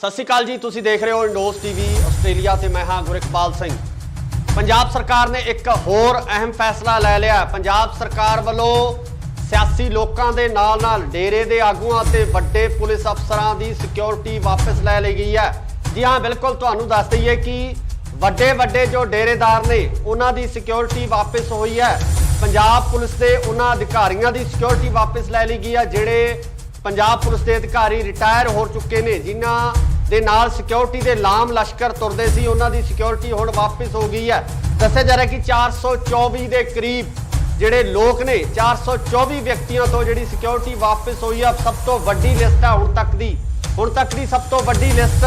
सत श्री अकाल जी, तुसीं देख रहे हो इंडोज टीवी आस्ट्रेलिया ते मैं हाँ गुरइकबाल सिंह। पंजाब सरकार ने एक होर अहम फैसला लै लिया। पंजाब सरकार वालों सियासी लोगों के नाल डेरे के आगुआं ते वड्डे पुलिस अफसरां की सिक्योरिटी वापस लै ली गई है। जी हाँ, बिल्कुल तुहानूं दस दईए कि वड्डे वड्डे जो डेरेदार ने उन्हां दी सिक्योरिटी वापस हुई है। पंजाब पुलिस के उन्हां अधिकारियों की सिक्योरिटी वापस लै ली गई है जिहड़े पंजाब पुलिस के अधिकारी रिटायर हो चुके ने, जिन्हां दे नाल सिक्योरिटी के लाम लश्कर तुरदे सी, उन्हां दी सिक्योरिटी हुण वापस हो गई है। दस्सिया जा रहा कि 424 के करीब जिहड़े लोग ने 424 व्यक्तियों तो जिहड़ी सिक्योरिटी वापस हुई है। सब तो वड्डी लिस्ट है हुण तक दी सब तो वड्डी लिस्ट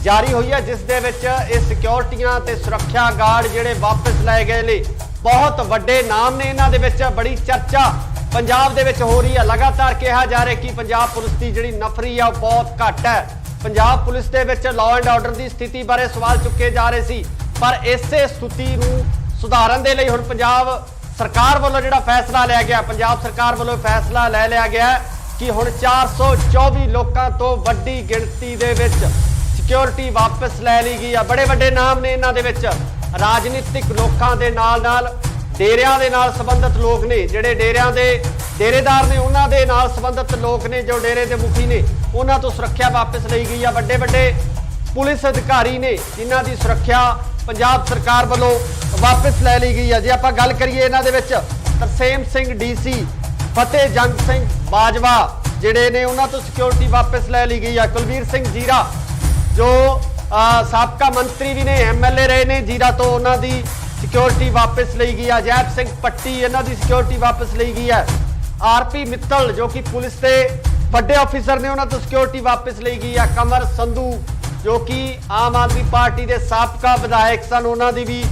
जारी हुई है, जिस दे विच इह सिक्योरिटियां ते सुरक्षा गार्ड जिहड़े वापस लाए गए ने। बहुत वड्डे नाम ने, इन्हां दे विच बड़ी चर्चा पंजाब दे विच हो रही है। लगातार कहा जा रहा है कि पंजाब पुलिस की जिहड़ी नफरी है बहुत घट है। Punjab police they which law and order की स्थिति बारे सवाल चुके जा रहे सी, पर इसे स्थिति नूं सुधारन दे लई हुण पंजाब सरकार वालों जिहड़ा फैसला लिया गया, पंजाब सरकार वालों फैसला लै लिया गया कि हुण 424 लोगों तो वड्डी गिणती दे विच सिक्योरिटी वापस लै ली गई है। बड़े वड्डे नाम ने, इन्हां दे विच राजनीतिक लोगों के नाल डेरियां दे नाल संबंधित लोग ने, जिहड़े डेरियां दे डेरेदार ने उन्हां दे नाल संबंधित लोग ने, जो डेरे के मुखी ने उन्हां तो सुरक्षा वापस ली गई है। वड्डे वड्डे पुलिस अधिकारी ने जिन्हां दी सुरक्षा पंजाब सरकार वालों वापस लै ली गई है। जे आपां गल करिए इन्हां दे विच तरसेम सिंह DC, फतेह जंग सिंह बाजवा जिहड़े ने उन्हां तो सिक्योरिटी वापस लै ली गई है। कुलवीर सिंह जीरा जो साबका मंत्री भी ने, MLA रहे ने जीरा तो, उन्हां दी सिक्योरिटी वापस ली गई है। अजैब सिंह पट्टी इन्हां दी सिक्योरिटी वापस ली गई है। RP मित्तल जो कि पुलिस के बड़े ऑफिसर ने, उन्हां तो सिक्योरिटी वापस ली गई है। कंवर संधू जो कि आम आदमी पार्टी के साबका विधायक सन, उन्हां दी भी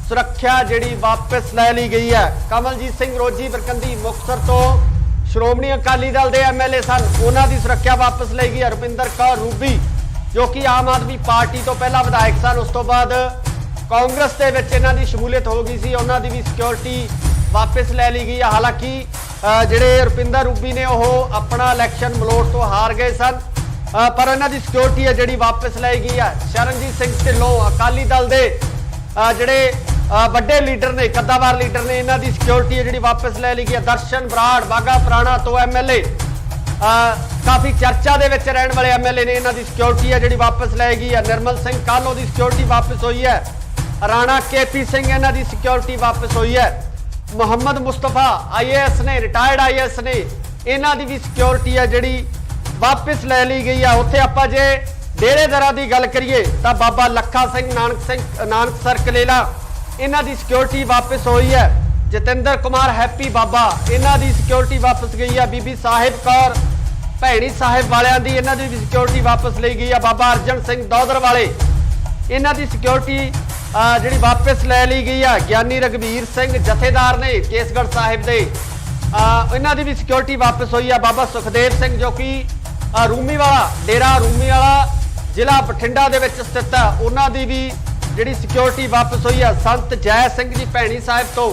सुरक्षा जिहड़ी वापस लै ली गई है। कमलजीत सिंह रोजी बरकंदी मुक्तसर तो श्रोमणी अकाली दल के MLA सन, उन्हां दी सुरक्षा वापस ली गई है। रुपिंदर कौर रूबी जो कि आम आदमी पार्टी तो पहला विधायक सन, उस तो बाद कांग्रेस के विच इन्हां दी शमूलियत हो गई सी, उन्हां दी भी सिक्योरिटी वापस लै ली गई है। हालांकि जिहड़े रुपिंदर रूबी ने वह अपना इलैक्शन मलोट तो हार गए सन, पर इन्हां दी सिक्योरिटी है जिहड़ी वापस लै गई है। शरणजीत सिंह ढिल्लों अकाली दल के जिहड़े वड्डे लीडर ने, कद्दावार लीडर ने, इन्हां दी सिक्योरिटी है जिहड़ी वापस लै ली गई है। दर्शन बराड़ बागा पुराना तो MLA काफ़ी चर्चा दे विच रहण वाले MLA ने, इन्हां दी सिक्योरिटी है जिहड़ी वापस लै गई है। निर्मल सिंह कालो की सिक्योरिटी वापस हुई है। राणा KP सिंह इन्हां दी सिक्योरिटी वापस हुई है। मुहम्मद मुस्तफा IAS ने, रिटायर्ड IAS ने, इन्हां दी भी सिक्योरिटी है जिहड़ी वापस लै ली गई है। उत्थे आपां जे डेरेदारां दी गल करिए तां बाबा लखा सिंह नानकसर कलेला इन्हां दी सिक्योरिटी वापस हुई है। जतिंदर कुमार हैप्पी बाबा इन्हां दी सिक्योरिटी वापस गई है। बीबी साहिब कौर भैणी साहिब वालियां दी इन्हां दी भी सिक्योरिटी वापस ली गई है। बाबा अर्जन सिंह दौदर वाले इन्हां दी सिक्योरिटी जिहड़ी वापस लै ली गई है। ज्ञानी रघबीर सिंह जथेदार ने केसगढ़ साहिब दे, इन्हां दी भी सिक्योरिटी वापस हुई है। बाबा सुखदेव सिंह जो कि रूमी वाला डेरा रूमी वाला जिला बठिंडा दे विच स्थित है, उन्हां दी भी जिहड़ी सिक्योरिटी वापस हुई है। संत जय सिंह जी भैणी साहिब तो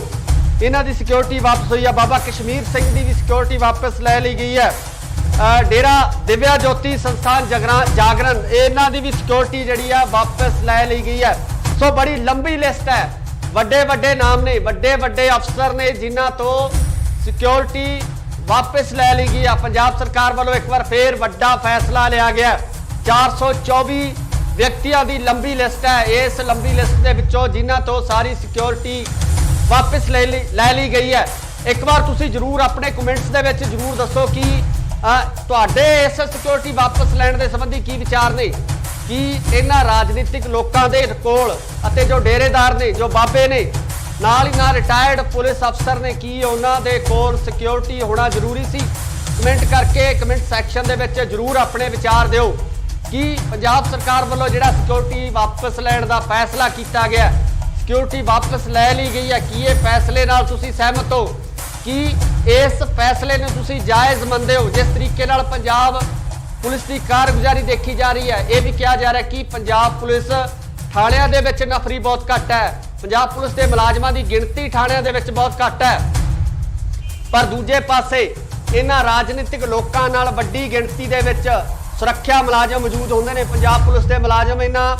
इन्हां दी सिक्योरिटी वापस हुई है। बाबा कश्मीर सिंह की भी सिक्योरिटी वापस लै ली गई है। डेरा दिव्या ज्योति संस्थान जागरण इन्हां दी भी सिक्योरिटी जिहड़ी है वापस लै ली गई है। सो बड़ी लंबी लिस्ट है, वड्डे वड्डे नाम ने, वड्डे वड्डे अफसर ने जिन्हां तो सिक्योरिटी वापस लै ली गई है। पंजाब सरकार वालों एक बार फिर वड्डा फैसला लिया गया। 424 व्यक्तियों की लंबी लिस्ट है। इस लंबी लिस्ट के विचों जिन्हां तो सारी सिक्योरिटी वापस लै ली गई है। एक बार तुसी जरूर अपने कमेंट्स दे विच जरूर दसो कि तुहाडे इस सिक्योरिटी वापस लैण दे संबंधी की विचार ने, कि इन्हां राजनीतिक लोगों के कोल अते जो डेरेदार ने, जो बाबे ने, नाल ही नाल रिटायर्ड पुलिस अफसर ने, की उन्हां दे कोल सिक्योरिटी होना जरूरी सी। कमेंट करके कमेंट सैक्शन दे विच जरूर अपने विचार दिओ कि पंजाब सरकार वालों जिहड़ा सिक्योरिटी वापस लैण दा फैसला किया गया, सिक्योरिटी वापस लै ली गई है, कि ये फैसले नाल तुसी सहमत हो, कि इस फैसले ने तुसी जायज़ मनदे हो। जिस तरीके नाल पंजाब पुलिस की कारगुजारी देखी जा रही है, यह भी कहा जा रहा है कि पंजाब पुलिस थाणियां दे विच नफरी बहुत घट है, पंजाब पुलिस के मुलाजमां की गिणती थाणियां दे विच बहुत घट है, पर दूजे पासे इन्हां राजनीतिक लोकां नाल वड्डी गिणती दे विच ਸੁਰੱਖਿਆ ਮੁਲਾਜ਼ਮ ਮੌਜੂਦ ਹੁੰਦੇ ਨੇ, ਪੰਜਾਬ ਪੁਲਿਸ ਦੇ ਮੁਲਾਜ਼ਮ ਇਹਨਾਂ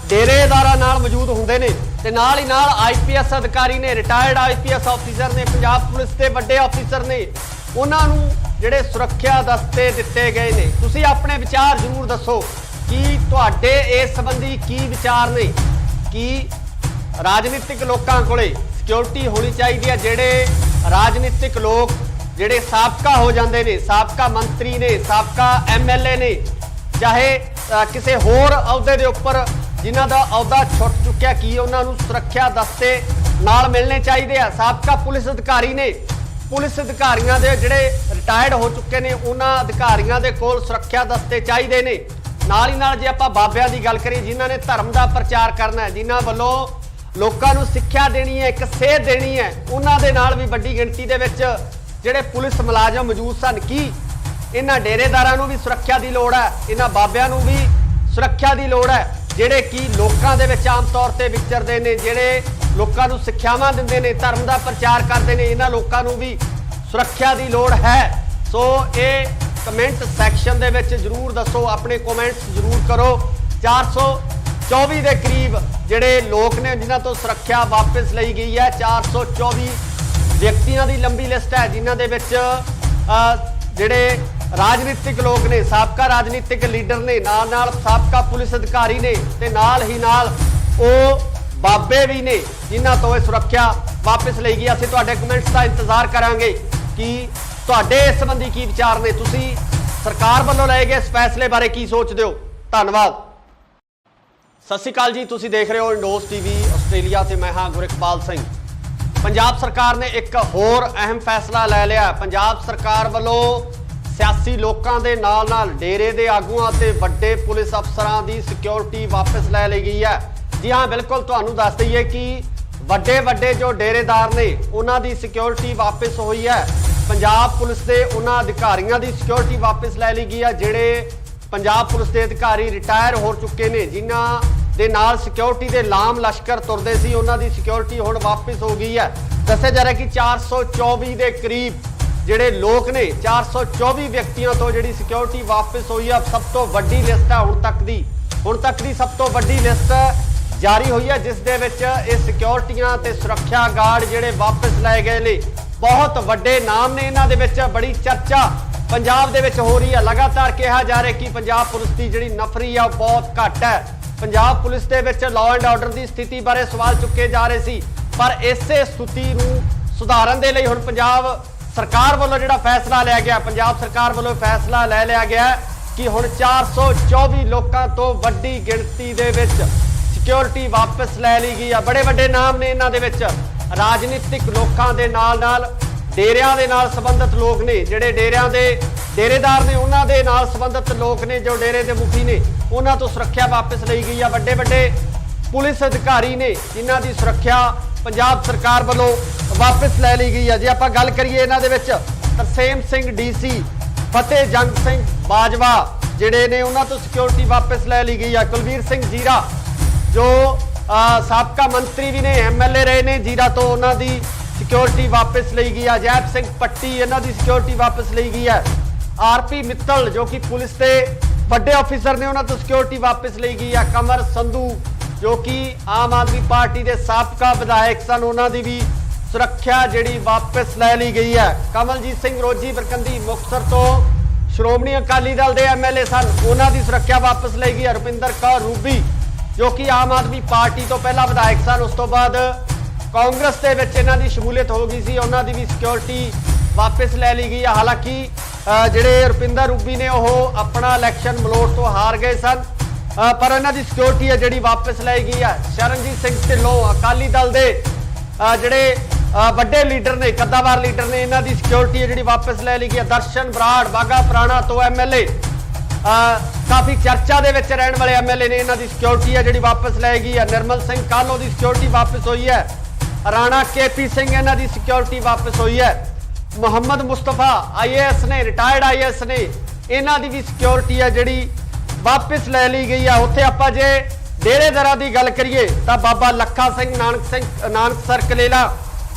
ਡੇਰੇਦਾਰਾਂ ਨਾਲ ਮੌਜੂਦ ਹੁੰਦੇ ਨੇ ਤੇ ਨਾਲ ਹੀ ਨਾਲ IPS ਅਧਿਕਾਰੀ ਨੇ, ਰਿਟਾਇਰਡ IPS ਆਫੀਸਰ ਨੇ, ਪੰਜਾਬ ਪੁਲਿਸ ਦੇ ਵੱਡੇ ਆਫੀਸਰ ਨੇ, ਉਹਨਾਂ ਨੂੰ ਜਿਹੜੇ ਸੁਰੱਖਿਆ ਦਸਤੇ ਦਿੱਤੇ ਗਏ ਨੇ। ਤੁਸੀਂ ਆਪਣੇ ਵਿਚਾਰ ਜ਼ਰੂਰ ਦੱਸੋ ਕਿ ਤੁਹਾਡੇ ਇਸ ਸੰਬੰਧੀ ਕੀ ਵਿਚਾਰ ਨੇ ਕਿ ਰਾਜਨੀਤਿਕ ਲੋਕਾਂ ਕੋਲੇ ਸਿਕਿਉਰਿਟੀ ਹੋਣੀ ਚਾਹੀਦੀ ਹੈ। ਜਿਹੜੇ ਰਾਜਨੀਤਿਕ ਲੋਕ ਜਿਹੜੇ ਸਾਬਕਾ ਹੋ ਜਾਂਦੇ ਨੇ, ਸਾਬਕਾ ਮੰਤਰੀ ਨੇ, ਸਾਬਕਾ MLA ਨੇ, ਚਾਹੇ ਕਿਸੇ ਹੋਰ ਅਹੁਦੇ ਦੇ ਉੱਪਰ ਜਿਨ੍ਹਾਂ ਦਾ ਅਹੁਦਾ ਛੁੱਟ ਚੁੱਕਿਆ, ਕੀ ਉਹਨਾਂ ਨੂੰ ਸੁਰੱਖਿਆ ਦਸਤੇ ਨਾਲ ਮਿਲਣੇ ਚਾਹੀਦੇ ਆ। ਸਾਬਕਾ ਪੁਲਿਸ ਅਧਿਕਾਰੀ ਨੇ, ਪੁਲਿਸ ਅਧਿਕਾਰੀਆਂ ਦੇ ਜਿਹੜੇ ਰਿਟਾਇਰਡ ਹੋ ਚੁੱਕੇ ਨੇ, ਉਹਨਾਂ ਅਧਿਕਾਰੀਆਂ ਦੇ ਕੋਲ ਸੁਰੱਖਿਆ ਦਸਤੇ ਚਾਹੀਦੇ ਨੇ। ਨਾਲ ਹੀ ਨਾਲ ਜੇ ਆਪਾਂ ਬਾਬਿਆਂ ਦੀ ਗੱਲ ਕਰੀਏ, ਜਿਨ੍ਹਾਂ ਨੇ ਧਰਮ ਦਾ ਪ੍ਰਚਾਰ ਕਰਨਾ ਹੈ, ਜਿਨ੍ਹਾਂ ਵੱਲੋਂ ਲੋਕਾਂ ਨੂੰ ਸਿੱਖਿਆ ਦੇਣੀ ਹੈ, ਇੱਕ ਸੇਧ ਦੇਣੀ ਹੈ, ਉਹਨਾਂ ਦੇ ਨਾਲ ਵੀ ਵੱਡੀ ਗਿਣਤੀ ਦੇ ਵਿੱਚ ਜਿਹੜੇ ਪੁਲਿਸ ਮੁਲਾਜ਼ਮ ਮੌਜੂਦ ਸਨ। ਕੀ ਇਹਨਾਂ ਡੇਰੇਦਾਰਾਂ ਨੂੰ ਵੀ ਸੁਰੱਖਿਆ ਦੀ ਲੋੜ ਹੈ? ਇਹਨਾਂ ਬਾਬਿਆਂ ਨੂੰ ਵੀ ਸੁਰੱਖਿਆ ਦੀ ਲੋੜ ਹੈ ਜਿਹੜੇ ਕਿ ਲੋਕਾਂ ਦੇ ਵਿੱਚ ਆਮ ਤੌਰ ਤੇ ਵਿਚਰਦੇ ਨੇ, ਜਿਹੜੇ ਲੋਕਾਂ ਨੂੰ ਸਿੱਖਿਆਵਾਂ ਦਿੰਦੇ ਨੇ, ਧਰਮ ਦਾ ਪ੍ਰਚਾਰ ਕਰਦੇ ਨੇ? ਇਹਨਾਂ ਲੋਕਾਂ ਨੂੰ ਵੀ ਸੁਰੱਖਿਆ ਦੀ ਲੋੜ ਹੈ। ਸੋ ਇਹ ਕਮੈਂਟ ਸੈਕਸ਼ਨ ਦੇ ਵਿੱਚ ਜ਼ਰੂਰ ਦੱਸੋ, ਆਪਣੇ ਕਮੈਂਟਸ ਜ਼ਰੂਰ ਕਰੋ। 424 ਦੇ ਕਰੀਬ ਜਿਹੜੇ ਲੋਕ ਨੇ ਜਿਨ੍ਹਾਂ ਤੋਂ ਸੁਰੱਖਿਆ ਵਾਪਸ ਲਈ ਗਈ ਹੈ। 424 ਵਿਅਕਤੀਆਂ ਦੀ ਲੰਬੀ ਲਿਸਟ ਹੈ ਜਿਨ੍ਹਾਂ ਦੇ ਵਿੱਚ ਜਿਹੜੇ ਰਾਜਨੀਤਿਕ ਲੋਕ ਨੇ, ਸਾਬਕਾ ਰਾਜਨੀਤਿਕ ਲੀਡਰ ਨੇ, ਨਾਲ ਨਾਲ ਸਾਬਕਾ ਪੁਲਿਸ ਅਧਿਕਾਰੀ ਨੇ ਤੇ ਨਾਲ ਹੀ ਨਾਲ ਉਹ ਬਾਬੇ ਵੀ ਨੇ ਜਿਨ੍ਹਾਂ ਤੋਂ ਇਹ ਸੁਰੱਖਿਆ ਵਾਪਸ ਲਈ ਗਈ। ਅਸੀਂ ਤੁਹਾਡੇ ਕਮੈਂਟਸ ਦਾ ਇੰਤਜ਼ਾਰ ਕਰਾਂਗੇ ਕਿ ਤੁਹਾਡੇ ਇਸ ਸੰਬੰਧੀ ਕੀ ਵਿਚਾਰ ਨੇ, ਤੁਸੀਂ ਸਰਕਾਰ ਵੱਲੋਂ ਲਏ ਗਏ ਇਸ ਫੈਸਲੇ ਬਾਰੇ ਕੀ ਸੋਚਦੇ ਹੋ। ਧੰਨਵਾਦ। ਸਤਿ ਸ਼੍ਰੀ ਅਕਾਲ ਜੀ, ਤੁਸੀਂ ਦੇਖ ਰਹੇ ਹੋ ਇੰਡੋਸ TV ਆਸਟ੍ਰੇਲੀਆ ਤੇ ਮੈਂ ਹਾਂ ਗੁਰਿਕਪਾਲ ਸਿੰਘ। ਪੰਜਾਬ ਸਰਕਾਰ ਨੇ ਇੱਕ ਹੋਰ ਅਹਿਮ ਫੈਸਲਾ ਲੈ ਲਿਆ। ਪੰਜਾਬ ਸਰਕਾਰ ਵੱਲੋਂ ਸਿਆਸੀ ਲੋਕਾਂ ਦੇ ਨਾਲ ਡੇਰੇ ਦੇ ਆਗੂਆਂ ਤੇ ਵੱਡੇ ਪੁਲਿਸ ਅਫਸਰਾਂ ਦੀ ਸਿਕਿਉਰਿਟੀ ਵਾਪਸ ਲੈ ਲਈ ਗਈ ਹੈ। ਜੀ ਹਾਂ, ਬਿਲਕੁਲ ਤੁਹਾਨੂੰ ਦੱਸ ਦਈਏ ਕਿ ਵੱਡੇ ਜੋ ਡੇਰੇਦਾਰ ਨੇ ਉਹਨਾਂ ਦੀ ਸਿਕਿਉਰਿਟੀ ਵਾਪਸ ਹੋਈ ਹੈ। ਪੰਜਾਬ ਪੁਲਿਸ ਦੇ ਉਹਨਾਂ ਅਧਿਕਾਰੀਆਂ ਦੀ ਸਿਕਿਉਰਿਟੀ ਵਾਪਸ ਲੈ ਲਈ ਗਈ ਹੈ ਜਿਹੜੇ ਪੰਜਾਬ ਪੁਲਿਸ ਦੇ ਅਧਿਕਾਰੀ ਰਿਟਾਇਰ ਹੋ ਚੁੱਕੇ ਨੇ, ਜਿਨ੍ਹਾਂ ਦੇ ਨਾਲ ਸਿਕਿਉਰਿਟੀ ਦੇ ਲਾਮ ਲਸ਼ਕਰ ਤੁਰਦੇ ਸੀ, ਉਹਨਾਂ ਦੀ ਸਿਕਿਉਰਿਟੀ ਹੁਣ ਵਾਪਸ ਹੋ ਗਈ ਹੈ। ਦੱਸਿਆ ਜਾ ਰਿਹਾ ਕਿ 424 ਦੇ ਕਰੀਬ ਜਿਹੜੇ ਲੋਕ ਨੇ, 424 ਵਿਅਕਤੀਆਂ ਤੋਂ ਜਿਹੜੀ ਸਿਕਿਉਰਿਟੀ ਵਾਪਸ ਹੋਈ ਹੈ। ਸਭ ਤੋਂ ਵੱਡੀ ਲਿਸਟ ਹੈ ਹੁਣ ਤੱਕ ਦੀ ਸਭ ਤੋਂ ਵੱਡੀ ਲਿਸਟ ਜਾਰੀ ਹੋਈ ਹੈ, ਜਿਸ ਦੇ ਵਿੱਚ ਇਹ ਸਿਕਿਉਰਿਟੀਆਂ ਤੇ ਸੁਰੱਖਿਆ ਗਾਰਡ ਜਿਹੜੇ ਵਾਪਸ ਲਏ ਗਏ ਨੇ। ਬਹੁਤ ਵੱਡੇ ਨਾਮ ਨੇ ਇਹਨਾਂ ਦੇ ਵਿੱਚ। ਬੜੀ ਚਰਚਾ ਪੰਜਾਬ ਦੇ ਵਿੱਚ ਹੋ ਰਹੀ ਹੈ। ਲਗਾਤਾਰ ਕਿਹਾ ਜਾ ਰਿਹਾ ਕਿ ਪੰਜਾਬ ਪੁਲਿਸ ਦੀ ਜਿਹੜੀ ਨਫਰੀ ਆ ਉਹ ਬਹੁਤ ਘੱਟ ਹੈ। ਪੰਜਾਬ ਪੁਲਿਸ ਦੇ ਵਿੱਚ ਲਾਅ ਐਂਡ ਆਰਡਰ ਦੀ ਸਥਿਤੀ ਬਾਰੇ ਸਵਾਲ ਚੁੱਕੇ ਜਾ ਰਹੇ ਸੀ, ਪਰ ਇਸੇ ਸਥਿਤੀ ਨੂੰ ਸੁਧਾਰਨ ਦੇ ਲਈ ਹੁਣ ਪੰਜਾਬ ਸਰਕਾਰ ਵੱਲੋਂ ਜਿਹੜਾ ਫੈਸਲਾ ਲਿਆ ਗਿਆ, ਪੰਜਾਬ ਸਰਕਾਰ ਵੱਲੋਂ ਫੈਸਲਾ ਲੈ ਲਿਆ ਗਿਆ ਕਿ ਹੁਣ 424 ਲੋਕਾਂ ਤੋਂ ਵੱਡੀ ਗਿਣਤੀ ਦੇ ਵਿੱਚ ਸਿਕਿਉਰਿਟੀ ਵਾਪਸ ਲੈ ਲਈ ਗਈ ਆ। ਬੜੇ ਵੱਡੇ ਨਾਮ ਨੇ ਇਹਨਾਂ ਦੇ ਵਿੱਚ। ਰਾਜਨੀਤਿਕ ਲੋਕਾਂ ਦੇ ਨਾਲ ਡੇਰਿਆਂ ਦੇ ਨਾਲ ਸੰਬੰਧਿਤ ਲੋਕ ਨੇ, ਜਿਹੜੇ ਡੇਰਿਆਂ ਦੇ ਡੇਰੇਦਾਰ ਨੇ, ਉਹਨਾਂ ਦੇ ਨਾਲ ਸੰਬੰਧਿਤ ਲੋਕ ਨੇ, ਜੋ ਡੇਰੇ ਦੇ ਮੁਖੀ ਨੇ, ਉਹਨਾਂ ਤੋਂ ਸੁਰੱਖਿਆ ਵਾਪਸ ਲਈ ਗਈ ਆ। ਵੱਡੇ ਪੁਲਿਸ ਅਧਿਕਾਰੀ ਨੇ ਜਿਨ੍ਹਾਂ ਦੀ ਸੁਰੱਖਿਆ ਪੰਜਾਬ ਸਰਕਾਰ ਵੱਲੋਂ ਵਾਪਸ ਲੈ ਲਈ ਗਈ ਆ। ਜੇ ਆਪਾਂ ਗੱਲ ਕਰੀਏ ਇਹਨਾਂ ਦੇ ਵਿੱਚ ਤਰਸੇਮ ਸਿੰਘ DC, ਫਤਿਹ ਜੰਗ ਸਿੰਘ ਬਾਜਵਾ ਜਿਹੜੇ ਨੇ, ਉਹਨਾਂ ਤੋਂ ਸਿਕਿਉਰਿਟੀ ਵਾਪਸ ਲੈ ਲਈ ਗਈ ਆ। ਕੁਲਵੀਰ ਸਿੰਘ ਜੀਰਾ ਜੋ ਸਾਬਕਾ ਮੰਤਰੀ ਵੀ ਨੇ, MLA ਰਹੇ ਨੇ ਜੀਰਾ ਤੋਂ, ਉਹਨਾਂ ਦੀ ਸਿਕਿਉਰਿਟੀ ਵਾਪਸ ਲਈ ਗਈ ਆ। ਜੈਪ ਸਿੰਘ ਪੱਟੀ, ਇਹਨਾਂ ਦੀ ਸਿਕਿਉਰਿਟੀ ਵਾਪਸ ਲਈ ਗਈ ਹੈ। RP ਮਿੱਤਲ ਜੋ ਕਿ ਪੁਲਿਸ ਦੇ ਵੱਡੇ ਅਫਸਰ ਨੇ, ਉਹਨਾਂ ਤੋਂ ਸਿਕਿਉਰਿਟੀ ਵਾਪਸ ਲਈ ਗਈ ਆ। ਕਮਰ ਸੰਧੂ ਜੋ ਕਿ ਆਮ ਆਦਮੀ ਪਾਰਟੀ ਦੇ ਸਾਬਕਾ ਵਿਧਾਇਕ ਸਨ, ਉਹਨਾਂ ਦੀ ਵੀ ਸੁਰੱਖਿਆ ਜਿਹੜੀ ਵਾਪਸ ਲੈ ਲਈ ਗਈ ਹੈ। ਕਮਲਜੀਤ ਸਿੰਘ ਰੋਜੀ ਬਰਕੰਦੀ ਮੁਕਤਸਰ ਤੋਂ ਸ਼੍ਰੋਮਣੀ ਅਕਾਲੀ ਦਲ ਦੇ MLA ਸਨ, ਉਹਨਾਂ ਦੀ ਸੁਰੱਖਿਆ ਵਾਪਸ ਲਈ ਗਈ ਹੈ। ਰੁਪਿੰਦਰ ਕੌਰ ਰੂਬੀ ਜੋ ਕਿ ਆਮ ਆਦਮੀ ਪਾਰਟੀ ਤੋਂ ਪਹਿਲਾਂ ਵਿਧਾਇਕ ਸਨ, ਉਸ ਤੋਂ ਬਾਅਦ ਕਾਂਗਰਸ ਦੇ ਵਿੱਚ ਇਹਨਾਂ ਦੀ ਸ਼ਮੂਲੀਅਤ ਹੋ ਗਈ ਸੀ, ਉਹਨਾਂ ਦੀ ਵੀ ਸਿਕਿਉਰਿਟੀ ਵਾਪਸ ਲੈ ਲਈ ਗਈ ਹੈ। ਹਾਲਾਂਕਿ ਜਿਹੜੇ ਰੁਪਿੰਦਰ ਰੂਬੀ ਨੇ ਉਹ ਆਪਣਾ ਇਲੈਕਸ਼ਨ ਮਲੋਟ ਤੋਂ ਹਾਰ ਗਏ ਸਨ, ਪਰ ਇਹਨਾਂ ਦੀ ਸਿਕਿਉਰਿਟੀ ਹੈ ਜਿਹੜੀ ਵਾਪਸ ਲੈ ਗਈ ਹੈ। ਸ਼ਰਨਜੀਤ ਸਿੰਘ ਢਿੱਲੋਂ ਅਕਾਲੀ ਦਲ ਦੇ ਜਿਹੜੇ ਵੱਡੇ ਲੀਡਰ ਨੇ, ਕੱਦਾਵਾਰ ਲੀਡਰ ਨੇ, ਇਹਨਾਂ ਦੀ ਸਿਕਿਉਰਿਟੀ ਹੈ ਜਿਹੜੀ ਵਾਪਸ ਲੈ ਲਈ ਗਈ ਹੈ। ਦਰਸ਼ਨ ਬਰਾੜ ਬਾਗਾ ਪੁਰਾਣਾ ਤੋਂ MLA, ਕਾਫੀ ਚਰਚਾ ਦੇ ਵਿੱਚ ਰਹਿਣ ਵਾਲੇ MLA ਨੇ, ਇਹਨਾਂ ਦੀ ਸਿਕਿਉਰਿਟੀ ਹੈ ਜਿਹੜੀ ਵਾਪਸ ਲੈ ਗਈ ਹੈ। ਨਿਰਮਲ ਸਿੰਘ ਕਾਲੋ ਦੀ ਸਿਕਿਉਰਿਟੀ ਵਾਪਸ ਹੋਈ ਹੈ। ਰਾਣਾ KP ਸਿੰਘ, ਇਹਨਾਂ ਦੀ ਸਿਕਿਉਰਿਟੀ ਵਾਪਸ ਹੋਈ ਹੈ। ਮੁਹੰਮਦ ਮੁਸਤਫਾ IAS ਨੇ, ਰਿਟਾਇਰਡ IAS ਨੇ, ਇਹਨਾਂ ਦੀ ਵੀ ਸਿਕਿਉਰਿਟੀ ਹੈ ਜਿਹੜੀ ਵਾਪਸ ਲੈ ਲਈ ਗਈ ਹੈ। ਉੱਥੇ ਆਪਾਂ ਜੇ ਡੇਰੇਦਾਰਾਂ ਦੀ ਗੱਲ ਕਰੀਏ ਤਾਂ ਬਾਬਾ ਲੱਖਾ ਸਿੰਘ ਨਾਨਕਸਰ ਕਲੇਲਾ,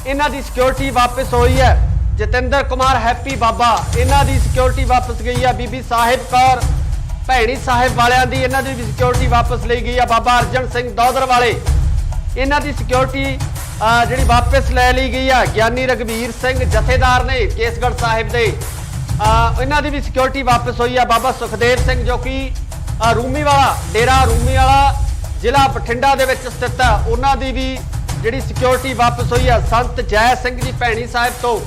ਇਹਨਾਂ ਦੀ ਸਿਕਿਉਰਿਟੀ ਵਾਪਸ ਹੋਈ ਹੈ। ਜਤਿੰਦਰ ਕੁਮਾਰ ਹੈਪੀ ਬਾਬਾ, ਇਹਨਾਂ ਦੀ ਸਿਕਿਉਰਿਟੀ ਵਾਪਸ ਗਈ ਹੈ। ਬੀਬੀ ਸਾਹਿਬ ਕੌਰ ਭੈਣੀ ਸਾਹਿਬ ਵਾਲਿਆਂ ਦੀ ਇਹਨਾਂ ਦੀ ਵੀ ਸਿਕਿਉਰਿਟੀ ਵਾਪਸ ਲਈ ਗਈ ਆ। ਬਾਬਾ ਅਰਜਨ ਸਿੰਘ ਦੌਦਰ ਵਾਲੇ ਇਹਨਾਂ ਦੀ ਸਿਕਿਉਰਿਟੀ ਜਿਹੜੀ ਵਾਪਸ ਲੈ ਲਈ गई है। ਗਿਆਨੀ ਰਗਵੀਰ ਸਿੰਘ ਜਥੇਦਾਰ ने ਕੇਸਗੜ੍ਹ ਸਾਹਿਬ ਦੇ ਇਹਨਾਂ ਦੀ ਵੀ ਸਿਕਿਉਰਿਟੀ ਵਾਪਸ ਹੋਈ ਆ। ਬਾਬਾ ਸੁਖਦੇਵ ਸਿੰਘ ਜੋ कि रूमी वाला डेरा रूमी वाला ਜ਼ਿਲ੍ਹਾ ਬਠਿੰਡਾ ਦੇ ਵਿੱਚ ਸਥਿਤ ਹੈ, ਉਹਨਾਂ ਦੀ ਵੀ ਜਿਹੜੀ ਸਿਕਿਉਰਿਟੀ ਵਾਪਸ ਹੋਈ ਆ। ਸੰਤ ਜੈ ਸਿੰਘ ਜੀ ਭੈਣੀ ਸਾਹਿਬ ਤੋਂ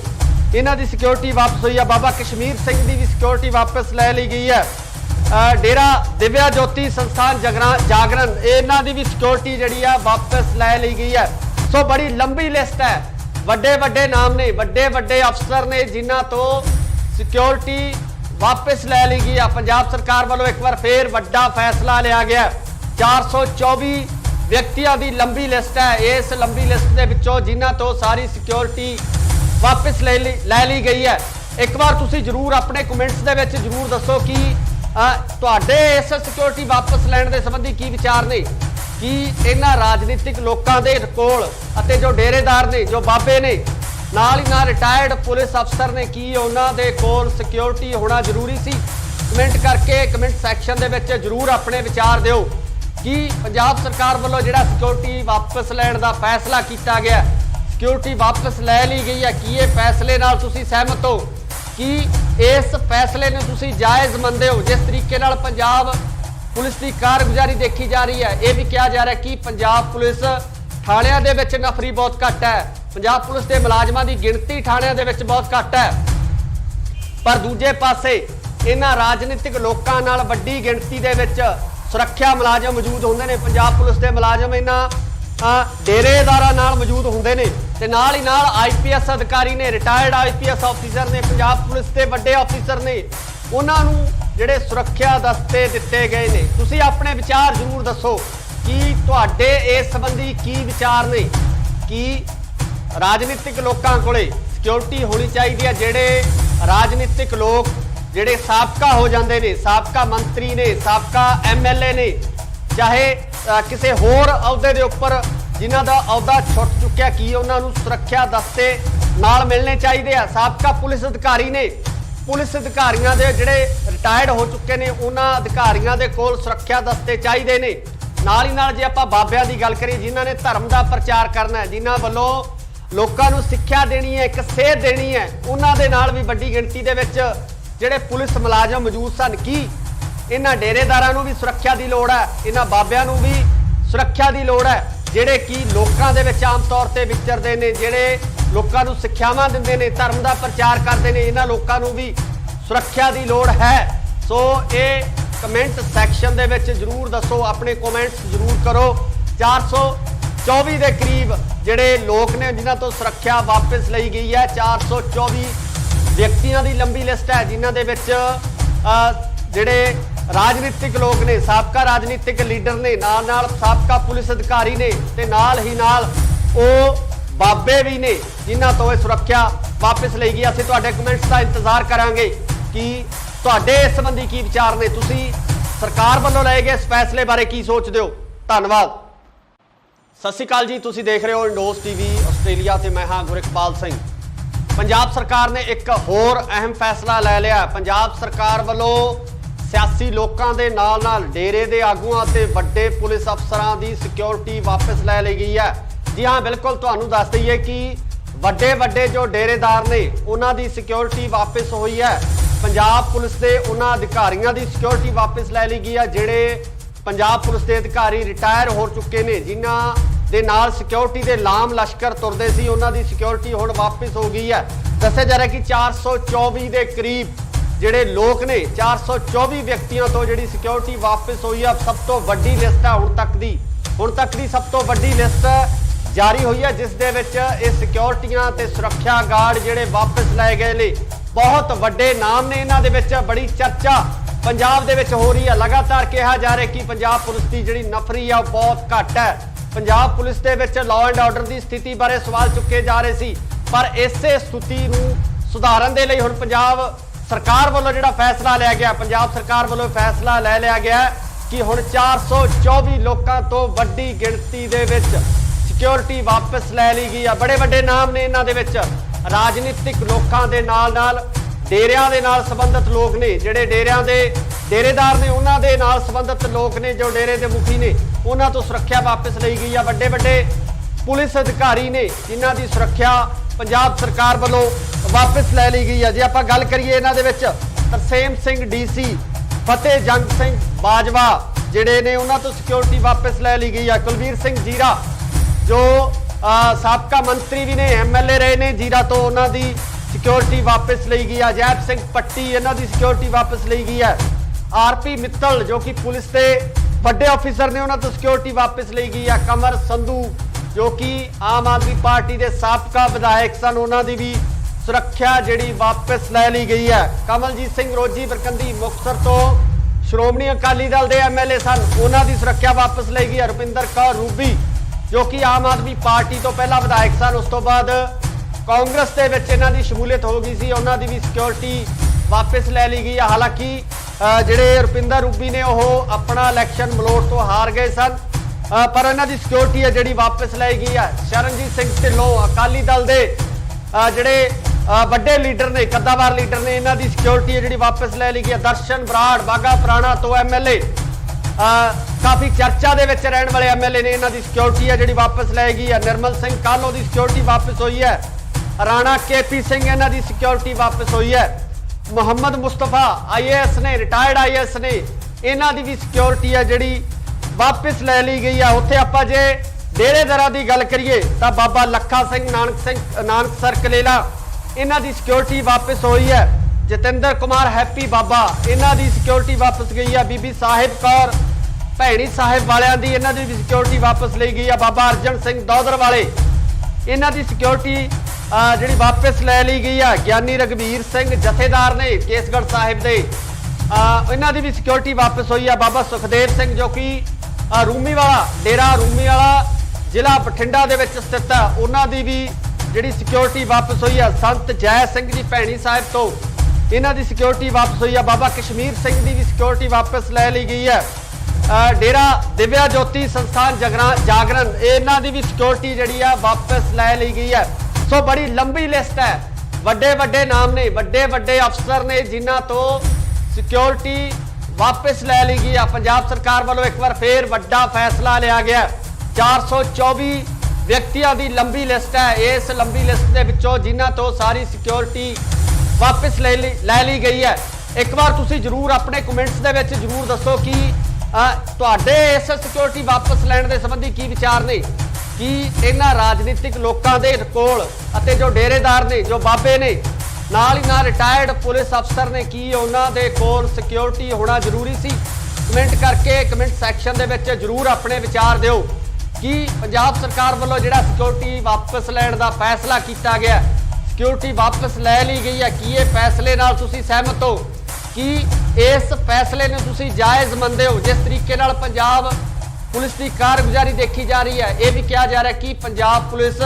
ਇਹਨਾਂ ਦੀ ਸਿਕਿਉਰਿਟੀ ਵਾਪਸ ਹੋਈ ਆ। ਬਾਬਾ ਕਸ਼ਮੀਰ ਸਿੰਘ ਦੀ ਵੀ ਸਿਕਿਉਰਿਟੀ ਵਾਪਸ ਲੈ ਲਈ ਗਈ ਹੈ। डेरा दिव्या ज्योति संस्थान जागरण ਇਹਨਾਂ ਦੀ ਵੀ ਸਿਕਿਉਰਿਟੀ ਜਿਹੜੀ ਆ ਵਾਪਸ ਲੈ ਲਈ ਗਈ ਹੈ। सो बड़ी लंबी लिस्ट है, ਵੱਡੇ ਵੱਡੇ ਨਾਮ ਨੇ, ਵੱਡੇ ਵੱਡੇ ਅਫਸਰ ਨੇ ਜਿਨ੍ਹਾਂ ਤੋਂ ਸਿਕਿਉਰਿਟੀ वापस लै ली गई। पंजाब सरकार वालों एक बार फिर वड्डा फैसला लिया गया। 424 व्यक्तियों की लंबी लिस्ट है। इस लंबी लिस्ट के विचों जिन्हां तो सारी सिक्योरिटी वापस ले ली गई है। एक बार तुसी जरूर अपने कमेंट्स दे विच जरूर दसो कि तुहाडे इस सिक्योरिटी वापस लैण दे संबंधी की विचार ने, कि इन्हां राजनीतिक लोकां दे कोल अते जो डेरेदार ने, जो बाबे ने, नाल ही नाल रिटायर्ड पुलिस अफसर ने, की उन्हां दे कोल सिक्योरिटी होना जरूरी सी? कमेंट करके कमेंट सैक्शन दे विच जरूर अपने विचार दिओ कि पंजाब सरकार वालों जिहड़ा सिक्योरिटी वापस लैण दा फैसला किया गया, सिक्योरिटी वापस लै ली गई है, कि ये फैसले नाल तुसीं सहमत हो, कि इस फैसले नूं तुसीं जायज़ मंनदे हो? जिस तरीके नाल पंजाब पुलिस की कारगुजारी देखी जा रही है, यह भी कहा जा रहा है कि पंजाब पुलिस थाणिਆਂ ਦੇ ਵਿੱਚ नफरी बहुत घट है, पंजाब पुलिस के मुलाजमां की गिणती थाणिਆਂ ਦੇ ਵਿੱਚ बहुत घट है। पर दूजे पासे इन्हां राजनीतिक लोकां नाल वड्डी गिणती दे विच सुरक्षा मुलाजम मौजूद होंदे ने। पंजाब पुलिस के मुलाजम इन्हां डेरेदारां नाल मौजूद होंदे ने ते नाल ही नाल IPS अधिकारी ने, रिटायर्ड IPS ऑफिसर ने, पंजाब पुलिस के वड्डे ऑफिसर ने, उन्हां नूं जिहड़े सुरक्षा दस्ते दिते गए ने। तुसीं अपने विचार जरूर दसो कि तुहाडे इस संबंधी की विचार ने, कि राजनीतिक लोगों कोले सिक्योरिटी होनी चाहिए है। जिहड़े राजनीतिक लोग जिहड़े साबका हो जाते हैं, साबका मंत्री ने, साबका MLA ने, चाहे किसी होर अहुदे दे उपर जिन्हां दा अहुदा छुट चुक्या, कि उन्हां नूं सुरक्षा दस्ते नाल मिलने चाहिए आ। साबका पुलिस अधिकारी ने, पुलिस अधिकारियों के जिहड़े रिटायर्ड हो चुके हैं, उन्हां अधिकारियों के कोल सुरक्षा दस्ते चाहिए ने। नाल ही नाल जे आपां बाबियां दी गल करिए, जिन्हां ने धर्म का प्रचार करना है, जिन्हां वल्लों लोकां नूं सिक्ख्या देनी है, एक सेध देनी है, उन्हां दे नाल भी वड्डी गिणती दे विच जिहड़े पुलिस मुलाजम मौजूद सन। कि इन्हां डेरेदारां नूं भी सुरक्षा की लोड़ है, इन्हां बाबियां नूं भी सुरक्षा की लोड़ है, जिहड़े कि लोकां दे विच आम तौर ते विचरदे ने, जिहड़े लोकां नूं सिक्ख्यावां दिंदे ने, धर्म का प्रचार करते हैं, इन्हां लोकां नूं भी सुरक्षा की लोड़ है। सो ये कमेंट सैक्शन दे विच जरूर दसो, अपने कमेंट्स जरूर करो। 424 के करीब जिहड़े लोग ने जिन्हां तो सुरक्षा वापस ली गई है। 424 व्यक्तियों की लंबी लिस्ट है, जिन्हां दे विच जिहड़े राजनीतिक लोग ने, साबका राजनीतिक लीडर ने, नाल नाल साबका पुलिस अधिकारी ने, ते नाल ही नाल वो बाबे भी ने, जिन्हां तो ये सुरक्षा वापस ली गई। असीं तुहाडे कमेंट्स का इंतजार करांगे कि तुहाडे इस संबंधी की विचार ने, तुसी सरकार वालों लए गए इस फैसले बारे की सोचते हो? धन्यवाद। सत श्री अकाल जी, तुसी देख रहे हो इंडोस TV आस्ट्रेलिया ते मैं हाँ गुरखपाल सिंह। पंजाब सरकार ने एक होर अहम फैसला लै लिया। पंजाब सरकार वालों सियासी लोगों के नाल नाल डेरे के आगूआं ते वड्डे पुलिस अफसरां दी सिक्योरिटी वापस लै ली गई है। जी हाँ, बिल्कुल तुहानूं दस दईए कि वड्डे वड्डे जो डेरेदार ने, उन्हां दी सिक्योरिटी वापस हुई है। पंजाब पुलिस के उन्हां अधिकारियों की सिक्योरिटी वापस लै ली गई है, जिहड़े पंजाब पुलिस के अधिकारी रिटायर हो चुके हैं, जिन्हां दे नाल सिक्योरिटी के लाम लश्कर तुरदे सी, उन्हां दी सिक्योरिटी हुण वापस हो गई है। दस्सिया जा रहा है कि 424 के करीब जिहड़े लोग ने, 424 व्यक्तियों तो जिहड़ी सिक्योरिटी वापस हुई है। सब तो वड्डी लिस्ट है हुण तक दी सब तो वड्डी लिस्ट जारी हुई है, जिस दे विच इह सिक्योरिटियां ते सुरक्षा गार्ड जिहड़े वापस लाए गए ने। बहुत वड्डे नाम ने, इन्हां दे विच बड़ी चर्चा पंजाब दे विच हो रही है। लगातार कहा जा रहा है कि पंजाब पुलिस की जिहड़ी नफरी है बहुत घट है। Punjab police they which law and order की स्थिति बारे सवाल चुके जा रहे सी, पर इसे स्थिति नूं सुधारन दे लई हुण पंजाब सरकार वालों जिहड़ा फैसला लिया गया, पंजाब सरकार वालों फैसला लै लिया गया कि हुण 424 लोगों तो वड्डी गिणती दे विच सिक्योरिटी वापस लै ली गई है। बड़े बड़े नाम ने, इन्हां दे विच राजनीतिक लोगों के नाल नाल डेरियां दे नाल संबंधित लोग ने, जिहड़े डेरियां दे डेरेदार ने उन्हां दे नाल संबंधित लोग ने, जो डेरे दे मुखी ने उन्हां तो सुरक्षा वापस लई गई है। वड्डे वड्डे पुलिस अधिकारी ने जिन्हां दी सुरक्षा पंजाब सरकार वालों वापस लै ली गई है। जे आपां गल करिए इन्हां दे विच तरसेम सिंह DC, फतेह जंग सिंह बाजवा जिहड़े ने उन्हां तो सिक्योरिटी वापस लै ली गई है। कुलवीर सिंह जीरा जो साबका मंत्री भी ने, MLA रहे ने जीरा तो, उन्हां दी सिक्योरिटी वापस ली गई है। जैब सिंह पट्टी इन्हां दी सिक्योरिटी वापस ली गई है। RP मित्तल जो कि पुलिस के बड़े ऑफिसर ने उन्होंने तो सिक्योरिटी वापस ली गई है। कमर संधू जो कि आम आदमी पार्टी के साबका विधायक सन, उन्होंने भी सुरक्षा जी वापस लै ली गई है। कमलजीत सिंह रोजी बरकंदी मुक्तसर तो श्रोमणी अकाली दल के MLA सन, उन्होंने सुरक्षा वापस ली गई है। रुपिंदर कौर रूबी जो कि आम आदमी पार्टी तो पहला विधायक सन, उस तो बाद कांग्रेस के विच इन्हां दी शमूलियत हो गई सी, उन्होंने भी सिक्योरिटी वापस लै ली गई है। हालांकि जिहड़े रुपिंदर रूबी ने वह अपना इलैक्शन मलोट तो हार गए सन, पर इन्हां दी सिक्योरिटी है जिहड़ी वापस लै गई है। शरणजीत सिंह ढिल्लों अकाली दल के जिहड़े वड्डे लीडर ने, कद्दावार लीडर ने, इन्हां दी सिक्योरिटी है जिहड़ी वापस लै ली गई है। दर्शन बराड़ बागा पुराना तो MLA, काफ़ी चर्चा दे विच रहण वाले MLA ने, इन्हां दी सिक्योरिटी है जिहड़ी वापस लै गई है। निर्मल सिंह कालो की सिक्योरिटी वापस हुई है। राणा KP सिंह इन्हां दी सिक्योरिटी वापस हुई है। मुहम्मद मुस्तफा IAS ने, रिटायर्ड IAS ने, इन्हां दी भी सिक्योरिटी है जिहड़ी वापस लै ली गई है। उत्थे आपां जे डेरेदारां दी गल करिए तो बाबा लखा सिंह नानकसर कलेला इन्हां दी सिक्योरिटी वापस हुई है। जतिंदर कुमार हैप्पी बाबा इन्हां दी सिक्योरिटी वापस गई है। बीबी साहिब कौर भैणी साहिब वालियां दी इन्हां दी भी सिक्योरिटी वापस ली गई है। बाबा अर्जन सिंह दौदर वाले इन्हां दी सिक्योरिटी जिहड़ी वापस लै ली गई है। ज्ञानी रघबीर सिंह जथेदार ने केसगढ़ साहिब दे, इन्हां दी भी सिक्योरिटी वापस हुई है। बाबा सुखदेव सिंह जो कि रूमी वाला डेरा रूमी वाला जिला बठिंडा दे विच स्थित है, उन्हां दी भी जिहड़ी सिक्योरिटी वापस हुई है। संत जय सिंह जी भैणी साहिब तो इन्हां दी सिक्योरिटी वापस हुई है। बाबा कश्मीर सिंह दी भी सिक्योरिटी वापस लै ली गई है। डेरा दिव्या ज्योति संस्थान जागरण इन्हां दी भी सिक्योरिटी जिहड़ी है वापस लै ली गई है। सो बड़ी लंबी लिस्ट है, वड्डे वड्डे नाम ने, वड्डे वड्डे अफसर ने जिन्हां तो सिक्योरिटी वापस लै ली गई है। पंजाब सरकार वालों एक बार फिर वड्डा फैसला लिया गया। 424 व्यक्तियों की लंबी लिस्ट है। इस लंबी लिस्ट के विचों जिन्हां तो सारी सिक्योरिटी वापस लै ली गई है। एक बार तुसीं जरूर अपने कमेंट्स दे विच जरूर दसो कि तुहाडे इस सिक्योरिटी वापस लैण दे संबंधी की विचार ने, कि इन्हां राजनीतिक लोकां दे कोल अते जो डेरेदार ने, जो बाबे ने, नाल ही नाल रिटायर्ड पुलिस अफसर ने, की उन्हां दे कोल सिक्योरिटी होना जरूरी सी? कमेंट करके कमेंट सैक्शन दे विच जरूर अपने विचार दिओ कि पंजाब सरकार वालों जिहड़ा सिक्योरिटी वापस लैण दा फैसला किया गया, सिक्योरिटी वापस लै ली गई है, कि ये फैसले नाल तुसीं सहमत हो, कि इस फैसले ने तुसीं जायज़ मंनदे हो? जिस तरीके नाल पंजाब पुलिस की कारगुजारी देखी जा रही है, यह भी कहा जा रहा है कि पंजाब पुलिस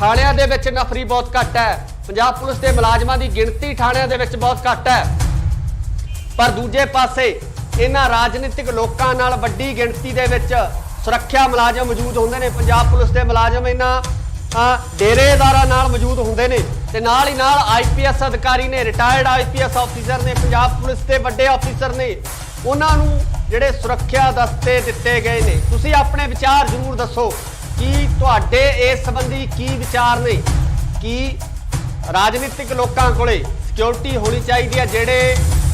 थाणियां दे विच नफरी बहुत घट है, पंजाब पुलिस के मुलाजमां की गिणती थाणियां दे विच बहुत घट है, पर दूजे पासे इन्हां राजनीतिक लोकां नाल वड्डी गिणती दे विच सुरक्षा मुलाजम मौजूद होंदे ने। पंजाब पुलिस के मुलाजम इन्हां डेरेदारां नाल मौजूद होंदे ने, ते नाल ही नाल IPS अधिकारी ने, रिटायर्ड IPS ऑफिसर ने, पंजाब पुलिस के वड्डे ऑफिसर ने, उन्हां नूं जिहड़े सुरक्षा दस्ते दिते गए ने। तुसीं अपने विचार जरूर दसो कि तुहाडे इस संबंधी की विचार ने, कि राजनीतिक लोकां कोले सिक्योरिटी होनी चाहिए है। जिहड़े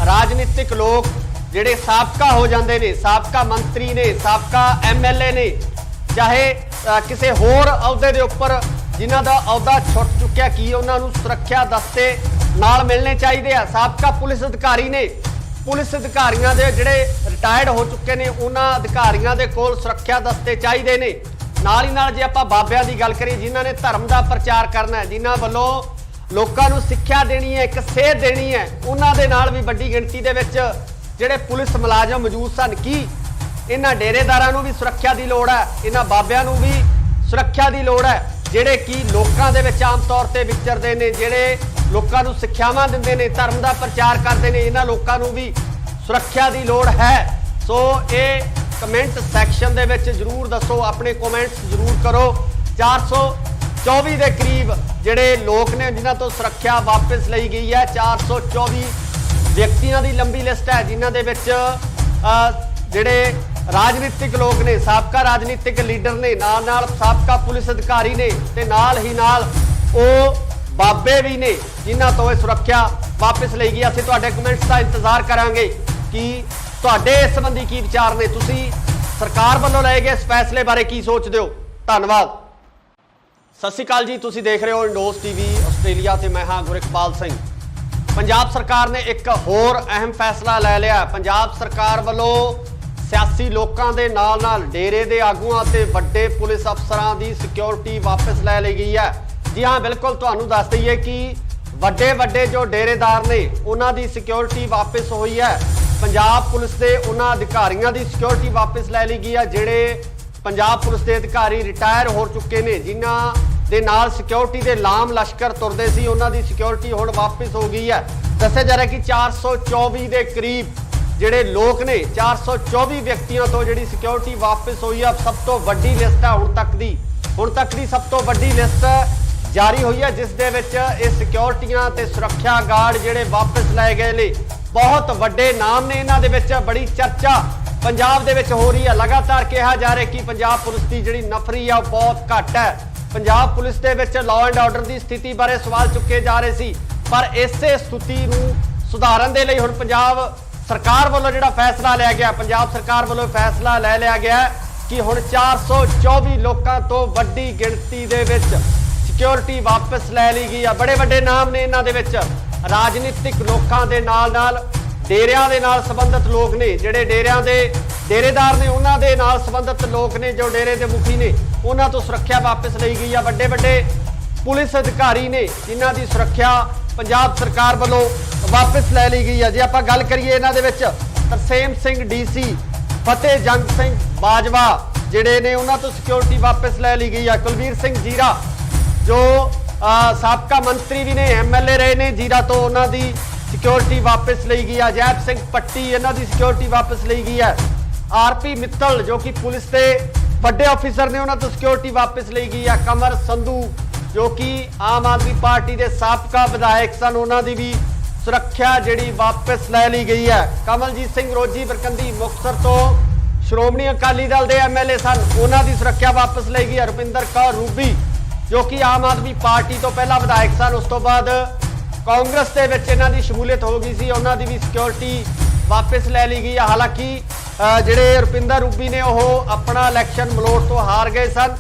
राजनीतिक लोग जिहड़े साबका हो जाते हैं, साबका मंत्री ने, साबका MLA ने, चाहे किसी होर अहुदे दे उपर जिन्हां दा अहुदा छुट चुक्या, कि उन्होंने सुरक्षा दस्ते नाल मिलने चाहिए आ। साबका पुलिस अधिकारी ने, पुलिस अधिकारियों के जिहड़े रिटायर्ड हो चुके हैं, उन्हां अधिकारियों के कोल सुरक्षा दस्ते चाहिए ने। नाल ही नाल जे आपां बाबियां दी गल करिए, जिन्हां ने धर्म का प्रचार करना है, जिन्हां वल्लों लोकां नूं सिक्ख्या देनी है, एक सेध देनी है, उन्हां दे नाल भी वड्डी गिणती दे विच जिहड़े पुलिस मुलाजम मौजूद सन। कि इन्हां डेरेदारां नूं भी सुरक्षा की लोड़ है, इन्हां बाबियां नूं भी सुरक्षा की लोड़ है, जिहड़े कि लोकां दे विच आम तौर ते विचरदे ने, जिहड़े लोकां नूं सिक्ख्यावां दिंदे ने, धर्म का प्रचार करते हैं, इन्हां लोकां नूं भी सुरक्षा की लोड़ है। सो ये कमेंट सैक्शन दे विच जरूर दसो, अपने कमेंट्स जरूर करो। 424 ਦੇ ਕਰੀਬ ਜਿਹੜੇ ਲੋਕ ਨੇ ਜਿਨ੍ਹਾਂ ਤੋਂ ਸੁਰੱਖਿਆ ਵਾਪਸ ਲਈ ਗਈ ਹੈ। 424 ਵਿਅਕਤੀਆਂ ਦੀ ਲੰਬੀ ਲਿਸਟ ਹੈ ਜਿਨ੍ਹਾਂ ਦੇ ਵਿੱਚ ਜਿਹੜੇ ਰਾਜਨੀਤਿਕ ਲੋਕ ਨੇ, ਸਾਬਕਾ ਰਾਜਨੀਤਿਕ ਲੀਡਰ ਨੇ, ਨਾਲ ਸਾਬਕਾ ਪੁਲਿਸ ਅਧਿਕਾਰੀ ਨੇ ਤੇ ਨਾਲ ਹੀ ਨਾਲ ਉਹ ਬਾਬੇ ਵੀ ਨੇ ਜਿਨ੍ਹਾਂ ਤੋਂ ਇਹ ਸੁਰੱਖਿਆ ਵਾਪਸ ਲਈ ਗਈ। ਅਸੀਂ ਤੁਹਾਡੇ ਕਮੈਂਟਸ ਦਾ ਇੰਤਜ਼ਾਰ ਕਰਾਂਗੇ ਕਿ ਤੁਹਾਡੇ ਇਸ ਸੰਬੰਧੀ ਕੀ ਵਿਚਾਰ ਨੇ, ਤੁਸੀਂ ਸਰਕਾਰ ਵੱਲੋਂ ਲਏ ਗਏ ਇਸ ਫੈਸਲੇ ਬਾਰੇ ਕੀ ਸੋਚਦੇ ਹੋ। ਧੰਨਵਾਦ। ਸਤਿ ਸ਼੍ਰੀ ਅਕਾਲ ਜੀ, ਤੁਸੀਂ ਦੇਖ ਰਹੇ ਹੋ ਇੰਡੋਸ ਟੀਵੀ ਆਸਟ੍ਰੇਲੀਆ ਤੇ ਮੈਂ ਹਾਂ ਗੁਰਿਕਪਾਲ ਸਿੰਘ। ਪੰਜਾਬ ਸਰਕਾਰ ਨੇ ਇੱਕ ਹੋਰ ਅਹਿਮ ਫੈਸਲਾ ਲੈ ਲਿਆ। ਪੰਜਾਬ ਸਰਕਾਰ ਵੱਲੋਂ ਸਿਆਸੀ ਲੋਕਾਂ ਦੇ ਨਾਲ ਡੇਰੇ ਦੇ ਆਗੂਆਂ ਤੇ ਵੱਡੇ ਪੁਲਿਸ ਅਫਸਰਾਂ ਦੀ ਸਿਕਿਉਰਿਟੀ ਵਾਪਸ ਲੈ ਲਈ ਗਈ ਹੈ। ਜੀ ਹਾਂ, ਬਿਲਕੁਲ ਤੁਹਾਨੂੰ ਦੱਸ ਦਈਏ ਕਿ ਵੱਡੇ ਜੋ ਡੇਰੇਦਾਰ ਨੇ ਉਹਨਾਂ ਦੀ ਸਿਕਿਉਰਿਟੀ ਵਾਪਸ ਹੋਈ ਹੈ। ਪੰਜਾਬ ਪੁਲਿਸ ਦੇ ਉਹਨਾਂ ਅਧਿਕਾਰੀਆਂ ਦੀ ਸਿਕਿਉਰਿਟੀ ਵਾਪਸ ਲੈ ਲਈ ਗਈ ਹੈ ਜਿਹੜੇ ਪੰਜਾਬ ਪੁਲਿਸ ਦੇ ਅਧਿਕਾਰੀ ਰਿਟਾਇਰ ਹੋ ਚੁੱਕੇ ਨੇ, ਜਿਨ੍ਹਾਂ ਦੇ ਨਾਲ ਸਿਕਿਉਰਿਟੀ ਦੇ ਲਾਮ ਲਸ਼ਕਰ ਤੁਰਦੇ ਸੀ, ਉਹਨਾਂ ਦੀ ਸਿਕਿਉਰਿਟੀ ਹੁਣ ਵਾਪਸ ਹੋ ਗਈ ਹੈ। ਦੱਸਿਆ ਜਾ ਰਿਹਾ ਕਿ 424 ਦੇ ਕਰੀਬ ਜਿਹੜੇ ਲੋਕ ਨੇ, 424 ਵਿਅਕਤੀਆਂ ਤੋਂ ਜਿਹੜੀ ਸਿਕਿਉਰਿਟੀ ਵਾਪਸ ਹੋਈ ਹੈ। ਸਭ ਤੋਂ ਵੱਡੀ ਲਿਸਟ ਹੈ ਹੁਣ ਤੱਕ ਦੀ ਸਭ ਤੋਂ ਵੱਡੀ ਲਿਸਟ ਜਾਰੀ ਹੋਈ ਹੈ ਜਿਸ ਦੇ ਵਿੱਚ ਇਹ ਸਿਕਿਉਰਿਟੀਆਂ ਤੇ ਸੁਰੱਖਿਆ ਗਾਰਡ ਜਿਹੜੇ ਵਾਪਸ ਲਏ ਗਏ ਨੇ। ਬਹੁਤ ਵੱਡੇ ਨਾਮ ਨੇ ਇਹਨਾਂ ਦੇ ਵਿੱਚ। ਬੜੀ ਚਰਚਾ ਪੰਜਾਬ ਦੇ ਵਿੱਚ ਹੋ ਰਹੀ ਹੈ। ਲਗਾਤਾਰ ਕਿਹਾ ਜਾ ਰਿਹਾ ਕਿ ਪੰਜਾਬ ਪੁਲਿਸ ਦੀ ਜਿਹੜੀ ਨਫਰੀ ਆ ਉਹ ਬਹੁਤ ਘੱਟ ਹੈ। ਪੰਜਾਬ ਪੁਲਿਸ ਦੇ ਵਿੱਚ ਲਾਅ ਐਂਡ ਆਰਡਰ ਦੀ ਸਥਿਤੀ ਬਾਰੇ ਸਵਾਲ ਚੁੱਕੇ ਜਾ ਰਹੇ ਸੀ, ਪਰ ਇਸੇ ਸਥਿਤੀ ਨੂੰ ਸੁਧਾਰਨ ਦੇ ਲਈ ਹੁਣ ਪੰਜਾਬ ਸਰਕਾਰ ਵੱਲੋਂ ਜਿਹੜਾ ਫੈਸਲਾ ਲਿਆ ਗਿਆ, ਪੰਜਾਬ ਸਰਕਾਰ ਵੱਲੋਂ ਫੈਸਲਾ ਲੈ ਲਿਆ ਗਿਆ ਕਿ ਹੁਣ 424 ਲੋਕਾਂ ਤੋਂ ਵੱਡੀ ਗਿਣਤੀ ਦੇ ਵਿੱਚ ਸਿਕਿਉਰਿਟੀ ਵਾਪਸ ਲੈ ਲਈ ਗਈ ਆ। ਬੜੇ ਵੱਡੇ ਨਾਮ ਨੇ ਇਹਨਾਂ ਦੇ ਵਿੱਚ। ਰਾਜਨੀਤਿਕ ਲੋਕਾਂ ਦੇ ਨਾਲ ਡੇਰਿਆਂ ਦੇ ਨਾਲ ਸੰਬੰਧਿਤ ਲੋਕ ਨੇ, ਜਿਹੜੇ ਡੇਰਿਆਂ ਦੇ ਡੇਰੇਦਾਰ ਨੇ, ਉਹਨਾਂ ਦੇ ਨਾਲ ਸੰਬੰਧਿਤ ਲੋਕ ਨੇ, ਜੋ ਡੇਰੇ ਦੇ ਮੁਖੀ ਨੇ, ਉਹਨਾਂ ਤੋਂ ਸੁਰੱਖਿਆ ਵਾਪਸ ਲਈ ਗਈ ਆ। ਵੱਡੇ ਪੁਲਿਸ ਅਧਿਕਾਰੀ ਨੇ ਜਿਨ੍ਹਾਂ ਦੀ ਸੁਰੱਖਿਆ ਪੰਜਾਬ ਸਰਕਾਰ ਵੱਲੋਂ ਵਾਪਸ ਲੈ ਲਈ ਗਈ ਆ। ਜੇ ਆਪਾਂ ਗੱਲ ਕਰੀਏ ਇਹਨਾਂ ਦੇ ਵਿੱਚ ਤਰਸੇਮ ਸਿੰਘ DC, ਫਤਿਹ ਜੰਗ ਸਿੰਘ ਬਾਜਵਾ ਜਿਹੜੇ ਨੇ, ਉਹਨਾਂ ਤੋਂ ਸਿਕਿਉਰਿਟੀ ਵਾਪਸ ਲੈ ਲਈ ਗਈ ਆ। ਕੁਲਵੀਰ ਸਿੰਘ ਜੀਰਾ ਜੋ ਸਾਬਕਾ ਮੰਤਰੀ ਵੀ ਨੇ, MLA ਰਹੇ ਨੇ ਜੀਰਾ ਤੋਂ, ਉਹਨਾਂ ਦੀ ਸਿਕਿਉਰਿਟੀ ਵਾਪਸ ਲਈ ਗਈ ਹੈ। ਜੈਪ ਸਿੰਘ ਪੱਟੀ, ਇਹਨਾਂ ਦੀ ਸਿਕਿਉਰਿਟੀ ਵਾਪਸ ਲਈ ਗਈ ਹੈ। RP ਮਿੱਤਲ ਜੋ ਕਿ ਪੁਲਿਸ ਦੇ ਵੱਡੇ ਅਫਸਰ ਨੇ, ਉਹਨਾਂ ਤੋਂ ਸਿਕਿਉਰਿਟੀ ਵਾਪਸ ਲਈ ਗਈ ਹੈ। ਕਮਰ ਸੰਧੂ ਜੋ ਕਿ ਆਮ ਆਦਮੀ ਪਾਰਟੀ ਦੇ ਸਾਬਕਾ ਵਿਧਾਇਕ ਸਨ, ਉਹਨਾਂ ਦੀ ਵੀ ਸੁਰੱਖਿਆ ਜਿਹੜੀ ਵਾਪਸ ਲੈ ਲਈ ਗਈ ਹੈ। ਕਮਲਜੀਤ ਸਿੰਘ ਰੋਜੀ ਬਰਕੰਦੀ ਮੁਕਤਸਰ ਤੋਂ ਸ਼੍ਰੋਮਣੀ ਅਕਾਲੀ ਦਲ ਦੇ MLA ਸਨ, ਉਹਨਾਂ ਦੀ ਸੁਰੱਖਿਆ ਵਾਪਸ ਲਈ ਗਈ ਹੈ। ਰੁਪਿੰਦਰ ਕੌਰ ਰੂਬੀ ਜੋ ਕਿ ਆਮ ਆਦਮੀ ਪਾਰਟੀ ਤੋਂ ਪਹਿਲਾਂ ਵਿਧਾਇਕ ਸਨ, ਉਸ ਤੋਂ ਬਾਅਦ ਕਾਂਗਰਸ ਦੇ ਵਿੱਚ ਇਹਨਾਂ ਦੀ ਸ਼ਮੂਲੀਅਤ ਹੋ ਗਈ ਸੀ, ਉਹਨਾਂ ਦੀ ਵੀ ਸਿਕਿਉਰਿਟੀ ਵਾਪਸ ਲੈ ਲਈ ਗਈ ਹੈ। ਹਾਲਾਂਕਿ ਜਿਹੜੇ ਰੁਪਿੰਦਰ ਰੂਬੀ ਨੇ ਉਹ ਆਪਣਾ ਇਲੈਕਸ਼ਨ ਮਲੋਟ ਤੋਂ ਹਾਰ ਗਏ ਸਨ,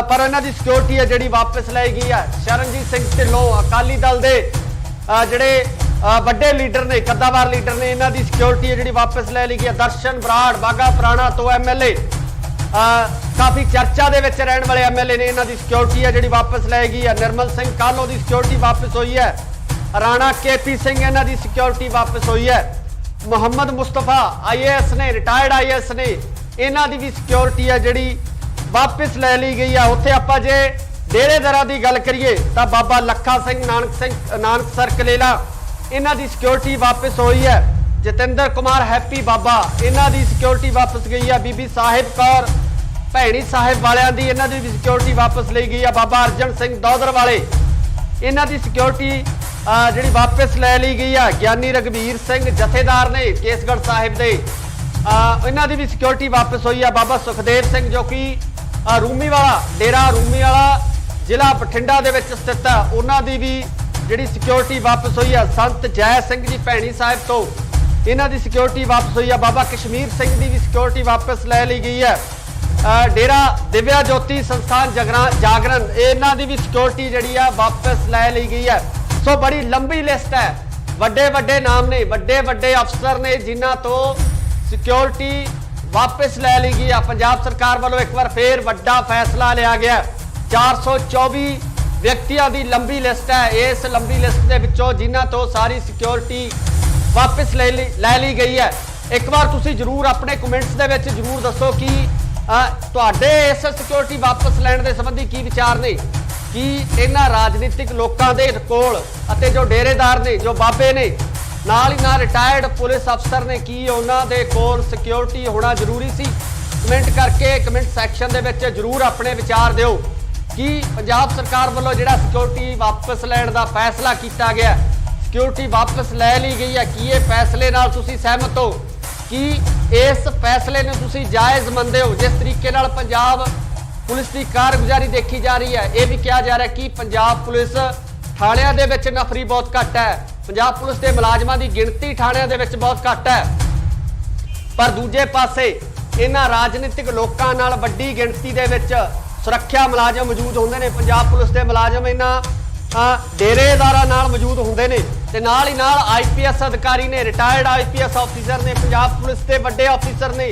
ਪਰ ਇਹਨਾਂ ਦੀ ਸਿਕਿਉਰਿਟੀ ਹੈ ਜਿਹੜੀ ਵਾਪਸ ਲੈ ਗਈ ਹੈ। ਸ਼ਰਨਜੀਤ ਸਿੰਘ ਢਿੱਲੋਂ ਅਕਾਲੀ ਦਲ ਦੇ ਜਿਹੜੇ ਵੱਡੇ ਲੀਡਰ ਨੇ, ਕੱਦਾਵਾਰ ਲੀਡਰ ਨੇ, ਇਹਨਾਂ ਦੀ ਸਿਕਿਉਰਿਟੀ ਹੈ ਜਿਹੜੀ ਵਾਪਸ ਲੈ ਲਈ ਗਈ ਹੈ। ਦਰਸ਼ਨ ਬਰਾੜ ਬਾਗਾ ਪੁਰਾਣਾ ਤੋਂ MLA, ਕਾਫੀ ਚਰਚਾ ਦੇ ਵਿੱਚ ਰਹਿਣ ਵਾਲੇ MLA ਨੇ, ਇਹਨਾਂ ਦੀ ਸਿਕਿਉਰਿਟੀ ਹੈ ਜਿਹੜੀ ਵਾਪਸ ਲੈ ਗਈ ਹੈ। ਨਿਰਮਲ ਸਿੰਘ ਕਾਲੋ ਦੀ ਸਿਕਿਉਰਿਟੀ ਵਾਪਸ ਹੋਈ ਹੈ। ਰਾਣਾ KP ਸਿੰਘ, ਇਹਨਾਂ ਦੀ ਸਿਕਿਉਰਿਟੀ ਵਾਪਸ ਹੋਈ ਹੈ। ਮੁਹੰਮਦ ਮੁਸਤਫਾ IAS ਨੇ, ਰਿਟਾਇਰਡ IAS ਨੇ, ਇਹਨਾਂ ਦੀ ਵੀ ਸਿਕਿਉਰਿਟੀ ਹੈ ਜਿਹੜੀ ਵਾਪਸ ਲੈ ਲਈ ਗਈ ਹੈ। ਉੱਥੇ ਆਪਾਂ ਜੇ ਡੇਰੇਦਾਰਾਂ ਦੀ ਗੱਲ ਕਰੀਏ ਤਾਂ ਬਾਬਾ ਲੱਖਾ ਸਿੰਘ ਨਾਨਕਸਰ ਕਲੇਲਾ, ਇਹਨਾਂ ਦੀ ਸਿਕਿਉਰਿਟੀ ਵਾਪਸ ਹੋਈ ਹੈ। ਜਤਿੰਦਰ ਕੁਮਾਰ ਹੈਪੀ ਬਾਬਾ, ਇਹਨਾਂ ਦੀ ਸਿਕਿਉਰਿਟੀ ਵਾਪਸ ਗਈ ਹੈ। ਬੀਬੀ ਸਾਹਿਬ ਕੌਰ ਭੈਣੀ ਸਾਹਿਬ ਵਾਲਿਆਂ ਦੀ, ਇਹਨਾਂ ਦੀ ਵੀ ਸਿਕਿਉਰਿਟੀ ਵਾਪਸ ਲਈ ਗਈ ਹੈ। ਬਾਬਾ ਅਰਜਨ ਸਿੰਘ ਦੌਦਰ ਵਾਲੇ, ਇਹਨਾਂ ਦੀ ਸਿਕਿਉਰਿਟੀ ਜਿਹੜੀ ਵਾਪਸ ਲੈ ਲਈ ਗਈ ਹੈ। ਗਿਆਨੀ ਰਗਵੀਰ ਸਿੰਘ ਜਥੇਦਾਰ ਨੇ ਕੇਸਗੜ੍ਹ ਸਾਹਿਬ ਦੇ, ਇਹਨਾਂ ਦੀ ਵੀ ਸਿਕਿਉਰਿਟੀ ਵਾਪਸ ਹੋਈ ਹੈ। ਬਾਬਾ ਸੁਖਦੇਵ ਸਿੰਘ ਜੋ ਕਿ ਰੂਮੀਵਾਲਾ, ਡੇਰਾ ਰੂਮੀਵਾਲਾ ਜ਼ਿਲ੍ਹਾ ਬਠਿੰਡਾ ਦੇ ਵਿੱਚ ਸਥਿਤ ਹੈ, ਉਹਨਾਂ ਦੀ ਵੀ ਜਿਹੜੀ ਸਿਕਿਉਰਿਟੀ ਵਾਪਸ ਹੋਈ ਹੈ। ਸੰਤ ਜੈ ਸਿੰਘ ਜੀ ਭੈਣੀ ਸਾਹਿਬ ਤੋਂ, ਇਹਨਾਂ ਦੀ ਸਿਕਿਉਰਿਟੀ ਵਾਪਸ ਹੋਈ ਹੈ। ਬਾਬਾ ਕਸ਼ਮੀਰ ਸਿੰਘ ਦੀ ਵੀ ਸਿਕਿਉਰਿਟੀ ਵਾਪਸ ਲੈ ਲਈ ਗਈ ਹੈ। ਡੇਰਾ ਦਿਵਿਆ ਜੋਤੀ ਸੰਸਥਾਨ ਜਾਗਰਣ, ਇਹਨਾਂ ਦੀ ਵੀ ਸਿਕਿਉਰਿਟੀ ਜਿਹੜੀ ਆ ਵਾਪਸ ਲੈ ਲਈ ਗਈ ਹੈ। ਸੋ ਬੜੀ ਲੰਬੀ ਲਿਸਟ ਹੈ, ਵੱਡੇ ਨਾਮ ਨੇ, ਵੱਡੇ ਅਫਸਰ ਨੇ ਜਿਨ੍ਹਾਂ ਤੋਂ ਸਿਕਿਉਰਿਟੀ ਵਾਪਸ ਲੈ ਲਈ ਗਈ ਆ। ਪੰਜਾਬ ਸਰਕਾਰ ਵੱਲੋਂ ਇੱਕ ਵਾਰ ਫੇਰ ਵੱਡਾ ਫੈਸਲਾ ਲਿਆ ਗਿਆ। 424 ਵਿਅਕਤੀਆਂ ਦੀ ਲੰਬੀ ਲਿਸਟ ਹੈ। ਇਸ ਲੰਬੀ ਲਿਸਟ ਦੇ ਵਿੱਚੋਂ ਜਿਨ੍ਹਾਂ ਤੋਂ ਸਾਰੀ ਸਿਕਿਉਰਿਟੀ ਵਾਪਸ ਲੈ ਲਈ ਗਈ ਹੈ। ਇੱਕ ਵਾਰ ਤੁਸੀਂ ਜਰੂਰ ਆਪਣੇ ਕਮੈਂਟਸ ਦੇ ਵਿੱਚ ਜਰੂਰ ਦੱਸੋ ਕਿ ਤੁਹਾਡੇ ਇਸ ਸਿਕਿਉਰਿਟੀ ਵਾਪਸ ਲੈਣ ਦੇ ਸੰਬੰਧੀ ਕੀ ਵਿਚਾਰ ਨੇ। ਕਿ ਇਹਨਾਂ ਰਾਜਨੀਤਿਕ ਲੋਕਾਂ ਦੇ ਕੋਲ ਅਤੇ ਜੋ ਡੇਰੇਦਾਰ ਨੇ, ਜੋ ਬਾਬੇ ਨੇ, ਨਾਲ ਹੀ ਨਾਲ ਰਿਟਾਇਰਡ ਪੁਲਿਸ ਅਫਸਰ ਨੇ, ਕੀ ਉਹਨਾਂ ਦੇ ਕੋਲ ਸਿਕਿਉਰਿਟੀ ਹੋਣਾ ਜ਼ਰੂਰੀ ਸੀ? ਕਮੈਂਟ ਕਰਕੇ ਕਮੈਂਟ ਸੈਕਸ਼ਨ ਦੇ ਵਿੱਚ ਜਰੂਰ ਆਪਣੇ ਵਿਚਾਰ ਦਿਓ। कि पंजाब सरकार वालों जिहड़ा सिक्योरिटी वापस लैण दा फैसला किया गया, सिक्योरिटी वापस लै ली गई है, कि ये फैसले नाल तुसीं सहमत हो, कि इस फैसले ने तुसीं जायज़ मंनदे हो? जिस तरीके नाल पंजाब पुलिस की कारगुजारी देखी जा रही है, यह भी कहा जा रहा है कि पंजाब पुलिस थाणियां दे विच नफरी बहुत घट है, पंजाब पुलिस के मुलाजमां की गिणती थाणियां दे विच बहुत घट है, पर दूजे पासे इन्हां राजनीतिक लोकां नाल वड्डी गिणती दे विच सुरक्षा मुलाजम मौजूद होंदे ने। पंजाब पुलिस के मुलाजम इन्हां डेरेदारां नाल मौजूद होंदे ने ते नाल ही नाल IPS अधिकारी ने, रिटायर्ड IPS ऑफिसर ने, पंजाब पुलिस के वड्डे ऑफिसर ने,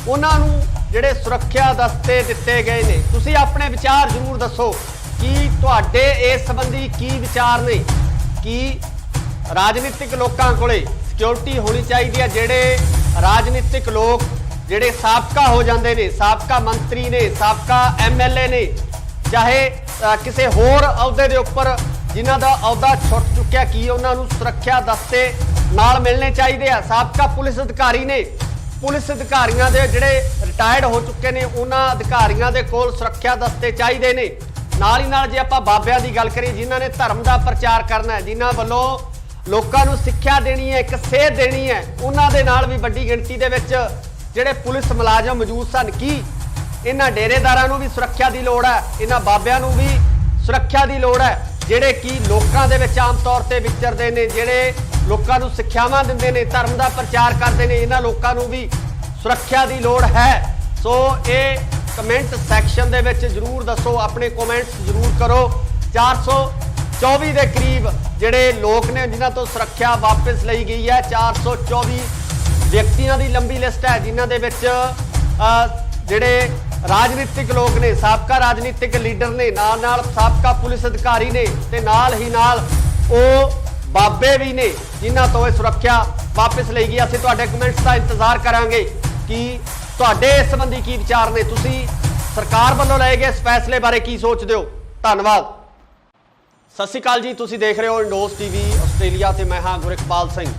उन्हां नूं जिहड़े सुरक्षा दस्ते दिते गए ने। तुसीं अपने विचार जरूर दसो कि तुहाडे इस संबंधी की विचार ने, कि राजनीतिक लोकां कोले सिक्योरिटी होनी चाहिए है? जिहड़े राजनीतिक लोग जिहड़े साबका हो जाते हैं, साबका मंत्री ने, साबका MLA ने, चाहे किसी होर अहुदे दे उपर जिन्हां दा अहुदा छुट चुक्या, कि उन्होंने सुरक्षा दस्ते नाल मिलने चाहिए आ? साबका पुलिस अधिकारी ने, पुलिस अधिकारियों के जिहड़े रिटायर्ड हो चुके हैं, उन्हां अधिकारियों के कोल सुरक्षा दस्ते चाहिए ने। नाल ही नाल जे आपां बाबियां दी गल करिए, जिन्हां ने धर्म का प्रचार करना है, जिन्हां वल्लों लोकां नूं सिक्ख्या देनी है, एक सेध देनी है, उन्हां दे नाल भी वड्डी गिणती दे विच जिहड़े पुलिस मुलाजम मौजूद सन। कि इन्हां डेरेदारां नूं भी सुरक्षा की लोड़ है, इन्हां बाबियां नूं भी सुरक्षा की लोड़ है, जिहड़े कि लोकां दे विच आम तौर ते विचरदे ने, जिहड़े लोकां नूं सिक्ख्यावां दिंदे ने, धर्म का प्रचार करते हैं, इन्हां लोकां नूं भी सुरक्षा की लोड़ है। सो ये कमेंट सैक्शन दे विच जरूर दसो, अपने कमेंट्स जरूर करो। 424 के करीब जिहड़े लोग ने जिन्हां तो सुरक्षा वापस लई गई है, 424 व्यक्तियों की लंबी लिस्ट है, जिन्हां दे विच जिहड़े राजनीतिक लोग ने, साबका राजनीतिक लीडर ने, नाल नाल साबका पुलिस अधिकारी ने, ते नाल ही नाल ओ बाबे भी ने, जिन्हां तो सुरक्षा वापस लई गई। असीं तुहाडे कमेंट्स का इंतजार करांगे कि तुहाडे इस संबंधी की विचार ने, तुसीं सरकार वालों लए गए इस फैसले बारे की सोचदे हो? धन्नवाद। सत श्री अकाल जी, तुसीं देख रहे हो इंडोस TV आस्ट्रेलिया ते मैं हाँ गुरिकपाल सिंह।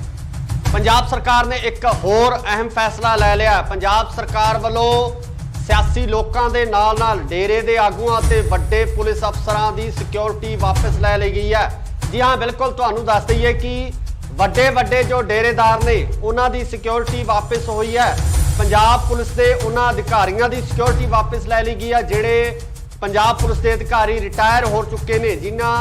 पंजाब सरकार ने एक होर अहम फैसला लै लिया। पंजाब सरकार वालों सियासी लोगों के नाल नाल डेरे के आगुआं ते वड्डे पुलिस अफसरां की सिक्योरिटी वापस लै ली गई है। जी हाँ, बिल्कुल तुहानूं दस दईए कि वड्डे वड्डे जो डेरेदार ने उन्हां दी सिक्योरिटी वापस हुई है। पंजाब पुलिस के उन्हां अधिकारियों की सिक्योरिटी वापस लै ली गई है, जिहड़े पंजाब पुलिस के अधिकारी रिटायर हो चुके हैं, जिन्हां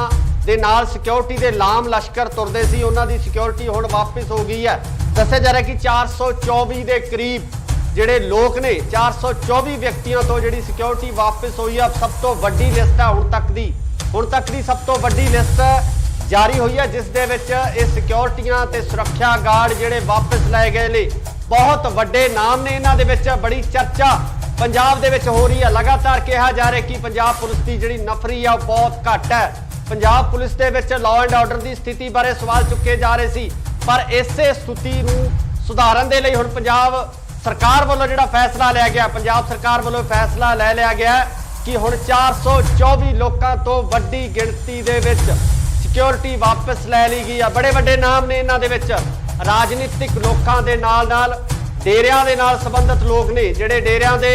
दे नाल सिक्योरिटी के लाम लश्कर तुरदे सी, उन्हां दी सिक्योरिटी हुण वापस हो गई है। दस्सिया जा रहा है कि 424 के करीब जिहड़े लोग ने, 424 व्यक्तियों तो जिहड़ी सिक्योरिटी वापस हुई है। सब तो वड्डी लिस्ट है हुण तक दी सब तो वड्डी लिस्ट जारी हुई है, जिस दे विच इह सिक्योरिटियां ते सुरक्षा गार्ड जिहड़े वापस लाए गए ने, बहुत वड्डे नाम ने। इन्हां दे विच बड़ी चर्चा पंजाब दे विच हो रही है। लगातार कहा जा रहा है कि पंजाब पुलिस की जिहड़ी नफरी है बहुत घट है। Punjab police they which law and order की स्थिति बारे सवाल चुके जा रहे सी, पर इसे स्थिति नूं सुधारन दे लई हुण पंजाब सरकार वालों जिहड़ा फैसला लिया गया, पंजाब सरकार वालों फैसला लै लिया गया कि हुण 424 लोगों तो वड्डी गिणती दे विच सिक्योरिटी वापस लै ली गई है। बड़े वड्डे नाम ने इन्हां दे विच, राजनीतिक लोगों के नाल नाल डेरियां दे नाल संबंधित लोग ने, जिहड़े डेरियां दे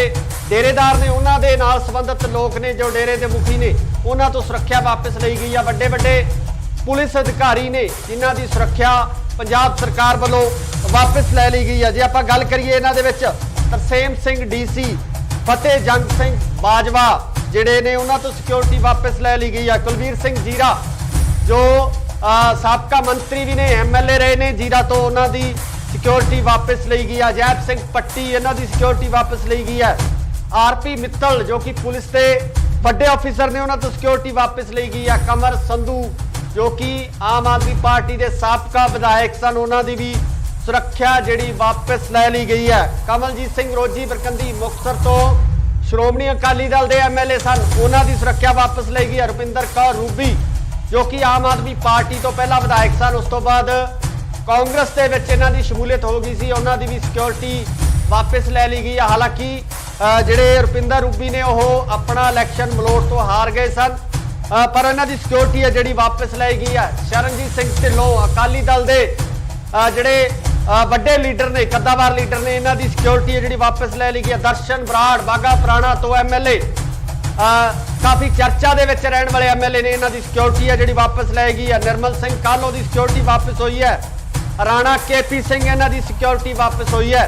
डेरेदार ने, उन्हां दे नाल संबंधित लोग ने, जो डेरे के मुखी ने, उन्हां तो सुरक्षा वापस लई गई है। वड्डे वड्डे पुलिस अधिकारी ने, जिन्हां दी सुरक्षा पंजाब सरकार वालों वापस लै ली गई है। जे आपां गल करिए इन्हां दे विच तरसेम सिंह DC, फतेह जंग सिंह बाजवा जिहड़े ने, उन्हां तो सिक्योरिटी वापस लै ली गई है। कुलवीर सिंह जीरा जो साबका मंत्री भी ने, MLA रहे ने जीरा तो, उन्हां दी सिक्योरिटी वापस ली गई है। जैप सिंह पट्टी इन्हां दी सिक्योरिटी वापस ली गई है। RP मित्तल जो कि पुलिस के वड्डे ऑफिसर ने, उन्हां तो सिक्योरिटी वापस ली गई है। कमर संधू जो कि आम आदमी पार्टी के साबका विधायक सन, उन्हां दी भी सुरक्षा जिहड़ी वापस लै ली गई है। कमलजीत सिंह रोजी बरकंदी मुक्तसर तो श्रोमणी अकाली दल के MLA सन, उन्हां दी सुरक्षा वापस ली गई है। रुपिंदर कौर रूबी जो कि आम आदमी पार्टी तो पहला विधायक सन, उस तो बाद कांग्रेस के विच इन्हां दी शमूलियत हो गई सी, उन्हां दी भी सिक्योरिटी वापस लै ली गई है। हालांकि जिहड़े रुपिंदर रूबी ने वह अपना इलैक्शन मलोट तो हार गए सन, पर इन्हां दी सिक्योरिटी है जिहड़ी वापस लाई गई है। शरणजीत सिंह ढिल्लों अकाली दल के जिहड़े वड्डे लीडर ने, कद्दावार लीडर ने, इन्हां दी सिक्योरिटी है जिहड़ी वापस लै ली गई है। दर्शन बराड़ बागा पुराना तो MLA काफ़ी चर्चा दे विच रहण वाले MLA ने इन्हां दी सिक्योरिटी है जिहड़ी वापस लै गई है। निर्मल सिंह कालो दी सिक्योरिटी वापस हुई है। राणा KP सिंह इन्हां दी सिक्योरिटी वापस हुई है।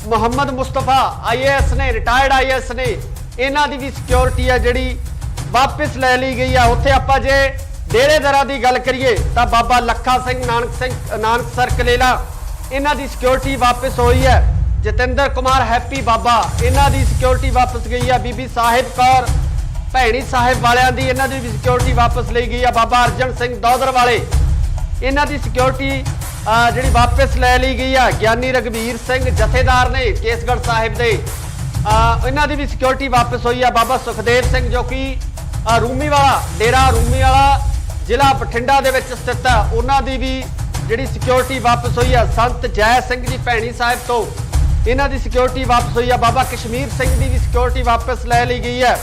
मुहम्मद मुस्तफा IAS ने रिटायर्ड IAS ने इन्हां दी भी सिक्योरिटी है जिहड़ी वापस लै ली गई है। उत्थे आपां जे डेरेदारां दी गल करिए तां बाबा लखा सिंह नानकसर कलेला इन्हां दी सिक्योरिटी वापस हुई है। जतिंदर कुमार हैप्पी बाबा इन्हां दी सिक्योरिटी वापस गई है। बीबी साहिब कौर भैणी साहिब वालियां दी इन्हां दी भी सिक्योरिटी वापस ली गई है। बाबा अर्जन सिंह दौदर वाले इन्हां दी सिक्योरिटी जिहड़ी वापस लै ली गई है। ज्ञानी रघबीर सिंह जथेदार ने केसगढ़ साहिब दे इन्हां दी भी सिक्योरिटी वापस हुई है। बाबा सुखदेव सिंह जो कि रूमी वाला डेरा रूमी वाला जिला बठिंडा दे विच स्थित है उन्हां दी भी जिहड़ी सिक्योरिटी वापस हुई है। संत जय सिंह जी भैणी साहिब तो इन्हां दी सिक्योरिटी वापस हुई है। बाबा कश्मीर सिंह दी भी सिक्योरिटी वापस लै ली गई है।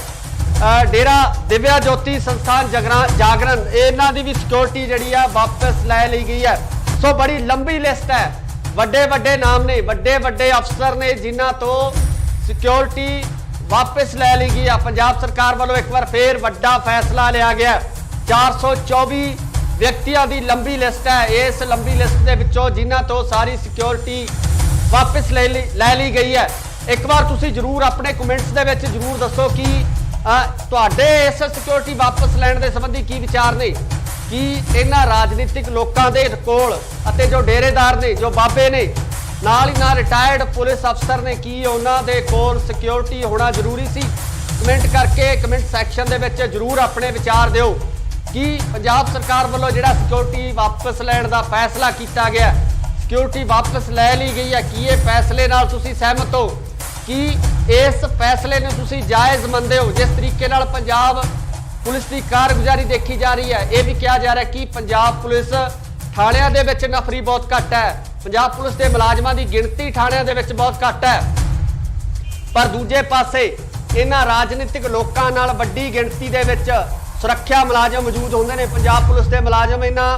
डेरा दिव्या ज्योति संस्थान जागरण इन्हां दी भी सिक्योरिटी जिहड़ी है वापस लै ली गई है। सो बड़ी लंबी लिस्ट है, वड्डे वड्डे नाम ने, वड्डे वड्डे अफसर ने जिन्हां तो सिक्योरिटी वापस लै ली गई है। पंजाब सरकार वालों एक बार फिर वड्डा फैसला लिया गया। 424 व्यक्तियों की लंबी लिस्ट है। इस लंबी लिस्ट के विचों जिन्हां तो सारी सिक्योरिटी वापस लै ली गई है। एक बार तुसी जरूर अपने कमेंट्स दे विच जरूर दसो कि तुहाडे इस सिक्योरिटी वापस लैण दे संबंधी की विचार ने कि इन्हां राजनीतिक लोकां दे कोल अते जो डेरेदार ने जो बाबे ने नाल ही नाल रिटायर्ड पुलिस अफसर ने की उन्हां दे कोल सिक्योरिटी होना जरूरी सी। कमेंट करके कमेंट सैक्शन दे विच जरूर अपने विचार दिओ कि पंजाब सरकार वालों जिहड़ा सिक्योरिटी वापस लैण दा फैसला किया गया, सिक्योरिटी वापस लै ली गई है, कि ये फैसले नाल तुसीं सहमत हो कि इस फैसले ने तुसीं जायज़ मनदे हो। जिस तरीके नाल पंजाब पुलिस की कारगुजारी देखी जा रही है, यह भी कहा जा रहा है कि पंजाब पुलिस थाणियां दे विच नफरी बहुत घट है, पंजाब पुलिस के मुलाजमां की गिणती थाणियां दे विच बहुत घट है। पर दूजे पासे इन्हां राजनीतिक लोकां नाल वड्डी गिणती दे विच सुरक्षा मुलाजम मौजूद होंदे ने। पंजाब पुलिस के मुलाजम इन्हां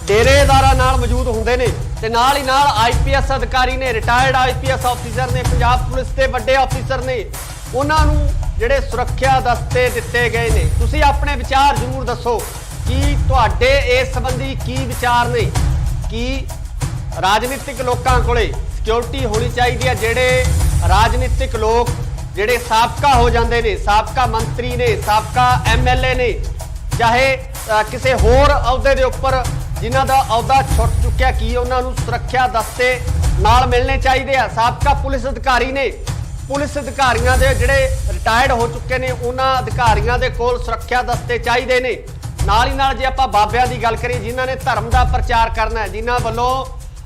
डेरेदारां नाल मौजूद होंदे ने ते नाल ही नाल IPS अधिकारी ने, रिटायर्ड IPS ऑफिसर ने, पंजाब पुलिस के वड्डे ऑफिसर ने, उन्हां नूं जिहड़े सुरक्षा दस्ते दिते गए ने। तुसीं अपने विचार जरूर दसो कि तुहाडे इस संबंधी की विचार ने कि राजनीतिक लोकां कोले सिक्योरिटी होनी चाहिए है। जिहड़े राजनीतिक लोग जिहड़े साबका हो जाते हैं, साबका मंत्री ने, साबका MLA ने, चाहे किसी होर अहुदे दे उपर जिन्हां दा अहुदा छुट चुक्या कि उन्होंने सुरक्षा दस्ते नाल मिलने चाहिए आ। साबका पुलिस अधिकारी ने, पुलिस अधिकारियों के जिहड़े रिटायर्ड हो चुके हैं उन्हां अधिकारियों के कोल सुरक्षा दस्ते चाहिए ने। नाल ही नाल जे आपां बाबियां दी गल करिए जिन्हां ने धर्म का प्रचार करना है, जिन्हां वल्लों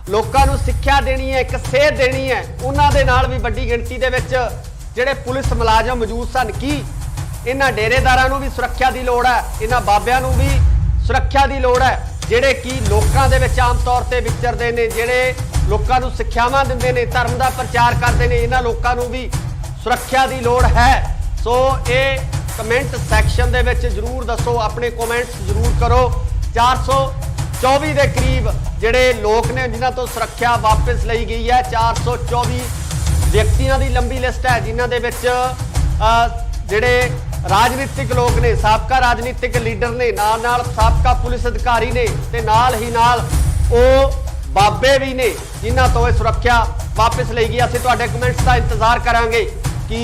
लोकां नूं सिक्ख्या देनी है, एक सेध देनी है, उन्हां दे नाल भी वड्डी गिणती दे विच जिहड़े पुलिस मुलाजम मौजूद सन। कि इन्हां डेरेदारां नूं भी सुरक्षा की लोड़ है, इन्हां बाबियां नूं भी सुरक्षा की लोड़ है, जिहड़े कि लोकां दे विच आम तौर ते विचरदे ने, जिहड़े लोकां नूं सिक्ख्यावां दिंदे ने, धर्म का प्रचार करते हैं, इन्हां लोकां नूं भी सुरक्षा की लोड़ है। सो ये कमेंट सैक्शन दे विच जरूर दसो, अपने कमेंट्स जरूर करो। 424 के करीब जिहड़े लोग ने जिन्हां तो सुरक्षा वापस लई गई है। 424 व्यक्तियों की लंबी लिस्ट है जिन्हां दे विच जिहड़े राजनीतिक लोग ने, साबका राजनीतिक लीडर ने, नाल नाल साबका पुलिस अधिकारी ने, ते नाल ही नाल ओ बाबे भी ने जिन्हां तो सुरक्षा वापस लई गई। असीं तुहाडे कमेंट्स का इंतजार करांगे कि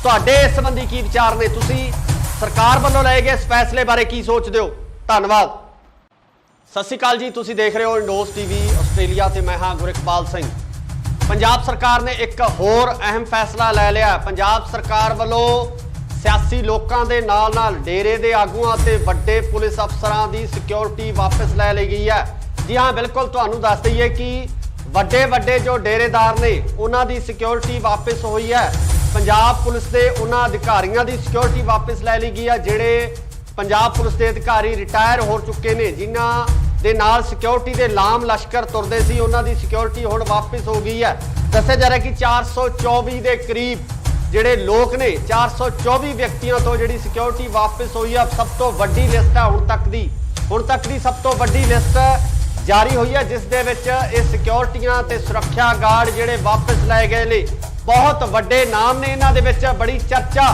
तुहाडे इस संबंधी की विचार ने, तुसीं सरकार वालों लए गए इस फैसले बारे की सोचदे हो। धन्नवाद। सत श्री अकाल जी, तुसीं देख रहे हो इंडोज TV आस्ट्रेलिया ते मैं हां गुरिकपाल सिंह। पंजाब सरकार ने एक होर अहम फैसला लै लिया। पंजाब सरकार वालों सियासी लोगों के नाल नाल डेरे के आगूआं ते वड्डे पुलिस अफसरां की सिक्योरिटी वापस लै ली गई है। जी हाँ, बिल्कुल तुहानूं दस दईए कि वड्डे वड्डे जो डेरेदार ने उन्हां दी सिक्योरिटी वापस हुई है। पंजाब पुलिस के उन्हां अधिकारियों की सिक्योरिटी वापस लै ली गई है जिहड़े पंजाब पुलिस के अधिकारी रिटायर हो चुके हैं, जिन्हां दे नाल सिक्योरिटी के लाम लश्कर तुरदे सी, उन्हां दी सिक्योरिटी हुण वापस हो गई है। दस्सिया जा रहा है कि 424 के करीब जिहड़े लोग ने, 424 व्यक्तियों तो जिहड़ी सिक्योरिटी वापस हुई है। सब तो वड्डी लिस्ट है हुण तक दी सब तो वड्डी लिस्ट जारी हुई है, जिस दे विच इह सिक्योरिटियां ते सुरक्षा गार्ड जिहड़े वापस लाए गए ने। बहुत वड्डे नाम ने, इन्हां दे विच बड़ी चर्चा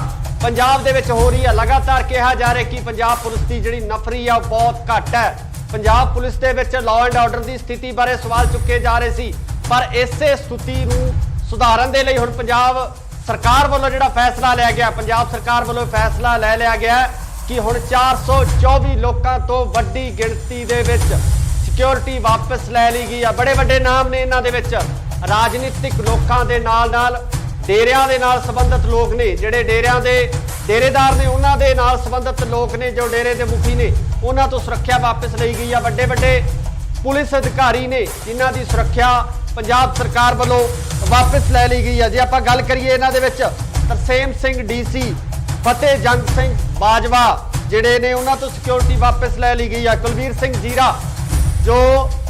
पंजाब दे विच हो रही है। लगातार कहा जा रहा है कि पंजाब पुलिस की जिहड़ी नफरी है बहुत घट है। Punjab police they which law and order की स्थिति बारे सवाल चुके जा रहे सी, पर इसे स्थिति नूं सुधारन दे लई हुण पंजाब सरकार वालों जिहड़ा फैसला लिया गया, पंजाब सरकार वालों फैसला ले लिया गया कि हुण 424 लोगों तो वड्डी गिणती दे विच सिक्योरिटी वापस ले ली गई है। बड़े बड़े नाम ने इन्हां दे विच, राजनीतिक लोगों के नाल डेरियां दे नाल संबंधित लोग ने, जिहड़े डेरियां दे डेरेदार ने उन्हां दे नाल संबंधित लोग ने, जो डेरे के मुखी ने उन्हां तो सुरक्षा वापस ली गई है। बड़े बड़े पुलिस अधिकारी ने जिन्हां दी सुरक्षा पंजाब सरकार वालों वापस ले ली गई है। जे आपां गल करिए इन्हां दे विच तरसेम सिंह DC, फतेह जंग सिंह बाजवा जिहड़े ने उन्हां तो सिक्योरिटी वापस ले ली गई है। कुलवीर सिंह जीरा जो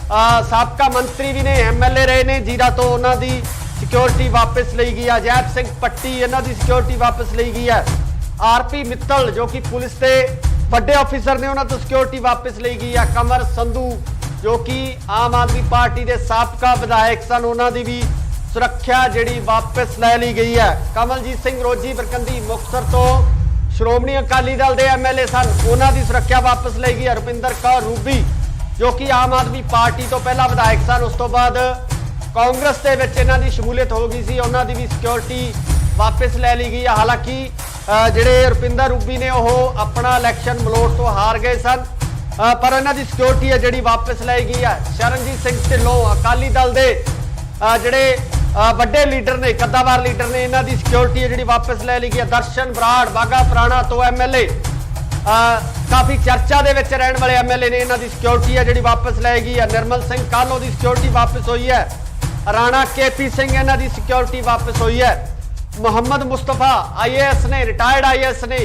साबका मंत्री भी ने, MLA रहे ने जीरा तो, उन्हां दी सिक्योरिटी वापस ली गई है। जैप सिंह पट्टी इन्हां दी सिक्योरिटी वापस ली गई है। RP मित्तल जो कि पुलिस के बड़े ऑफिसर ने, उन्हां तो सिक्योरिटी वापस ली गई है। कमर संधू जो कि आम आदमी पार्टी के साबका विधायक सन, उन्हां दी भी सुरक्षा जिहड़ी वापस ले ली गई है। कमलजीत सिंह रोजी बरकंदी मुक्तसर तो श्रोमणी अकाली दल के MLA सन, उन्हां दी सुरक्षा वापस ली गई है। रुपिंदर कौर रूबी जो कि आम आदमी पार्टी तो पहला विधायक सन, उस तो बाद कांग्रेस के विच इन्हां दी शमूलियत हो गई सी, उन्हां दी भी सिक्योरिटी वापस ले ली गई है। हालांकि जिहड़े रुपिंदर रूबी ने वो अपना इलैक्शन मलोट तो हार गए सन, पर इन्हां दी सिक्योरिटी है जिहड़ी वापस लाई गई है। शरणजीत सिंह ढिल्लों अकाली दल के जिहड़े वड्डे लीडर ने, कद्दावार लीडर ने, इन्हां दी सिक्योरिटी है जिहड़ी वापस ले ली गई है। दर्शन बराड़ बागा पुराना तो MLA, काफ़ी चर्चा दे विच रहण वाले MLA ने, इन्हां दी सिक्योरिटी है जिहड़ी वापस लाई गई है। निर्मल सिंह कालो की सिक्योरिटी वापस हुई है। राणा KP सिंह इन्हां दी सिक्योरिटी वापस हुई है। मुहम्मद मुस्तफा IAS ने, रिटायर्ड IAS ने,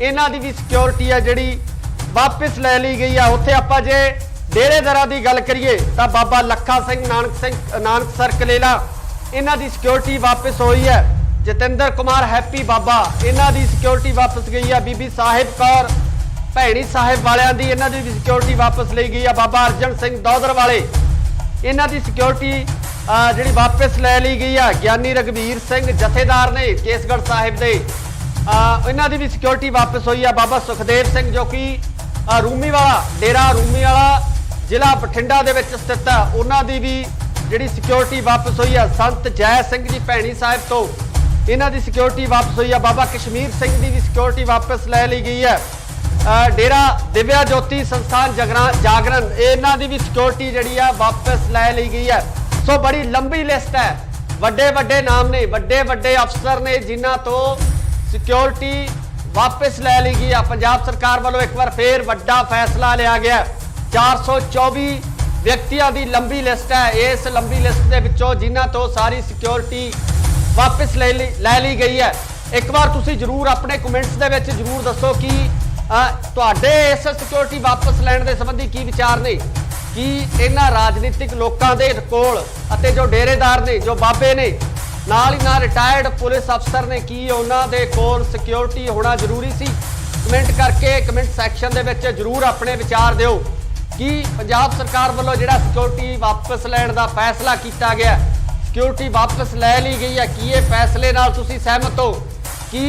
इन्हां दी भी सिक्योरिटी है जिहड़ी वापस ले ली गई है। उत्थे आपां जे डेरेदारां दी गल करिए तो बाबा लखा सिंह नानकसर कलेला इन्हां दी सिक्योरिटी वापस हुई है। जतिंदर कुमार हैप्पी बाबा इन्हां दी सिक्योरिटी वापस गई है। बीबी साहिब कौर भैणी साहिब वालियां दी इन्हां दी भी सिक्योरिटी वापस ली गई है। बाबा अर्जन सिंह दौदर वाले इन्हां दी सिक्योरिटी जिहड़ी वापस ले ली गई है। ज्ञानी रघबीर सिंह जथेदार ने केसगढ़ साहिब दे, इन्हां दी भी सिक्योरिटी वापस हुई है। बाबा सुखदेव सिंह जो कि रूमी वाला डेरा रूमी वाला जिला बठिंडा दे विच स्थित है, उन्हां दी भी जिहड़ी सिक्योरिटी वापस हुई है। संत जय सिंह जी भैणी साहिब तो इन्हां दी सिक्योरिटी वापस हुई है। बाबा कश्मीर सिंह दी भी सिक्योरिटी वापस ले ली गई है। डेरा दिव्या ज्योति संस्थान जागरण इन्हां दी भी सिक्योरिटी जिहड़ी है वापस ले ली गई है। सो बड़ी लंबी लिस्ट है, वड्डे वड्डे नाम ने, वड्डे वड्डे अफसर ने जिन्हां तो सिक्योरिटी वापस ले ली गई है। पंजाब सरकार वालों एक बार फिर वड्डा फैसला लिया गया। 424 व्यक्तियों की लंबी लिस्ट है। इस लंबी लिस्ट के विचों जिन्हां तो सारी सिक्योरिटी वापस ले ली गई है। एक बार तुसीं जरूर अपने कमेंट्स दे विच जरूर दसो कि तुहाडे इस सिक्योरिटी वापस लैण दे संबंधी की विचार ने, कि इन्हां राजनीतिक लोगों के कोल अते जो डेरेदार ने, जो बाबे ने, नाल ही नाल रिटायर्ड पुलिस अफसर ने, की उन्हां दे कोल सिक्योरिटी होना जरूरी सी? कमेंट करके कमेंट सैक्शन दे विच जरूर अपने विचार दिओ कि पंजाब सरकार वालों जिहड़ा सिक्योरिटी वापस लैण दा फैसला किया गया, सिक्योरिटी वापस ले ली गई है, कि ये फैसले नाल तुसीं सहमत हो, कि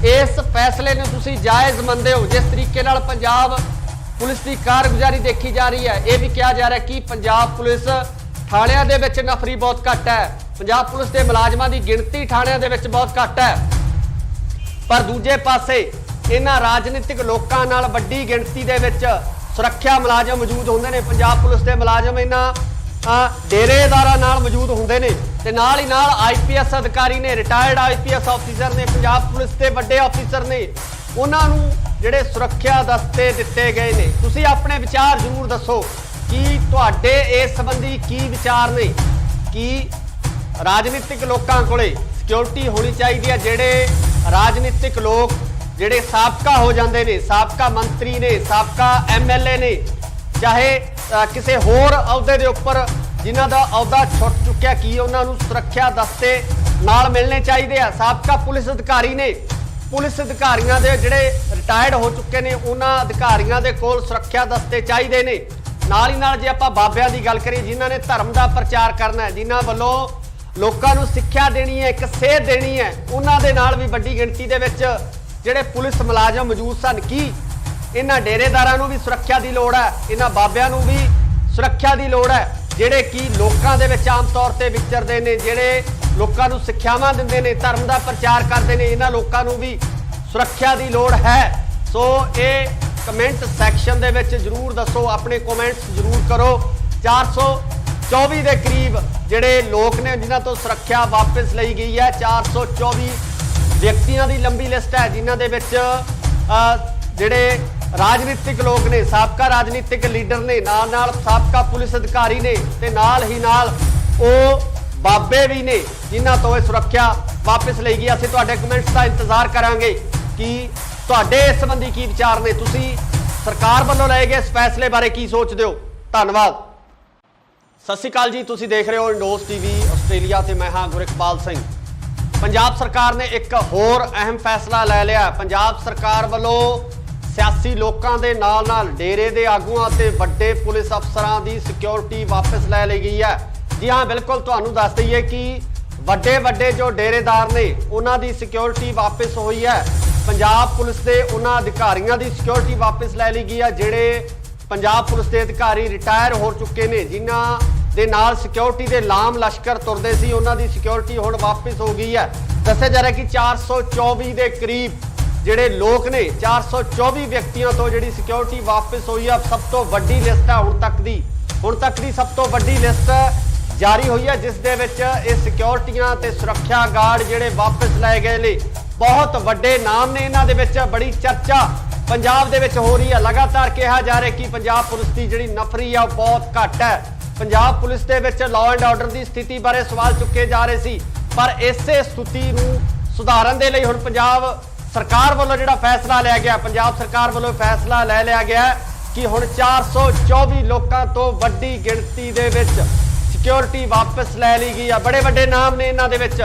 इस फैसले ने तुसीं जायज़ मनदे हो? जिस तरीके नाल पंजाब पुलिस की कारगुजारी देखी जा रही है, यह भी कहा जा रहा है कि पंजाब पुलिस थाणियां दे विच नफरी बहुत घट है, पंजाब पुलिस के मुलाजमां की गिणती थाणियां दे विच बहुत घट है, पर दूजे पासे इन्हां राजनीतिक लोकां नाल वड्डी गिणती दे विच सुरक्षा मुलाजम मौजूद होंदे ने। पंजाब पुलिस के मुलाजम इन्हां डेरेदारां नाल मौजूद होंदे ने ते नाल ही नाल IPS अधिकारी ने, रिटायर्ड IPS ऑफिसर ने, पंजाब पुलिस के वड्डे ऑफिसर ने, उन्हां नूं जिहड़े सुरक्षा दस्ते दिते गए ने। तुसीं अपने विचार जरूर दसो कि तुहाडे इस संबंधी की विचार ने, कि राजनीतिक लोकां कोले सिक्योरिटी होनी चाहिए है। जिहड़े राजनीतिक लोग जिहड़े साबका हो जाते हैं, साबका मंत्री ने, साबका MLA ने, चाहे किसी होर अहुदे दे उपर जिन्हां दा अहुदा छुट चुक्या, कि उन्होंने सुरक्षा दस्ते नाल मिलने चाहिए आ। साबका पुलिस अधिकारी ने, पुलिस अधिकारियों के जिहड़े रिटायर्ड हो चुके हैं, उन्होंने अधिकारियों के कोल सुरक्षा दस्ते चाहिए ने। नाल ही नाल जे आपां बाबियां दी गल करिए, जिन्हां ने धर्म का प्रचार करना है, जिन्हां वल्लों लोकां नूं सिक्ख्या देनी है, एक सेध देनी है, उन्हां दे नाल भी वड्डी गिणती दे विच ਜਿਹੜੇ ਪੁਲਿਸ ਮੁਲਾਜ਼ਮ ਮੌਜੂਦ ਸਨ। ਕੀ ਇਹਨਾਂ ਡੇਰੇਦਾਰਾਂ ਨੂੰ ਵੀ ਸੁਰੱਖਿਆ ਦੀ ਲੋੜ ਹੈ, ਇਹਨਾਂ ਬਾਬਿਆਂ ਨੂੰ ਵੀ ਸੁਰੱਖਿਆ ਦੀ ਲੋੜ ਹੈ, ਜਿਹੜੇ ਕਿ ਲੋਕਾਂ ਦੇ ਵਿੱਚ ਆਮ ਤੌਰ ਤੇ ਵਿਚਰਦੇ ਨੇ, ਜਿਹੜੇ ਲੋਕਾਂ ਨੂੰ ਸਿੱਖਿਆਵਾਂ ਦਿੰਦੇ ਨੇ, ਧਰਮ ਦਾ ਪ੍ਰਚਾਰ ਕਰਦੇ ਨੇ, ਇਹਨਾਂ ਲੋਕਾਂ ਨੂੰ ਵੀ ਸੁਰੱਖਿਆ ਦੀ ਲੋੜ ਹੈ। ਸੋ ਇਹ ਕਮੈਂਟ ਸੈਕਸ਼ਨ ਦੇ ਵਿੱਚ ਜਰੂਰ ਦੱਸੋ, ਆਪਣੇ ਕਮੈਂਟਸ ਜਰੂਰ ਕਰੋ। 424 ਦੇ ਕਰੀਬ ਜਿਹੜੇ ਲੋਕ ਨੇ ਜਿਨ੍ਹਾਂ ਤੋਂ ਸੁਰੱਖਿਆ ਵਾਪਸ ਲਈ ਗਈ ਹੈ। 424 ਵਿਅਕਤੀਆਂ ਦੀ ਲੰਬੀ ਲਿਸਟ ਹੈ ਜਿਨ੍ਹਾਂ ਦੇ ਵਿੱਚ ਜਿਹੜੇ ਰਾਜਨੀਤਿਕ ਲੋਕ ਨੇ, ਸਾਬਕਾ ਰਾਜਨੀਤਿਕ ਲੀਡਰ ਨੇ, ਨਾਲ ਸਾਬਕਾ ਪੁਲਿਸ ਅਧਿਕਾਰੀ ਨੇ ਤੇ ਨਾਲ ਹੀ ਨਾਲ ਉਹ ਬਾਬੇ ਵੀ ਨੇ ਜਿਨ੍ਹਾਂ ਤੋਂ ਇਹ ਸੁਰੱਖਿਆ ਵਾਪਸ ਲਈ ਗਈ। ਅਸੀਂ ਤੁਹਾਡੇ ਕਮੈਂਟਸ ਦਾ ਇੰਤਜ਼ਾਰ ਕਰਾਂਗੇ ਕਿ ਤੁਹਾਡੇ ਇਸ ਸੰਬੰਧੀ ਕੀ ਵਿਚਾਰ ਨੇ, ਤੁਸੀਂ ਸਰਕਾਰ ਵੱਲੋਂ ਲਏ ਗਏ ਇਸ ਫੈਸਲੇ ਬਾਰੇ ਕੀ ਸੋਚਦੇ ਹੋ। ਧੰਨਵਾਦ। ਸਤਿ ਸ਼੍ਰੀ ਅਕਾਲ ਜੀ, ਤੁਸੀਂ ਦੇਖ ਰਹੇ ਹੋ ਇੰਡੋਸ ਟੀਵੀ ਆਸਟ੍ਰੇਲੀਆ ਤੇ ਮੈਂ ਹਾਂ ਗੁਰਿਕਪਾਲ ਸਿੰਘ। ਪੰਜਾਬ ਸਰਕਾਰ ਨੇ ਇੱਕ ਹੋਰ ਅਹਿਮ ਫੈਸਲਾ ਲੈ ਲਿਆ। ਪੰਜਾਬ ਸਰਕਾਰ ਵੱਲੋਂ ਸਿਆਸੀ ਲੋਕਾਂ ਦੇ ਨਾਲ ਡੇਰੇ ਦੇ ਆਗੂਆਂ ਤੇ ਵੱਡੇ ਪੁਲਿਸ ਅਫਸਰਾਂ ਦੀ ਸਿਕਿਉਰਿਟੀ ਵਾਪਸ ਲੈ ਲਈ ਗਈ ਹੈ। ਜੀ ਹਾਂ, ਬਿਲਕੁਲ ਤੁਹਾਨੂੰ ਦੱਸ ਦਈਏ ਕਿ ਵੱਡੇ ਜੋ ਡੇਰੇਦਾਰ ਨੇ ਉਹਨਾਂ ਦੀ ਸਿਕਿਉਰਿਟੀ ਵਾਪਸ ਹੋਈ ਹੈ। ਪੰਜਾਬ ਪੁਲਿਸ ਦੇ ਉਹਨਾਂ ਅਧਿਕਾਰੀਆਂ ਦੀ ਸਿਕਿਉਰਿਟੀ ਵਾਪਸ ਲੈ ਲਈ ਗਈ ਹੈ ਜਿਹੜੇ ਪੰਜਾਬ ਪੁਲਿਸ ਦੇ ਅਧਿਕਾਰੀ ਰਿਟਾਇਰ ਹੋ ਚੁੱਕੇ ਨੇ, ਜਿਨ੍ਹਾਂ ਦੇ ਨਾਲ ਸਿਕਿਉਰਿਟੀ ਦੇ ਲਾਮ ਲਸ਼ਕਰ ਤੁਰਦੇ ਸੀ, ਉਹਨਾਂ ਦੀ ਸਿਕਿਉਰਿਟੀ ਹੁਣ ਵਾਪਸ ਹੋ ਗਈ ਹੈ। ਦੱਸਿਆ ਜਾ ਰਿਹਾ ਕਿ 424 ਦੇ ਕਰੀਬ ਜਿਹੜੇ ਲੋਕ ਨੇ, 424 ਵਿਅਕਤੀਆਂ ਤੋਂ ਜਿਹੜੀ ਸਿਕਿਉਰਿਟੀ ਵਾਪਸ ਹੋਈ ਹੈ। ਸਭ ਤੋਂ ਵੱਡੀ ਲਿਸਟ ਹੈ ਹੁਣ ਤੱਕ ਦੀ ਸਭ ਤੋਂ ਵੱਡੀ ਲਿਸਟ ਜਾਰੀ ਹੋਈ ਹੈ, ਜਿਸ ਦੇ ਵਿੱਚ ਇਹ ਸਿਕਿਉਰਿਟੀਆਂ ਤੇ ਸੁਰੱਖਿਆ ਗਾਰਡ ਜਿਹੜੇ ਵਾਪਸ ਲਏ ਗਏ ਨੇ। ਬਹੁਤ ਵੱਡੇ ਨਾਮ ਨੇ ਇਹਨਾਂ ਦੇ ਵਿੱਚ। ਬੜੀ ਚਰਚਾ ਪੰਜਾਬ ਦੇ ਵਿੱਚ ਹੋ ਰਹੀ ਹੈ। ਲਗਾਤਾਰ ਕਿਹਾ ਜਾ ਰਿਹਾ ਕਿ ਪੰਜਾਬ ਪੁਲਿਸ ਦੀ ਜਿਹੜੀ ਨਫਰੀ ਆ ਉਹ ਬਹੁਤ ਘੱਟ ਹੈ। ਪੰਜਾਬ ਪੁਲਿਸ ਦੇ ਵਿੱਚ ਲਾਅ ਐਂਡ ਆਰਡਰ ਦੀ ਸਥਿਤੀ ਬਾਰੇ ਸਵਾਲ ਚੁੱਕੇ ਜਾ ਰਹੇ ਸੀ, ਪਰ ਇਸੇ ਸਥਿਤੀ ਨੂੰ ਸੁਧਾਰਨ ਦੇ ਲਈ ਹੁਣ ਪੰਜਾਬ ਸਰਕਾਰ ਵੱਲੋਂ ਜਿਹੜਾ ਫੈਸਲਾ ਲਿਆ ਗਿਆ, ਪੰਜਾਬ ਸਰਕਾਰ ਵੱਲੋਂ ਫੈਸਲਾ ਲੈ ਲਿਆ ਗਿਆ ਕਿ ਹੁਣ 424 ਲੋਕਾਂ ਤੋਂ ਵੱਡੀ ਗਿਣਤੀ ਦੇ ਵਿੱਚ ਸਿਕਿਉਰਿਟੀ ਵਾਪਸ ਲੈ ਲਈ ਗਈ ਆ। ਬੜੇ ਵੱਡੇ ਨਾਮ ਨੇ ਇਹਨਾਂ ਦੇ ਵਿੱਚ।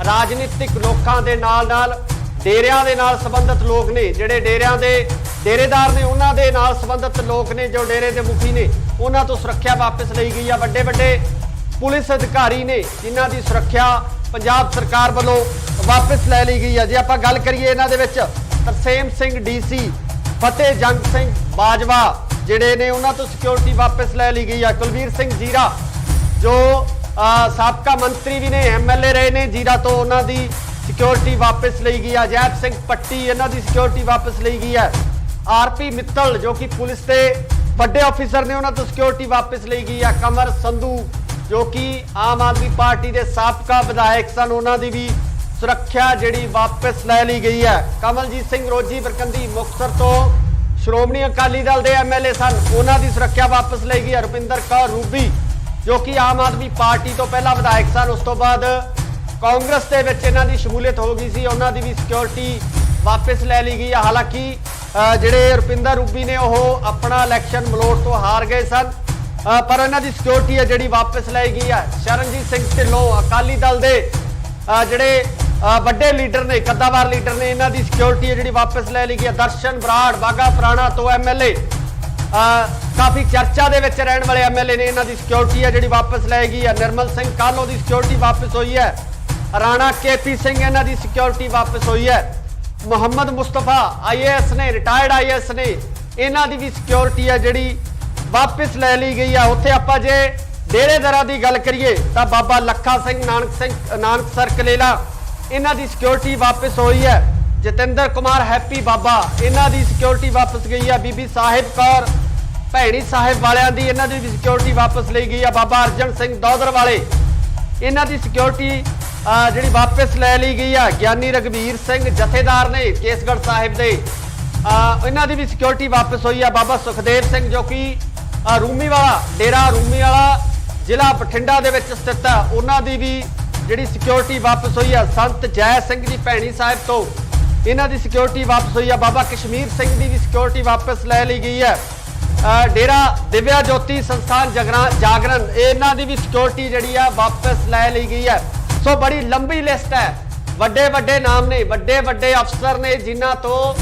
ਰਾਜਨੀਤਿਕ ਲੋਕਾਂ ਦੇ ਨਾਲ ਡੇਰਿਆਂ ਦੇ ਨਾਲ ਸੰਬੰਧਿਤ ਲੋਕ ਨੇ, ਜਿਹੜੇ ਡੇਰਿਆਂ ਦੇ ਡੇਰੇਦਾਰ ਨੇ, ਉਹਨਾਂ ਦੇ ਨਾਲ ਸੰਬੰਧਿਤ ਲੋਕ ਨੇ, ਜੋ ਡੇਰੇ ਦੇ ਮੁਖੀ ਨੇ, ਉਹਨਾਂ ਤੋਂ ਸੁਰੱਖਿਆ ਵਾਪਸ ਲਈ ਗਈ ਆ। ਵੱਡੇ ਪੁਲਿਸ ਅਧਿਕਾਰੀ ਨੇ ਜਿਨ੍ਹਾਂ ਦੀ ਸੁਰੱਖਿਆ ਪੰਜਾਬ ਸਰਕਾਰ ਵੱਲੋਂ ਵਾਪਸ ਲੈ ਲਈ ਗਈ ਆ। ਜੇ ਆਪਾਂ ਗੱਲ ਕਰੀਏ ਇਹਨਾਂ ਦੇ ਵਿੱਚ ਤਰਸੇਮ ਸਿੰਘ ਡੀਸੀ, ਫਤਿਹ ਜੰਗ ਸਿੰਘ ਬਾਜਵਾ ਜਿਹੜੇ ਨੇ, ਉਹਨਾਂ ਤੋਂ ਸਿਕਿਉਰਿਟੀ ਵਾਪਸ ਲੈ ਲਈ ਗਈ ਆ। ਕੁਲਵੀਰ ਸਿੰਘ ਜੀਰਾ ਜੋ ਸਾਬਕਾ ਮੰਤਰੀ ਵੀ ਨੇ, MLA ਰਹੇ ਨੇ ਜੀਰਾ ਤੋਂ, ਉਹਨਾਂ ਦੀ ਸਿਕਿਉਰਿਟੀ ਵਾਪਸ ਲਈ ਗਈ ਆ। ਜੈਪ ਸਿੰਘ ਪੱਟੀ, ਇਹਨਾਂ ਦੀ ਸਿਕਿਉਰਿਟੀ ਵਾਪਸ ਲਈ ਗਈ ਹੈ। RP ਮਿੱਤਲ ਜੋ ਕਿ ਪੁਲਿਸ ਦੇ ਵੱਡੇ ਅਫਸਰ ਨੇ, ਉਹਨਾਂ ਤੋਂ ਸਿਕਿਉਰਿਟੀ ਵਾਪਸ ਲਈ ਗਈ ਆ। ਕਮਰ ਸੰਧੂ ਜੋ ਕਿ ਆਮ ਆਦਮੀ ਪਾਰਟੀ ਦੇ ਸਾਬਕਾ ਵਿਧਾਇਕ ਸਨ, ਉਹਨਾਂ ਦੀ ਵੀ ਸੁਰੱਖਿਆ ਜਿਹੜੀ ਵਾਪਸ ਲੈ ਲਈ ਗਈ ਹੈ। ਕਮਲਜੀਤ ਸਿੰਘ ਰੋਜੀ ਬਰਕੰਦੀ ਮੁਕਤਸਰ ਤੋਂ ਸ਼੍ਰੋਮਣੀ ਅਕਾਲੀ ਦਲ ਦੇ MLA ਸਨ, ਉਹਨਾਂ ਦੀ ਸੁਰੱਖਿਆ ਵਾਪਸ ਲਈ ਗਈ ਹੈ। ਰੁਪਿੰਦਰ ਕੌਰ ਰੂਬੀ ਜੋ ਕਿ ਆਮ ਆਦਮੀ ਪਾਰਟੀ ਤੋਂ ਪਹਿਲਾਂ ਵਿਧਾਇਕ ਸਨ, ਉਸ ਤੋਂ ਬਾਅਦ ਕਾਂਗਰਸ ਦੇ ਵਿੱਚ ਇਹਨਾਂ ਦੀ ਸ਼ਮੂਲੀਅਤ ਹੋ ਗਈ ਸੀ, ਉਹਨਾਂ ਦੀ ਵੀ ਸਿਕਿਉਰਿਟੀ ਵਾਪਸ ਲੈ ਲਈ ਗਈ ਹੈ। ਹਾਲਾਂਕਿ ਜਿਹੜੇ ਰੁਪਿੰਦਰ ਰੂਬੀ ਨੇ ਉਹ ਆਪਣਾ ਇਲੈਕਸ਼ਨ ਮਲੋਟ ਤੋਂ ਹਾਰ ਗਏ ਸਨ, ਪਰ ਇਹਨਾਂ ਦੀ ਸਿਕਿਉਰਿਟੀ ਹੈ ਜਿਹੜੀ ਵਾਪਸ ਲੈ ਗਈ ਹੈ। ਸ਼ਰਨਜੀਤ ਸਿੰਘ ਢਿੱਲੋਂ ਅਕਾਲੀ ਦਲ ਦੇ ਜਿਹੜੇ ਵੱਡੇ ਲੀਡਰ ਨੇ, ਕੱਦਾਵਾਰ ਲੀਡਰ ਨੇ, ਇਹਨਾਂ ਦੀ ਸਿਕਿਉਰਿਟੀ ਹੈ ਜਿਹੜੀ ਵਾਪਸ ਲੈ ਲਈ ਗਈ ਹੈ। ਦਰਸ਼ਨ ਬਰਾੜ ਬਾਗਾ ਪੁਰਾਣਾ ਤੋਂ MLA, ਕਾਫੀ ਚਰਚਾ ਦੇ ਵਿੱਚ ਰਹਿਣ ਵਾਲੇ MLA ਨੇ, ਇਹਨਾਂ ਦੀ ਸਿਕਿਉਰਿਟੀ ਹੈ ਜਿਹੜੀ ਵਾਪਸ ਲੈ ਗਈ ਹੈ। ਨਿਰਮਲ ਸਿੰਘ ਕਾਹਲੋਂ ਦੀ ਸਿਕਿਉਰਿਟੀ ਵਾਪਸ ਹੋਈ ਹੈ। ਰਾਣਾ KP ਸਿੰਘ, ਇਹਨਾਂ ਦੀ ਸਿਕਿਉਰਿਟੀ ਵਾਪਸ ਹੋਈ ਹੈ। ਮੁਹੰਮਦ ਮੁਸਤਫਾ IAS ਨੇ, ਰਿਟਾਇਰਡ IAS ਨੇ, ਇਹਨਾਂ ਦੀ ਵੀ ਸਿਕਿਉਰਿਟੀ ਹੈ ਜਿਹੜੀ ਵਾਪਸ ਲੈ ਲਈ ਗਈ ਹੈ। ਉੱਥੇ ਆਪਾਂ ਜੇ ਡੇਰੇਦਾਰਾਂ ਦੀ ਗੱਲ ਕਰੀਏ ਤਾਂ ਬਾਬਾ ਲੱਖਾ ਸਿੰਘ ਨਾਨਕਸਰ ਕਲੇਲਾ, ਇਹਨਾਂ ਦੀ ਸਿਕਿਉਰਿਟੀ ਵਾਪਸ ਹੋਈ ਹੈ। ਜਤਿੰਦਰ ਕੁਮਾਰ ਹੈਪੀ ਬਾਬਾ, ਇਹਨਾਂ ਦੀ ਸਿਕਿਉਰਿਟੀ ਵਾਪਸ ਗਈ ਹੈ। ਬੀਬੀ ਸਾਹਿਬ ਕੌਰ ਭੈਣੀ ਸਾਹਿਬ ਵਾਲਿਆਂ ਦੀ, ਇਹਨਾਂ ਦੀ ਵੀ ਸਿਕਿਉਰਿਟੀ ਵਾਪਸ ਲਈ ਗਈ ਹੈ। ਬਾਬਾ ਅਰਜਨ ਸਿੰਘ ਦੌਦਰ ਵਾਲੇ, ਇਹਨਾਂ ਦੀ ਸਿਕਿਉਰਿਟੀ ਜਿਹੜੀ ਵਾਪਸ ਲੈ ਲਈ ਗਈ ਆ। ਗਿਆਨੀ ਰਗਵੀਰ ਸਿੰਘ ਜਥੇਦਾਰ ਨੇ ਕੇਸਗੜ੍ਹ ਸਾਹਿਬ ਦੇ, ਇਹਨਾਂ ਦੀ ਵੀ ਸਿਕਿਉਰਿਟੀ ਵਾਪਸ ਹੋਈ ਆ। ਬਾਬਾ ਸੁਖਦੇਵ ਸਿੰਘ ਜੋ ਕਿ ਰੂਮੀ ਵਾਲਾ ਡੇਰਾ ਰੂਮੀ ਵਾਲਾ ਜ਼ਿਲ੍ਹਾ ਬਠਿੰਡਾ ਦੇ ਵਿੱਚ ਸਥਿਤ ਹੈ, ਉਹਨਾਂ ਦੀ ਵੀ ਜਿਹੜੀ ਸਿਕਿਉਰਿਟੀ ਵਾਪਸ ਹੋਈ ਆ। ਸੰਤ ਜੈ ਸਿੰਘ ਜੀ ਭੈਣੀ ਸਾਹਿਬ ਤੋਂ, ਇਹਨਾਂ ਦੀ ਸਿਕਿਉਰਿਟੀ ਵਾਪਸ ਹੋਈ ਆ। ਬਾਬਾ ਕਸ਼ਮੀਰ ਸਿੰਘ ਦੀ ਵੀ ਸਿਕਿਉਰਿਟੀ ਵਾਪਸ ਲੈ ਲਈ ਗਈ ਹੈ। ਡੇਰਾ ਦਿਵਿਆ ਜੋਤੀ ਸੰਸਥਾਨ ਜਾਗਰਨ, ਇਹਨਾਂ ਦੀ ਵੀ ਸਿਕਿਉਰਿਟੀ ਜਿਹੜੀ ਆ ਵਾਪਸ ਲੈ ਲਈ ਗਈ ਹੈ। ਸੋ ਬੜੀ ਲੰਬੀ ਲਿਸਟ ਹੈ, ਵੱਡੇ ਨਾਮ ਨੇ, ਵੱਡੇ ਅਫਸਰ ਨੇ ਜਿਨ੍ਹਾਂ ਤੋਂ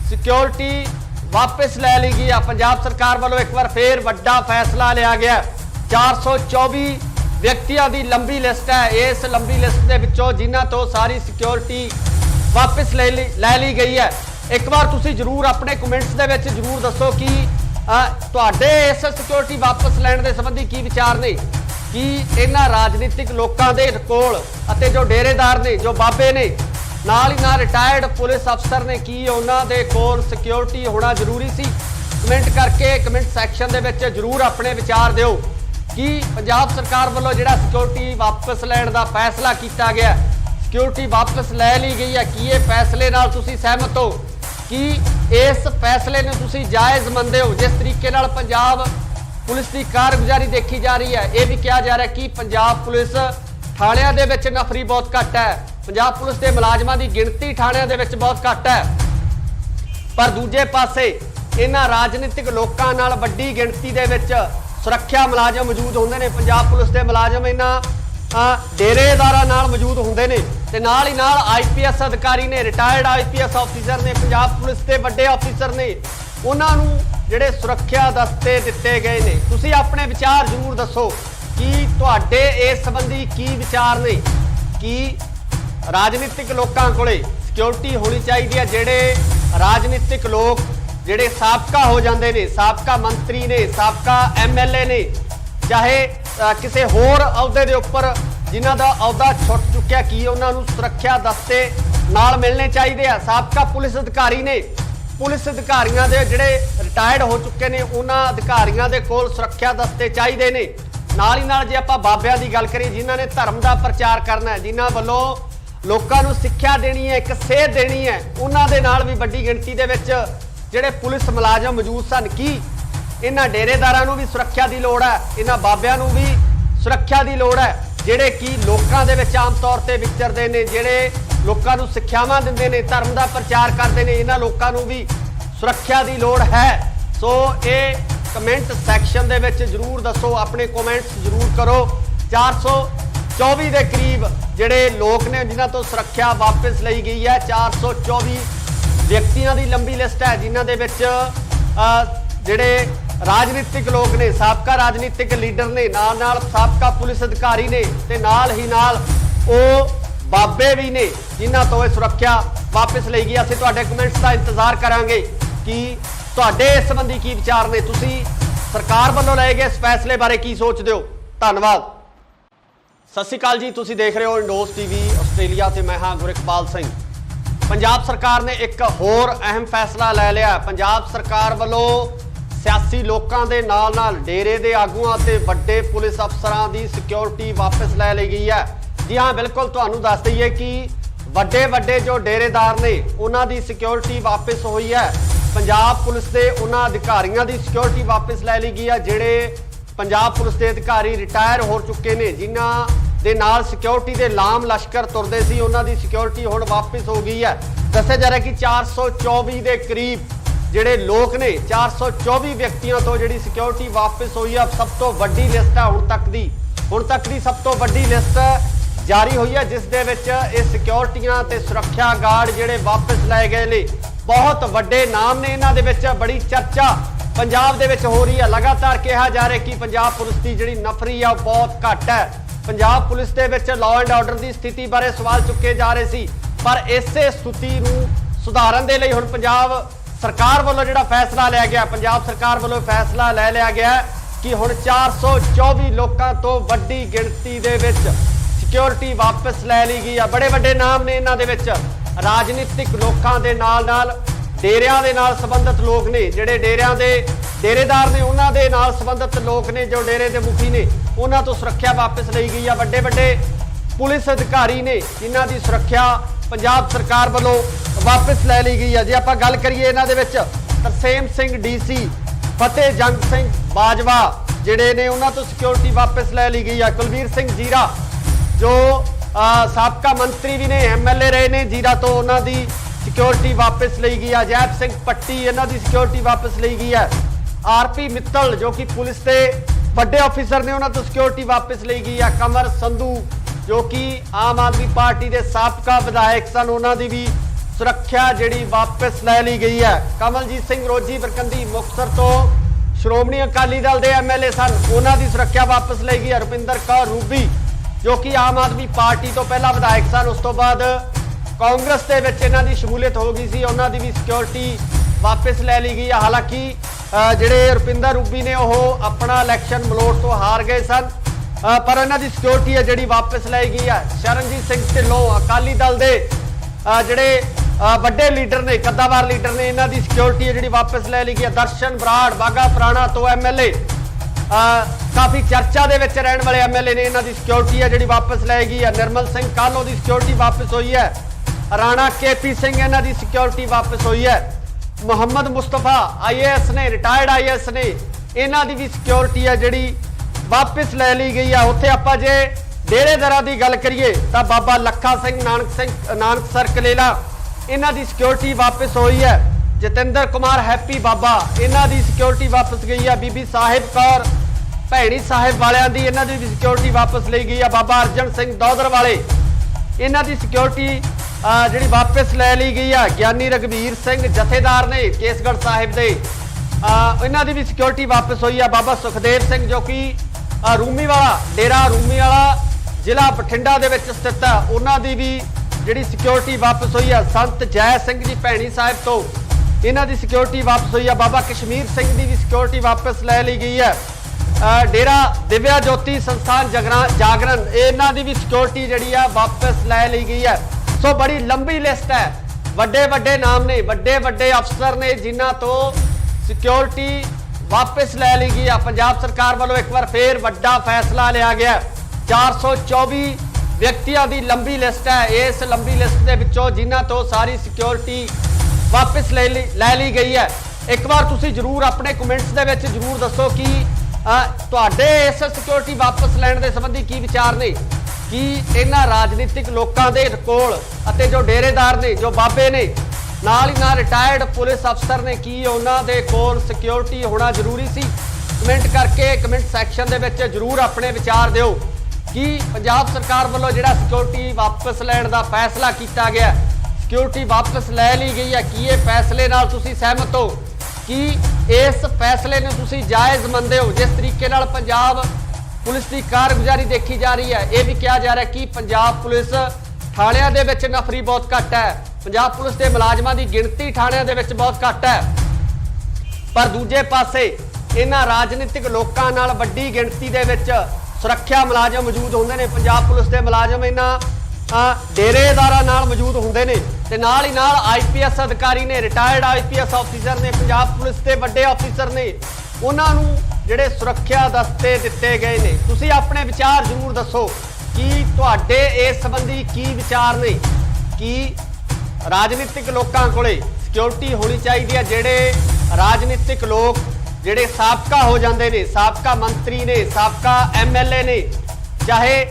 ਸਿਕਿਉਰਿਟੀ ਵਾਪਸ ਲੈ ਲਈ ਗਈ ਆ। ਪੰਜਾਬ ਸਰਕਾਰ ਵੱਲੋਂ ਇੱਕ ਵਾਰ ਫੇਰ ਵੱਡਾ ਫੈਸਲਾ ਲਿਆ ਗਿਆ। 424 ਵਿਅਕਤੀਆਂ ਦੀ ਲੰਬੀ ਲਿਸਟ ਹੈ। ਇਸ ਲੰਬੀ ਲਿਸਟ ਦੇ ਵਿੱਚੋਂ ਜਿਨ੍ਹਾਂ ਤੋਂ ਸਾਰੀ ਸਿਕਿਉਰਿਟੀ वापस ले ली गई है। एक बार तुसी जरूर अपने कमेंट्स दे विच जरूर दसो कि तुहाडे इस सिक्योरिटी वापस लैण दे संबंधी की विचार ने कि इन्हां राजनीतिक लोकां दे कोल अते जो डेरेदार ने जो बाबे ने नाल ही नाल रिटायर्ड पुलिस अफसर ने की उन्हां दे कोल सिक्योरिटी होना जरूरी सी। कमेंट करके कमेंट सैक्शन दे विच जरूर अपने विचार दिओ कि पंजाब सरकार वालों जिहड़ा सिक्योरिटी वापस लैण दा फैसला किया गया, सिक्योरिटी वापस लै ली गई है, कि ये फैसले नाल तुसी सहमत हो कि इस फैसले ने तुसी जायज़ मनदे हो। जिस तरीके नाल पंजाब पुलिस की कारगुजारी देखी जा रही है, यह भी कहा जा रहा है कि पंजाब पुलिस थाणियां दे विच नफरी बहुत घट है, पंजाब पुलिस के मुलाजमां की गिणती थाणियां दे विच बहुत घट है, पर दूजे पासे इन्हां राजनीतिक लोकां नाल वड्डी गिणती दे विच सुरक्षा मुलाजम मौजूद होंदे ने। पंजाब पुलिस के मुलाजम इन्हां डेरेदारां नाल मौजूद होंदे ने ते नाल ही नाल IPS अधिकारी ने, रिटायर्ड IPS ऑफिसर ने, पंजाब पुलिस के वड्डे ऑफिसर ने, उन्हां नूं जिहड़े सुरक्षा दस्ते दिते गए ने। तुसीं अपने विचार जरूर दसो कि तुहाडे इस संबंधी की विचार ने कि राजनीतिक लोकां कोले सिक्योरिटी होनी चाहिए है। जिहड़े राजनीतिक लोग जिहड़े साबका हो जाते हैं, साबका मंत्री ने, साबका MLA ने, चाहे किसी होर अहुदे दे उपर जिन्हां दा अहुदा छुट चुक्या कि उन्होंने सुरक्षा दस्ते नाल मिलने चाहिए है। साबका पुलिस अधिकारी ने, पुलिस अधिकारियों के जिहड़े रिटायर्ड हो चुके हैं उन्होंने अधिकारियों के कोल सुरक्षा दस्ते चाहिए ने। नाल ही नाल जे आपां बाबियां दी गल करिए जिन्हां ने धर्म का प्रचार करना है, जिन्हां वल्लों लोकां नूं सिक्ख्या देनी है, एक सेध देनी है, उन्हां दे नाल भी वड्डी गिणती दे विच जिहड़े पुलिस मुलाजम मौजूद सन। कि इन्हां डेरेदारां नूं भी सुरक्षा की लोड़ है, इन्हां बाबियां नूं भी सुरक्षा की लोड़ है, जिहड़े कि लोकां दे विच आम तौर ते विचरदे ने, जिहड़े लोकां नूं सिक्ख्यावां दिंदे ने, धर्म का प्रचार करते हैं, इन्हां लोकां नूं भी सुरक्षा की लोड़ है। सो ये कमेंट सैक्शन दे विच जरूर दसो, अपने कमेंट्स जरूर करो। 424 के करीब जिहड़े लोग ने जिन्हां तो सुरक्षा वापस लई गई है, 424 व्यक्तियों की लंबी लिस्ट है जिन्हां दे विच जिहड़े राजनीतिक लोग ने, साबका राजनीतिक लीडर ने, नाल नाल साबका पुलिस अधिकारी ने, ते नाल ही नाल ओ बाबे भी ने जिन्हां तो यह सुरक्षा वापस लई गई। असीं तुहाडे कमेंट्स का इंतजार करांगे कि तुहाडे इस संबंधी की विचार ने, तुसीं सरकार वालों लए गए इस फैसले बारे की सोचदे हो। धन्नवाद। सत श्री अकाल जी, तुसीं देख रहे हो इंडोस TV आस्ट्रेलिया ते मैं हां गुरइकबाल सिंह। पंजाब सरकार ने एक होर अहम फैसला लै लिया। पंजाब सरकार वालों सियासी लोगों के नाल नाल डेरे के आगुआं ते वड्डे पुलिस अफसरां की सिक्योरिटी वापस लै ली गई है। जी हाँ, बिल्कुल तुहानूं दस दईए कि वड्डे वड्डे जो डेरेदार ने उन्हां दी सिक्योरिटी वापस हुई है। पंजाब पुलिस के उन्हां अधिकारियों की सिक्योरिटी वापस लै ली गई है जिहड़े पंजाब पुलिस के अधिकारी रिटायर हो चुके हैं, जिन्हां दे नाल सिक्योरिटी के लाम लश्कर तुरदे सी, उन्हां दी सिक्योरिटी हुण वापस हो गई है। दस्सिया जा रहा है कि 424 के करीब जिहड़े लोग ने, 424 व्यक्तियों तो जिहड़ी सिक्योरिटी वापस हुई है। सब तो वड्डी लिस्ट है हुण तक दी सब तो वड्डी लिस्ट जारी हुई है, जिस दे विच इह सिक्योरिटियां ते सुरक्षा गार्ड जिहड़े वापस लाए गए ने। बहुत वड्डे नाम ने, इन्हां दे विच बड़ी चर्चा पंजाब दे विच हो रही है। लगातार कहा जा रहा है कि पंजाब पुलिस की जिहड़ी नफरी है बहुत घट है। Punjab police they which law and order की स्थिति बारे सवाल चुके जा रहे सी, पर इसे स्थिति नूं सुधारन दे लई हुण पंजाब सरकार वालों जिहड़ा फैसला लिया गया, पंजाब सरकार वालों फैसला लै लिया गया कि हुण 424 लोगों तो वड्डी गिणती दे विच सिक्योरिटी वापस लै ली गई है। बड़े बड़े नाम ने, इन्हां दे विच राजनीतिक लोगों के नाल नाल डेरियां दे नाल संबंधित लोग ने, जिहड़े डेरियां दे डेरेदार ने, उन्हां दे नाल संबंधित लोग ने, जो डेरे के मुखी ने, उन्हां तो सुरक्षा वापस लई गई है। बड़े बड़े पुलिस अधिकारी ने जिन्हां दी सुरक्षा पंजाब सरकार वालों वापस लै ली गई है। जे आपां गल करिए इन्हां दे विच तरसेम सिंह DC, फतेह जंग सिंह बाजवा जिहड़े ने, उन्हां तो सिक्योरिटी वापस लै ली गई है। कुलवीर सिंह जीरा जो साबका मंत्री भी ने, MLA रहे ने जीरा तो, उन्हां दी सिक्योरिटी वापस ली गई है। अजैब सिंह पट्टी इन्हां दी सिक्योरिटी वापस ली गई है। RP मित्तल जो कि पुलिस के वड्डे ऑफिसर ने, उन्हां तो सिक्योरिटी वापस ली गई है। कमर संधू जो कि आम आदमी पार्टी के साबका विधायक सन, उन्हां दी भी सुरक्षा जिहड़ी वापस लै ली गई है। कमलजीत सिंह रोजी बरकंदी मुक्तसर तो श्रोमणी अकाली दल के MLA सन, उन्हां दी सुरक्षा वापस ली गई है। रुपिंदर कौर रूबी जो कि आम आदमी पार्टी तो पहला विधायक सन, उस तो बाद ਕਾਂਗਰਸ ਦੇ ਵਿੱਚ ਇਹਨਾਂ ਦੀ ਸ਼ਮੂਲੀਅਤ ਹੋ ਗਈ ਸੀ, ਉਹਨਾਂ ਦੀ ਵੀ ਸਿਕਿਉਰਿਟੀ ਵਾਪਸ ਲੈ ਲਈ ਗਈ ਹੈ। ਹਾਲਾਂकि ਜਿਹੜੇ ਰੁਪਿੰਦਰ ਰੂਬੀ ਨੇ ਉਹ ਆਪਣਾ ਇਲੈਕਸ਼ਨ ਮਲੋਟ ਤੋਂ ਹਾਰ ਗਏ ਸਨ, ਪਰ ਇਹਨਾਂ ਦੀ ਸਿਕਿਉਰਿਟੀ ਹੈ ਜਿਹੜੀ ਵਾਪਸ ਲੈ ਗਈ ਹੈ। ਸ਼ਰਨਜੀਤ ਸਿੰਘ ਢਿੱਲੋਂ ਅਕਾਲੀ ਦਲ ਦੇ ਜਿਹੜੇ ਵੱਡੇ ਲੀਡਰ ਨੇ, ਕੱਦਾਵਾਰ ਲੀਡਰ ਨੇ, ਇਹਨਾਂ ਦੀ ਸਿਕਿਉਰਿਟੀ ਹੈ ਜਿਹੜੀ ਵਾਪਸ ਲੈ ਲਈ ਗਈ ਹੈ। ਦਰਸ਼ਨ ਬਰਾੜ ਬਾਗਾ ਪੁਰਾਣਾ ਤੋਂ ਐਮਐਲਏ, ਕਾਫੀ ਚਰਚਾ ਦੇ ਵਿੱਚ ਰਹਿਣ ਵਾਲੇ ਐਮਐਲਏ ਨੇ, ਇਹਨਾਂ ਦੀ ਸਿਕਿਉਰਿਟੀ ਹੈ ਜਿਹੜੀ ਵਾਪਸ ਲੈ ਗਈ ਹੈ। ਨਿਰਮਲ ਸਿੰਘ ਕਾਹਲੋਂ ਦੀ ਸਿਕਿਉਰਿਟੀ ਵਾਪਸ ਹੋਈ ਹੈ। ਰਾਣਾ ਕੇਪੀ ਸਿੰਘ ਇਹਨਾਂ ਦੀ ਸਿਕਿਉਰਿਟੀ ਵਾਪਸ ਹੋਈ ਹੈ। ਮੁਹੰਮਦ ਮੁਸਤਫਾ ਆਈਏਐਸ ਨੇ, ਰਿਟਾਇਰਡ ਆਈਏਐਸ ਨੇ, ਇਹਨਾਂ ਦੀ ਵੀ ਸਿਕਿਉਰਿਟੀ ਹੈ ਜਿਹੜੀ ਵਾਪਸ ਲੈ ਲਈ ਗਈ ਹੈ। ਉੱਥੇ ਆਪਾਂ ਜੇ ਡੇਰੇਦਾਰਾਂ ਦੀ ਗੱਲ ਕਰੀਏ ਤਾਂ ਬਾਬਾ ਲੱਖਾ ਸਿੰਘ ਨਾਨਕਸਰ ਕਲੇਲਾ, ਇਹਨਾਂ ਦੀ ਸਿਕਿਉਰਿਟੀ ਵਾਪਸ ਹੋਈ ਹੈ। ਜਤਿੰਦਰ ਕੁਮਾਰ ਹੈਪੀ ਬਾਬਾ, ਇਹਨਾਂ ਦੀ ਸਿਕਿਉਰਿਟੀ ਵਾਪਸ ਗਈ ਹੈ। ਬੀਬੀ ਸਾਹਿਬ ਕੌਰ ਭੈਣੀ ਸਾਹਿਬ ਵਾਲਿਆਂ ਦੀ, ਇਹਨਾਂ ਦੀ ਵੀ ਸਿਕਿਉਰਿਟੀ ਵਾਪਸ ਲਈ ਗਈ ਹੈ। ਬਾਬਾ ਅਰਜਨ ਸਿੰਘ ਦੌਦਰ ਵਾਲੇ, ਇਹਨਾਂ ਦੀ ਸਿਕਿਉਰਿਟੀ ਜਿਹੜੀ ਵਾਪਸ ਲੈ ਲਈ ਗਈ ਹੈ। ਗਿਆਨੀ ਰਗਵੀਰ ਸਿੰਘ ਜਥੇਦਾਰ ਨੇ ਕੇਸਗੜ੍ਹ ਸਾਹਿਬ ਦੇ, ਇਹਨਾਂ ਦੀ ਵੀ ਸਿਕਿਉਰਿਟੀ ਵਾਪਸ ਹੋਈ ਹੈ। ਬਾਬਾ ਸੁਖਦੇਵ ਸਿੰਘ ਜੋ ਕਿ ਰੂਮੀ ਵਾਲਾ, ਡੇਰਾ ਰੂਮੀ ਵਾਲਾ ਜ਼ਿਲ੍ਹਾ ਬਠਿੰਡਾ ਦੇ ਵਿੱਚ ਸਥਿਤ ਹੈ, ਉਹਨਾਂ ਦੀ ਵੀ ਜਿਹੜੀ ਸਿਕਿਉਰਿਟੀ ਵਾਪਸ ਹੋਈ ਹੈ। ਸੰਤ ਜੈ ਸਿੰਘ ਜੀ ਭੈਣੀ ਸਾਹਿਬ ਤੋਂ, ਇਹਨਾਂ ਦੀ ਸਿਕਿਉਰਿਟੀ ਵਾਪਸ ਹੋਈ ਹੈ। ਬਾਬਾ ਕਸ਼ਮੀਰ ਸਿੰਘ ਦੀ ਵੀ ਸਿਕਿਉਰਿਟੀ ਵਾਪਸ ਲੈ ਲਈ ਗਈ ਹੈ। ਡੇਰਾ ਦਿਵਿਆ ਜੋਤੀ ਸੰਸਥਾਨ ਜਾਗਰਣ, ਇਹਨਾਂ ਦੀ ਵੀ ਸਿਕਿਉਰਿਟੀ ਜਿਹੜੀ ਆ ਵਾਪਸ ਲੈ ਲਈ ਗਈ ਹੈ। ਸੋ ਬੜੀ ਲੰਬੀ ਲਿਸਟ ਹੈ, ਵੱਡੇ ਵੱਡੇ ਨਾਮ ਨੇ, ਵੱਡੇ ਵੱਡੇ ਅਫਸਰ ਨੇ ਜਿਨ੍ਹਾਂ ਤੋਂ ਸਿਕਿਉਰਿਟੀ ਵਾਪਸ ਲੈ ਲਈ ਗਈ ਆ। ਪੰਜਾਬ ਸਰਕਾਰ ਵੱਲੋਂ ਇੱਕ ਵਾਰ ਫੇਰ ਵੱਡਾ ਫੈਸਲਾ ਲਿਆ ਗਿਆ। 424 ਵਿਅਕਤੀਆਂ ਦੀ ਲੰਬੀ ਲਿਸਟ ਹੈ। ਇਸ ਲੰਬੀ ਲਿਸਟ ਦੇ ਵਿੱਚੋਂ ਜਿਨ੍ਹਾਂ ਤੋਂ ਸਾਰੀ ਸਿਕਿਉਰਿਟੀ ਵਾਪਸ ਲੈ ਲਈ ਗਈ ਹੈ। ਇੱਕ ਵਾਰ ਤੁਸੀਂ ਜਰੂਰ ਆਪਣੇ ਕਮੈਂਟਸ ਦੇ ਵਿੱਚ ਜਰੂਰ ਦੱਸੋ ਕਿ ਤੁਹਾਡੇ ਇਸ ਸਿਕਿਉਰਿਟੀ ਵਾਪਸ ਲੈਣ ਦੇ ਸੰਬੰਧੀ ਕੀ ਵਿਚਾਰ ਨੇ। ਕਿ ਇਹਨਾਂ ਰਾਜਨੀਤਿਕ ਲੋਕਾਂ ਦੇ ਕੋਲ ਅਤੇ ਜੋ ਡੇਰੇਦਾਰ ਨੇ, ਜੋ ਬਾਬੇ ਨੇ, ਨਾਲ ਹੀ ਨਾਲ ਰਿਟਾਇਰਡ ਪੁਲਿਸ ਅਫਸਰ ਨੇ, ਕੀ ਉਹਨਾਂ ਦੇ ਕੋਲ ਸਿਕਿਉਰਿਟੀ ਹੋਣਾ ਜ਼ਰੂਰੀ ਸੀ? ਕਮੈਂਟ ਕਰਕੇ ਕਮੈਂਟ ਸੈਕਸ਼ਨ ਦੇ ਵਿੱਚ ਜਰੂਰ ਆਪਣੇ ਵਿਚਾਰ ਦਿਓ ਕਿ ਪੰਜਾਬ ਸਰਕਾਰ ਵੱਲੋਂ ਜਿਹੜਾ ਸਿਕਿਉਰਿਟੀ ਵਾਪਸ ਲੈਣ ਦਾ ਫੈਸਲਾ ਕੀਤਾ ਗਿਆ, ਸਿਕਿਉਰਿਟੀ ਵਾਪਸ ਲੈ ਲਈ ਗਈ ਹੈ, ਕੀ ਇਹ ਫੈਸਲੇ ਨਾਲ ਤੁਸੀਂ ਸਹਿਮਤ ਹੋ? ਕਿ ਇਸ ਫੈਸਲੇ ਨੂੰ ਤੁਸੀਂ ਜਾਇਜ਼ ਮੰਨਦੇ ਹੋ? ਜਿਸ ਤਰੀਕੇ ਨਾਲ ਪੰਜਾਬ ਪੁਲਿਸ ਦੀ ਕਾਰਗੁਜ਼ਾਰੀ ਦੇਖੀ ਜਾ ਰਹੀ ਹੈ, ਇਹ ਵੀ ਕਿਹਾ ਜਾ ਰਿਹਾ ਕਿ ਪੰਜਾਬ ਪੁਲਿਸ ਥਾਣਿਆਂ ਦੇ ਵਿੱਚ ਨਫਰੀ ਬਹੁਤ ਘੱਟ ਹੈ, ਪੰਜਾਬ ਪੁਲਿਸ ਦੇ ਮੁਲਾਜ਼ਮਾਂ ਦੀ ਗਿਣਤੀ ਥਾਣਿਆਂ ਦੇ ਵਿੱਚ ਬਹੁਤ ਘੱਟ ਹੈ, ਪਰ ਦੂਜੇ ਪਾਸੇ ਇਹਨਾਂ ਰਾਜਨੀਤਿਕ ਲੋਕਾਂ ਨਾਲ ਵੱਡੀ ਗਿਣਤੀ ਦੇ ਵਿੱਚ ਸੁਰੱਖਿਆ ਮੁਲਾਜ਼ਮ ਮੌਜੂਦ ਹੁੰਦੇ ਨੇ। ਪੰਜਾਬ ਪੁਲਿਸ ਦੇ ਮੁਲਾਜ਼ਮ ਇਹਨਾਂ ਡੇਰੇਦਾਰਾਂ ਨਾਲ ਮੌਜੂਦ ਹੁੰਦੇ ਨੇ ਤੇ ਨਾਲ ਹੀ ਨਾਲ ਆਈਪੀਐਸ ਅਧਿਕਾਰੀ ਨੇ, ਰਿਟਾਇਰਡ ਆਈਪੀਐਸ ਆਫੀਸਰ ਨੇ, ਪੰਜਾਬ ਪੁਲਿਸ ਦੇ ਵੱਡੇ ਆਫੀਸਰ ਨੇ, ਉਹਨਾਂ ਨੂੰ ਜਿਹੜੇ ਸੁਰੱਖਿਆ ਦਸਤੇ ਦਿੱਤੇ ਗਏ ਨੇ। ਤੁਸੀਂ ਆਪਣੇ ਵਿਚਾਰ ਜ਼ਰੂਰ ਦੱਸੋ ਕਿ ਤੁਹਾਡੇ ਇਸ ਸੰਬੰਧੀ ਕੀ ਵਿਚਾਰ ਨੇ ਕਿ ਰਾਜਨੀਤਿਕ ਲੋਕਾਂ ਕੋਲੇ ਸਿਕਿਉਰਿਟੀ ਹੋਣੀ ਚਾਹੀਦੀ ਹੈ। ਜਿਹੜੇ ਰਾਜਨੀਤਿਕ ਲੋਕ ਜਿਹੜੇ ਸਾਬਕਾ ਹੋ ਜਾਂਦੇ ਨੇ, ਸਾਬਕਾ ਮੰਤਰੀ ਨੇ, ਸਾਬਕਾ ਐਮਐਲਏ ਨੇ, ਚਾਹੇ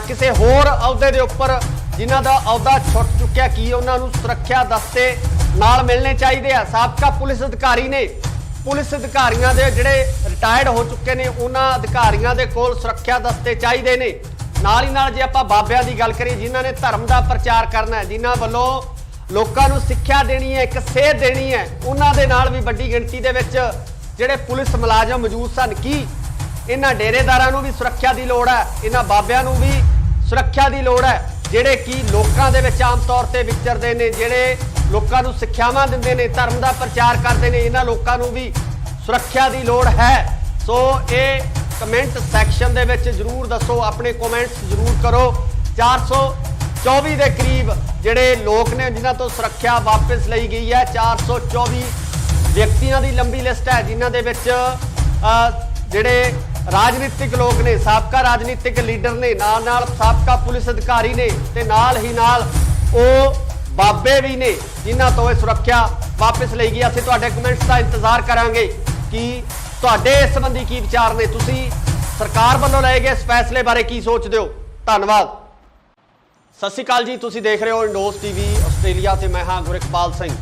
ਕਿਸੇ ਹੋਰ ਅਹੁਦੇ ਦੇ ਉੱਪਰ ਜਿਨ੍ਹਾਂ ਦਾ ਅਹੁਦਾ ਛੁੱਟ ਚੁੱਕਿਆ, ਕੀ ਉਹਨਾਂ ਨੂੰ ਸੁਰੱਖਿਆ ਦਸਤੇ ਨਾਲ ਮਿਲਣੇ ਚਾਹੀਦੇ ਆ? ਸਾਬਕਾ ਪੁਲਿਸ ਅਧਿਕਾਰੀ ਨੇ, ਪੁਲਿਸ ਅਧਿਕਾਰੀਆਂ ਦੇ ਜਿਹੜੇ ਰਿਟਾਇਰਡ ਹੋ ਚੁੱਕੇ ਨੇ, ਉਹਨਾਂ ਅਧਿਕਾਰੀਆਂ ਦੇ ਕੋਲ ਸੁਰੱਖਿਆ ਦਸਤੇ ਚਾਹੀਦੇ ਨੇ। ਨਾਲ ਹੀ ਨਾਲ ਜੇ ਆਪਾਂ ਬਾਬਿਆਂ ਦੀ ਗੱਲ ਕਰੀਏ, ਜਿਨ੍ਹਾਂ ਨੇ ਧਰਮ ਦਾ ਪ੍ਰਚਾਰ ਕਰਨਾ ਹੈ, ਜਿਨ੍ਹਾਂ ਵੱਲੋਂ ਲੋਕਾਂ ਨੂੰ ਸਿੱਖਿਆ ਦੇਣੀ ਹੈ, ਇੱਕ ਸੇਧ ਦੇਣੀ ਹੈ, ਉਹਨਾਂ ਦੇ ਨਾਲ ਵੀ ਵੱਡੀ ਗਿਣਤੀ ਦੇ ਵਿੱਚ ਜਿਹੜੇ ਪੁਲਿਸ ਮੁਲਾਜ਼ਮ ਮੌਜੂਦ ਸਨ। ਕੀ ਇਹਨਾਂ ਡੇਰੇਦਾਰਾਂ ਨੂੰ ਵੀ ਸੁਰੱਖਿਆ ਦੀ ਲੋੜ ਹੈ? ਇਹਨਾਂ ਬਾਬਿਆਂ ਨੂੰ ਵੀ ਸੁਰੱਖਿਆ ਦੀ ਲੋੜ ਹੈ ਜਿਹੜੇ ਕਿ ਲੋਕਾਂ ਦੇ ਵਿੱਚ ਆਮ ਤੌਰ ਤੇ ਵਿਚਰਦੇ ਨੇ, ਜਿਹੜੇ ਲੋਕਾਂ ਨੂੰ ਸਿੱਖਿਆਵਾਂ ਦਿੰਦੇ ਨੇ, ਧਰਮ ਦਾ ਪ੍ਰਚਾਰ ਕਰਦੇ ਨੇ? ਇਹਨਾਂ ਲੋਕਾਂ ਨੂੰ ਵੀ ਸੁਰੱਖਿਆ ਦੀ ਲੋੜ ਹੈ। ਸੋ ਇਹ ਕਮੈਂਟ ਸੈਕਸ਼ਨ ਦੇ ਵਿੱਚ ਜਰੂਰ ਦੱਸੋ, ਆਪਣੇ ਕਮੈਂਟਸ ਜਰੂਰ ਕਰੋ। 424 ਦੇ ਕਰੀਬ ਜਿਹੜੇ ਲੋਕ ਨੇ ਜਿਨ੍ਹਾਂ ਤੋਂ ਸੁਰੱਖਿਆ ਵਾਪਸ ਲਈ ਗਈ ਹੈ। 424 ਵਿਅਕਤੀਆਂ ਦੀ ਲੰਬੀ ਲਿਸਟ ਹੈ ਜਿਨ੍ਹਾਂ ਦੇ ਵਿੱਚ ਜਿਹੜੇ ਰਾਜਨੀਤਿਕ ਲੋਕ ਨੇ, ਸਾਬਕਾ ਰਾਜਨੀਤਿਕ ਲੀਡਰ ਨੇ, ਨਾਲ ਸਾਬਕਾ ਪੁਲਿਸ ਅਧਿਕਾਰੀ ਨੇ ਤੇ ਨਾਲ ਹੀ ਨਾਲ ਉਹ ਬਾਬੇ ਵੀ ਨੇ ਜਿਨ੍ਹਾਂ ਤੋਂ ਇਹ ਸੁਰੱਖਿਆ ਵਾਪਸ ਲਈ ਗਈ। ਅਸੀਂ ਤੁਹਾਡੇ ਕਮੈਂਟਸ ਦਾ ਇੰਤਜ਼ਾਰ ਕਰਾਂਗੇ ਕਿ ਤੁਹਾਡੇ ਇਸ ਸੰਬੰਧੀ ਕੀ ਵਿਚਾਰ ਨੇ, ਤੁਸੀਂ ਸਰਕਾਰ ਵੱਲੋਂ ਲਏ ਗਏ ਇਸ ਫੈਸਲੇ ਬਾਰੇ ਕੀ ਸੋਚਦੇ ਹੋ? ਧੰਨਵਾਦ। ਸਤਿ ਸ਼੍ਰੀ ਅਕਾਲ ਜੀ, ਤੁਸੀਂ ਦੇਖ ਰਹੇ ਹੋ ਇੰਡੋਸ ਟੀਵੀ ਆਸਟ੍ਰੇਲੀਆ ਤੇ ਮੈਂ ਹਾਂ ਗੁਰਿਕਪਾਲ ਸਿੰਘ।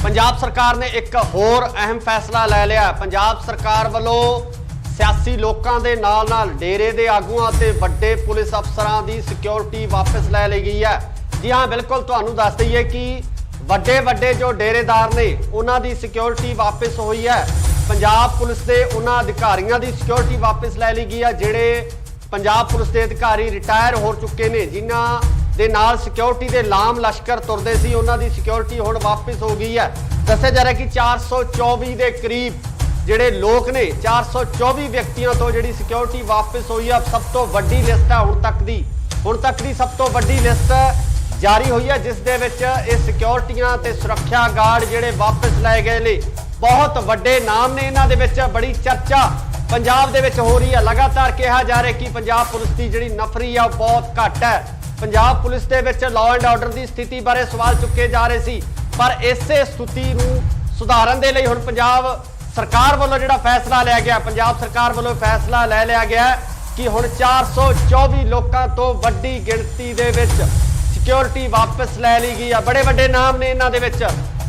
ਪੰਜਾਬ ਸਰਕਾਰ ਨੇ ਇੱਕ ਹੋਰ ਅਹਿਮ ਫੈਸਲਾ ਲੈ ਲਿਆ। ਪੰਜਾਬ ਸਰਕਾਰ ਵੱਲੋਂ ਸਿਆਸੀ ਲੋਕਾਂ ਦੇ ਨਾਲ ਡੇਰੇ ਦੇ ਆਗੂਆਂ ਤੇ ਵੱਡੇ ਪੁਲਿਸ ਅਫਸਰਾਂ ਦੀ ਸਿਕਿਉਰਿਟੀ ਵਾਪਸ ਲੈ ਲਈ ਗਈ ਹੈ। ਜੀ ਹਾਂ, ਬਿਲਕੁਲ ਤੁਹਾਨੂੰ ਦੱਸ ਦਈਏ ਕਿ ਵੱਡੇ ਜੋ ਡੇਰੇਦਾਰ ਨੇ ਉਹਨਾਂ ਦੀ ਸਿਕਿਉਰਿਟੀ ਵਾਪਸ ਹੋਈ ਹੈ। ਪੰਜਾਬ ਪੁਲਿਸ ਦੇ ਉਹਨਾਂ ਅਧਿਕਾਰੀਆਂ ਦੀ ਸਿਕਿਉਰਿਟੀ ਵਾਪਸ ਲੈ ਲਈ ਗਈ ਹੈ ਜਿਹੜੇ ਪੰਜਾਬ ਪੁਲਿਸ ਦੇ ਅਧਿਕਾਰੀ ਰਿਟਾਇਰ ਹੋ ਚੁੱਕੇ ਨੇ, ਜਿਨ੍ਹਾਂ ਦੇ ਨਾਲ ਸਿਕਿਉਰਿਟੀ ਦੇ ਲਾਮ ਲਸ਼ਕਰ ਤੁਰਦੇ ਸੀ, ਉਹਨਾਂ ਦੀ ਸਿਕਿਉਰਿਟੀ ਹੁਣ ਵਾਪਸ ਹੋ ਗਈ ਹੈ। ਦੱਸਿਆ ਜਾ ਰਿਹਾ ਕਿ 424 ਦੇ ਕਰੀਬ ਜਿਹੜੇ ਲੋਕ ਨੇ, 424 ਵਿਅਕਤੀਆਂ ਤੋਂ ਜਿਹੜੀ ਸਿਕਿਉਰਿਟੀ ਵਾਪਸ ਹੋਈ ਹੈ। ਸਭ ਤੋਂ ਵੱਡੀ ਲਿਸਟ ਹੈ ਹੁਣ ਤੱਕ ਦੀ ਸਭ ਤੋਂ ਵੱਡੀ ਲਿਸਟ ਜਾਰੀ ਹੋਈ ਹੈ, ਜਿਸ ਦੇ ਵਿੱਚ ਇਹ ਸਿਕਿਉਰਿਟੀਆਂ ਤੇ ਸੁਰੱਖਿਆ ਗਾਰਡ ਜਿਹੜੇ ਵਾਪਸ ਲਏ ਗਏ ਨੇ। ਬਹੁਤ ਵੱਡੇ ਨਾਮ ਨੇ ਇਹਨਾਂ ਦੇ ਵਿੱਚ। ਬੜੀ ਚਰਚਾ ਪੰਜਾਬ ਦੇ ਵਿੱਚ ਹੋ ਰਹੀ ਹੈ। ਲਗਾਤਾਰ ਕਿਹਾ ਜਾ ਰਿਹਾ ਕਿ ਪੰਜਾਬ ਪੁਲਿਸ ਦੀ ਜਿਹੜੀ ਨਫਰੀ ਆ ਉਹ ਬਹੁਤ ਘੱਟ ਹੈ। ਪੰਜਾਬ ਪੁਲਿਸ ਦੇ ਵਿੱਚ ਲਾਅ ਐਂਡ ਆਰਡਰ ਦੀ ਸਥਿਤੀ ਬਾਰੇ ਸਵਾਲ ਚੁੱਕੇ ਜਾ ਰਹੇ ਸੀ, ਪਰ ਇਸੇ ਸਥਿਤੀ ਨੂੰ ਸੁਧਾਰਨ ਦੇ ਲਈ ਹੁਣ ਪੰਜਾਬ ਸਰਕਾਰ ਵੱਲੋਂ ਜਿਹੜਾ ਫੈਸਲਾ ਲਿਆ ਗਿਆ, ਪੰਜਾਬ ਸਰਕਾਰ ਵੱਲੋਂ ਫੈਸਲਾ ਲੈ ਲਿਆ ਗਿਆ ਕਿ ਹੁਣ 424 ਲੋਕਾਂ ਤੋਂ ਵੱਡੀ ਗਿਣਤੀ ਦੇ ਵਿੱਚ ਸਿਕਿਉਰਿਟੀ ਵਾਪਸ ਲੈ ਲਈ ਗਈ ਆ। ਬੜੇ ਵੱਡੇ ਨਾਮ ਨੇ ਇਹਨਾਂ ਦੇ ਵਿੱਚ।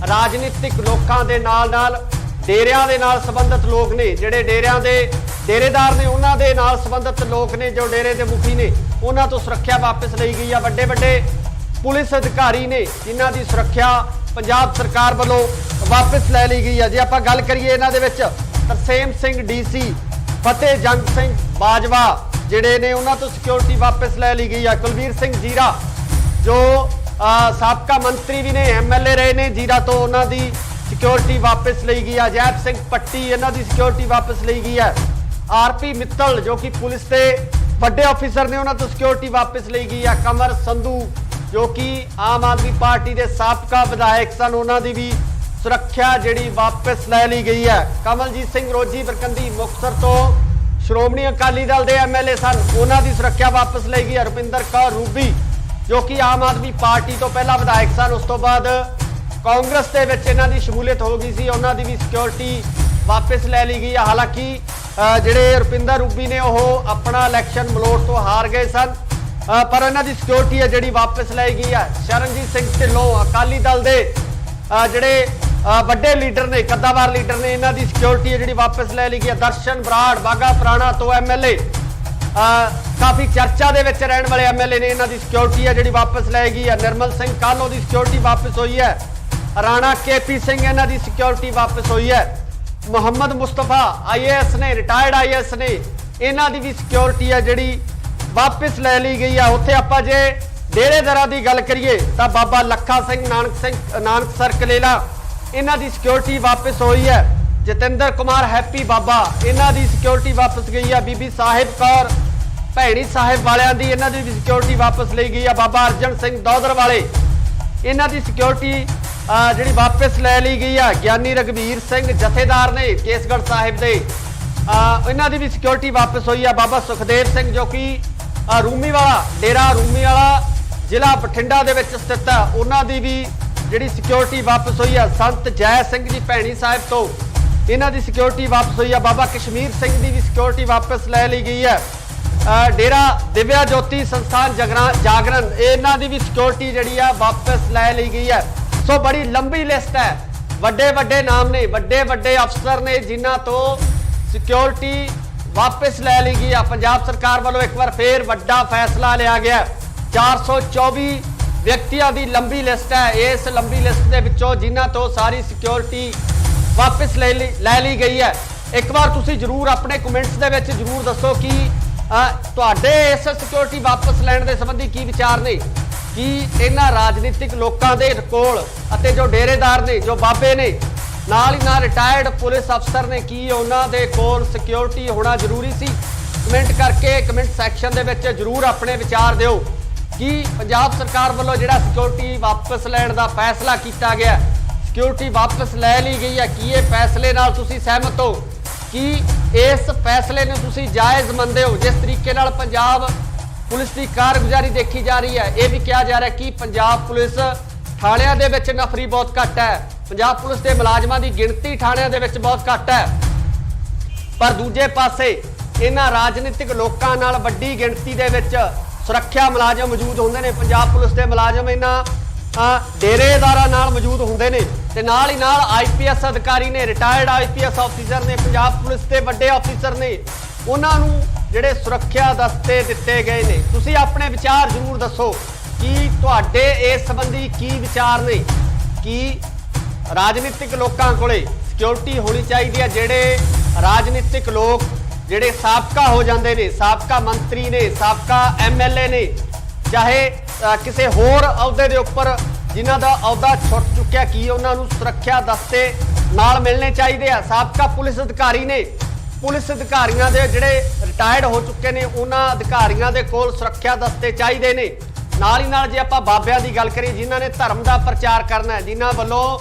ਰਾਜਨੀਤਿਕ ਲੋਕਾਂ ਦੇ ਨਾਲ ਡੇਰਿਆਂ ਦੇ ਨਾਲ ਸੰਬੰਧਿਤ ਲੋਕ ਨੇ, ਜਿਹੜੇ ਡੇਰਿਆਂ ਦੇ ਡੇਰੇਦਾਰ ਨੇ, ਉਹਨਾਂ ਦੇ ਨਾਲ ਸੰਬੰਧਿਤ ਲੋਕ ਨੇ, ਜੋ ਡੇਰੇ ਦੇ ਮੁਖੀ ਨੇ, ਉਹਨਾਂ ਤੋਂ ਸੁਰੱਖਿਆ ਵਾਪਸ ਲਈ ਗਈ ਆ। ਵੱਡੇ ਵੱਡੇ ਪੁਲਿਸ ਅਧਿਕਾਰੀ ਨੇ ਜਿਨ੍ਹਾਂ ਦੀ ਸੁਰੱਖਿਆ ਪੰਜਾਬ ਸਰਕਾਰ ਵੱਲੋਂ ਵਾਪਸ ਲੈ ਲਈ ਗਈ ਆ। ਜੇ ਆਪਾਂ ਗੱਲ ਕਰੀਏ ਇਹਨਾਂ ਦੇ ਵਿੱਚ, ਤਰਸੇਮ ਸਿੰਘ ਡੀਸੀ, ਫਤਿਹ ਜੰਗ ਸਿੰਘ ਬਾਜਵਾ ਜਿਹੜੇ ਨੇ, ਉਹਨਾਂ ਤੋਂ ਸਿਕਿਉਰਿਟੀ ਵਾਪਸ ਲੈ ਲਈ ਗਈ ਆ। ਕੁਲਵੀਰ ਸਿੰਘ ਜੀਰਾ ਜੋ ਸਾਬਕਾ ਮੰਤਰੀ ਵੀ ਨੇ, MLA ਰਹੇ ਨੇ ਜੀਰਾ ਤੋਂ, ਉਹਨਾਂ ਦੀ ਸਿਕਿਉਰਿਟੀ ਵਾਪਸ ਲਈ ਗਈ ਆ। ਜੈਪ ਸਿੰਘ ਪੱਟੀ, ਇਹਨਾਂ ਦੀ ਸਿਕਿਉਰਿਟੀ ਵਾਪਸ ਲਈ ਗਈ ਹੈ। RP ਮਿੱਤਲ ਜੋ ਕਿ ਪੁਲਿਸ ਦੇ ਵੱਡੇ ਅਫਸਰ ਨੇ, ਉਹਨਾਂ ਤੋਂ ਸਿਕਿਉਰਿਟੀ ਵਾਪਸ ਲਈ ਗਈ ਹੈ। ਕਮਰ ਸੰਧੂ ਜੋ ਕਿ ਆਮ ਆਦਮੀ ਪਾਰਟੀ ਦੇ ਸਾਬਕਾ ਵਿਧਾਇਕ ਸਨ, ਉਹਨਾਂ ਦੀ ਵੀ ਸੁਰੱਖਿਆ ਜਿਹੜੀ ਵਾਪਸ ਲੈ ਲਈ ਗਈ ਹੈ। ਕਮਲਜੀਤ ਸਿੰਘ ਰੋਜੀ ਬਰਕੰਦੀ ਮੁਕਤਸਰ ਤੋਂ ਸ਼੍ਰੋਮਣੀ ਅਕਾਲੀ ਦਲ ਦੇ MLA ਸਨ, ਉਹਨਾਂ ਦੀ ਸੁਰੱਖਿਆ ਵਾਪਸ ਲਈ ਗਈ ਹੈ। ਰੁਪਿੰਦਰ ਕੌਰ ਰੂਬੀ ਜੋ ਕਿ ਆਮ ਆਦਮੀ ਪਾਰਟੀ ਤੋਂ ਪਹਿਲਾਂ ਵਿਧਾਇਕ ਸਨ, ਉਸ ਤੋਂ ਬਾਅਦ ਕਾਂਗਰਸ ਦੇ ਵਿੱਚ ਇਹਨਾਂ ਦੀ ਸ਼ਮੂਲੀਅਤ ਹੋ ਗਈ ਸੀ, ਉਹਨਾਂ ਦੀ ਵੀ ਸਿਕਿਉਰਿਟੀ ਵਾਪਸ ਲੈ ਲਈ ਗਈ ਹੈ। ਹਾਲਾਂਕਿ ਜਿਹੜੇ ਰੁਪਿੰਦਰ ਰੂਬੀ ਨੇ ਉਹ ਆਪਣਾ ਇਲੈਕਸ਼ਨ ਮਲੋਟ ਤੋਂ ਹਾਰ ਗਏ ਸਨ, ਪਰ ਇਹਨਾਂ ਦੀ ਸਿਕਿਉਰਿਟੀ ਹੈ ਜਿਹੜੀ ਵਾਪਸ ਲਈ ਗਈ ਹੈ। ਸ਼ਰਨਜੀਤ ਸਿੰਘ ਢਿੱਲੋਂ ਅਕਾਲੀ ਦਲ ਦੇ ਜਿਹੜੇ ਵੱਡੇ ਲੀਡਰ ਨੇ, ਕੱਦਾਵਾਰ ਲੀਡਰ ਨੇ, ਇਹਨਾਂ ਦੀ ਸਿਕਿਉਰਿਟੀ ਹੈ ਜਿਹੜੀ ਵਾਪਸ ਲੈ ਲਈ ਗਈ ਹੈ। ਦਰਸ਼ਨ ਬਰਾੜ ਬਾਗਾ ਪੁਰਾਣਾ ਤੋਂ MLA, ਕਾਫੀ ਚਰਚਾ ਦੇ ਵਿੱਚ ਰਹਿਣ ਵਾਲੇ MLA ਨੇ, ਇਹਨਾਂ ਦੀ ਸਿਕਿਉਰਿਟੀ ਹੈ ਜਿਹੜੀ ਵਾਪਸ ਲੈ ਗਈ ਹੈ। ਨਿਰਮਲ ਸਿੰਘ ਕਾਹਲੋਂ ਦੀ ਸਿਕਿਉਰਿਟੀ ਵਾਪਸ ਹੋਈ ਹੈ। ਰਾਣਾ KP ਸਿੰਘ, ਇਹਨਾਂ ਦੀ ਸਿਕਿਉਰਿਟੀ ਵਾਪਸ ਹੋਈ ਹੈ। ਮੁਹੰਮਦ ਮੁਸਤਫਾ IAS ਨੇ, ਰਿਟਾਇਰਡ IAS ਨੇ, ਇਹਨਾਂ ਦੀ ਵੀ ਸਿਕਿਉਰਿਟੀ ਹੈ ਜਿਹੜੀ ਵਾਪਸ ਲੈ ਲਈ ਗਈ ਹੈ। ਉੱਥੇ ਆਪਾਂ ਜੇ ਡੇਰੇਦਾਰਾਂ ਦੀ ਗੱਲ ਕਰੀਏ ਤਾਂ ਬਾਬਾ ਲੱਖਾ ਸਿੰਘ ਨਾਨਕਸਰ ਕਲੇਲਾ, ਇਹਨਾਂ ਦੀ ਸਿਕਿਉਰਿਟੀ ਵਾਪਸ ਹੋਈ ਹੈ। ਜਤਿੰਦਰ ਕੁਮਾਰ ਹੈਪੀ ਬਾਬਾ, ਇਹਨਾਂ ਦੀ ਸਿਕਿਉਰਿਟੀ ਵਾਪਸ ਗਈ ਹੈ। ਬੀਬੀ ਸਾਹਿਬ ਕੌਰ ਭੈਣੀ ਸਾਹਿਬ ਵਾਲਿਆਂ ਦੀ, ਇਹਨਾਂ ਦੀ ਵੀ ਸਿਕਿਉਰਿਟੀ ਵਾਪਸ ਲਈ ਗਈ ਹੈ। ਬਾਬਾ ਅਰਜਨ ਸਿੰਘ ਦੌਦਰ ਵਾਲੇ, ਇਹਨਾਂ ਦੀ ਸਿਕਿਉਰਿਟੀ ਜਿਹੜੀ ਵਾਪਸ ਲੈ ਲਈ ਗਈ ਹੈ। ਗਿਆਨੀ ਰਗਵੀਰ ਸਿੰਘ ਜਥੇਦਾਰ ਨੇ ਕੇਸਗੜ੍ਹ ਸਾਹਿਬ ਦੇ, ਇਹਨਾਂ ਦੀ ਵੀ ਸਿਕਿਉਰਿਟੀ ਵਾਪਸ ਹੋਈ ਹੈ। ਬਾਬਾ ਸੁਖਦੇਵ ਸਿੰਘ ਜੋ ਕਿ ਰੂਮੀ ਵਾਲਾ ਡੇਰਾ ਰੂਮੀ ਵਾਲਾ ਜ਼ਿਲ੍ਹਾ ਬਠਿੰਡਾ ਦੇ ਵਿੱਚ ਸਥਿਤ ਹੈ, ਉਹਨਾਂ ਦੀ ਵੀ ਜਿਹੜੀ ਸਿਕਿਉਰਿਟੀ ਵਾਪਸ ਹੋਈ ਹੈ। ਸੰਤ ਜੈ ਸਿੰਘ ਜੀ ਭੈਣੀ ਸਾਹਿਬ ਤੋਂ, ਇਹਨਾਂ ਦੀ ਸਿਕਿਉਰਿਟੀ ਵਾਪਸ ਹੋਈ ਹੈ। ਬਾਬਾ ਕਸ਼ਮੀਰ ਸਿੰਘ ਦੀ ਵੀ ਸਿਕਿਉਰਿਟੀ ਵਾਪਸ ਲੈ ਲਈ ਗਈ ਹੈ। ਡੇਰਾ ਦਿਵਿਆ ਜੋਤੀ ਸੰਸਥਾਨ ਜਾਗਰਣ, ਇਹਨਾਂ ਦੀ ਵੀ ਸਿਕਿਉਰਿਟੀ ਜਿਹੜੀ ਆ ਵਾਪਸ ਲੈ ਲਈ ਗਈ ਹੈ। ਸੋ ਬੜੀ ਲੰਬੀ ਲਿਸਟ ਹੈ, ਵੱਡੇ ਵੱਡੇ ਨਾਮ ਨੇ, ਵੱਡੇ ਵੱਡੇ ਅਫਸਰ ਨੇ ਜਿਨ੍ਹਾਂ ਤੋਂ ਸਿਕਿਉਰਿਟੀ ਵਾਪਸ ਲੈ ਲਈ ਗਈ ਆ। ਪੰਜਾਬ ਸਰਕਾਰ ਵੱਲੋਂ ਇੱਕ ਵਾਰ ਫੇਰ ਵੱਡਾ ਫੈਸਲਾ ਲਿਆ ਗਿਆ। 424 ਵਿਅਕਤੀਆਂ ਦੀ ਲੰਬੀ ਲਿਸਟ ਹੈ। ਇਸ ਲੰਬੀ ਲਿਸਟ ਦੇ ਵਿੱਚੋਂ ਜਿਨ੍ਹਾਂ ਤੋਂ ਸਾਰੀ ਸਿਕਿਉਰਿਟੀ ਵਾਪਸ ਲੈ ਲਈ ਗਈ ਹੈ। ਇੱਕ ਵਾਰ ਤੁਸੀਂ ਜਰੂਰ ਆਪਣੇ ਕਮੈਂਟਸ ਦੇ ਵਿੱਚ ਜਰੂਰ ਦੱਸੋ ਕਿ ਤੁਹਾਡੇ ਇਸ ਸਿਕਿਉਰਿਟੀ ਵਾਪਸ ਲੈਣ ਦੇ ਸੰਬੰਧੀ ਕੀ ਵਿਚਾਰ ਨੇ। ਕਿ ਇਹਨਾਂ ਰਾਜਨੀਤਿਕ ਲੋਕਾਂ ਦੇ ਕੋਲ ਅਤੇ ਜੋ ਡੇਰੇਦਾਰ ਨੇ, ਜੋ ਬਾਬੇ ਨੇ, ਨਾਲ ਹੀ ਨਾਲ ਰਿਟਾਇਰਡ ਪੁਲਿਸ ਅਫਸਰ ਨੇ, ਕੀ ਉਹਨਾਂ ਦੇ ਕੋਲ ਸਿਕਿਉਰਿਟੀ ਹੋਣਾ ਜ਼ਰੂਰੀ ਸੀ? ਕਮੈਂਟ ਕਰਕੇ ਕਮੈਂਟ ਸੈਕਸ਼ਨ ਦੇ ਵਿੱਚ ਜਰੂਰ ਆਪਣੇ ਵਿਚਾਰ ਦਿਓ ਕਿ ਪੰਜਾਬ ਸਰਕਾਰ ਵੱਲੋਂ ਜਿਹੜਾ ਸਿਕਿਉਰਿਟੀ ਵਾਪਸ ਲੈਣ ਦਾ ਫੈਸਲਾ ਕੀਤਾ ਗਿਆ, ਸਿਕਿਉਰਿਟੀ ਵਾਪਸ ਲੈ ਲਈ ਗਈ ਹੈ, ਕੀ ਇਹ ਫੈਸਲੇ ਨਾਲ ਤੁਸੀਂ ਸਹਿਮਤ ਹੋ? ਕਿ ਇਸ ਫੈਸਲੇ ਨੂੰ ਤੁਸੀਂ ਜਾਇਜ਼ ਮੰਨਦੇ ਹੋ? ਜਿਸ ਤਰੀਕੇ ਨਾਲ ਪੰਜਾਬ ਪੁਲਿਸ ਦੀ ਕਾਰਗੁਜ਼ਾਰੀ ਦੇਖੀ ਜਾ ਰਹੀ ਹੈ, ਇਹ ਵੀ ਕਿਹਾ ਜਾ ਰਿਹਾ ਕਿ ਪੰਜਾਬ ਪੁਲਿਸ ਥਾਣਿਆਂ ਦੇ ਵਿੱਚ ਨਫਰੀ ਬਹੁਤ ਘੱਟ ਹੈ, ਪੰਜਾਬ ਪੁਲਿਸ ਦੇ ਮੁਲਾਜ਼ਮਾਂ ਦੀ ਗਿਣਤੀ ਥਾਣਿਆਂ ਦੇ ਵਿੱਚ ਬਹੁਤ ਘੱਟ ਹੈ, ਪਰ ਦੂਜੇ ਪਾਸੇ ਇਹਨਾਂ ਰਾਜਨੀਤਿਕ ਲੋਕਾਂ ਨਾਲ ਵੱਡੀ ਗਿਣਤੀ ਦੇ ਵਿੱਚ ਸੁਰੱਖਿਆ ਮੁਲਾਜ਼ਮ ਮੌਜੂਦ ਹੁੰਦੇ ਨੇ। ਪੰਜਾਬ ਪੁਲਿਸ ਦੇ ਮੁਲਾਜ਼ਮ ਇਹਨਾਂ ਡੇਰੇਦਾਰਾਂ ਨਾਲ ਮੌਜੂਦ ਹੁੰਦੇ ਨੇ ਤੇ ਨਾਲ ਹੀ ਨਾਲ IPS ਅਧਿਕਾਰੀ ਨੇ, ਰਿਟਾਇਰਡ IPS ਆਫੀਸਰ ਨੇ, ਪੰਜਾਬ ਪੁਲਿਸ ਦੇ ਵੱਡੇ ਆਫੀਸਰ ਨੇ, ਉਹਨਾਂ ਨੂੰ ਜਿਹੜੇ ਸੁਰੱਖਿਆ ਦਸਤੇ ਦਿੱਤੇ ਗਏ ਨੇ। ਤੁਸੀਂ ਆਪਣੇ ਵਿਚਾਰ ਜ਼ਰੂਰ ਦੱਸੋ ਕਿ ਤੁਹਾਡੇ ਇਸ ਸੰਬੰਧੀ ਕੀ ਵਿਚਾਰ ਨੇ ਕਿ ਰਾਜਨੀਤਿਕ ਲੋਕਾਂ ਕੋਲੇ ਸਿਕਿਉਰਿਟੀ ਹੋਣੀ ਚਾਹੀਦੀ ਹੈ। ਜਿਹੜੇ ਰਾਜਨੀਤਿਕ ਲੋਕ ਜਿਹੜੇ ਸਾਬਕਾ ਹੋ ਜਾਂਦੇ ਨੇ, ਸਾਬਕਾ ਮੰਤਰੀ ਨੇ, ਸਾਬਕਾ MLA ਨੇ, ਚਾਹੇ ਕਿਸੇ ਹੋਰ ਅਹੁਦੇ ਦੇ ਉੱਪਰ ਜਿਨ੍ਹਾਂ ਦਾ ਅਹੁਦਾ ਛੁੱਟ ਚੁੱਕਿਆ ਕੀ ਉਹਨਾਂ ਨੂੰ ਸੁਰੱਖਿਆ ਦਸਤੇ ਨਾਲ ਮਿਲਣੇ ਚਾਹੀਦੇ ਆ। ਸਾਬਕਾ ਪੁਲਿਸ ਅਧਿਕਾਰੀ ਨੇ, ਪੁਲਿਸ ਅਧਿਕਾਰੀਆਂ ਦੇ ਜਿਹੜੇ ਰਿਟਾਇਰਡ ਹੋ ਚੁੱਕੇ ਨੇ ਉਹਨਾਂ ਅਧਿਕਾਰੀਆਂ ਦੇ ਕੋਲ ਸੁਰੱਖਿਆ ਦਸਤੇ ਚਾਹੀਦੇ ਨੇ। ਨਾਲ ਹੀ ਨਾਲ ਜੇ ਆਪਾਂ ਬਾਬਿਆਂ ਦੀ ਗੱਲ ਕਰੀਏ ਜਿਨ੍ਹਾਂ ਨੇ ਧਰਮ ਦਾ ਪ੍ਰਚਾਰ ਕਰਨਾ ਹੈ, ਜਿਨ੍ਹਾਂ ਵੱਲੋਂ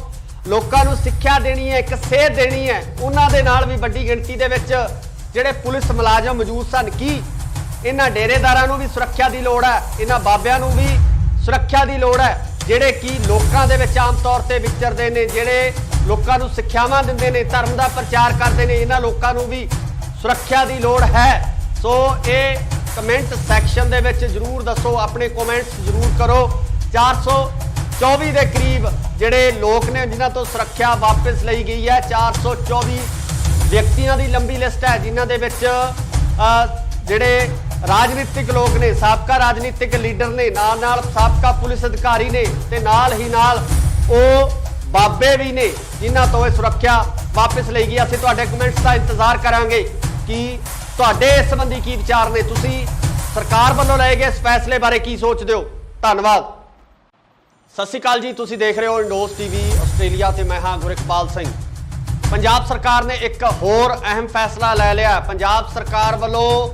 ਲੋਕਾਂ ਨੂੰ ਸਿੱਖਿਆ ਦੇਣੀ ਹੈ, ਇੱਕ ਸੇਧ ਦੇਣੀ ਹੈ, ਉਹਨਾਂ ਦੇ ਨਾਲ ਵੀ ਵੱਡੀ ਗਿਣਤੀ ਦੇ ਵਿੱਚ ਜਿਹੜੇ ਪੁਲਿਸ ਮੁਲਾਜ਼ਮ ਮੌਜੂਦ ਸਨ। ਕੀ ਇਹਨਾਂ ਡੇਰੇਦਾਰਾਂ ਨੂੰ ਵੀ ਸੁਰੱਖਿਆ ਦੀ ਲੋੜ ਹੈ, ਇਹਨਾਂ ਬਾਬਿਆਂ ਨੂੰ ਵੀ ਸੁਰੱਖਿਆ ਦੀ ਲੋੜ ਹੈ ਜਿਹੜੇ ਕਿ ਲੋਕਾਂ ਦੇ ਵਿੱਚ ਆਮ ਤੌਰ ਤੇ ਵਿਚਰਦੇ ਨੇ, ਜਿਹੜੇ ਲੋਕਾਂ ਨੂੰ ਸਿੱਖਿਆਵਾਂ ਦਿੰਦੇ ਨੇ, ਧਰਮ ਦਾ ਪ੍ਰਚਾਰ ਕਰਦੇ ਨੇ, ਇਹਨਾਂ ਲੋਕਾਂ ਨੂੰ ਵੀ ਸੁਰੱਖਿਆ ਦੀ ਲੋੜ ਹੈ। ਸੋ ਇਹ ਕਮੈਂਟ ਸੈਕਸ਼ਨ ਦੇ ਵਿੱਚ ਜਰੂਰ ਦੱਸੋ, ਆਪਣੇ ਕਮੈਂਟਸ ਜਰੂਰ ਕਰੋ। 424 ਦੇ ਕਰੀਬ ਜਿਹੜੇ ਲੋਕ ਨੇ ਜਿਨ੍ਹਾਂ ਤੋਂ ਸੁਰੱਖਿਆ ਵਾਪਸ ਲਈ ਗਈ ਹੈ। 424 ਵਿਅਕਤੀਆਂ ਦੀ ਲੰਬੀ ਲਿਸਟ ਹੈ ਜਿਨ੍ਹਾਂ ਦੇ ਵਿੱਚ ਜਿਹੜੇ ਰਾਜਨੀਤਿਕ ਲੋਕ ਨੇ, ਸਾਬਕਾ ਰਾਜਨੀਤਿਕ ਲੀਡਰ ਨੇ, ਨਾਲ ਸਾਬਕਾ ਪੁਲਿਸ ਅਧਿਕਾਰੀ ਨੇ ਤੇ ਨਾਲ ਹੀ ਨਾਲ ਉਹ ਬਾਬੇ ਵੀ ਨੇ ਜਿਨ੍ਹਾਂ ਤੋਂ ਇਹ ਸੁਰੱਖਿਆ ਵਾਪਸ ਲਈ ਗਈ। ਅਸੀਂ ਤੁਹਾਡੇ ਕਮੈਂਟਸ ਦਾ ਇੰਤਜ਼ਾਰ ਕਰਾਂਗੇ ਕਿ ਤੁਹਾਡੇ ਇਸ ਸੰਬੰਧੀ ਕੀ ਵਿਚਾਰ ਨੇ, ਤੁਸੀਂ ਸਰਕਾਰ ਵੱਲੋਂ ਲਏ ਗਏ ਇਸ ਫੈਸਲੇ ਬਾਰੇ ਕੀ ਸੋਚਦੇ ਹੋ। ਧੰਨਵਾਦ। ਸਤਿ ਸ਼੍ਰੀ ਅਕਾਲ ਜੀ, ਤੁਸੀਂ ਦੇਖ ਰਹੇ ਹੋ ਇੰਡੋਸ ਟੀਵੀ ਆਸਟ੍ਰੇਲੀਆ ਤੇ ਮੈਂ ਹਾਂ ਗੁਰਿਕਪਾਲ ਸਿੰਘ। ਪੰਜਾਬ ਸਰਕਾਰ ਨੇ ਇੱਕ ਹੋਰ ਅਹਿਮ ਫੈਸਲਾ ਲੈ ਲਿਆ। ਪੰਜਾਬ ਸਰਕਾਰ ਵੱਲੋਂ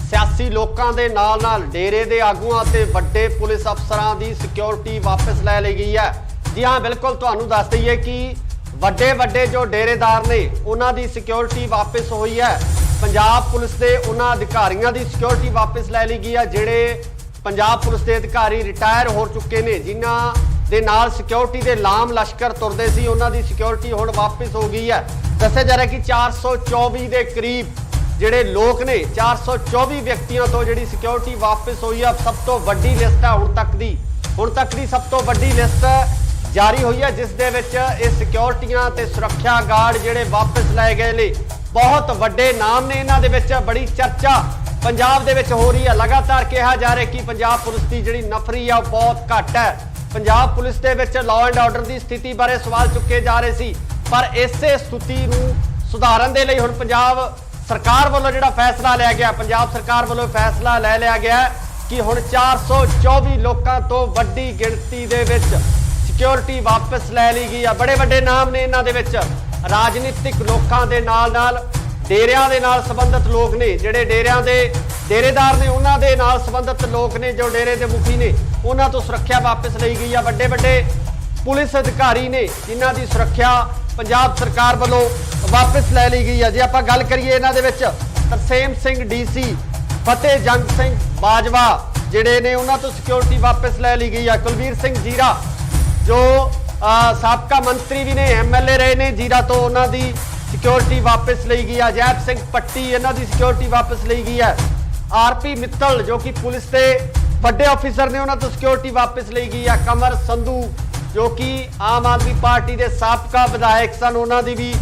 ਸਿਆਸੀ ਲੋਕਾਂ ਦੇ ਨਾਲ ਡੇਰੇ ਦੇ ਆਗੂਆਂ ਤੇ ਵੱਡੇ ਪੁਲਿਸ ਅਫਸਰਾਂ ਦੀ ਸਿਕਿਉਰਿਟੀ ਵਾਪਸ ਲੈ ਲਈ ਗਈ ਹੈ। ਜੀ ਹਾਂ, ਬਿਲਕੁਲ ਤੁਹਾਨੂੰ ਦੱਸ ਦਈਏ ਕਿ ਵੱਡੇ ਜੋ ਡੇਰੇਦਾਰ ਨੇ ਉਹਨਾਂ ਦੀ ਸਿਕਿਉਰਿਟੀ ਵਾਪਸ ਹੋਈ ਹੈ। ਪੰਜਾਬ ਪੁਲਿਸ ਦੇ ਉਹਨਾਂ ਅਧਿਕਾਰੀਆਂ ਦੀ ਸਿਕਿਉਰਿਟੀ ਵਾਪਸ ਲੈ ਲਈ ਗਈ ਹੈ ਜਿਹੜੇ ਪੰਜਾਬ ਪੁਲਿਸ ਦੇ ਅਧਿਕਾਰੀ ਰਿਟਾਇਰ ਹੋ ਚੁੱਕੇ ਨੇ, ਜਿਨ੍ਹਾਂ ਦੇ ਨਾਲ ਸਿਕਿਉਰਿਟੀ ਦੇ ਲਾਮ ਲਸ਼ਕਰ ਤੁਰਦੇ ਸੀ, ਉਹਨਾਂ ਦੀ ਸਿਕਿਉਰਿਟੀ ਹੁਣ ਵਾਪਸ ਹੋ ਗਈ ਹੈ। ਦੱਸਿਆ ਜਾ ਰਿਹਾ ਕਿ 424 ਦੇ ਕਰੀਬ ਜਿਹੜੇ ਲੋਕ ਨੇ, 424 ਵਿਅਕਤੀਆਂ ਤੋਂ ਜਿਹੜੀ ਸਿਕਿਉਰਿਟੀ ਵਾਪਸ ਹੋਈ ਹੈ। ਸਭ ਤੋਂ ਵੱਡੀ ਲਿਸਟ ਹੈ ਹੁਣ ਤੱਕ ਦੀ ਸਭ ਤੋਂ ਵੱਡੀ ਲਿਸਟ ਜਾਰੀ ਹੋਈ ਹੈ ਜਿਸ ਦੇ ਵਿੱਚ ਇਹ ਸਿਕਿਉਰਿਟੀਆਂ ਤੇ ਸੁਰੱਖਿਆ ਗਾਰਡ ਜਿਹੜੇ ਵਾਪਸ ਲਏ ਗਏ ਨੇ। ਬਹੁਤ ਵੱਡੇ ਨਾਮ ਨੇ ਇਹਨਾਂ ਦੇ ਵਿੱਚ। ਬੜੀ ਚਰਚਾ ਪੰਜਾਬ ਦੇ ਵਿੱਚ ਹੋ ਰਹੀ ਹੈ। ਲਗਾਤਾਰ ਕਿਹਾ ਜਾ ਰਿਹਾ ਕਿ ਪੰਜਾਬ ਪੁਲਿਸ ਦੀ ਜਿਹੜੀ ਨਫਰੀ ਆ ਉਹ ਬਹੁਤ ਘੱਟ ਹੈ। ਪੰਜਾਬ ਪੁਲਿਸ ਦੇ ਵਿੱਚ ਲਾਅ ਐਂਡ ਆਰਡਰ ਦੀ ਸਥਿਤੀ ਬਾਰੇ ਸਵਾਲ ਚੁੱਕੇ ਜਾ ਰਹੇ ਸੀ, ਪਰ ਇਸੇ ਸਥਿਤੀ ਨੂੰ ਸੁਧਾਰਨ ਦੇ ਲਈ ਹੁਣ ਪੰਜਾਬ ਸਰਕਾਰ ਵੱਲੋਂ ਜਿਹੜਾ ਫੈਸਲਾ ਲਿਆ ਗਿਆ, ਪੰਜਾਬ ਸਰਕਾਰ ਵੱਲੋਂ ਫੈਸਲਾ ਲੈ ਲਿਆ ਗਿਆ ਕਿ ਹੁਣ 424 ਲੋਕਾਂ ਤੋਂ ਵੱਡੀ ਗਿਣਤੀ ਦੇ ਵਿੱਚ ਸਿਕਿਉਰਿਟੀ ਵਾਪਸ ਲੈ ਲਈ ਗਈ ਆ। ਬੜੇ ਵੱਡੇ ਨਾਮ ਨੇ ਇਹਨਾਂ ਦੇ ਵਿੱਚ। ਰਾਜਨੀਤਿਕ ਲੋਕਾਂ ਦੇ ਨਾਲ ਡੇਰਿਆਂ ਦੇ ਨਾਲ ਸੰਬੰਧਿਤ ਲੋਕ ਨੇ, ਜਿਹੜੇ ਡੇਰਿਆਂ ਦੇ ਡੇਰੇਦਾਰ ਨੇ, ਉਹਨਾਂ ਦੇ ਨਾਲ ਸੰਬੰਧਿਤ ਲੋਕ ਨੇ, ਜੋ ਡੇਰੇ ਦੇ ਮੁਖੀ ਨੇ, ਉਹਨਾਂ ਤੋਂ ਸੁਰੱਖਿਆ ਵਾਪਸ ਲਈ ਗਈ ਆ। ਵੱਡੇ ਪੁਲਿਸ ਅਧਿਕਾਰੀ ਨੇ ਜਿਨ੍ਹਾਂ ਦੀ ਸੁਰੱਖਿਆ ਪੰਜਾਬ ਸਰਕਾਰ ਵੱਲੋਂ ਵਾਪਸ ਲੈ ਲਈ ਗਈ ਹੈ। ਜੇ ਆਪਾਂ ਗੱਲ ਕਰੀਏ ਇਹਨਾਂ ਦੇ ਵਿੱਚ ਤਰਸੇਮ ਸਿੰਘ DC, ਫਤਿਹ ਜੰਗ ਸਿੰਘ ਬਾਜਵਾ ਜਿਹੜੇ ਨੇ ਉਹਨਾਂ ਤੋਂ ਸਿਕਿਉਰਿਟੀ ਵਾਪਸ ਲੈ ਲਈ ਗਈ ਹੈ। ਕੁਲਵੀਰ ਸਿੰਘ ਜੀਰਾ ਜੋ ਸਾਬਕਾ ਮੰਤਰੀ ਵੀ ਨੇ, MLA ਰਹੇ ਨੇ ਜੀਰਾ ਤੋਂ, ਉਹਨਾਂ ਦੀ ਸਿਕਿਉਰਿਟੀ ਵਾਪਸ ਲਈ ਗਈ ਹੈ। ਜੈਪ ਸਿੰਘ ਪੱਟੀ ਇਹਨਾਂ ਦੀ ਸਿਕਿਉਰਿਟੀ ਵਾਪਸ ਲਈ ਗਈ ਹੈ। RP ਮਿੱਤਲ ਜੋ ਕਿ ਪੁਲਿਸ ਦੇ ਵੱਡੇ ਅਫਸਰ ਨੇ, ਉਹਨਾਂ ਤੋਂ ਸਿਕਿਉਰਿਟੀ ਵਾਪਸ ਲਈ ਗਈ ਹੈ। ਕਮਰ ਸੰਧੂ ਜੋ ਕਿ ਆਮ ਆਦਮੀ ਪਾਰਟੀ ਦੇ ਸਾਬਕਾ ਵਿਧਾਇਕ ਸਨ, ਉਹਨਾਂ ਦੀ ਵੀ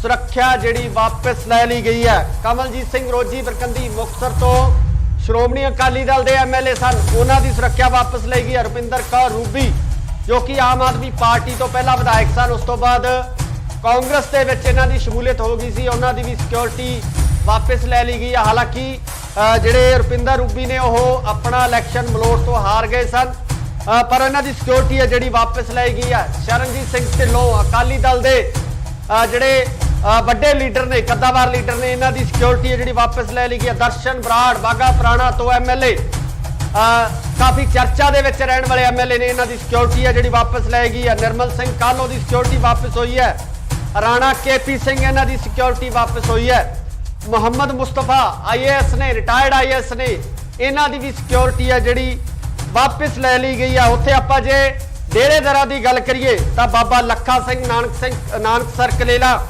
ਸੁਰੱਖਿਆ ਜਿਹੜੀ ਵਾਪਸ ਲੈ ਲਈ ਗਈ ਹੈ। ਕਮਲਜੀਤ ਸਿੰਘ ਰੋਜੀ ਬਰਕੰਦੀ ਮੁਕਤਸਰ ਤੋਂ ਸ਼੍ਰੋਮਣੀ ਅਕਾਲੀ ਦਲ ਦੇ MLA ਸਨ, ਉਹਨਾਂ ਦੀ ਸੁਰੱਖਿਆ ਵਾਪਸ ਲਈ ਗਈ ਹੈ। ਰੁਪਿੰਦਰ ਕੌਰ ਰੂਬੀ ਜੋ ਕਿ ਆਮ ਆਦਮੀ ਪਾਰਟੀ ਤੋਂ ਪਹਿਲਾਂ ਵਿਧਾਇਕ ਸਨ, ਉਸ ਤੋਂ ਬਾਅਦ ਕਾਂਗਰਸ ਦੇ ਵਿੱਚ ਇਹਨਾਂ ਦੀ ਸ਼ਮੂਲੀਅਤ ਹੋ ਗਈ ਸੀ, ਉਹਨਾਂ ਦੀ ਵੀ ਸਿਕਿਉਰਿਟੀ ਵਾਪਸ ਲੈ ਲਈ ਗਈ ਹੈ। ਹਾਲਾਂਕਿ ਜਿਹੜੇ ਰੁਪਿੰਦਰ ਰੂਬੀ ਨੇ ਉਹ ਆਪਣਾ ਇਲੈਕਸ਼ਨ ਮਲੋਟ ਤੋਂ ਹਾਰ ਗਏ ਸਨ, ਪਰ ਇਹਨਾਂ ਦੀ ਸਿਕਿਉਰਿਟੀ ਹੈ ਜਿਹੜੀ ਵਾਪਸ ਲਈ ਗਈ ਹੈ। ਸ਼ਰਨਜੀਤ ਸਿੰਘ ਢਿੱਲੋਂ ਅਕਾਲੀ ਦਲ ਦੇ ਜਿਹੜੇ ਵੱਡੇ ਲੀਡਰ ਨੇ, ਕੱਦਾਵਾਰ ਲੀਡਰ ਨੇ, ਇਹਨਾਂ ਦੀ ਸਿਕਿਉਰਿਟੀ ਹੈ ਜਿਹੜੀ ਵਾਪਸ ਲੈ ਲਈ ਗਈ ਹੈ। ਦਰਸ਼ਨ ਬਰਾੜ ਬਾਗਾ ਪੁਰਾਣਾ ਤੋਂ MLA, ਕਾਫੀ ਚਰਚਾ ਦੇ ਵਿੱਚ ਰਹਿਣ ਵਾਲੇ MLA ਨੇ, ਇਹਨਾਂ ਦੀ ਸਿਕਿਉਰਿਟੀ ਹੈ ਜਿਹੜੀ ਵਾਪਸ ਲੈ ਗਈ ਹੈ। ਨਿਰਮਲ ਸਿੰਘ ਕਾਹਲੋਂ ਦੀ ਸਿਕਿਉਰਿਟੀ ਵਾਪਸ ਹੋਈ ਹੈ। ਰਾਣਾ KP ਸਿੰਘ ਇਹਨਾਂ ਦੀ ਸਿਕਿਉਰਿਟੀ ਵਾਪਸ ਹੋਈ ਹੈ। ਮੁਹੰਮਦ ਮੁਸਤਫਾ IAS ਨੇ, ਰਿਟਾਇਰਡ IAS ਨੇ, ਇਹਨਾਂ ਦੀ ਵੀ ਸਿਕਿਉਰਿਟੀ ਹੈ ਜਿਹੜੀ ਵਾਪਸ ਲੈ ਲਈ ਗਈ ਹੈ। ਉੱਥੇ ਆਪਾਂ ਜੇ ਡੇਰੇਦਾਰਾਂ ਦੀ ਗੱਲ ਕਰੀਏ ਤਾਂ ਬਾਬਾ ਲੱਖਾ ਸਿੰਘ ਨਾਨਕਸਰ ਕਲੇਲਾ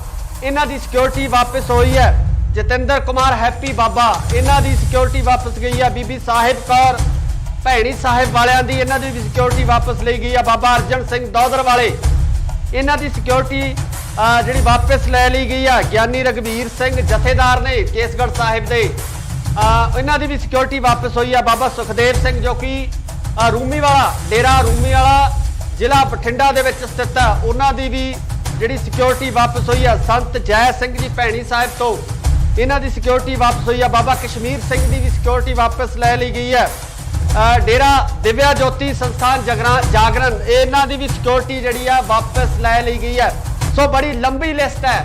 ਇਹਨਾਂ ਦੀ ਸਿਕਿਉਰਿਟੀ ਵਾਪਸ ਹੋਈ ਹੈ। ਜਤਿੰਦਰ ਕੁਮਾਰ ਹੈਪੀ ਬਾਬਾ ਇਹਨਾਂ ਦੀ ਸਿਕਿਉਰਿਟੀ ਵਾਪਸ ਗਈ ਹੈ। ਬੀਬੀ ਸਾਹਿਬ ਕੌਰ ਭੈਣੀ ਸਾਹਿਬ ਵਾਲਿਆਂ ਦੀ ਇਹਨਾਂ ਦੀ ਵੀ ਸਿਕਿਉਰਿਟੀ ਵਾਪਸ ਲਈ ਗਈ ਹੈ। ਬਾਬਾ ਅਰਜਨ ਸਿੰਘ ਦੌਦਰ ਵਾਲੇ ਇਹਨਾਂ ਦੀ ਸਿਕਿਉਰਿਟੀ ਜਿਹੜੀ ਵਾਪਸ ਲੈ ਲਈ ਗਈ ਹੈ। ਗਿਆਨੀ ਰਗਵੀਰ ਸਿੰਘ ਜਥੇਦਾਰ ਨੇ ਕੇਸਗੜ੍ਹ ਸਾਹਿਬ ਦੇ, ਇਹਨਾਂ ਦੀ ਵੀ ਸਿਕਿਉਰਿਟੀ ਵਾਪਸ ਹੋਈ ਹੈ। ਬਾਬਾ ਸੁਖਦੇਵ ਸਿੰਘ ਜੋ ਕਿ ਰੂਮੀਵਾਲਾ, ਡੇਰਾ ਰੂਮੀਵਾਲਾ ਜ਼ਿਲ੍ਹਾ ਬਠਿੰਡਾ ਦੇ ਵਿੱਚ ਸਥਿਤ ਹੈ, ਉਹਨਾਂ ਦੀ ਵੀ ਜਿਹੜੀ ਸਿਕਿਉਰਿਟੀ ਵਾਪਸ ਹੋਈ ਹੈ। ਸੰਤ ਜੈ ਸਿੰਘ ਜੀ ਭੈਣੀ ਸਾਹਿਬ ਤੋਂ ਇਹਨਾਂ ਦੀ ਸਿਕਿਉਰਿਟੀ ਵਾਪਸ ਹੋਈ ਹੈ। ਬਾਬਾ ਕਸ਼ਮੀਰ ਸਿੰਘ ਦੀ ਵੀ ਸਿਕਿਉਰਿਟੀ ਵਾਪਸ ਲੈ ਲਈ ਗਈ ਹੈ। डेरा दिव्या ज्योति संस्थान जागरण इन्हां दी भी सिक्योरिटी जिहड़ी आ वापस लै ली गई है। सो बड़ी लंबी लिस्ट है,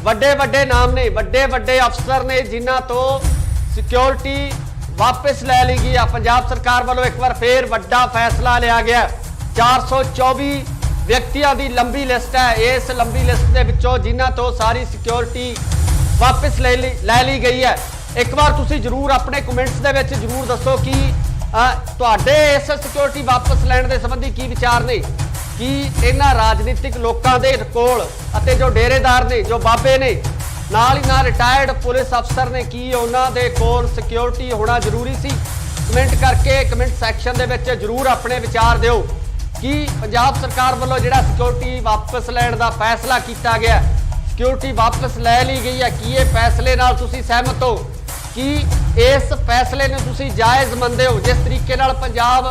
वड्डे वड्डे नाम ने, वड्डे वड्डे अफसर ने जिन्हां तो सिक्योरिटी वापस लै ली गई है। पंजाब सरकार वालों एक बार फिर वड्डा फैसला लिया गया। 424 व्यक्तियों की लंबी लिस्ट है। इस लंबी लिस्ट के विचों जिन्हां तो सारी सिक्योरिटी वापस लै ली गई है। एक बार तुसी जरूर अपने कमेंट्स दे विच जरूर दसो कि तुहाडे इस सिक्योरिटी वापस लैण दे संबंधी की विचार ने, कि इन्हां राजनीतिक लोकां दे कोल अते जो डेरेदार ने, जो बाबे ने, नाल ही नाल रिटायर्ड पुलिस अफसर ने, की उन्हां दे कोल सिक्योरिटी होना जरूरी सी? कमेंट करके कमेंट सैक्शन दे विच जरूर अपने विचार दिओ कि पंजाब सरकार वालों जिहड़ा सिक्योरिटी वापस लैण दा फैसला किया गया, सिक्योरिटी वापस लै ली गई है, कि ये फैसले नाल तुसी सहमत हो, कि इस फैसले ने तुसी जायज़ मनदे हो? जिस तरीके नाल पंजाब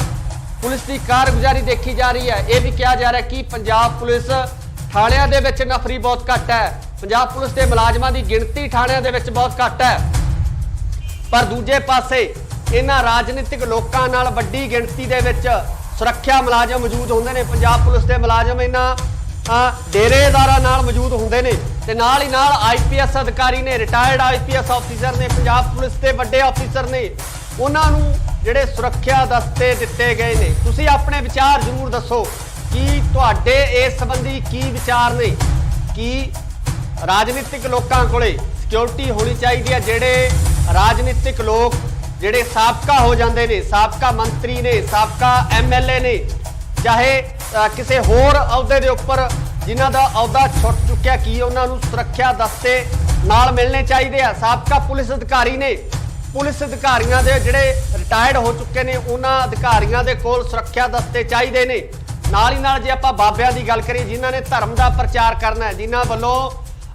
पुलिस की कारगुजारी देखी जा रही है, यह भी कहा जा रहा है कि पंजाब पुलिस थाणियां दे विच नफरी बहुत घट है, पंजाब पुलिस के मुलाजमां की गिणती थाणियां दे विच बहुत घट है। पर दूजे पासे इन्हां राजनीतिक लोकां नाल वड्डी गिणती दे विच सुरक्षा मुलाजम मौजूद होंदे ने। पंजाब पुलिस के मुलाजम इन्हां डेरेदारां नाल मौजूद होंदे ने ते नाल ही नाल IPS अधिकारी ने, रिटायर्ड IPS ऑफिसर ने, पंजाब पुलिस के वड्डे ऑफिसर ने, उन्हां नूं जिहड़े सुरक्षा दस्ते दिते गए ने। तुसी अपने विचार जरूर दसो कि तुहाडे इस संबंधी की विचार ने, कि राजनीतिक लोकां कोले सिक्योरिटी होनी चाहिए है? जिहड़े राजनीतिक लोग जिहड़े साबका हो जाते हैं, साबका मंत्री ने, साबका MLA ने, चाहे किसी होर अहुदे दे उपर जिन्हां दा अहुदा छुट चुक्या, कि उन्होंने सुरक्षा दस्ते नाल मिलने चाहिए आ? साबका पुलिस अधिकारी ने, पुलिस अधिकारियों के जिहड़े रिटायर्ड हो चुके हैं, उन्होंने अधिकारियों के कोल सुरक्षा दस्ते चाहिए ने। नाल ही नाल जे आपां बाबियां दी गल करिए, जिन्हां ने धर्म का प्रचार करना है, जिन्हां वल्लों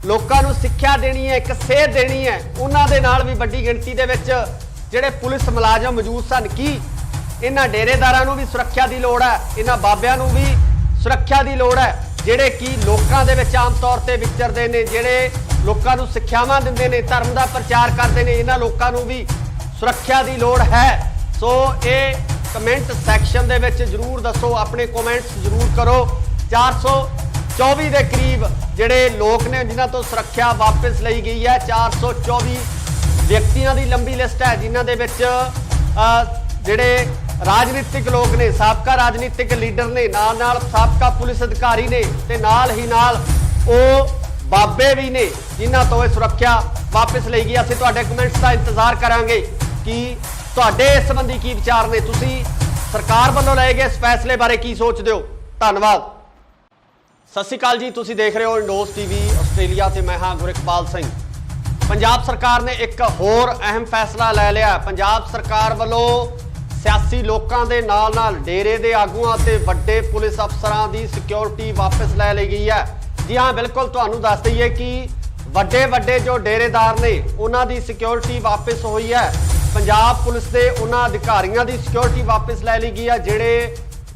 लोकां नूं सिक्ख्या देनी है, एक सेध देनी है, उन्हां दे नाल भी वड्डी गिणती दे विच ਜਿਹੜੇ पुलिस मुलाजम मौजूद सन। कि इन्हां डेरेदारां नूं भी सुरक्षा की लोड़ है, इन्हां बाबियां नूं भी सुरक्षा की लोड़ है, जिहड़े कि लोकां दे विच आम तौर ते विचरदे ने, जिहड़े लोकां नूं सिक्ख्यावां दिंदे ने, धर्म का प्रचार करते हैं, इन्हां लोकां नूं भी सुरक्षा की लोड़ है। सो ये कमेंट सैक्शन दे विच जरूर दसो, अपने कमेंट्स जरूर करो। 424 के करीब जिहड़े लोग ने जिन्हां तो सुरक्षा वापस लई गई है। 424 व्यक्तियों की लंबी लिस्ट है, जिन्हां दे विच जिहड़े राजनीतिक लोग ने, साबका राजनीतिक लीडर ने, नाल नाल साबका पुलिस अधिकारी ने, ते नाल ही नाल ओ बाबे भी ने, जिन्हां तो सुरक्षा वापस लई गई। असीं तुहाडे कमेंट्स का इंतजार करांगे कि तुहाडे इस संबंधी की विचार ने, तुसीं सरकार वालों लए गए इस फैसले बारे की सोचदे हो? धन्नवाद। सत श्री अकाल जी, तुसीं देख रहे हो इंडोज TV आस्ट्रेलिया ते मैं हां गुरइकबाल सिंह। पंजाब सरकार ने एक होर अहम फैसला लै लिया। पंजाब सरकार वालों सियासी लोगों के नाल नाल डेरे के आगुआं ते वड्डे पुलिस अफसरां की सिक्योरिटी वापस लै ली गई है। जी हाँ, बिल्कुल तुहानूं दस दईए कि वड्डे वड्डे जो डेरेदार ने उन्हां दी सिक्योरिटी वापस हुई है। पंजाब पुलिस के उन्हां अधिकारियों की सिक्योरिटी वापस लै ली गई है, जिहड़े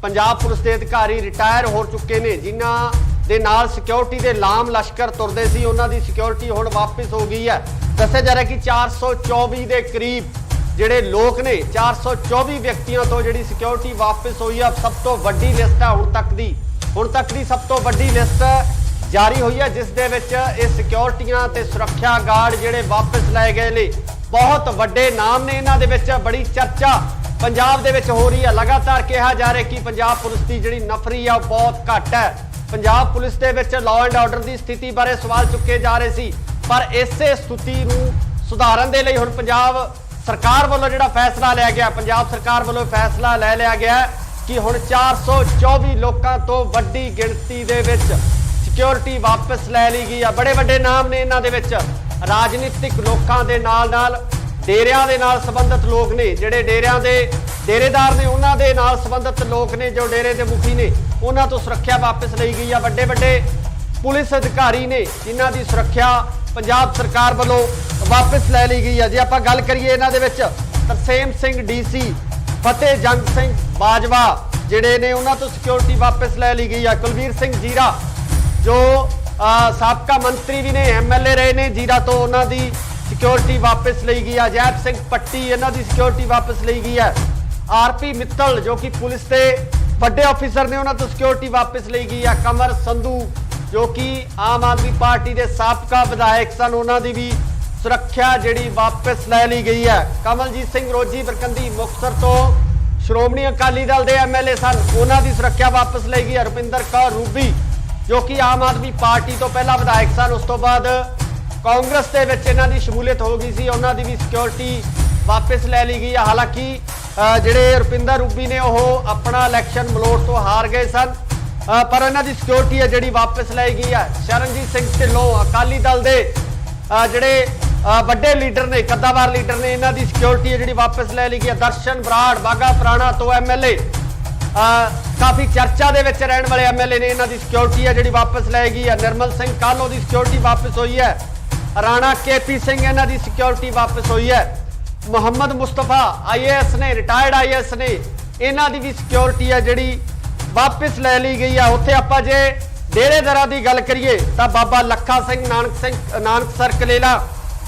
पंजाब पुलिस के अधिकारी रिटायर हो चुके हैं, जिन्हां दे नाल सिक्योरिटी के लाम लश्कर तुरदे सी, उन्हां दी सिक्योरिटी हुण वापस हो गई है। दस्सिया जा रहा है कि 424 के करीब जिहड़े लोग ने, 424 व्यक्तियों तो जिहड़ी सिक्योरिटी वापस हुई है। सब तो वड्डी लिस्ट है हुण तक दी सब तो वड्डी लिस्ट जारी हुई है, जिस दे विच इह सिक्योरिटियां ते सुरक्षा गार्ड जिहड़े वापस लाए गए ने। बहुत वड्डे नाम ने, इन्हां दे विच बड़ी चर्चा पंजाब दे विच हो रही है। लगातार कहा जा रहा है कि पंजाब पुलिस की जिहड़ी नफरी है बहुत घट है। Punjab police they which law and order की स्थिति बारे सवाल चुके जा रहे सी, पर इसे स्थिति नूं सुधारन दे लई हुण पंजाब सरकार वालों जिहड़ा फैसला लिया गया, पंजाब सरकार वालों फैसला लै लिया गया कि हुण 424 लोगों तो वड्डी गिणती दे विच सिक्योरिटी वापस लै ली गई है। बड़े वड्डे नाम ने, इन्हां दे विच राजनीतिक लोगों के नाल नाल डेरियां दे नाल संबंधित लोग ने, जिहड़े डेरियां दे डेरेदार ने, उन्हां दे नाल संबंधित लोग ने, जो डेरे के मुखी ने, उन्हां तो सुरक्षा वापस लई गई है। वड्डे वड्डे पुलिस अधिकारी ने, जिन्हां दी सुरक्षा पंजाब सरकार वालों वापस लै ली गई है। जे आपां गल करिए इन्हां दे विच तरसेम सिंह DC, फतेह जंग सिंह बाजवा जिहड़े ने, उन्हां तो सिक्योरिटी वापस लै ली गई है। कुलवीर सिंह जीरा जो साबका मंत्री भी ने, MLA रहे ने जीरा तो, उन्हां दी सिक्योरिटी वापस ली गई है। अजैब सिंह पट्टी, इन्हां दी सिक्योरिटी वापस ली गई है। आरपी मित्तल जो कि पुलिस के ਵੱਡੇ अफिसर ने उन्होंने तो सिक्योरिटी वापस ली गई है। कमर संधू जो कि आम आदमी पार्टी के साबका विधायक सन, उन्होंने भी सुरक्षा जी वापस लै ली गई है। कमलजीत सिंह रोजी बरकंदी मुक्तसर तो श्रोमणी अकाली दल के MLA सन, उन्होंने सुरक्षा वापस ली गई है। रुपिंदर कौर रूबी जो कि आम आदमी पार्टी तो पहला विधायक सन, उस तो बाद कांग्रेस के विच इन्हां दी शमूलियत हो गई सी, उन्होंने भी सिक्योरिटी वापस लै ली गई है। हालांकि ਜਿਹੜੇ रुपिंदर रूबी ने ਉਹ अपना इलैक्शन मलोट तो हार गए सन, पर इन्हां दी सिक्योरिटी है ਜਿਹੜੀ वापस लाई गई है। शरणजीत सिंह ढिल्लों अकाली दल के ਜਿਹੜੇ ਵੱਡੇ लीडर ने, कद्दावार लीडर ने, इन्हां दी सिक्योरिटी है ਜਿਹੜੀ वापस लै ली गई है। दर्शन बराड़ बाघा पुराना तो MLA काफ़ी चर्चा ਦੇ ਵਿੱਚ ਰਹਿਣ ਵਾਲੇ MLA ने, इन्हां दी सिक्योरिटी है ਜਿਹੜੀ वापस लाई गई है। निर्मल सिंह कालो की सिक्योरिटी वापस हुई है। राणा KP सिंह इन्हां दी सिक्योरिटी वापस हुई है। मुहम्मद मुस्तफा IAS ने, रिटायर्ड IAS ने, इन्हां दी भी सिक्योरिटी है जिहड़ी वापस लै ली गई है। उत्थे आपां जे डेरेदारां दी गल करिए तां बाबा लखा सिंह नानकसर कलेला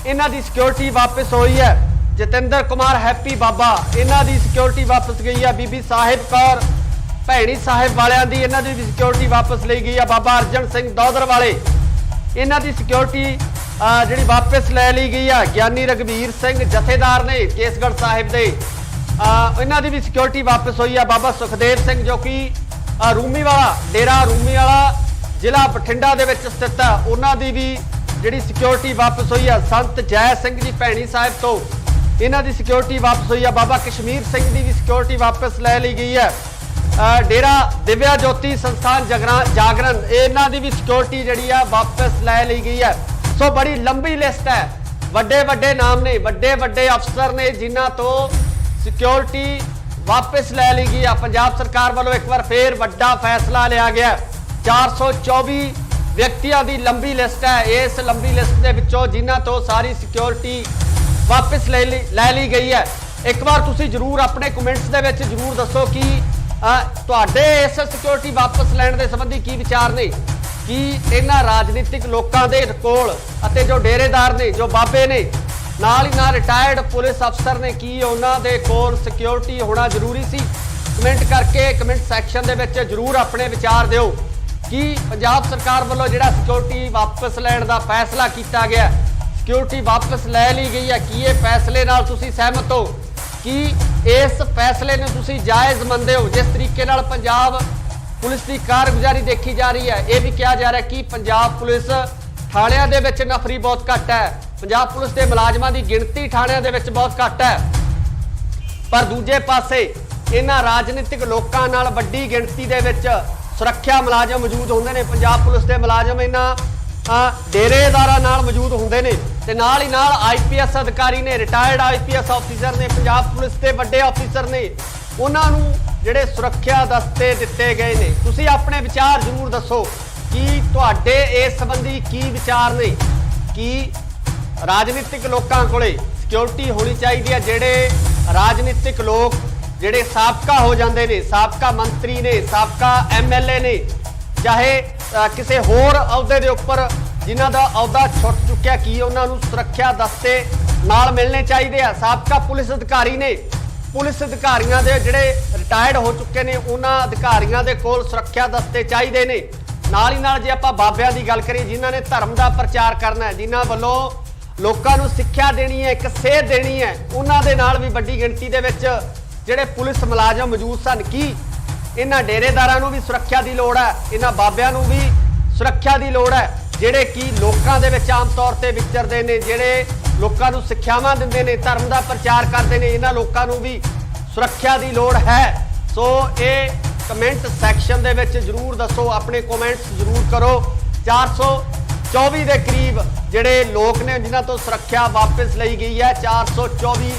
इन्हां दी सिक्योरिटी वापस हुई है। जतिंदर कुमार हैप्पी बाबा इन्हां दी सिक्योरिटी वापस गई है। बीबी साहिब कौर भैणी साहिब वालियां दी इन्हां दी भी सिक्योरिटी वापस ली गई है। बाबा अर्जन सिंह दौदर वाले इन्हां दी सिक्योरिटी जी वापस लै ली गई है। ज्ञानी रघबीर सिंह जथेदार ने केसगढ़ साहिब दे इन्हां दी भी सिक्योरिटी वापस हुई है। बाबा सुखदेव सिंह जो कि रूमी वाला डेरा रूमी वाला जिला बठिंडा दे विच स्थित है, उन्हां दी भी जिहड़ी सिक्योरिटी वापस हुई है। संत जय सिंह जी भैणी साहिब तो इन्हां दी सिक्योरिटी वापस हुई है। बाबा कश्मीर सिंह की भी सिक्योरिटी वापस लै ली गई है। डेरा दिव्या ज्योति संस्थान जागरण इन्हां दी भी सिक्योरिटी जिहड़ी है वापस लै ली गई है। सो बड़ी लंबी लिस्ट है, ਵੱਡੇ ਵੱਡੇ नाम ने, ਵੱਡੇ ਵੱਡੇ अफसर ने जिन्हां तो सिक्योरिटी वापस लै ली गई है। पंजाब सरकार वालों एक बार फिर वड्डा फैसला लिया गया। 424 व्यक्तियों की लंबी लिस्ट है। इस लंबी लिस्ट के विचों जिन्हां तो सारी सिक्योरिटी वापस लै ली गई है। एक बार तुसी जरूर अपने कमेंट्स दे विच जरूर दसो कि तुहाडे इस सिक्योरिटी वापस लैण दे संबंधी की विचार ने, कि इन्हां राजनीतिक लोगों के कोल अते जो डेरेदार ने, जो बाबे ने, नाल ही नाल रिटायर्ड पुलिस अफसर ने, की उन्हां दे कोल सिक्योरिटी होना जरूरी सी? कमेंट करके कमेंट सैक्शन दे विच जरूर अपने विचार दिओ कि पंजाब सरकार वालों जिहड़ा सिक्योरिटी वापस लैण दा फैसला किया गया, सिक्योरिटी वापस लै ली गई है, कि ये फैसले नाल तुसीं सहमत हो, कि इस फैसले नूं तुसीं जायज़ मंनदे हो? जिस तरीके नाल पंजाब पुलिस की कारगुजारी देखी जा रही है, यह भी कहा जा रहा है कि पंजाब पुलिस थाणिਆਂ ਦੇ ਵਿੱਚ नफरी बहुत घट है, पंजाब पुलिस के मुलाजमान की गिणती थाणिਆਂ ਦੇ ਵਿੱਚ बहुत घट है। पर दूजे पासे इन्हां राजनीतिक लोगों नाल वड्डी गिणती ਦੇ ਵਿੱਚ सुरक्षा मुलाजम मौजूद होंदे ने। पंजाब पुलिस के मुलाजम इन्हां डेरेदारां नाल मौजूद होंदे ने ते नाल ही नाल IPS अधिकारी ने, रिटायर्ड IPS ऑफिसर ने, पंजाब पुलिस के वड्डे ऑफिसर ने, उन्हां नूं ਜਿਹੜੇ सुरक्षा दस्ते दिते गए ने। तुसी अपने विचार जरूर दसो कि तुहाडे इस संबंधी की विचार ने, कि राजनीतिक लोगों कोले सिक्योरिटी होनी चाहिए है। ਜਿਹੜੇ राजनीतिक लोग ਜਿਹੜੇ साबका हो जाते हैं, साबका मंत्री ने, साबका MLA ने, चाहे किसी होर अहुदे के उपर जिन्हों का अहुदा छुट चुक्या, कि उन्होंने सुरक्षा दस्ते नाल मिलने चाहिए है। साबका पुलिस अधिकारी ने, पुलिस अधिकारियों के जिहड़े रिटायर्ड हो चुके हैं, उन्होंने अधिकारियों के कोल सुरक्षा दस्ते चाहिए ने। नाल ही नाल जे आपां बाबियां दी गल करिए, जिन्हां ने धर्म का प्रचार करना है, जिन्हां वल्लों लोकां नूं सिक्ख्या देनी है, एक सेध देनी है, उन्हां दे नाल भी वड्डी गिणती दे विच जिहड़े पुलिस मुलाजम मौजूद सन। कि इन्हां डेरेदारां नूं भी सुरक्षा की लोड़ है, इन्हां बाबियां नूं भी सुरक्षा की लोड़ है, जिहड़े कि लोकां दे विच आम तौर ते विचरदे ने, जिहड़े लोकां नूं सिक्ख्यावां दिंदे ने, धर्म का प्रचार करते हैं। इन्हां लोकां नूं भी सुरक्षा की लोड़ है। सो ये कमेंट सैक्शन दे विच जरूर दसो, अपने कमेंट्स जरूर करो। 424 के करीब जिहड़े लोग ने जिन्हां तो सुरक्षा वापस ली गई है। 424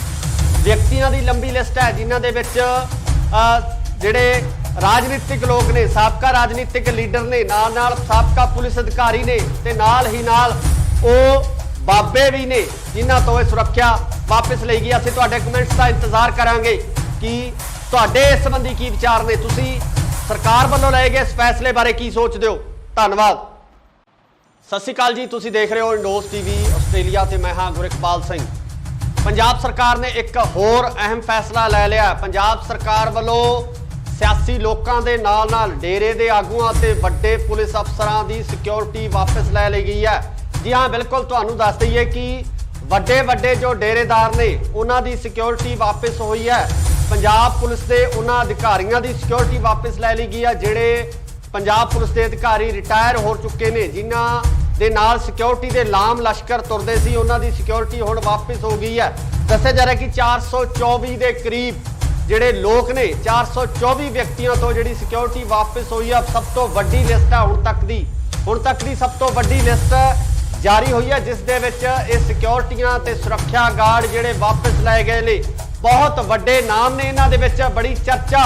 व्यक्तियों की लंबी लिस्ट है, जिन्हां दे विच जिहड़े राजनीतिक लोग ने, साबका राजनीतिक लीडर ने, नाल साबका पुलिस अधिकारी ने, ते नाल ही नाल वो बाबे भी ने, जिन्हां तो सुरक्षा वापस ली गई। असीं तुहाडे कमेंट्स का इंतजार करांगे कि तुहाडे इस संबंधी की विचार ने, तुसीं सरकार वालों लए गए इस फैसले बारे की सोचदे हो? धन्नवाद। सत श्री अकाल जी, तुसीं देख रहे हो इंडोस TV आस्ट्रेलिया ते मैं हाँ गुरइकबाल सिंह। पंजाब सरकार ने एक होर अहम फैसला लै लिया। पंजाब सरकार वालों सियासी लोगों के नाल डेरे के आगुआं ते वड्डे पुलिस अफसरां की सिक्योरिटी वापस लै ली गई है। जी हाँ, बिल्कुल तुहानूं दस दईए कि वड्डे वड्डे जो डेरेदार ने उन्हां दी सिक्योरिटी वापस हुई है। पंजाब पुलिस के उन्हां अधिकारियों की सिक्योरिटी वापस लै ली गई है जिहड़े पंजाब पुलिस के अधिकारी रिटायर हो चुके ने, जिन्हां दे नाल सिक्योरिटी के लाम लश्कर तुरदे सी, उन्हां दी सिक्योरिटी हुण वापस हो गई है। दस्सिया जा रहा है कि 424 के करीब जिहड़े लोग ने 424 व्यक्तियों तो जिहड़ी सिक्योरिटी वापस हुई है। सब तो वड्डी लिस्ट है हुण तक दी सब तो वड्डी लिस्ट जारी हुई है, जिस दे विच इह सिक्योरिटियां ते सुरक्षा गार्ड जिहड़े वापस लाए गए ने। बहुत वड्डे नाम ने, इन्हां दे विच बड़ी चर्चा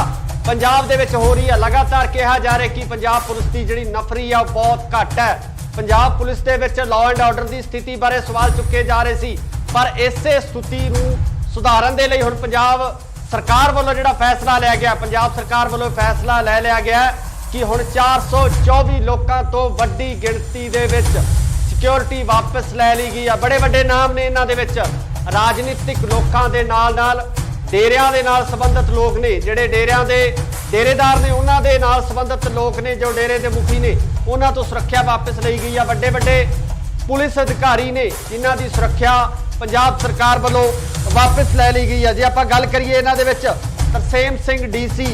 पंजाब दे विच हो रही है। लगातार कहा जा रहा है कि पंजाब पुलिस की जिहड़ी नफरी है बहुत घट है। Punjab police they which law and order की स्थिति बारे सवाल चुके जा रहे सी, पर इसे स्थिति नूं सुधारन दे लई हुण पंजाब सरकार वालों जिहड़ा फैसला लिया गया, पंजाब सरकार वालों फैसला लै लिया गया कि हुण 424 लोगों तो वड्डी गिणती दे विच सिक्योरिटी वापस लै ली गई है। बड़े वड्डे नाम ने, इन्हां दे विच राजनीतिक लोगों के नाल डेरियां दे नाल संबंधित लोग ने, जिहड़े डेरियां दे डेरेदार ने उन्हां दे नाल संबंधित लोग ने, जो डेरे के मुखी ने उन्हां तो सुरक्षा वापस ली गई है। वड्डे वड्डे पुलिस अधिकारी ने जिन्हां दी सुरक्षा पंजाब सरकार वालों वापस लै ली गई है। जे आपां गल करिए इन्हां दे विच तरसेम सिंह DC,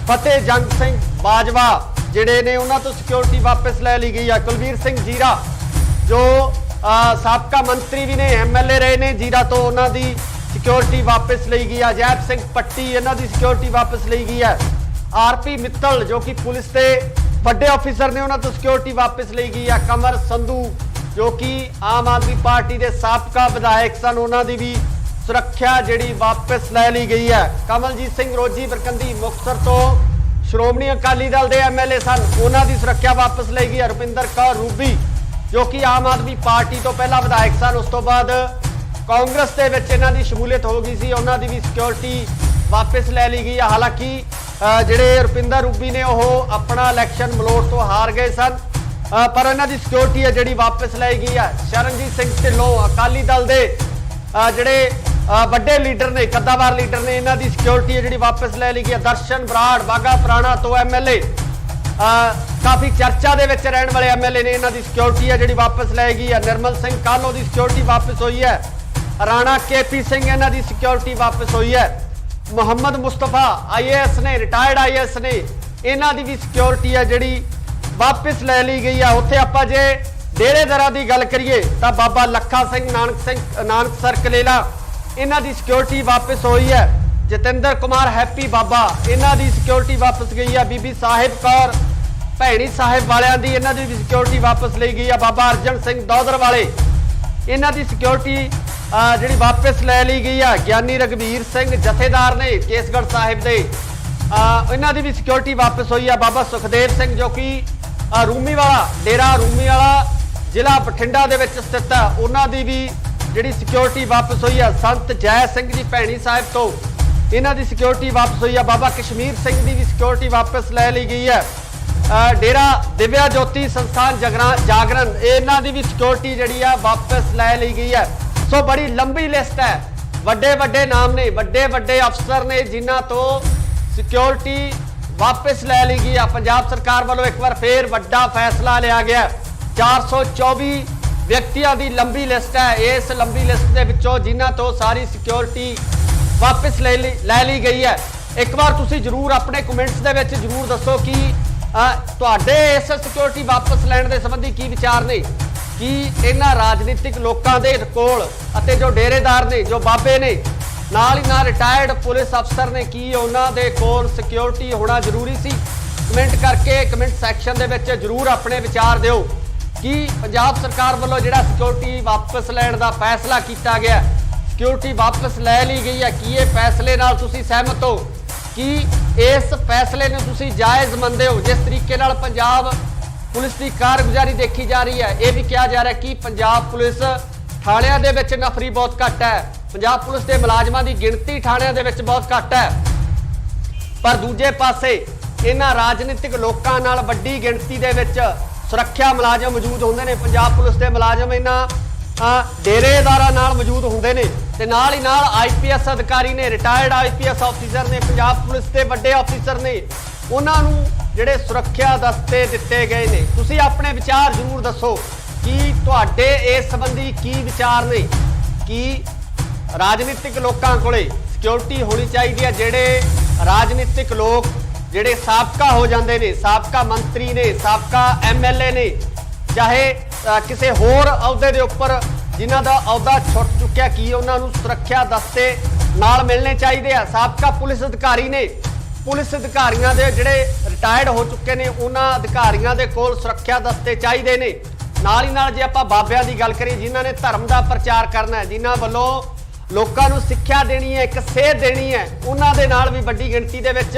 फतेह जंग सिंह बाजवा जिहड़े ने उन्हां तो सिक्योरिटी वापस लै ली गई है। कुलवीर सिंह जीरा जो साबका मंत्री भी ने, MLA रहे ने जीरा तो, उन्हां दी सिक्योरिटी वापस ली गई है। अजैब सिंह पट्टी इन्हां दी सिक्योरिटी वापस ली गई है। RP मित्तल जो कि पुलिस के बड़े ऑफिसर ने, उन्हां तो सिक्योरिटी वापस ली गई है। कमर संधू जो कि आम आदमी पार्टी के साबका विधायक सन, उन्हां दी भी सुरक्षा जिहड़ी वापस लै ली गई है। कमलजीत सिंह रोजी बरकंदी मुक्तसर तो श्रोमणी अकाली दल के MLA सन, उन्हां दी सुरक्षा वापस ली गई है। रुपिंदर कौर रूबी जो कि आम आदमी पार्टी तो पहला विधायक सन, उस तो बाद कांग्रेस के विच इन्हां दी शमूलियत हो गई सी, उन्हां दी भी सिक्योरिटी वापस लै ली गई है। हालांकि जिहड़े रुपिंदर रूबी ने वह अपना इलैक्शन मलोट तो हार गए सन, पर इन्हां दी सिक्योरिटी है जिहड़ी वापस लै गई है। शरणजीत सिंह ढिल्लों अकाली दल के जिहड़े वड्डे लीडर ने, कद्दावार लीडर ने, इन्हां दी सिक्योरिटी है जिहड़ी वापस लै ली गई है। दर्शन बराड़ बागा पुराना तो MLA काफ़ी चर्चा दे विच रहण वाले MLA ने, इन्हां दी सिक्योरिटी है जिहड़ी वापस लै गई है। निर्मल सिंह कालो की सिक्योरिटी वापस हुई है। राणा KP सिंह इन्हां दी सिक्योरिटी वापस हुई है। मुहम्मद मुस्तफा IAS ने, रिटायर्ड IAS ने, इन्हां दी भी सिक्योरिटी है जिहड़ी वापस लै ली गई है। उत्थे आपां जे डेरेदारां दी गल करिए तो बाबा लखा सिंह नानकसर कलेला इन्हां दी सिक्योरिटी वापस हुई है। जतिंदर कुमार हैप्पी बाबा इन्हां दी सिक्योरिटी वापस गई है। बीबी साहिब कौर भैणी साहिब वालियां दी इन्हां दी भी सिक्योरिटी वापस ली गई है। बाबा अर्जन सिंह दौदर वाले इन्हां दी सिक्योरिटी जिहड़ी वापस लै ली गई है। ज्ञानी रघबीर सिंह जथेदार ने केसगढ़ साहिब दे, इन्हां दी भी सिक्योरिटी वापस हुई है। बाबा सुखदेव सिंह जो कि रूमी वाला डेरा रूमी वाला जिला बठिंडा दे विच स्थित है, उन्हां दी भी जिहड़ी सिक्योरिटी वापस हुई है। संत जय सिंह जी भैणी साहिब तो इन्हां दी सिक्योरिटी वापस हुई है। बाबा कश्मीर सिंह दी भी सिक्योरिटी वापस लै ली गई है। डेरा दिव्या ज्योति संस्थान जागरण इन्हां दी भी सिक्योरिटी जिहड़ी है वापस लै ली गई है। सो बड़ी लंबी लिस्ट है, वड्डे वड्डे नाम ने, वड्डे वड्डे अफसर ने जिन्हां तो सिक्योरिटी वापस लै ली गई है। पंजाब सरकार वालों एक बार फिर वड्डा फैसला लिया गया। 424 व्यक्तियों की लंबी लिस्ट है। इस लंबी लिस्ट के विचों जिन्हां तो सारी सिक्योरिटी वापस लै ली गई है। एक बार तुसी जरूर अपने कमेंट्स दे विच जरूर दसो कि तुहाडे इस सिक्योरिटी वापस लैण दे संबंधी की विचार ने, कि इन्हां राजनीतिक लोकां दे कोल अते जो डेरेदार ने, जो बाबे ने, नाल ही नाल रिटायर्ड पुलिस अफसर ने, की उन्हां दे कोल सिक्योरिटी होना जरूरी सी? कमेंट करके कमेंट सैक्शन दे विच जरूर अपने विचार दिओ कि पंजाब सरकार वालों जिहड़ा सिक्योरिटी वापस लैण दा फैसला किया गया, सिक्योरिटी वापस लै ली गई है, कि ये फैसले नाल तुसी सहमत हो, कि इस फैसले ने तुसी जायज़ मनदे हो? जिस तरीके नाल पंजाब पुलिस की कारगुजारी देखी जा रही है, यह भी कहा जा रहा है कि पंजाब पुलिस थाणियां दे विच नफरी बहुत घट है, पंजाब पुलिस के मुलाजमां की गिणती थाणियां दे विच बहुत घट है, पर दूजे पासे इन्हां राजनीतिक लोकां नाल वड्डी गिणती दे विच सुरक्षा मुलाजम मौजूद होंदे ने। पंजाब पुलिस के मुलाजम इन्हां ਡੇਰੇਦਾਰਾਂ ਨਾਲ ਮੌਜੂਦ ਹੁੰਦੇ ਨੇ ਤੇ ਨਾਲ ਹੀ ਨਾਲ ਆਈਪੀਐਸ ਅਧਿਕਾਰੀ ਨੇ, ਰਿਟਾਇਰਡ ਆਈਪੀਐਸ ਆਫੀਸਰ ਨੇ, ਪੰਜਾਬ ਪੁਲਿਸ ਦੇ ਵੱਡੇ ਆਫੀਸਰ ਨੇ, ਉਹਨਾਂ ਨੂੰ ਜਿਹੜੇ ਸੁਰੱਖਿਆ ਦਸਤੇ ਦਿੱਤੇ ਗਏ ਨੇ। ਤੁਸੀਂ ਆਪਣੇ ਵਿਚਾਰ ਜ਼ਰੂਰ ਦੱਸੋ ਕਿ ਤੁਹਾਡੇ ਇਸ ਸੰਬੰਧੀ ਕੀ ਵਿਚਾਰ ਨੇ ਕਿ ਰਾਜਨੀਤਿਕ ਲੋਕਾਂ ਕੋਲੇ ਸਿਕਿਉਰਿਟੀ ਹੋਣੀ ਚਾਹੀਦੀ ਹੈ। ਜਿਹੜੇ ਰਾਜਨੀਤਿਕ ਲੋਕ ਜਿਹੜੇ ਸਾਬਕਾ ਹੋ ਜਾਂਦੇ ਨੇ, ਸਾਬਕਾ ਮੰਤਰੀ ਨੇ, ਸਾਬਕਾ ਐਮਐਲਏ ਨੇ, ਚਾਹੇ ਕਿਸੇ ਹੋਰ ਅਹੁਦੇ ਦੇ ਉੱਪਰ ਜਿਨ੍ਹਾਂ ਦਾ ਅਹੁਦਾ ਛੁੱਟ ਚੁੱਕਿਆ, ਕੀ ਉਹਨਾਂ ਨੂੰ ਸੁਰੱਖਿਆ ਦਸਤੇ ਨਾਲ ਮਿਲਣੇ ਚਾਹੀਦੇ ਆ। ਸਾਬਕਾ ਪੁਲਿਸ ਅਧਿਕਾਰੀ ਨੇ, ਪੁਲਿਸ ਅਧਿਕਾਰੀਆਂ ਦੇ ਜਿਹੜੇ ਰਿਟਾਇਰਡ ਹੋ ਚੁੱਕੇ ਨੇ, ਉਹਨਾਂ ਅਧਿਕਾਰੀਆਂ ਦੇ ਕੋਲ ਸੁਰੱਖਿਆ ਦਸਤੇ ਚਾਹੀਦੇ ਨੇ। ਨਾਲ ਹੀ ਨਾਲ ਜੇ ਆਪਾਂ ਬਾਬਿਆਂ ਦੀ ਗੱਲ ਕਰੀਏ, ਜਿਨ੍ਹਾਂ ਨੇ ਧਰਮ ਦਾ ਪ੍ਰਚਾਰ ਕਰਨਾ ਹੈ, ਜਿਨ੍ਹਾਂ ਵੱਲੋਂ ਲੋਕਾਂ ਨੂੰ ਸਿੱਖਿਆ ਦੇਣੀ ਹੈ, ਇੱਕ ਸੇਧ ਦੇਣੀ ਹੈ, ਉਹਨਾਂ ਦੇ ਨਾਲ ਵੀ ਵੱਡੀ ਗਿਣਤੀ ਦੇ ਵਿੱਚ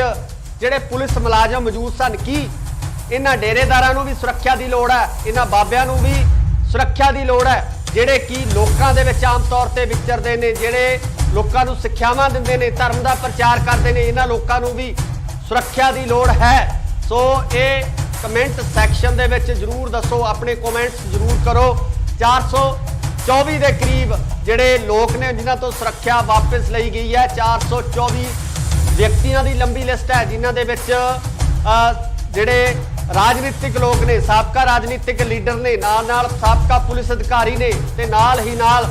ਜਿਹੜੇ ਪੁਲਿਸ ਮੁਲਾਜ਼ਮ ਮੌਜੂਦ ਸਨ। ਕੀ ਇਹਨਾਂ ਡੇਰੇਦਾਰਾਂ ਨੂੰ ਵੀ ਸੁਰੱਖਿਆ ਦੀ ਲੋੜ ਹੈ? ਇਹਨਾਂ ਬਾਬਿਆਂ ਨੂੰ ਵੀ ਸੁਰੱਖਿਆ ਦੀ ਲੋੜ ਹੈ ਜਿਹੜੇ ਕਿ ਲੋਕਾਂ ਦੇ ਵਿੱਚ ਆਮ ਤੌਰ ਤੇ ਵਿਚਰਦੇ ਨੇ, ਜਿਹੜੇ ਲੋਕਾਂ ਨੂੰ ਸਿੱਖਿਆਵਾਂ ਦਿੰਦੇ ਨੇ, ਧਰਮ ਦਾ ਪ੍ਰਚਾਰ ਕਰਦੇ ਨੇ? ਇਹਨਾਂ ਲੋਕਾਂ ਨੂੰ ਵੀ ਸੁਰੱਖਿਆ ਦੀ ਲੋੜ ਹੈ। ਸੋ ਇਹ ਕਮੈਂਟ ਸੈਕਸ਼ਨ ਦੇ ਵਿੱਚ ਜ਼ਰੂਰ ਦੱਸੋ, ਆਪਣੇ ਕਮੈਂਟਸ ਜ਼ਰੂਰ ਕਰੋ। 424 ਦੇ ਕਰੀਬ ਜਿਹੜੇ ਲੋਕ ਨੇ ਜਿਨ੍ਹਾਂ ਤੋਂ ਸੁਰੱਖਿਆ ਵਾਪਸ ਲਈ ਗਈ ਹੈ। 424 ਵਿਅਕਤੀਆਂ ਦੀ ਲੰਬੀ ਲਿਸਟ ਹੈ ਜਿਨ੍ਹਾਂ ਦੇ ਵਿੱਚ ਜਿਹੜੇ ਰਾਜਨੀਤਿਕ ਲੋਕ ਨੇ, ਸਾਬਕਾ ਰਾਜਨੀਤਿਕ ਲੀਡਰ ਨੇ, ਨਾਲ ਨਾਲ ਸਾਬਕਾ ਪੁਲਿਸ ਅਧਿਕਾਰੀ ਨੇ ਤੇ ਨਾਲ ਹੀ ਨਾਲ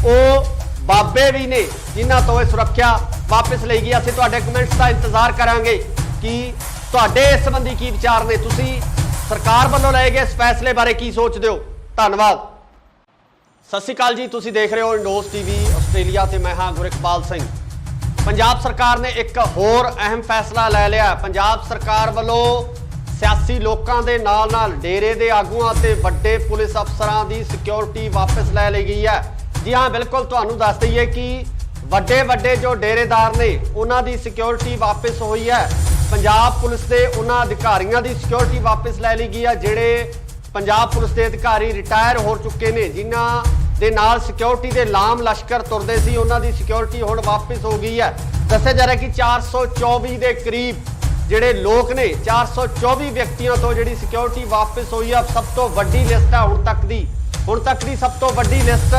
ਉਹ ਬਾਬੇ ਵੀ ਨੇ ਜਿਨ੍ਹਾਂ ਤੋਂ ਇਹ ਸੁਰੱਖਿਆ ਵਾਪਸ ਲਈ ਗਈ। ਅਸੀਂ ਤੁਹਾਡੇ ਕਮੈਂਟਸ ਦਾ ਇੰਤਜ਼ਾਰ ਕਰਾਂਗੇ ਕਿ ਤੁਹਾਡੇ ਇਸ ਸੰਬੰਧੀ ਕੀ ਵਿਚਾਰ ਨੇ, ਤੁਸੀਂ ਸਰਕਾਰ ਵੱਲੋਂ ਲਏ ਗਏ ਇਸ ਫੈਸਲੇ ਬਾਰੇ ਕੀ ਸੋਚਦੇ ਹੋ? ਧੰਨਵਾਦ। ਸਤਿ ਸ਼੍ਰੀ ਅਕਾਲ ਜੀ, ਤੁਸੀਂ ਦੇਖ ਰਹੇ ਹੋ ਇੰਡੋਜ਼ ਟੀਵੀ ਆਸਟ੍ਰੇਲੀਆ ਤੇ ਮੈਂ ਹਾਂ ਗੁਰਿਕਪਾਲ ਸਿੰਘ। ਪੰਜਾਬ ਸਰਕਾਰ ਨੇ ਇੱਕ ਹੋਰ ਅਹਿਮ ਫੈਸਲਾ ਲੈ ਲਿਆ। ਪੰਜਾਬ ਸਰਕਾਰ ਵੱਲੋਂ ਸਿਆਸੀ ਲੋਕਾਂ ਦੇ ਨਾਲ ਡੇਰੇ ਦੇ ਆਗੂਆਂ ਤੇ ਵੱਡੇ ਪੁਲਿਸ ਅਫਸਰਾਂ ਦੀ ਸਿਕਿਉਰਿਟੀ ਵਾਪਸ ਲੈ ਲਈ ਗਈ ਹੈ। ਜੀ ਹਾਂ, ਬਿਲਕੁਲ ਤੁਹਾਨੂੰ ਦੱਸ ਦਈਏ ਕਿ ਵੱਡੇ ਜੋ ਡੇਰੇਦਾਰ ਨੇ ਉਹਨਾਂ ਦੀ ਸਿਕਿਉਰਿਟੀ ਵਾਪਸ ਹੋਈ ਹੈ। ਪੰਜਾਬ ਪੁਲਿਸ ਦੇ ਉਹਨਾਂ ਅਧਿਕਾਰੀਆਂ ਦੀ ਸਿਕਿਉਰਿਟੀ ਵਾਪਸ ਲੈ ਲਈ ਗਈ ਹੈ ਜਿਹੜੇ ਪੰਜਾਬ ਪੁਲਿਸ ਦੇ ਅਧਿਕਾਰੀ ਰਿਟਾਇਰ ਹੋ ਚੁੱਕੇ ਨੇ, ਜਿਨ੍ਹਾਂ ਦੇ ਨਾਲ ਸਿਕਿਉਰਿਟੀ ਦੇ ਲਾਮ ਲਸ਼ਕਰ ਤੁਰਦੇ ਸੀ, ਉਹਨਾਂ ਦੀ ਸਿਕਿਉਰਿਟੀ ਹੁਣ ਵਾਪਸ ਹੋ ਗਈ ਹੈ। ਦੱਸਿਆ ਜਾ ਰਿਹਾ ਕਿ 424 ਦੇ ਕਰੀਬ ਜਿਹੜੇ ਲੋਕ ਨੇ, 424 ਵਿਅਕਤੀਆਂ ਤੋਂ ਜਿਹੜੀ ਸਿਕਿਉਰਿਟੀ ਵਾਪਸ ਹੋਈ ਹੈ। ਸਭ ਤੋਂ ਵੱਡੀ ਲਿਸਟ ਹੈ ਹੁਣ ਤੱਕ ਦੀ ਸਭ ਤੋਂ ਵੱਡੀ ਲਿਸਟ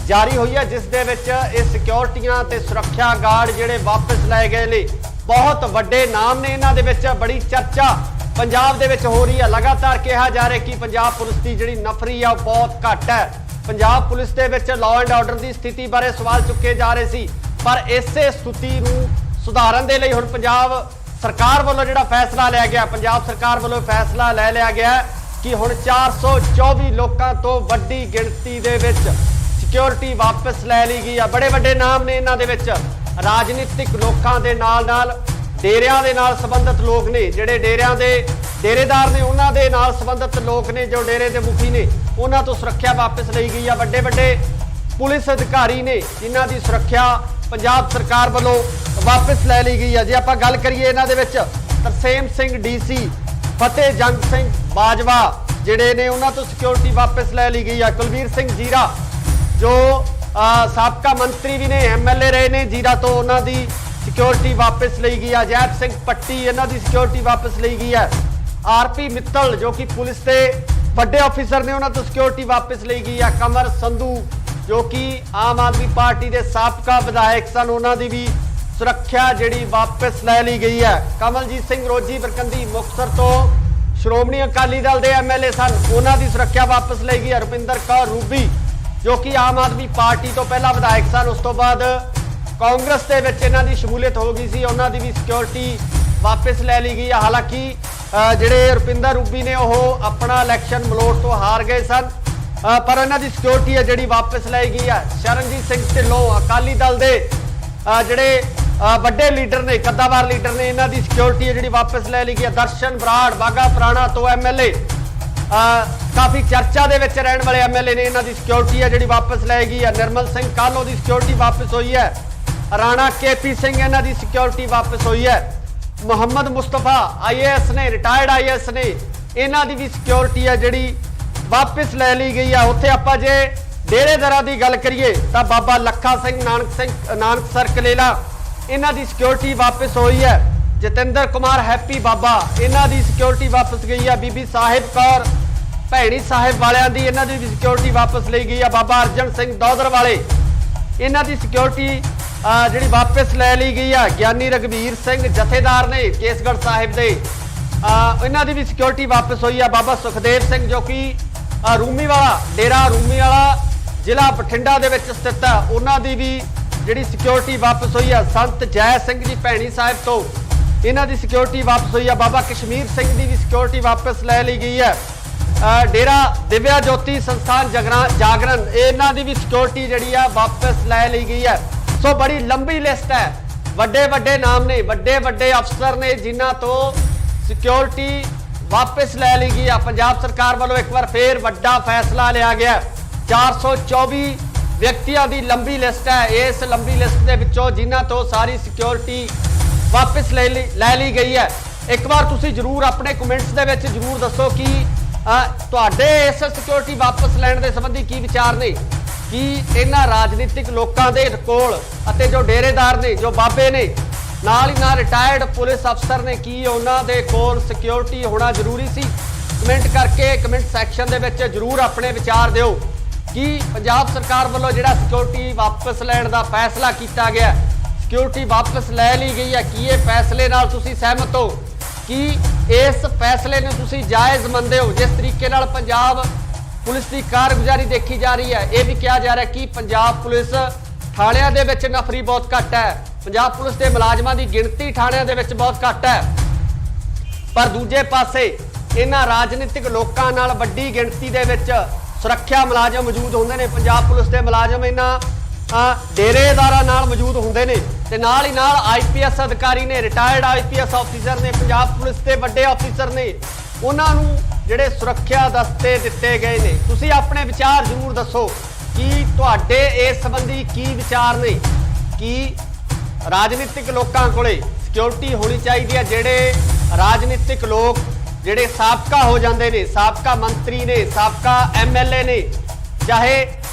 ਜਾਰੀ ਹੋਈ ਹੈ, ਜਿਸ ਦੇ ਵਿੱਚ ਇਹ ਸਿਕਿਉਰਿਟੀਆਂ ਤੇ ਸੁਰੱਖਿਆ ਗਾਰਡ ਜਿਹੜੇ ਵਾਪਸ ਲਏ ਗਏ ਨੇ। ਬਹੁਤ ਵੱਡੇ ਨਾਮ ਨੇ ਇਹਨਾਂ ਦੇ ਵਿੱਚ। ਬੜੀ ਚਰਚਾ ਪੰਜਾਬ ਦੇ ਵਿੱਚ ਹੋ ਰਹੀ ਹੈ। ਲਗਾਤਾਰ ਕਿਹਾ ਜਾ ਰਿਹਾ ਕਿ ਪੰਜਾਬ ਪੁਲਿਸ ਦੀ ਜਿਹੜੀ ਨਫਰੀ ਆ ਉਹ ਬਹੁਤ ਘੱਟ ਹੈ। ਪੰਜਾਬ ਪੁਲਿਸ ਦੇ ਵਿੱਚ ਲਾਅ ਐਂਡ ਆਰਡਰ ਦੀ ਸਥਿਤੀ ਬਾਰੇ ਸਵਾਲ ਚੁੱਕੇ ਜਾ ਰਹੇ ਸੀ, ਪਰ ਇਸੇ ਸਥਿਤੀ ਨੂੰ ਸੁਧਾਰਨ ਦੇ ਲਈ ਹੁਣ ਪੰਜਾਬ ਸਰਕਾਰ ਵੱਲੋਂ ਜਿਹੜਾ ਫੈਸਲਾ ਲਿਆ ਗਿਆ, ਪੰਜਾਬ ਸਰਕਾਰ ਵੱਲੋਂ ਫੈਸਲਾ ਲੈ ਲਿਆ ਗਿਆ ਕਿ ਹੁਣ 424 ਲੋਕਾਂ ਤੋਂ ਵੱਡੀ ਗਿਣਤੀ ਦੇ ਵਿੱਚ ਸਿਕਿਉਰਿਟੀ ਵਾਪਸ ਲੈ ਲਈ ਗਈ ਆ। ਬੜੇ ਵੱਡੇ ਨਾਮ ਨੇ ਇਹਨਾਂ ਦੇ ਵਿੱਚ। ਰਾਜਨੀਤਿਕ ਲੋਕਾਂ ਦੇ ਨਾਲ ਡੇਰਿਆਂ ਦੇ ਨਾਲ ਸੰਬੰਧਿਤ ਲੋਕ ਨੇ, ਜਿਹੜੇ ਡੇਰਿਆਂ ਦੇ ਡੇਰੇਦਾਰ ਨੇ, ਉਹਨਾਂ ਦੇ ਨਾਲ ਸੰਬੰਧਿਤ ਲੋਕ ਨੇ, ਜੋ ਡੇਰੇ ਦੇ ਮੁਖੀ ਨੇ, ਉਹਨਾਂ ਤੋਂ ਸੁਰੱਖਿਆ ਵਾਪਸ ਲਈ ਗਈ ਆ। ਵੱਡੇ ਪੁਲਿਸ ਅਧਿਕਾਰੀ ਨੇ ਜਿਨ੍ਹਾਂ ਦੀ ਸੁਰੱਖਿਆ ਪੰਜਾਬ ਸਰਕਾਰ ਵੱਲੋਂ ਵਾਪਸ ਲੈ ਲਈ ਗਈ ਹੈ। ਜੇ ਆਪਾਂ ਗੱਲ ਕਰੀਏ ਇਹਨਾਂ ਦੇ ਵਿੱਚ ਤਰਸੇਮ ਸਿੰਘ ਡੀਸੀ, ਫਤਿਹ ਜੰਗ ਸਿੰਘ ਬਾਜਵਾ ਜਿਹੜੇ ਨੇ, ਉਹਨਾਂ ਤੋਂ ਸਿਕਿਉਰਿਟੀ ਵਾਪਸ ਲੈ ਲਈ ਗਈ ਹੈ। ਕੁਲਵੀਰ ਸਿੰਘ ਜੀਰਾ ਜੋ ਸਾਬਕਾ ਮੰਤਰੀ ਵੀ ਨੇ, ਐਮਐਲਏ ਰਹੇ ਨੇ ਜੀਰਾ ਤੋਂ, ਉਹਨਾਂ ਦੀ ਸਿਕਿਉਰਿਟੀ ਵਾਪਸ ਲਈ ਗਈ ਹੈ। ਜੈਪ ਸਿੰਘ ਪੱਟੀ, ਇਹਨਾਂ ਦੀ ਸਿਕਿਉਰਿਟੀ ਵਾਪਸ ਲਈ ਗਈ ਹੈ। ਆਰਪੀ ਮਿੱਤਲ ਜੋ ਕਿ ਪੁਲਿਸ ਦੇ ਵੱਡੇ ਆਫੀਸਰ ਨੇ, ਉਹਨਾਂ ਤੋਂ ਸਿਕਿਉਰਿਟੀ ਵਾਪਸ ਲਈ ਗਈ ਹੈ। ਕਮਰ ਸੰਧੂ ਜੋ ਕਿ ਆਮ ਆਦਮੀ ਪਾਰਟੀ ਦੇ ਸਾਬਕਾ ਵਿਧਾਇਕ ਸਨ, ਉਹਨਾਂ ਦੀ ਵੀ ਸੁਰੱਖਿਆ ਜਿਹੜੀ ਵਾਪਸ ਲੈ ਲਈ ਗਈ ਹੈ। ਕਮਲਜੀਤ ਸਿੰਘ ਰੋਜੀ ਬਰਕੰਦੀ ਮੁਕਤਸਰ ਤੋਂ ਸ਼੍ਰੋਮਣੀ ਅਕਾਲੀ ਦਲ ਦੇ ਐਮਐਲਏ ਸਨ, ਉਹਨਾਂ ਦੀ ਸੁਰੱਖਿਆ ਵਾਪਸ ਲਈ ਗਈ ਹੈ। ਰੁਪਿੰਦਰ ਕੌਰ ਰੂਬੀ ਜੋ ਕਿ ਆਮ ਆਦਮੀ ਪਾਰਟੀ ਤੋਂ ਪਹਿਲਾਂ ਵਿਧਾਇਕ ਸਨ, ਉਸ ਤੋਂ ਬਾਅਦ ਕਾਂਗਰਸ ਦੇ ਵਿੱਚ ਇਹਨਾਂ ਦੀ ਸ਼ਮੂਲੀਅਤ ਹੋ ਗਈ ਸੀ, ਉਹਨਾਂ ਦੀ ਵੀ ਸਿਕਿਉਰਿਟੀ ਵਾਪਸ ਲੈ ਲਈ ਗਈ ਹੈ। ਹਾਲਾਂਕਿ ਜਿਹੜੇ ਰੁਪਿੰਦਰ ਰੂਬੀ ਨੇ ਉਹ ਆਪਣਾ ਇਲੈਕਸ਼ਨ ਮਲੋਟ ਤੋਂ ਹਾਰ ਗਏ ਸਨ, ਪਰ ਇਹਨਾਂ ਦੀ ਸਿਕਿਉਰਿਟੀ ਹੈ ਜਿਹੜੀ ਵਾਪਸ ਲਈ ਗਈ ਹੈ। ਸ਼ਰਨਜੀਤ ਸਿੰਘ ਢਿੱਲੋਂ ਅਕਾਲੀ ਦਲ ਦੇ ਜਿਹੜੇ ਵੱਡੇ ਲੀਡਰ ਨੇ, ਕੱਦਾਵਾਰ ਲੀਡਰ ਨੇ, ਇਹਨਾਂ ਦੀ ਸਿਕਿਉਰਿਟੀ ਹੈ ਜਿਹੜੀ ਵਾਪਸ ਲੈ ਲਈ ਗਈ ਹੈ। ਦਰਸ਼ਨ ਬਰਾੜ ਬਾਗਾ ਪੁਰਾਣਾ ਤੋਂ ਐਮਐਲਏ, ਕਾਫੀ ਚਰਚਾ ਦੇ ਵਿੱਚ ਰਹਿਣ ਵਾਲੇ ਐਮਐਲਏ ਨੇ, ਇਹਨਾਂ ਦੀ ਸਿਕਿਉਰਿਟੀ ਹੈ ਜਿਹੜੀ ਵਾਪਸ ਲੈ ਗਈ ਹੈ। ਨਿਰਮਲ ਸਿੰਘ ਕਾਹਲੋਂ ਦੀ ਸਿਕਿਉਰਿਟੀ ਵਾਪਸ ਹੋਈ ਹੈ। ਰਾਣਾ ਕੇਪੀ ਸਿੰਘ, ਇਹਨਾਂ ਦੀ ਸਿਕਿਉਰਿਟੀ ਵਾਪਸ ਹੋਈ ਹੈ। ਮੁਹੰਮਦ ਮੁਸਤਫਾ ਆਈਏਐਸ ਨੇ, ਰਿਟਾਇਰਡ ਆਈਏਐਸ ਨੇ, ਇਹਨਾਂ ਦੀ ਵੀ ਸਿਕਿਉਰਿਟੀ ਹੈ ਜਿਹੜੀ ਵਾਪਸ ਲੈ ਲਈ ਗਈ ਹੈ। ਉੱਥੇ ਆਪਾਂ ਜੇ ਡੇਰੇਦਾਰਾਂ ਦੀ ਗੱਲ ਕਰੀਏ ਤਾਂ ਬਾਬਾ ਲੱਖਾ ਸਿੰਘ ਨਾਨਕਸਰ ਕਲੇਲਾ, ਇਹਨਾਂ ਦੀ ਸਿਕਿਉਰਿਟੀ ਵਾਪਸ ਹੋਈ ਹੈ। ਜਤਿੰਦਰ ਕੁਮਾਰ ਹੈਪੀ ਬਾਬਾ, ਇਹਨਾਂ ਦੀ ਸਿਕਿਉਰਿਟੀ ਵਾਪਸ ਗਈ ਹੈ। ਬੀਬੀ ਸਾਹਿਬ ਕੌਰ ਭੈਣੀ ਸਾਹਿਬ ਵਾਲਿਆਂ ਦੀ ਇਹਨਾਂ ਦੀ ਸਿਕਿਉਰਿਟੀ ਵਾਪਸ ਲਈ ਗਈ ਆ। ਬਾਬਾ ਅਰਜਨ ਸਿੰਘ ਦੌਦਰ ਵਾਲੇ ਇਹਨਾਂ ਦੀ ਸਿਕਿਉਰਿਟੀ ਜਿਹੜੀ ਵਾਪਸ ਲੈ ਲਈ ਗਈ ਆ। ਗਿਆਨੀ ਰਘਬੀਰ ਸਿੰਘ ਜਥੇਦਾਰ ਨੇ ਕੇਸਗੜ੍ਹ ਸਾਹਿਬ ਦੇ ਇਹਨਾਂ ਦੀ ਵੀ ਸਿਕਿਉਰਿਟੀ ਵਾਪਸ ਹੋਈ ਆ। ਬਾਬਾ ਸੁਖਦੇਵ ਸਿੰਘ ਜੋ ਕਿ ਰੂਮੀਵਾਲਾ ਡੇਰਾ ਰੂਮੀਵਾਲਾ ਜ਼ਿਲ੍ਹਾ ਬਠਿੰਡਾ ਦੇ ਵਿੱਚ ਸਥਿਤ ਹੈ, ਉਹਨਾਂ ਦੀ ਵੀ ਜਿਹੜੀ ਸਿਕਿਉਰਿਟੀ ਵਾਪਸ ਹੋਈ ਆ। ਸੰਤ ਜੈ ਸਿੰਘ ਜੀ ਭੈਣੀ ਸਾਹਿਬ ਤੋਂ ਇਹਨਾਂ ਦੀ ਸਿਕਿਉਰਿਟੀ ਵਾਪਸ ਹੋਈ ਆ। ਬਾਬਾ ਕਸ਼ਮੀਰ ਸਿੰਘ ਦੀ ਵੀ ਸਿਕਿਉਰਿਟੀ ਵਾਪਸ ਲੈ ਲਈ ਗਈ ਹੈ। ਡੇਰਾ ਦਿਵਿਆ ਜੋਤੀ ਸੰਸਥਾਨ ਜਾਗਰਣ ਇਹਨਾਂ ਦੀ ਵੀ ਸਿਕਿਉਰਿਟੀ ਜਿਹੜੀ ਆ ਵਾਪਸ ਲੈ ਲਈ ਗਈ ਹੈ। ਸੋ ਬੜੀ ਲੰਬੀ ਲਿਸਟ ਹੈ, ਵੱਡੇ ਵੱਡੇ ਨਾਮ ਨੇ, ਵੱਡੇ ਵੱਡੇ ਅਫਸਰ ਨੇ ਜਿਨ੍ਹਾਂ ਤੋਂ ਸਿਕਿਉਰਿਟੀ ਵਾਪਸ ਲੈ ਲਈ ਗਈ ਆ। ਪੰਜਾਬ ਸਰਕਾਰ ਵੱਲੋਂ ਇੱਕ ਵਾਰ ਫੇਰ ਵੱਡਾ ਫੈਸਲਾ ਲਿਆ ਗਿਆ। 424 ਵਿਅਕਤੀਆਂ ਦੀ ਲੰਬੀ ਲਿਸਟ ਹੈ। ਇਸ ਲੰਬੀ ਲਿਸਟ ਦੇ ਵਿੱਚੋਂ ਜਿਨ੍ਹਾਂ ਤੋਂ ਸਾਰੀ ਸਿਕਿਉਰਿਟੀ ਵਾਪਸ ਲੈ ਲਈ ਗਈ ਹੈ। ਇੱਕ ਵਾਰ ਤੁਸੀਂ ਜਰੂਰ ਆਪਣੇ ਕਮੈਂਟਸ ਦੇ ਵਿੱਚ ਜਰੂਰ ਦੱਸੋ ਕਿ ਤੁਹਾਡੇ ਇਸ ਸਿਕਿਉਰਿਟੀ ਵਾਪਸ ਲੈਣ ਦੇ ਸੰਬੰਧੀ ਕੀ ਵਿਚਾਰ ਨੇ। ਕਿ ਇਹਨਾਂ ਰਾਜਨੀਤਿਕ ਲੋਕਾਂ ਦੇ ਕੋਲ ਅਤੇ ਜੋ ਡੇਰੇਦਾਰ ਨੇ, ਜੋ ਬਾਬੇ ਨੇ, ਨਾਲ ਹੀ ਨਾਲ ਰਿਟਾਇਰਡ ਪੁਲਿਸ ਅਫਸਰ ਨੇ, ਕੀ ਉਹਨਾਂ ਦੇ ਕੋਲ ਸਿਕਿਉਰਿਟੀ ਹੋਣਾ ਜ਼ਰੂਰੀ ਸੀ? ਕਮੈਂਟ ਕਰਕੇ ਕਮੈਂਟ ਸੈਕਸ਼ਨ ਦੇ ਵਿੱਚ ਜਰੂਰ ਆਪਣੇ ਵਿਚਾਰ ਦਿਓ ਕਿ ਪੰਜਾਬ ਸਰਕਾਰ ਵੱਲੋਂ ਜਿਹੜਾ ਸਿਕਿਉਰਿਟੀ ਵਾਪਸ ਲੈਣ ਦਾ ਫੈਸਲਾ ਕੀਤਾ ਗਿਆ, ਸਿਕਿਉਰਿਟੀ ਵਾਪਸ ਲੈ ਲਈ ਗਈ ਹੈ, ਕੀ ਇਹ ਫੈਸਲੇ ਨਾਲ ਤੁਸੀਂ ਸਹਿਮਤ ਹੋ? ਕਿ ਇਸ ਫੈਸਲੇ ਨੂੰ ਤੁਸੀਂ ਜਾਇਜ਼ ਮੰਨਦੇ ਹੋ? ਜਿਸ ਤਰੀਕੇ ਨਾਲ ਪੰਜਾਬ ਪੁਲਿਸ ਦੀ ਕਾਰਗੁਜ਼ਾਰੀ ਦੇਖੀ ਜਾ ਰਹੀ ਹੈ, ਇਹ ਵੀ ਕਿਹਾ ਜਾ ਰਿਹਾ ਕਿ ਪੰਜਾਬ ਪੁਲਿਸ ਥਾਣਿਆਂ ਦੇ ਵਿੱਚ ਨਫਰੀ ਬਹੁਤ ਘੱਟ ਹੈ, ਪੰਜਾਬ ਪੁਲਿਸ ਦੇ ਮੁਲਾਜ਼ਮਾਂ ਦੀ ਗਿਣਤੀ ਥਾਣਿਆਂ ਦੇ ਵਿੱਚ ਬਹੁਤ ਘੱਟ ਹੈ, ਪਰ ਦੂਜੇ ਪਾਸੇ ਇਹਨਾਂ ਰਾਜਨੀਤਿਕ ਲੋਕਾਂ ਨਾਲ ਵੱਡੀ ਗਿਣਤੀ ਦੇ ਵਿੱਚ ਸੁਰੱਖਿਆ ਮੁਲਾਜ਼ਮ ਮੌਜੂਦ ਹੁੰਦੇ ਨੇ। ਪੰਜਾਬ ਪੁਲਿਸ ਦੇ ਮੁਲਾਜ਼ਮ ਇਹਨਾਂ ਡੇਰੇਦਾਰਾਂ ਨਾਲ ਮੌਜੂਦ ਹੁੰਦੇ ਨੇ ਤੇ ਨਾਲ ਹੀ ਨਾਲ ਆਈਪੀਐਸ ਅਧਿਕਾਰੀ ਨੇ, ਰਿਟਾਇਰਡ ਆਈਪੀਐਸ ਆਫੀਸਰ ਨੇ, ਪੰਜਾਬ ਪੁਲਿਸ ਦੇ ਵੱਡੇ ਆਫੀਸਰ ਨੇ, ਉਹਨਾਂ ਨੂੰ ਜਿਹੜੇ ਸੁਰੱਖਿਆ ਦਸਤੇ ਦਿੱਤੇ ਗਏ ਨੇ। ਤੁਸੀਂ ਆਪਣੇ ਵਿਚਾਰ ਜ਼ਰੂਰ ਦੱਸੋ ਕਿ ਤੁਹਾਡੇ ਇਸ ਸੰਬੰਧੀ ਕੀ ਵਿਚਾਰ ਨੇ ਕਿ ਰਾਜਨੀਤਿਕ ਲੋਕਾਂ ਕੋਲੇ ਸਿਕਿਉਰਿਟੀ ਹੋਣੀ ਚਾਹੀਦੀ ਹੈ। ਜਿਹੜੇ ਰਾਜਨੀਤਿਕ ਲੋਕ ਜਿਹੜੇ ਸਾਬਕਾ ਹੋ ਜਾਂਦੇ ਨੇ, ਸਾਬਕਾ ਮੰਤਰੀ ਨੇ, ਸਾਬਕਾ ਐਮਐਲਏ ਨੇ, ਚਾਹੇ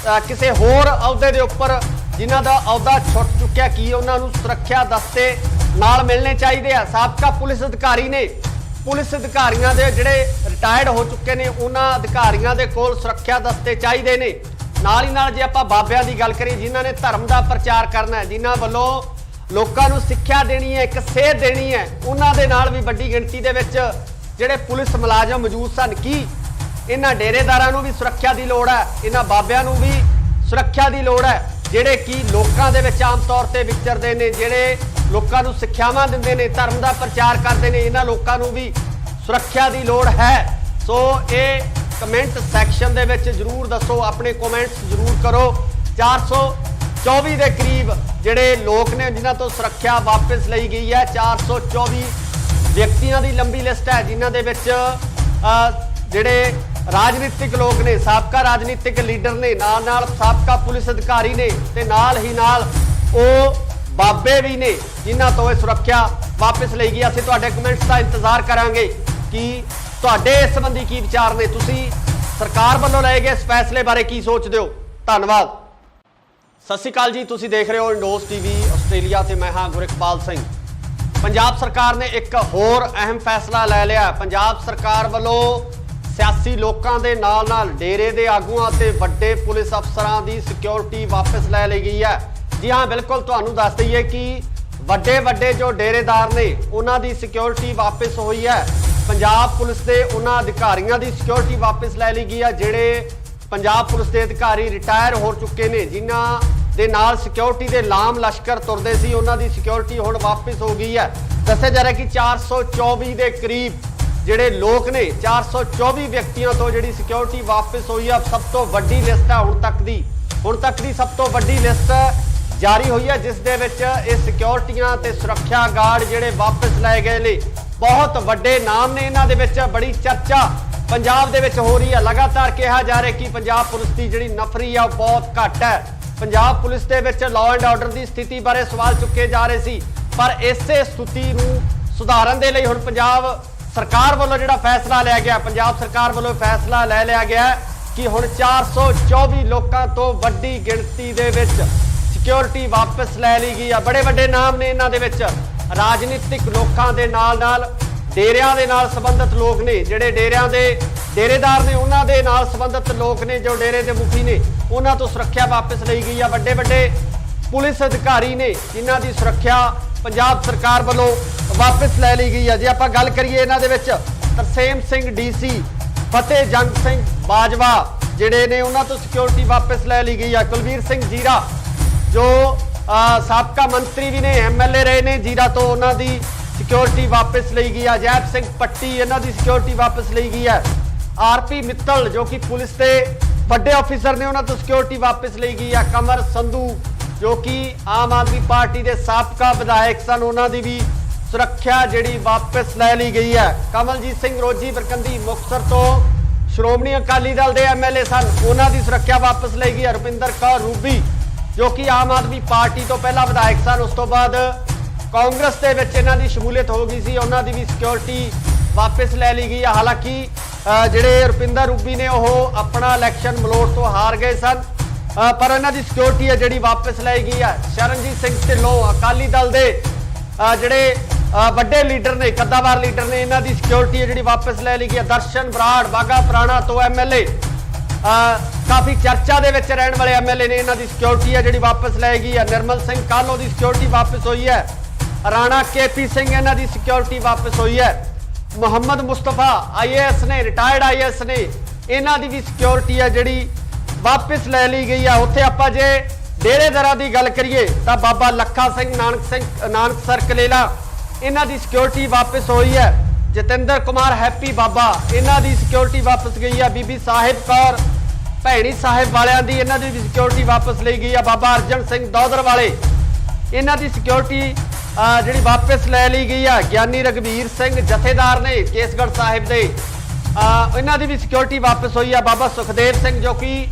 ਕਿਸੇ ਹੋਰ ਅਹੁਦੇ ਦੇ ਉੱਪਰ ਜਿਨ੍ਹਾਂ ਦਾ ਅਹੁਦਾ ਛੁੱਟ ਚੁੱਕਿਆ, ਕੀ ਉਹਨਾਂ ਨੂੰ ਸੁਰੱਖਿਆ ਦਸਤੇ ਨਾਲ ਮਿਲਣੇ ਚਾਹੀਦੇ ਆ? ਸਾਬਕਾ ਪੁਲਿਸ ਅਧਿਕਾਰੀ ਨੇ, ਪੁਲਿਸ ਅਧਿਕਾਰੀਆਂ ਦੇ ਜਿਹੜੇ ਰਿਟਾਇਰਡ ਹੋ ਚੁੱਕੇ ਨੇ, ਉਹਨਾਂ ਅਧਿਕਾਰੀਆਂ ਦੇ ਕੋਲ ਸੁਰੱਖਿਆ ਦਸਤੇ ਚਾਹੀਦੇ ਨੇ। ਨਾਲ ਹੀ ਨਾਲ ਜੇ ਆਪਾਂ ਬਾਬਿਆਂ ਦੀ ਗੱਲ ਕਰੀਏ, ਜਿਨ੍ਹਾਂ ਨੇ ਧਰਮ ਦਾ ਪ੍ਰਚਾਰ ਕਰਨਾ ਹੈ, ਜਿਨ੍ਹਾਂ ਵੱਲੋਂ ਲੋਕਾਂ ਨੂੰ ਸਿੱਖਿਆ ਦੇਣੀ ਹੈ, ਇੱਕ ਸੇਧ ਦੇਣੀ ਹੈ, ਉਹਨਾਂ ਦੇ ਨਾਲ ਵੀ ਵੱਡੀ ਗਿਣਤੀ ਦੇ ਵਿੱਚ ਜਿਹੜੇ ਪੁਲਿਸ ਮੁਲਾਜ਼ਮ ਮੌਜੂਦ ਸਨ। ਕੀ ਇਹਨਾਂ ਡੇਰੇਦਾਰਾਂ ਨੂੰ ਵੀ ਸੁਰੱਖਿਆ ਦੀ ਲੋੜ ਹੈ? ਇਹਨਾਂ ਬਾਬਿਆਂ ਨੂੰ ਵੀ ਸੁਰੱਖਿਆ ਦੀ ਲੋੜ ਹੈ, ਜਿਹੜੇ ਕਿ ਲੋਕਾਂ ਦੇ ਵਿੱਚ ਆਮ ਤੌਰ ਤੇ ਵਿਚਰਦੇ ਨੇ, ਜਿਹੜੇ ਲੋਕਾਂ ਨੂੰ ਸਿੱਖਿਆਵਾਂ ਦਿੰਦੇ ਨੇ, ਧਰਮ ਦਾ ਪ੍ਰਚਾਰ ਕਰਦੇ ਨੇ, ਇਹਨਾਂ ਲੋਕਾਂ ਨੂੰ ਵੀ ਸੁਰੱਖਿਆ ਦੀ ਲੋੜ ਹੈ। ਸੋ ਇਹ ਕਮੈਂਟ ਸੈਕਸ਼ਨ ਦੇ ਵਿੱਚ ਜਰੂਰ ਦੱਸੋ, ਆਪਣੇ ਕਮੈਂਟਸ ਜਰੂਰ ਕਰੋ। 424 ਦੇ ਕਰੀਬ ਜਿਹੜੇ ਲੋਕ ਨੇ ਜਿਨ੍ਹਾਂ ਤੋਂ ਸੁਰੱਖਿਆ ਵਾਪਸ ਲਈ ਗਈ ਹੈ। 424 ਵਿਅਕਤੀਆਂ ਦੀ ਲੰਬੀ ਲਿਸਟ ਹੈ ਜਿਨ੍ਹਾਂ ਦੇ ਵਿੱਚ ਜਿਹੜੇ ਰਾਜਨੀਤਿਕ ਲੋਕ ਨੇ, ਸਾਬਕਾ ਰਾਜਨੀਤਿਕ ਲੀਡਰ ਨੇ, ਨਾਲ ਸਾਬਕਾ ਪੁਲਿਸ ਅਧਿਕਾਰੀ ਨੇ ਤੇ ਨਾਲ ਹੀ ਨਾਲ ਉਹ ਬਾਬੇ ਵੀ ਨੇ ਜਿਨ੍ਹਾਂ ਤੋਂ ਇਹ ਸੁਰੱਖਿਆ ਵਾਪਸ ਲਈ ਗਈ। ਅਸੀਂ ਤੁਹਾਡੇ ਕਮੈਂਟਸ ਦਾ ਇੰਤਜ਼ਾਰ ਕਰਾਂਗੇ ਕਿ ਤੁਹਾਡੇ ਇਸ ਸੰਬੰਧੀ ਕੀ ਵਿਚਾਰ ਨੇ, ਤੁਸੀਂ ਸਰਕਾਰ ਵੱਲੋਂ ਲਏ ਗਏ ਇਸ ਫੈਸਲੇ ਬਾਰੇ ਕੀ ਸੋਚਦੇ ਹੋ? ਧੰਨਵਾਦ। ਸਤਿ ਸ਼੍ਰੀ ਅਕਾਲ ਜੀ, ਤੁਸੀਂ ਦੇਖ ਰਹੇ ਹੋ ਇੰਡੋਸ ਟੀਵੀ ਆਸਟ੍ਰੇਲੀਆ ਤੇ ਮੈਂ ਹਾਂ ਗੁਰਿਕਪਾਲ ਸਿੰਘ। ਪੰਜਾਬ ਸਰਕਾਰ ਨੇ ਇੱਕ ਹੋਰ ਅਹਿਮ ਫੈਸਲਾ ਲੈ ਲਿਆ। ਪੰਜਾਬ ਸਰਕਾਰ ਵੱਲੋਂ ਸਿਆਸੀ ਲੋਕਾਂ ਦੇ ਨਾਲ ਡੇਰੇ ਦੇ ਆਗੂਆਂ ਤੇ ਵੱਡੇ ਪੁਲਿਸ ਅਫਸਰਾਂ ਦੀ ਸਿਕਿਉਰਿਟੀ ਵਾਪਸ ਲੈ ਲਈ ਗਈ ਹੈ। ਜੀ ਹਾਂ, ਬਿਲਕੁਲ ਤੁਹਾਨੂੰ ਦੱਸ ਦਈਏ ਕਿ ਵੱਡੇ ਜੋ ਡੇਰੇਦਾਰ ਨੇ ਉਹਨਾਂ ਦੀ ਸਿਕਿਉਰਿਟੀ ਵਾਪਸ ਹੋਈ ਹੈ। ਪੰਜਾਬ ਪੁਲਿਸ ਦੇ ਉਹਨਾਂ ਅਧਿਕਾਰੀਆਂ ਦੀ ਸਿਕਿਉਰਿਟੀ ਵਾਪਸ ਲੈ ਲਈ ਗਈ ਹੈ ਜਿਹੜੇ ਪੰਜਾਬ ਪੁਲਿਸ ਦੇ ਅਧਿਕਾਰੀ ਰਿਟਾਇਰ ਹੋ ਚੁੱਕੇ ਨੇ, ਜਿਨ੍ਹਾਂ ਦੇ ਨਾਲ ਸਿਕਿਉਰਿਟੀ ਦੇ ਲਾਮ ਲਸ਼ਕਰ ਤੁਰਦੇ ਸੀ, ਉਹਨਾਂ ਦੀ ਸਿਕਿਉਰਿਟੀ ਹੁਣ ਵਾਪਸ ਹੋ ਗਈ ਹੈ। ਦੱਸਿਆ ਜਾ ਰਿਹਾ ਕਿ 424 ਦੇ ਕਰੀਬ ਜਿਹੜੇ ਲੋਕ ਨੇ, 424 ਵਿਅਕਤੀਆਂ ਤੋਂ ਜਿਹੜੀ ਸਿਕਿਉਰਿਟੀ ਵਾਪਸ ਹੋਈ ਹੈ। ਸਭ ਤੋਂ ਵੱਡੀ ਲਿਸਟ ਹੈ ਹੁਣ ਤੱਕ ਦੀ ਸਭ ਤੋਂ ਵੱਡੀ ਲਿਸਟ ਜਾਰੀ ਹੋਈ ਹੈ, ਜਿਸ ਦੇ ਵਿੱਚ ਇਹ ਸਿਕਿਉਰਿਟੀਆਂ ਤੇ ਸੁਰੱਖਿਆ ਗਾਰਡ ਜਿਹੜੇ ਵਾਪਸ ਲਏ ਗਏ ਨੇ। ਬਹੁਤ ਵੱਡੇ ਨਾਮ ਨੇ ਇਹਨਾਂ ਦੇ ਵਿੱਚ। ਬੜੀ ਚਰਚਾ ਪੰਜਾਬ ਦੇ ਵਿੱਚ ਹੋ ਰਹੀ ਹੈ। ਲਗਾਤਾਰ ਕਿਹਾ ਜਾ ਰਿਹਾ ਕਿ ਪੰਜਾਬ ਪੁਲਿਸ ਦੀ ਜਿਹੜੀ ਨਫਰੀ ਆ ਉਹ ਬਹੁਤ ਘੱਟ ਹੈ। ਪੰਜਾਬ ਪੁਲਿਸ ਦੇ ਵਿੱਚ ਲਾਅ ਐਂਡ ਆਰਡਰ ਦੀ ਸਥਿਤੀ ਬਾਰੇ ਸਵਾਲ ਚੁੱਕੇ ਜਾ ਰਹੇ ਸੀ, ਪਰ ਇਸੇ ਸਥਿਤੀ ਨੂੰ ਸੁਧਾਰਨ ਦੇ ਲਈ ਹੁਣ ਪੰਜਾਬ ਸਰਕਾਰ ਵੱਲੋਂ ਜਿਹੜਾ ਫੈਸਲਾ ਲਿਆ ਗਿਆ, ਪੰਜਾਬ ਸਰਕਾਰ ਵੱਲੋਂ ਫੈਸਲਾ ਲੈ ਲਿਆ ਗਿਆ ਕਿ ਹੁਣ 424 ਲੋਕਾਂ ਤੋਂ ਵੱਡੀ ਗਿਣਤੀ ਦੇ ਵਿੱਚ ਸਿਕਿਉਰਿਟੀ ਵਾਪਸ ਲੈ ਲਈ ਗਈ ਆ। ਬੜੇ ਵੱਡੇ ਨਾਮ ਨੇ ਇਹਨਾਂ ਦੇ ਵਿੱਚ। ਰਾਜਨੀਤਿਕ ਲੋਕਾਂ ਦੇ ਨਾਲ ਡੇਰਿਆਂ ਦੇ ਨਾਲ ਸੰਬੰਧਿਤ ਲੋਕ ਨੇ, ਜਿਹੜੇ ਡੇਰਿਆਂ ਦੇ ਡੇਰੇਦਾਰ ਨੇ ਉਹਨਾਂ ਦੇ ਨਾਲ ਸੰਬੰਧਿਤ ਲੋਕ ਨੇ, ਜੋ ਡੇਰੇ ਦੇ ਮੁਖੀ ਨੇ, ਉਹਨਾਂ ਤੋਂ ਸੁਰੱਖਿਆ ਵਾਪਸ ਲਈ ਗਈ ਆ। ਵੱਡੇ ਵੱਡੇ ਪੁਲਿਸ ਅਧਿਕਾਰੀ ਨੇ ਜਿਨ੍ਹਾਂ ਦੀ ਸੁਰੱਖਿਆ ਪੰਜਾਬ ਸਰਕਾਰ ਵੱਲੋਂ ਵਾਪਸ ਲੈ ਲਈ ਗਈ ਆ। ਜੇ ਆਪਾਂ ਗੱਲ ਕਰੀਏ ਇਹਨਾਂ ਦੇ ਵਿੱਚ ਤਰਸੇਮ ਸਿੰਘ ਡੀਸੀ, ਫਤਿਹ ਜੰਗ ਸਿੰਘ ਬਾਜਵਾ ਜਿਹੜੇ ਨੇ ਉਹਨਾਂ ਤੋਂ ਸਿਕਿਉਰਿਟੀ ਵਾਪਸ ਲੈ ਲਈ ਗਈ ਆ। ਕੁਲਵੀਰ ਸਿੰਘ ਜੀਰਾ ਜੋ ਸਾਬਕਾ ਮੰਤਰੀ ਵੀ ਨੇ, MLA ਰਹੇ ਨੇ ਜੀਰਾ ਤੋਂ, ਉਹਨਾਂ ਦੀ ਸਿਕਿਉਰਿਟੀ ਵਾਪਸ ਲਈ ਗਈ ਆ। ਜੈਪ ਸਿੰਘ ਪੱਟੀ ਇਹਨਾਂ ਦੀ ਸਿਕਿਉਰਿਟੀ ਵਾਪਸ ਲਈ ਗਈ ਹੈ। RP ਮਿੱਤਲ ਜੋ ਕਿ ਪੁਲਿਸ ਦੇ ਵੱਡੇ ਅਫਸਰ ਨੇ, ਉਹਨਾਂ ਤੋਂ ਸਿਕਿਉਰਿਟੀ ਵਾਪਸ ਲਈ ਗਈ ਆ। ਕਮਰ ਸੰਧੂ ਜੋ ਕਿ ਆਮ ਆਦਮੀ ਪਾਰਟੀ ਦੇ ਸਾਬਕਾ ਵਿਧਾਇਕ ਸਨ, ਉਹਨਾਂ ਦੀ ਵੀ ਸੁਰੱਖਿਆ ਜਿਹੜੀ ਵਾਪਸ ਲੈ ਲਈ ਗਈ ਹੈ। ਕਮਲਜੀਤ ਸਿੰਘ ਰੋਜੀ ਬਰਕੰਦੀ ਮੁਕਤਸਰ ਤੋਂ ਸ਼੍ਰੋਮਣੀ ਅਕਾਲੀ ਦਲ ਦੇ MLA ਸਨ, ਉਹਨਾਂ ਦੀ ਸੁਰੱਖਿਆ ਵਾਪਸ ਲਈ ਗਈ ਹੈ। ਰੁਪਿੰਦਰ ਕੌਰ ਰੂਬੀ ਜੋ ਕਿ ਆਮ ਆਦਮੀ ਪਾਰਟੀ ਤੋਂ ਪਹਿਲਾਂ ਵਿਧਾਇਕ ਸਨ, ਉਸ ਤੋਂ ਬਾਅਦ ਕਾਂਗਰਸ ਦੇ ਵਿੱਚ ਇਹਨਾਂ ਦੀ ਸ਼ਮੂਲੀਅਤ ਹੋ ਗਈ ਸੀ, ਉਹਨਾਂ ਦੀ ਵੀ ਸਿਕਿਉਰਿਟੀ ਵਾਪਸ ਲੈ ਲਈ ਗਈ ਹੈ। ਹਾਲਾਂਕਿ ਜਿਹੜੇ ਰੁਪਿੰਦਰ ਰੂਬੀ ਨੇ ਉਹ ਆਪਣਾ ਇਲੈਕਸ਼ਨ ਮਲੋਟ ਤੋਂ ਹਾਰ ਗਏ ਸਨ, ਪਰ ਇਹਨਾਂ ਦੀ ਸਿਕਿਉਰਿਟੀ ਹੈ ਜਿਹੜੀ ਵਾਪਸ ਲੈ ਗਈ ਹੈ। ਸ਼ਰਨਜੀਤ ਸਿੰਘ ਢਿੱਲੋਂ ਅਕਾਲੀ ਦਲ ਦੇ ਜਿਹੜੇ ਵੱਡੇ ਲੀਡਰ ਨੇ, ਕੱਦਾਵਾਰ ਲੀਡਰ ਨੇ, ਇਹਨਾਂ ਦੀ ਸਿਕਿਉਰਿਟੀ ਹੈ ਜਿਹੜੀ ਵਾਪਸ ਲੈ ਲਈ ਗਈ ਹੈ। ਦਰਸ਼ਨ ਬਰਾੜ ਬਾਗਾ ਪੁਰਾਣਾ ਤੋਂ MLA, ਕਾਫੀ ਚਰਚਾ ਦੇ ਵਿੱਚ ਰਹਿਣ ਵਾਲੇ MLA ਨੇ, ਇਹਨਾਂ ਦੀ ਸਿਕਿਉਰਿਟੀ ਹੈ ਜਿਹੜੀ ਵਾਪਸ ਲੈ ਗਈ ਹੈ। ਨਿਰਮਲ ਸਿੰਘ ਕਾਹਲੋਂ ਦੀ ਸਿਕਿਉਰਿਟੀ ਵਾਪਸ ਹੋਈ ਹੈ। ਰਾਣਾ KP ਸਿੰਘ ਇਹਨਾਂ ਦੀ ਸਿਕਿਉਰਿਟੀ ਵਾਪਸ ਹੋਈ ਹੈ। ਮੁਹੰਮਦ ਮੁਸਤਫਾ IAS ਨੇ, ਰਿਟਾਇਰਡ IAS ਨੇ, ਇਹਨਾਂ ਦੀ ਵੀ ਸਿਕਿਉਰਿਟੀ ਹੈ ਜਿਹੜੀ ਵਾਪਸ ਲੈ ਲਈ ਗਈ ਹੈ। ਉੱਥੇ ਆਪਾਂ ਜੇ ਡੇਰੇਦਾਰਾਂ ਦੀ ਗੱਲ ਕਰੀਏ ਤਾਂ ਬਾਬਾ ਲੱਖਾ ਸਿੰਘ ਨਾਨਕਸਰ ਕਲੇਲਾ ਇਹਨਾਂ ਦੀ ਸਿਕਿਉਰਿਟੀ ਵਾਪਸ ਹੋਈ ਹੈ। ਜਤਿੰਦਰ ਕੁਮਾਰ ਹੈਪੀ ਬਾਬਾ ਇਹਨਾਂ ਦੀ ਸਿਕਿਉਰਿਟੀ ਵਾਪਸ ਗਈ ਹੈ। ਬੀਬੀ ਸਾਹਿਬ ਕੌਰ ਭੈਣੀ ਸਾਹਿਬ ਵਾਲਿਆਂ ਦੀ ਇਹਨਾਂ ਦੀ ਵੀ ਸਿਕਿਉਰਿਟੀ ਵਾਪਸ ਲਈ ਗਈ ਹੈ। ਬਾਬਾ ਅਰਜਨ ਸਿੰਘ ਦੌਦਰ ਵਾਲੇ ਇਹਨਾਂ ਦੀ ਸਿਕਿਉਰਿਟੀ ਜਿਹੜੀ ਵਾਪਸ ਲੈ ਲਈ ਗਈ ਆ। ਗਿਆਨੀ ਰਗਵੀਰ ਸਿੰਘ ਜਥੇਦਾਰ ਨੇ ਕੇਸਗੜ੍ਹ ਸਾਹਿਬ ਦੇ, ਇਹਨਾਂ ਦੀ ਵੀ ਸਿਕਿਉਰਿਟੀ ਵਾਪਸ ਹੋਈ ਆ। ਬਾਬਾ ਸੁਖਦੇਵ ਸਿੰਘ ਜੋ ਕਿ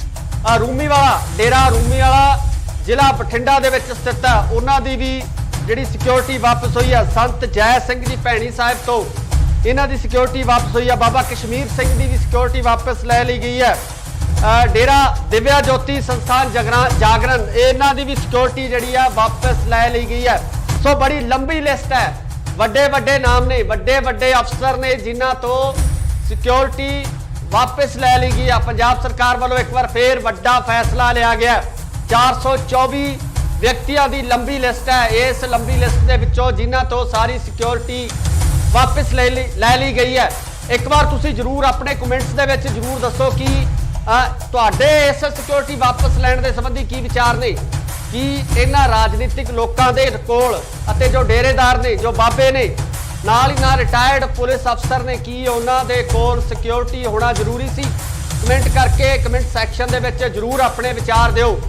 ਰੂਮੀ ਵਾਲਾ ਡੇਰਾ ਰੂਮੀ ਵਾਲਾ ਜ਼ਿਲ੍ਹਾ ਬਠਿੰਡਾ ਦੇ ਵਿੱਚ ਸਥਿਤ ਹੈ, ਉਹਨਾਂ ਦੀ ਵੀ ਜਿਹੜੀ ਸਿਕਿਉਰਿਟੀ ਵਾਪਸ ਹੋਈ ਆ। ਸੰਤ ਜੈ ਸਿੰਘ ਜੀ ਭੈਣੀ ਸਾਹਿਬ ਤੋਂ ਇਹਨਾਂ ਦੀ ਸਿਕਿਉਰਿਟੀ ਵਾਪਸ ਹੋਈ ਆ। ਬਾਬਾ ਕਸ਼ਮੀਰ ਸਿੰਘ ਦੀ ਵੀ ਸਿਕਿਉਰਿਟੀ ਵਾਪਸ ਲੈ ਲਈ ਗਈ ਹੈ। ਡੇਰਾ ਦਿਵਿਆ ਜੋਤੀ ਸੰਸਥਾਨ ਜਾਗਰਨ ਇਹਨਾਂ ਦੀ ਵੀ ਸਿਕਿਉਰਿਟੀ ਜਿਹੜੀ ਆ ਵਾਪਸ ਲੈ ਲਈ ਗਈ ਹੈ। ਸੋ ਬੜੀ ਲੰਬੀ ਲਿਸਟ ਹੈ, ਵੱਡੇ ਵੱਡੇ ਨਾਮ ਨੇ, ਵੱਡੇ ਵੱਡੇ ਅਫਸਰ ਨੇ ਜਿਨ੍ਹਾਂ ਤੋਂ ਸਿਕਿਉਰਿਟੀ ਵਾਪਸ ਲੈ ਲਈ ਗਈ ਆ। ਪੰਜਾਬ ਸਰਕਾਰ ਵੱਲੋਂ ਇੱਕ ਵਾਰ ਫੇਰ ਵੱਡਾ ਫੈਸਲਾ ਲਿਆ ਗਿਆ। 424 ਵਿਅਕਤੀਆਂ ਦੀ ਲੰਬੀ ਲਿਸਟ ਹੈ। ਇਸ ਲੰਬੀ ਲਿਸਟ ਦੇ ਵਿੱਚੋਂ ਜਿਨ੍ਹਾਂ ਤੋਂ ਸਾਰੀ ਸਿਕਿਉਰਿਟੀ ਵਾਪਸ ਲੈ ਲਈ ਗਈ ਹੈ। ਇੱਕ ਵਾਰ ਤੁਸੀਂ ਜਰੂਰ ਆਪਣੇ ਕਮੈਂਟਸ ਦੇ ਵਿੱਚ ਜਰੂਰ ਦੱਸੋ ਕਿ ਤੁਹਾਡੇ ਇਸ ਸਿਕਿਉਰਿਟੀ ਵਾਪਸ ਲੈਣ ਦੇ ਸੰਬੰਧੀ ਕੀ ਵਿਚਾਰ ਨੇ। ਕਿ ਇਹਨਾਂ ਰਾਜਨੀਤਿਕ ਲੋਕਾਂ ਦੇ ਕੋਲ ਅਤੇ ਜੋ ਡੇਰੇਦਾਰ ਨੇ, ਜੋ ਬਾਬੇ ਨੇ, ਨਾਲ ਹੀ ਨਾਲ ਰਿਟਾਇਰਡ ਪੁਲਿਸ ਅਫਸਰ ਨੇ, ਕੀ ਉਹਨਾਂ ਦੇ ਕੋਲ ਸਿਕਿਉਰਿਟੀ ਹੋਣਾ ਜ਼ਰੂਰੀ ਸੀ? ਕਮੈਂਟ ਕਰਕੇ ਕਮੈਂਟ ਸੈਕਸ਼ਨ ਦੇ ਵਿੱਚ ਜਰੂਰ ਆਪਣੇ ਵਿਚਾਰ ਦਿਓ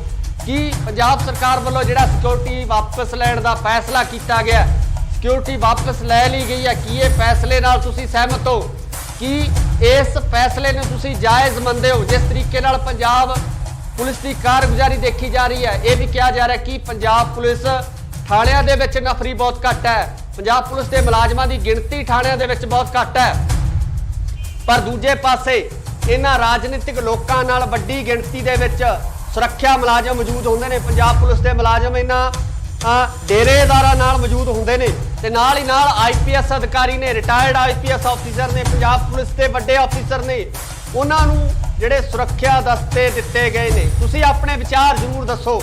ਕਿ ਪੰਜਾਬ ਸਰਕਾਰ ਵੱਲੋਂ ਜਿਹੜਾ ਸਿਕਿਉਰਿਟੀ ਵਾਪਸ ਲੈਣ ਦਾ ਫੈਸਲਾ ਕੀਤਾ ਗਿਆ, ਸਿਕਿਉਰਿਟੀ ਵਾਪਸ ਲੈ ਲਈ ਗਈ ਹੈ, ਕੀ ਇਹ ਫੈਸਲੇ ਨਾਲ ਤੁਸੀਂ ਸਹਿਮਤ ਹੋ? ਕਿ ਇਸ ਫੈਸਲੇ ਨੂੰ ਤੁਸੀਂ ਜਾਇਜ਼ ਮੰਨਦੇ ਹੋ? ਜਿਸ ਤਰੀਕੇ ਨਾਲ ਪੰਜਾਬ ਪੁਲਿਸ ਦੀ ਕਾਰਗੁਜ਼ਾਰੀ ਦੇਖੀ ਜਾ ਰਹੀ ਹੈ, ਇਹ ਵੀ ਕਿਹਾ ਜਾ ਰਿਹਾ ਕਿ ਪੰਜਾਬ ਪੁਲਿਸ ਥਾਣਿਆਂ ਦੇ ਵਿੱਚ ਨਫਰੀ ਬਹੁਤ ਘੱਟ ਹੈ, ਪੰਜਾਬ ਪੁਲਿਸ ਦੇ ਮੁਲਾਜ਼ਮਾਂ ਦੀ ਗਿਣਤੀ ਥਾਣਿਆਂ ਦੇ ਵਿੱਚ ਬਹੁਤ ਘੱਟ ਹੈ, ਪਰ ਦੂਜੇ ਪਾਸੇ ਇਹਨਾਂ ਰਾਜਨੀਤਿਕ ਲੋਕਾਂ ਨਾਲ ਵੱਡੀ ਗਿਣਤੀ ਦੇ ਵਿੱਚ ਸੁਰੱਖਿਆ ਮੁਲਾਜ਼ਮ ਮੌਜੂਦ ਹੁੰਦੇ ਨੇ। ਪੰਜਾਬ ਪੁਲਿਸ ਦੇ ਮੁਲਾਜ਼ਮ ਇਹਨਾਂ ਡੇਰੇਦਾਰਾਂ ਨਾਲ ਮੌਜੂਦ ਹੁੰਦੇ ਨੇ ਤੇ ਨਾਲ ਹੀ ਨਾਲ IPS ਅਧਿਕਾਰੀ ਨੇ, ਰਿਟਾਇਰਡ IPS ਆਫੀਸਰ ਨੇ, ਪੰਜਾਬ ਪੁਲਿਸ ਦੇ ਵੱਡੇ ਆਫੀਸਰ ਨੇ, ਉਹਨਾਂ ਨੂੰ ਜਿਹੜੇ ਸੁਰੱਖਿਆ ਦਸਤੇ ਦਿੱਤੇ ਗਏ ਨੇ। ਤੁਸੀਂ ਆਪਣੇ ਵਿਚਾਰ ਜ਼ਰੂਰ ਦੱਸੋ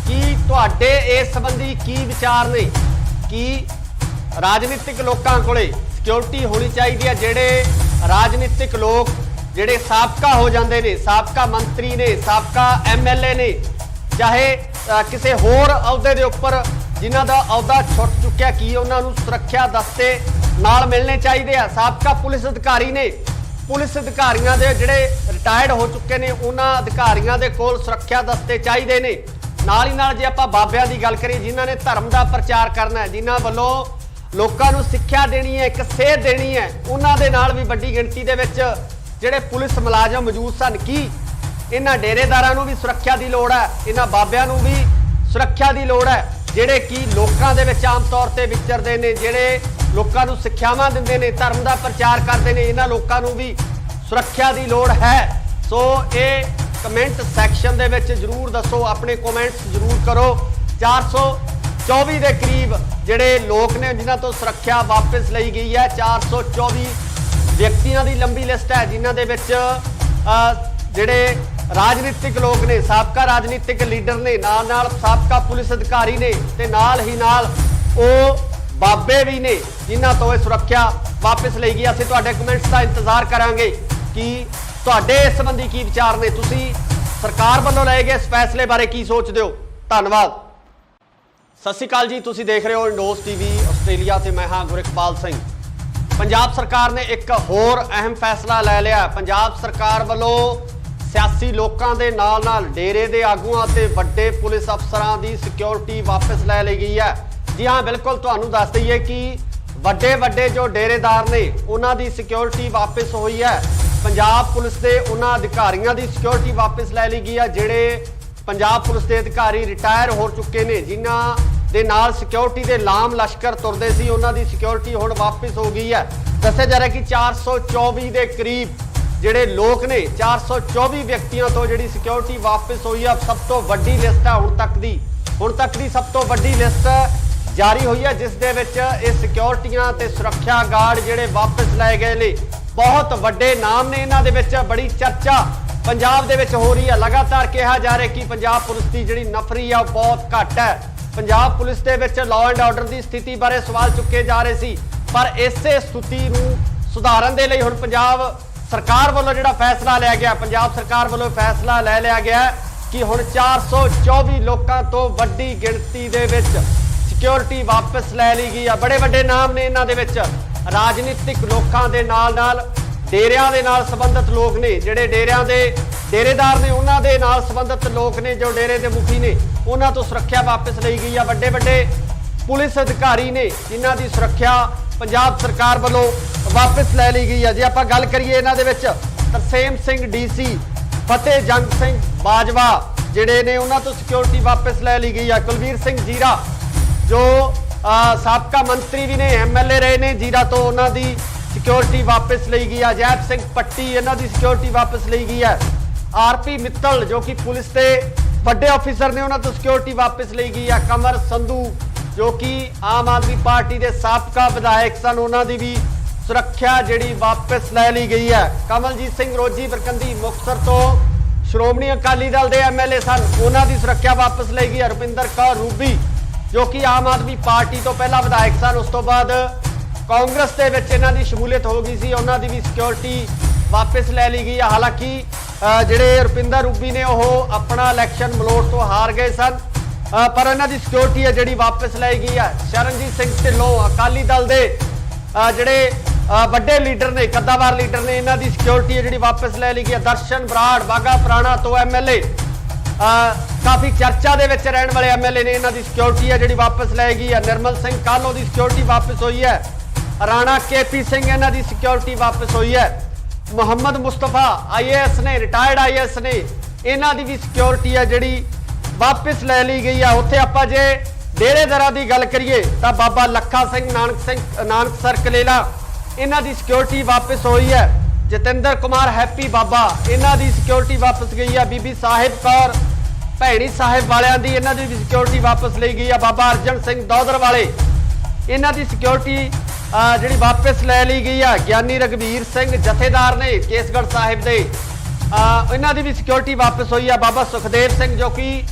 ਕਿ ਤੁਹਾਡੇ ਇਸ ਸੰਬੰਧੀ ਕੀ ਵਿਚਾਰ ਨੇ ਕਿ ਰਾਜਨੀਤਿਕ ਲੋਕਾਂ ਕੋਲੇ ਸਿਕਿਉਰਿਟੀ ਹੋਣੀ ਚਾਹੀਦੀ ਹੈ। ਜਿਹੜੇ ਰਾਜਨੀਤਿਕ ਲੋਕ ਜਿਹੜੇ ਸਾਬਕਾ ਹੋ ਜਾਂਦੇ ਨੇ, ਸਾਬਕਾ ਮੰਤਰੀ ਨੇ, ਸਾਬਕਾ MLA ਨੇ, ਚਾਹੇ ਕਿਸੇ ਹੋਰ ਅਹੁਦੇ ਦੇ ਉੱਪਰ ਜਿਨ੍ਹਾਂ ਦਾ ਅਹੁਦਾ ਛੁੱਟ ਚੁੱਕਿਆ, ਕੀ ਉਹਨਾਂ ਨੂੰ ਸੁਰੱਖਿਆ ਦਸਤੇ ਨਾਲ ਮਿਲਣੇ ਚਾਹੀਦੇ ਆ? ਸਾਬਕਾ ਪੁਲਿਸ ਅਧਿਕਾਰੀ ਨੇ, ਪੁਲਿਸ ਅਧਿਕਾਰੀਆਂ ਦੇ ਜਿਹੜੇ ਰਿਟਾਇਰਡ ਹੋ ਚੁੱਕੇ ਨੇ, ਉਹਨਾਂ ਅਧਿਕਾਰੀਆਂ ਦੇ ਕੋਲ ਸੁਰੱਖਿਆ ਦਸਤੇ ਚਾਹੀਦੇ ਨੇ। ਨਾਲ ਹੀ ਨਾਲ ਜੇ ਆਪਾਂ ਬਾਬਿਆਂ ਦੀ ਗੱਲ ਕਰੀਏ, ਜਿਨ੍ਹਾਂ ਨੇ ਧਰਮ ਦਾ ਪ੍ਰਚਾਰ ਕਰਨਾ ਹੈ, ਜਿਨ੍ਹਾਂ ਵੱਲੋਂ ਲੋਕਾਂ ਨੂੰ ਸਿੱਖਿਆ ਦੇਣੀ ਹੈ, ਇੱਕ ਸੇਧ ਦੇਣੀ ਹੈ, ਉਹਨਾਂ ਦੇ ਨਾਲ ਵੀ ਵੱਡੀ ਗਿਣਤੀ ਦੇ ਵਿੱਚ ਜਿਹੜੇ ਪੁਲਿਸ ਮੁਲਾਜ਼ਮ ਮੌਜੂਦ ਸਨ। ਕੀ ਇਹਨਾਂ ਡੇਰੇਦਾਰਾਂ ਨੂੰ ਵੀ ਸੁਰੱਖਿਆ ਦੀ ਲੋੜ ਹੈ? ਇਹਨਾਂ ਬਾਬਿਆਂ ਨੂੰ ਵੀ ਸੁਰੱਖਿਆ ਦੀ ਲੋੜ ਹੈ, ਜਿਹੜੇ ਕਿ ਲੋਕਾਂ ਦੇ ਵਿੱਚ ਆਮ ਤੌਰ ਤੇ ਵਿਚਰਦੇ ਨੇ, ਜਿਹੜੇ ਲੋਕਾਂ ਨੂੰ ਸਿੱਖਿਆਵਾਂ ਦਿੰਦੇ ਨੇ, ਧਰਮ ਦਾ ਪ੍ਰਚਾਰ ਕਰਦੇ ਨੇ, ਇਹਨਾਂ ਲੋਕਾਂ ਨੂੰ ਵੀ ਸੁਰੱਖਿਆ ਦੀ ਲੋੜ ਹੈ। ਸੋ ਇਹ ਕਮੈਂਟ ਸੈਕਸ਼ਨ ਦੇ ਵਿੱਚ ਜਰੂਰ ਦੱਸੋ, ਆਪਣੇ ਕਮੈਂਟਸ ਜਰੂਰ ਕਰੋ। 424 ਦੇ ਕਰੀਬ ਜਿਹੜੇ ਲੋਕ ਨੇ ਜਿਨ੍ਹਾਂ ਤੋਂ ਸੁਰੱਖਿਆ ਵਾਪਸ ਲਈ ਗਈ ਹੈ। 424 ਵਿਅਕਤੀਆਂ ਦੀ ਲੰਬੀ ਲਿਸਟ ਹੈ ਜਿਨ੍ਹਾਂ ਦੇ ਵਿੱਚ ਜਿਹੜੇ ਰਾਜਨੀਤਿਕ ਲੋਕ ਨੇ, ਸਾਬਕਾ ਰਾਜਨੀਤਿਕ ਲੀਡਰ ਨੇ, ਨਾਲ ਸਾਬਕਾ ਪੁਲਿਸ ਅਧਿਕਾਰੀ ਨੇ ਤੇ ਨਾਲ ਹੀ ਨਾਲ ਉਹ ਬਾਬੇ ਵੀ ਨੇ ਜਿਨ੍ਹਾਂ ਤੋਂ ਇਹ ਸੁਰੱਖਿਆ ਵਾਪਸ ਲਈ ਗਈ। ਅਸੀਂ ਤੁਹਾਡੇ ਕਮੈਂਟਸ ਦਾ ਇੰਤਜ਼ਾਰ ਕਰਾਂਗੇ ਕਿ ਤੁਹਾਡੇ ਇਸ ਸੰਬੰਧੀ ਕੀ ਵਿਚਾਰ ਨੇ, ਤੁਸੀਂ ਸਰਕਾਰ ਵੱਲੋਂ ਲਏ ਗਏ ਇਸ ਫੈਸਲੇ ਬਾਰੇ ਕੀ ਸੋਚਦੇ ਹੋ। ਧੰਨਵਾਦ। ਸਤਿ ਸ਼੍ਰੀ ਅਕਾਲ ਜੀ, ਤੁਸੀਂ ਦੇਖ ਰਹੇ ਹੋ ਇੰਡੋਸ ਟੀਵੀ ਆਸਟ੍ਰੇਲੀਆ ਤੇ ਮੈਂ ਹਾਂ ਗੁਰਿਕਪਾਲ ਸਿੰਘ। ਪੰਜਾਬ ਸਰਕਾਰ ਨੇ ਇੱਕ ਹੋਰ ਅਹਿਮ ਫੈਸਲਾ ਲੈ ਲਿਆ। ਪੰਜਾਬ ਸਰਕਾਰ ਵੱਲੋਂ ਸਿਆਸੀ ਲੋਕਾਂ ਦੇ ਨਾਲ ਡੇਰੇ ਦੇ ਆਗੂਆਂ ਤੇ ਵੱਡੇ ਪੁਲਿਸ ਅਫਸਰਾਂ ਦੀ ਸਿਕਿਉਰਿਟੀ ਵਾਪਸ ਲੈ ਲਈ ਗਈ ਹੈ। ਜੀ ਹਾਂ, ਬਿਲਕੁਲ ਤੁਹਾਨੂੰ ਦੱਸ ਦਈਏ ਕਿ ਵੱਡੇ ਜੋ ਡੇਰੇਦਾਰ ਨੇ ਉਹਨਾਂ ਦੀ ਸਿਕਿਉਰਿਟੀ ਵਾਪਸ ਹੋਈ ਹੈ। ਪੰਜਾਬ ਪੁਲਿਸ ਦੇ ਉਹਨਾਂ ਅਧਿਕਾਰੀਆਂ ਦੀ ਸਿਕਿਉਰਿਟੀ ਵਾਪਸ ਲੈ ਲਈ ਗਈ ਹੈ ਜਿਹੜੇ ਪੰਜਾਬ ਪੁਲਿਸ ਦੇ ਅਧਿਕਾਰੀ ਰਿਟਾਇਰ ਹੋ ਚੁੱਕੇ ਨੇ, ਜਿਨ੍ਹਾਂ ਦੇ ਨਾਲ ਸਿਕਿਉਰਿਟੀ ਦੇ ਲਾਮ ਲਸ਼ਕਰ ਤੁਰਦੇ ਸੀ, ਉਹਨਾਂ ਦੀ ਸਿਕਿਉਰਿਟੀ ਹੁਣ ਵਾਪਸ ਹੋ ਗਈ ਹੈ। ਦੱਸਿਆ ਜਾ ਰਿਹਾ ਕਿ 424 ਦੇ ਕਰੀਬ ਜਿਹੜੇ ਲੋਕ ਨੇ, 424 ਵਿਅਕਤੀਆਂ ਤੋਂ ਜਿਹੜੀ ਸਿਕਿਉਰਿਟੀ ਵਾਪਸ ਹੋਈ ਹੈ। ਸਭ ਤੋਂ ਵੱਡੀ ਲਿਸਟ ਹੈ ਹੁਣ ਤੱਕ ਦੀ ਸਭ ਤੋਂ ਵੱਡੀ ਲਿਸਟ ਜਾਰੀ ਹੋਈ ਹੈ, ਜਿਸ ਦੇ ਵਿੱਚ ਇਹ ਸਿਕਿਉਰਿਟੀਆਂ ਤੇ ਸੁਰੱਖਿਆ ਗਾਰਡ ਜਿਹੜੇ ਵਾਪਸ ਲਏ ਗਏ ਨੇ। ਬਹੁਤ ਵੱਡੇ ਨਾਮ ਨੇ ਇਹਨਾਂ ਦੇ ਵਿੱਚ। ਬੜੀ ਚਰਚਾ ਪੰਜਾਬ ਦੇ ਵਿੱਚ ਹੋ ਰਹੀ ਹੈ। ਲਗਾਤਾਰ ਕਿਹਾ ਜਾ ਰਿਹਾ ਕਿ ਪੰਜਾਬ ਪੁਲਿਸ ਦੀ ਜਿਹੜੀ ਨਫਰੀ ਆ ਉਹ ਬਹੁਤ ਘੱਟ ਹੈ। ਪੰਜਾਬ ਪੁਲਿਸ ਦੇ ਵਿੱਚ ਲਾਅ ਐਂਡ ਆਰਡਰ ਦੀ ਸਥਿਤੀ ਬਾਰੇ ਸਵਾਲ ਚੁੱਕੇ ਜਾ ਰਹੇ ਸੀ, ਪਰ ਇਸੇ ਸਥਿਤੀ ਨੂੰ ਸੁਧਾਰਨ ਦੇ ਲਈ ਹੁਣ ਪੰਜਾਬ ਸਰਕਾਰ ਵੱਲੋਂ ਜਿਹੜਾ ਫੈਸਲਾ ਲਿਆ ਗਿਆ, ਪੰਜਾਬ ਸਰਕਾਰ ਵੱਲੋਂ ਫੈਸਲਾ ਲੈ ਲਿਆ ਗਿਆ ਕਿ ਹੁਣ 424 ਲੋਕਾਂ ਤੋਂ ਵੱਡੀ ਗਿਣਤੀ ਦੇ ਵਿੱਚ ਸਿਕਿਉਰਿਟੀ ਵਾਪਸ ਲੈ ਲਈ ਗਈ ਆ। ਬੜੇ ਵੱਡੇ ਨਾਮ ਨੇ ਇਹਨਾਂ ਦੇ ਵਿੱਚ। ਰਾਜਨੀਤਿਕ ਲੋਕਾਂ ਦੇ ਨਾਲ ਡੇਰਿਆਂ ਦੇ ਨਾਲ ਸੰਬੰਧਿਤ ਲੋਕ ਨੇ, ਜਿਹੜੇ ਡੇਰਿਆਂ ਦੇ ਡੇਰੇਦਾਰ ਨੇ, ਉਹਨਾਂ ਦੇ ਨਾਲ ਸੰਬੰਧਿਤ ਲੋਕ ਨੇ, ਜੋ ਡੇਰੇ ਦੇ ਮੁਖੀ ਨੇ, ਉਹਨਾਂ ਤੋਂ ਸੁਰੱਖਿਆ ਵਾਪਸ ਲਈ ਗਈ ਆ। ਵੱਡੇ ਪੁਲਿਸ ਅਧਿਕਾਰੀ ਨੇ ਜਿਨ੍ਹਾਂ ਦੀ ਸੁਰੱਖਿਆ ਪੰਜਾਬ ਸਰਕਾਰ ਵੱਲੋਂ ਵਾਪਸ ਲੈ ਲਈ ਗਈ ਆ। ਜੇ ਆਪਾਂ ਗੱਲ ਕਰੀਏ ਇਹਨਾਂ ਦੇ ਵਿੱਚ ਤਰਸੇਮ ਸਿੰਘ ਡੀਸੀ, ਫਤਿਹ ਜੰਗ ਸਿੰਘ ਬਾਜਵਾ ਜਿਹੜੇ ਨੇ, ਉਹਨਾਂ ਤੋਂ ਸਿਕਿਉਰਿਟੀ ਵਾਪਸ ਲੈ ਲਈ ਗਈ ਆ। ਕੁਲਵੀਰ ਸਿੰਘ ਜੀਰਾ ਜੋ ਸਾਬਕਾ ਮੰਤਰੀ ਵੀ ਨੇ, MLA ਰਹੇ ਨੇ ਜੀਰਾ ਤੋਂ, ਉਹਨਾਂ ਦੀ ਸਿਕਿਉਰਿਟੀ ਵਾਪਸ ਲਈ ਗਈ ਆ। ਜੈਪ ਸਿੰਘ ਪੱਟੀ, ਇਹਨਾਂ ਦੀ ਸਿਕਿਉਰਿਟੀ ਵਾਪਸ ਲਈ ਗਈ ਹੈ। RP ਮਿੱਤਲ ਜੋ ਕਿ ਪੁਲਿਸ ਦੇ ਵੱਡੇ ਅਫਸਰ ਨੇ, ਉਹਨਾਂ ਤੋਂ ਸਿਕਿਉਰਿਟੀ ਵਾਪਸ ਲਈ ਗਈ ਆ। ਕਮਰ ਸੰਧੂ ਜੋ ਕਿ ਆਮ ਆਦਮੀ ਪਾਰਟੀ ਦੇ ਸਾਬਕਾ ਵਿਧਾਇਕ ਸਨ, ਉਹਨਾਂ ਦੀ ਵੀ ਸੁਰੱਖਿਆ ਜਿਹੜੀ ਵਾਪਸ ਲੈ ਲਈ ਗਈ ਹੈ। ਕਮਲਜੀਤ ਸਿੰਘ ਰੋਜੀ ਬਰਕੰਦੀ ਮੁਕਤਸਰ ਤੋਂ ਸ਼੍ਰੋਮਣੀ ਅਕਾਲੀ ਦਲ ਦੇ MLA ਸਨ, ਉਹਨਾਂ ਦੀ ਸੁਰੱਖਿਆ ਵਾਪਸ ਲਈ ਗਈ ਹੈ। ਰੁਪਿੰਦਰ ਕੌਰ ਰੂਬੀ ਜੋ ਕਿ ਆਮ ਆਦਮੀ ਪਾਰਟੀ ਤੋਂ ਪਹਿਲਾਂ ਵਿਧਾਇਕ ਸਨ, ਉਸ ਤੋਂ ਬਾਅਦ ਕਾਂਗਰਸ ਦੇ ਵਿੱਚ ਇਹਨਾਂ ਦੀ ਸ਼ਮੂਲੀਅਤ ਹੋ ਗਈ ਸੀ, ਉਹਨਾਂ ਦੀ ਵੀ ਸਿਕਿਉਰਿਟੀ ਵਾਪਸ ਲੈ ਲਈ ਗਈ ਹੈ। ਹਾਲਾਂਕਿ ਜਿਹੜੇ ਰੁਪਿੰਦਰ ਰੂਬੀ ਨੇ ਉਹ ਆਪਣਾ ਇਲੈਕਸ਼ਨ ਮਲੋਟ ਤੋਂ ਹਾਰ ਗਏ ਸਨ, ਪਰ ਇਹਨਾਂ ਦੀ ਸਿਕਿਉਰਿਟੀ ਹੈ ਜਿਹੜੀ ਵਾਪਸ ਲੈ ਗਈ ਹੈ। ਸ਼ਰਨਜੀਤ ਸਿੰਘ ਢਿੱਲੋਂ ਅਕਾਲੀ ਦਲ ਦੇ ਜਿਹੜੇ ਵੱਡੇ ਲੀਡਰ ਨੇ, ਕੱਦਾਵਾਰ ਲੀਡਰ ਨੇ, ਇਹਨਾਂ ਦੀ ਸਿਕਿਉਰਿਟੀ ਹੈ ਜਿਹੜੀ ਵਾਪਸ ਲੈ ਲਈ ਗਈ ਹੈ। ਦਰਸ਼ਨ ਬਰਾੜ ਬਾਗਾ ਪੁਰਾਣਾ ਤੋਂ MLA, ਕਾਫੀ ਚਰਚਾ ਦੇ ਵਿੱਚ ਰਹਿਣ ਵਾਲੇ MLA ਨੇ, ਇਹਨਾਂ ਦੀ ਸਿਕਿਉਰਿਟੀ ਹੈ ਜਿਹੜੀ ਵਾਪਸ ਲੈ ਗਈ ਹੈ। ਨਿਰਮਲ ਸਿੰਘ ਕਾਹਲੋਂ ਦੀ ਸਿਕਿਉਰਿਟੀ ਵਾਪਸ ਹੋਈ ਹੈ। ਰਾਣਾ KP ਸਿੰਘ, ਇਹਨਾਂ ਦੀ ਸਿਕਿਉਰਿਟੀ ਵਾਪਸ ਹੋਈ ਹੈ। ਮੁਹੰਮਦ ਮੁਸਤਫਾ IAS ਨੇ, ਰਿਟਾਇਰਡ IAS ਨੇ, ਇਹਨਾਂ ਦੀ ਵੀ ਸਿਕਿਉਰਿਟੀ ਹੈ ਜਿਹੜੀ ਵਾਪਸ ਲੈ ਲਈ ਗਈ ਹੈ। ਉੱਥੇ ਆਪਾਂ ਜੇ ਡੇਰੇਦਾਰਾਂ ਦੀ ਗੱਲ ਕਰੀਏ ਤਾਂ ਬਾਬਾ ਲੱਖਾ ਸਿੰਘ ਨਾਨਕਸਰ ਕਲੇਲਾ, ਇਹਨਾਂ ਦੀ ਸਿਕਿਉਰਿਟੀ ਵਾਪਸ ਹੋਈ ਹੈ। ਜਤਿੰਦਰ ਕੁਮਾਰ ਹੈਪੀ ਬਾਬਾ, ਇਹਨਾਂ ਦੀ ਸਿਕਿਉਰਿਟੀ ਵਾਪਸ ਗਈ ਹੈ। ਬੀਬੀ ਸਾਹਿਬ ਕੌਰ ਭੈਣੀ ਸਾਹਿਬ ਵਾਲਿਆਂ ਦੀ, ਇਹਨਾਂ ਦੀ ਵੀ ਸਿਕਿਉਰਿਟੀ ਵਾਪਸ ਲਈ ਗਈ ਹੈ। ਬਾਬਾ ਅਰਜਨ ਸਿੰਘ ਦੌਦਰ ਵਾਲੇ, ਇਹਨਾਂ ਦੀ ਸਿਕਿਉਰਿਟੀ ਜਿਹੜੀ ਵਾਪਸ ਲੈ ਲਈ ਗਈ ਆ। ਗਿਆਨੀ ਰਗਵੀਰ ਸਿੰਘ ਜਥੇਦਾਰ ਨੇ ਕੇਸਗੜ੍ਹ ਸਾਹਿਬ ਦੇ, ਇਹਨਾਂ ਦੀ ਵੀ ਸਿਕਿਉਰਿਟੀ ਵਾਪਸ ਹੋਈ ਆ। ਬਾਬਾ ਸੁਖਦੇਵ ਸਿੰਘ ਜੋ ਕਿ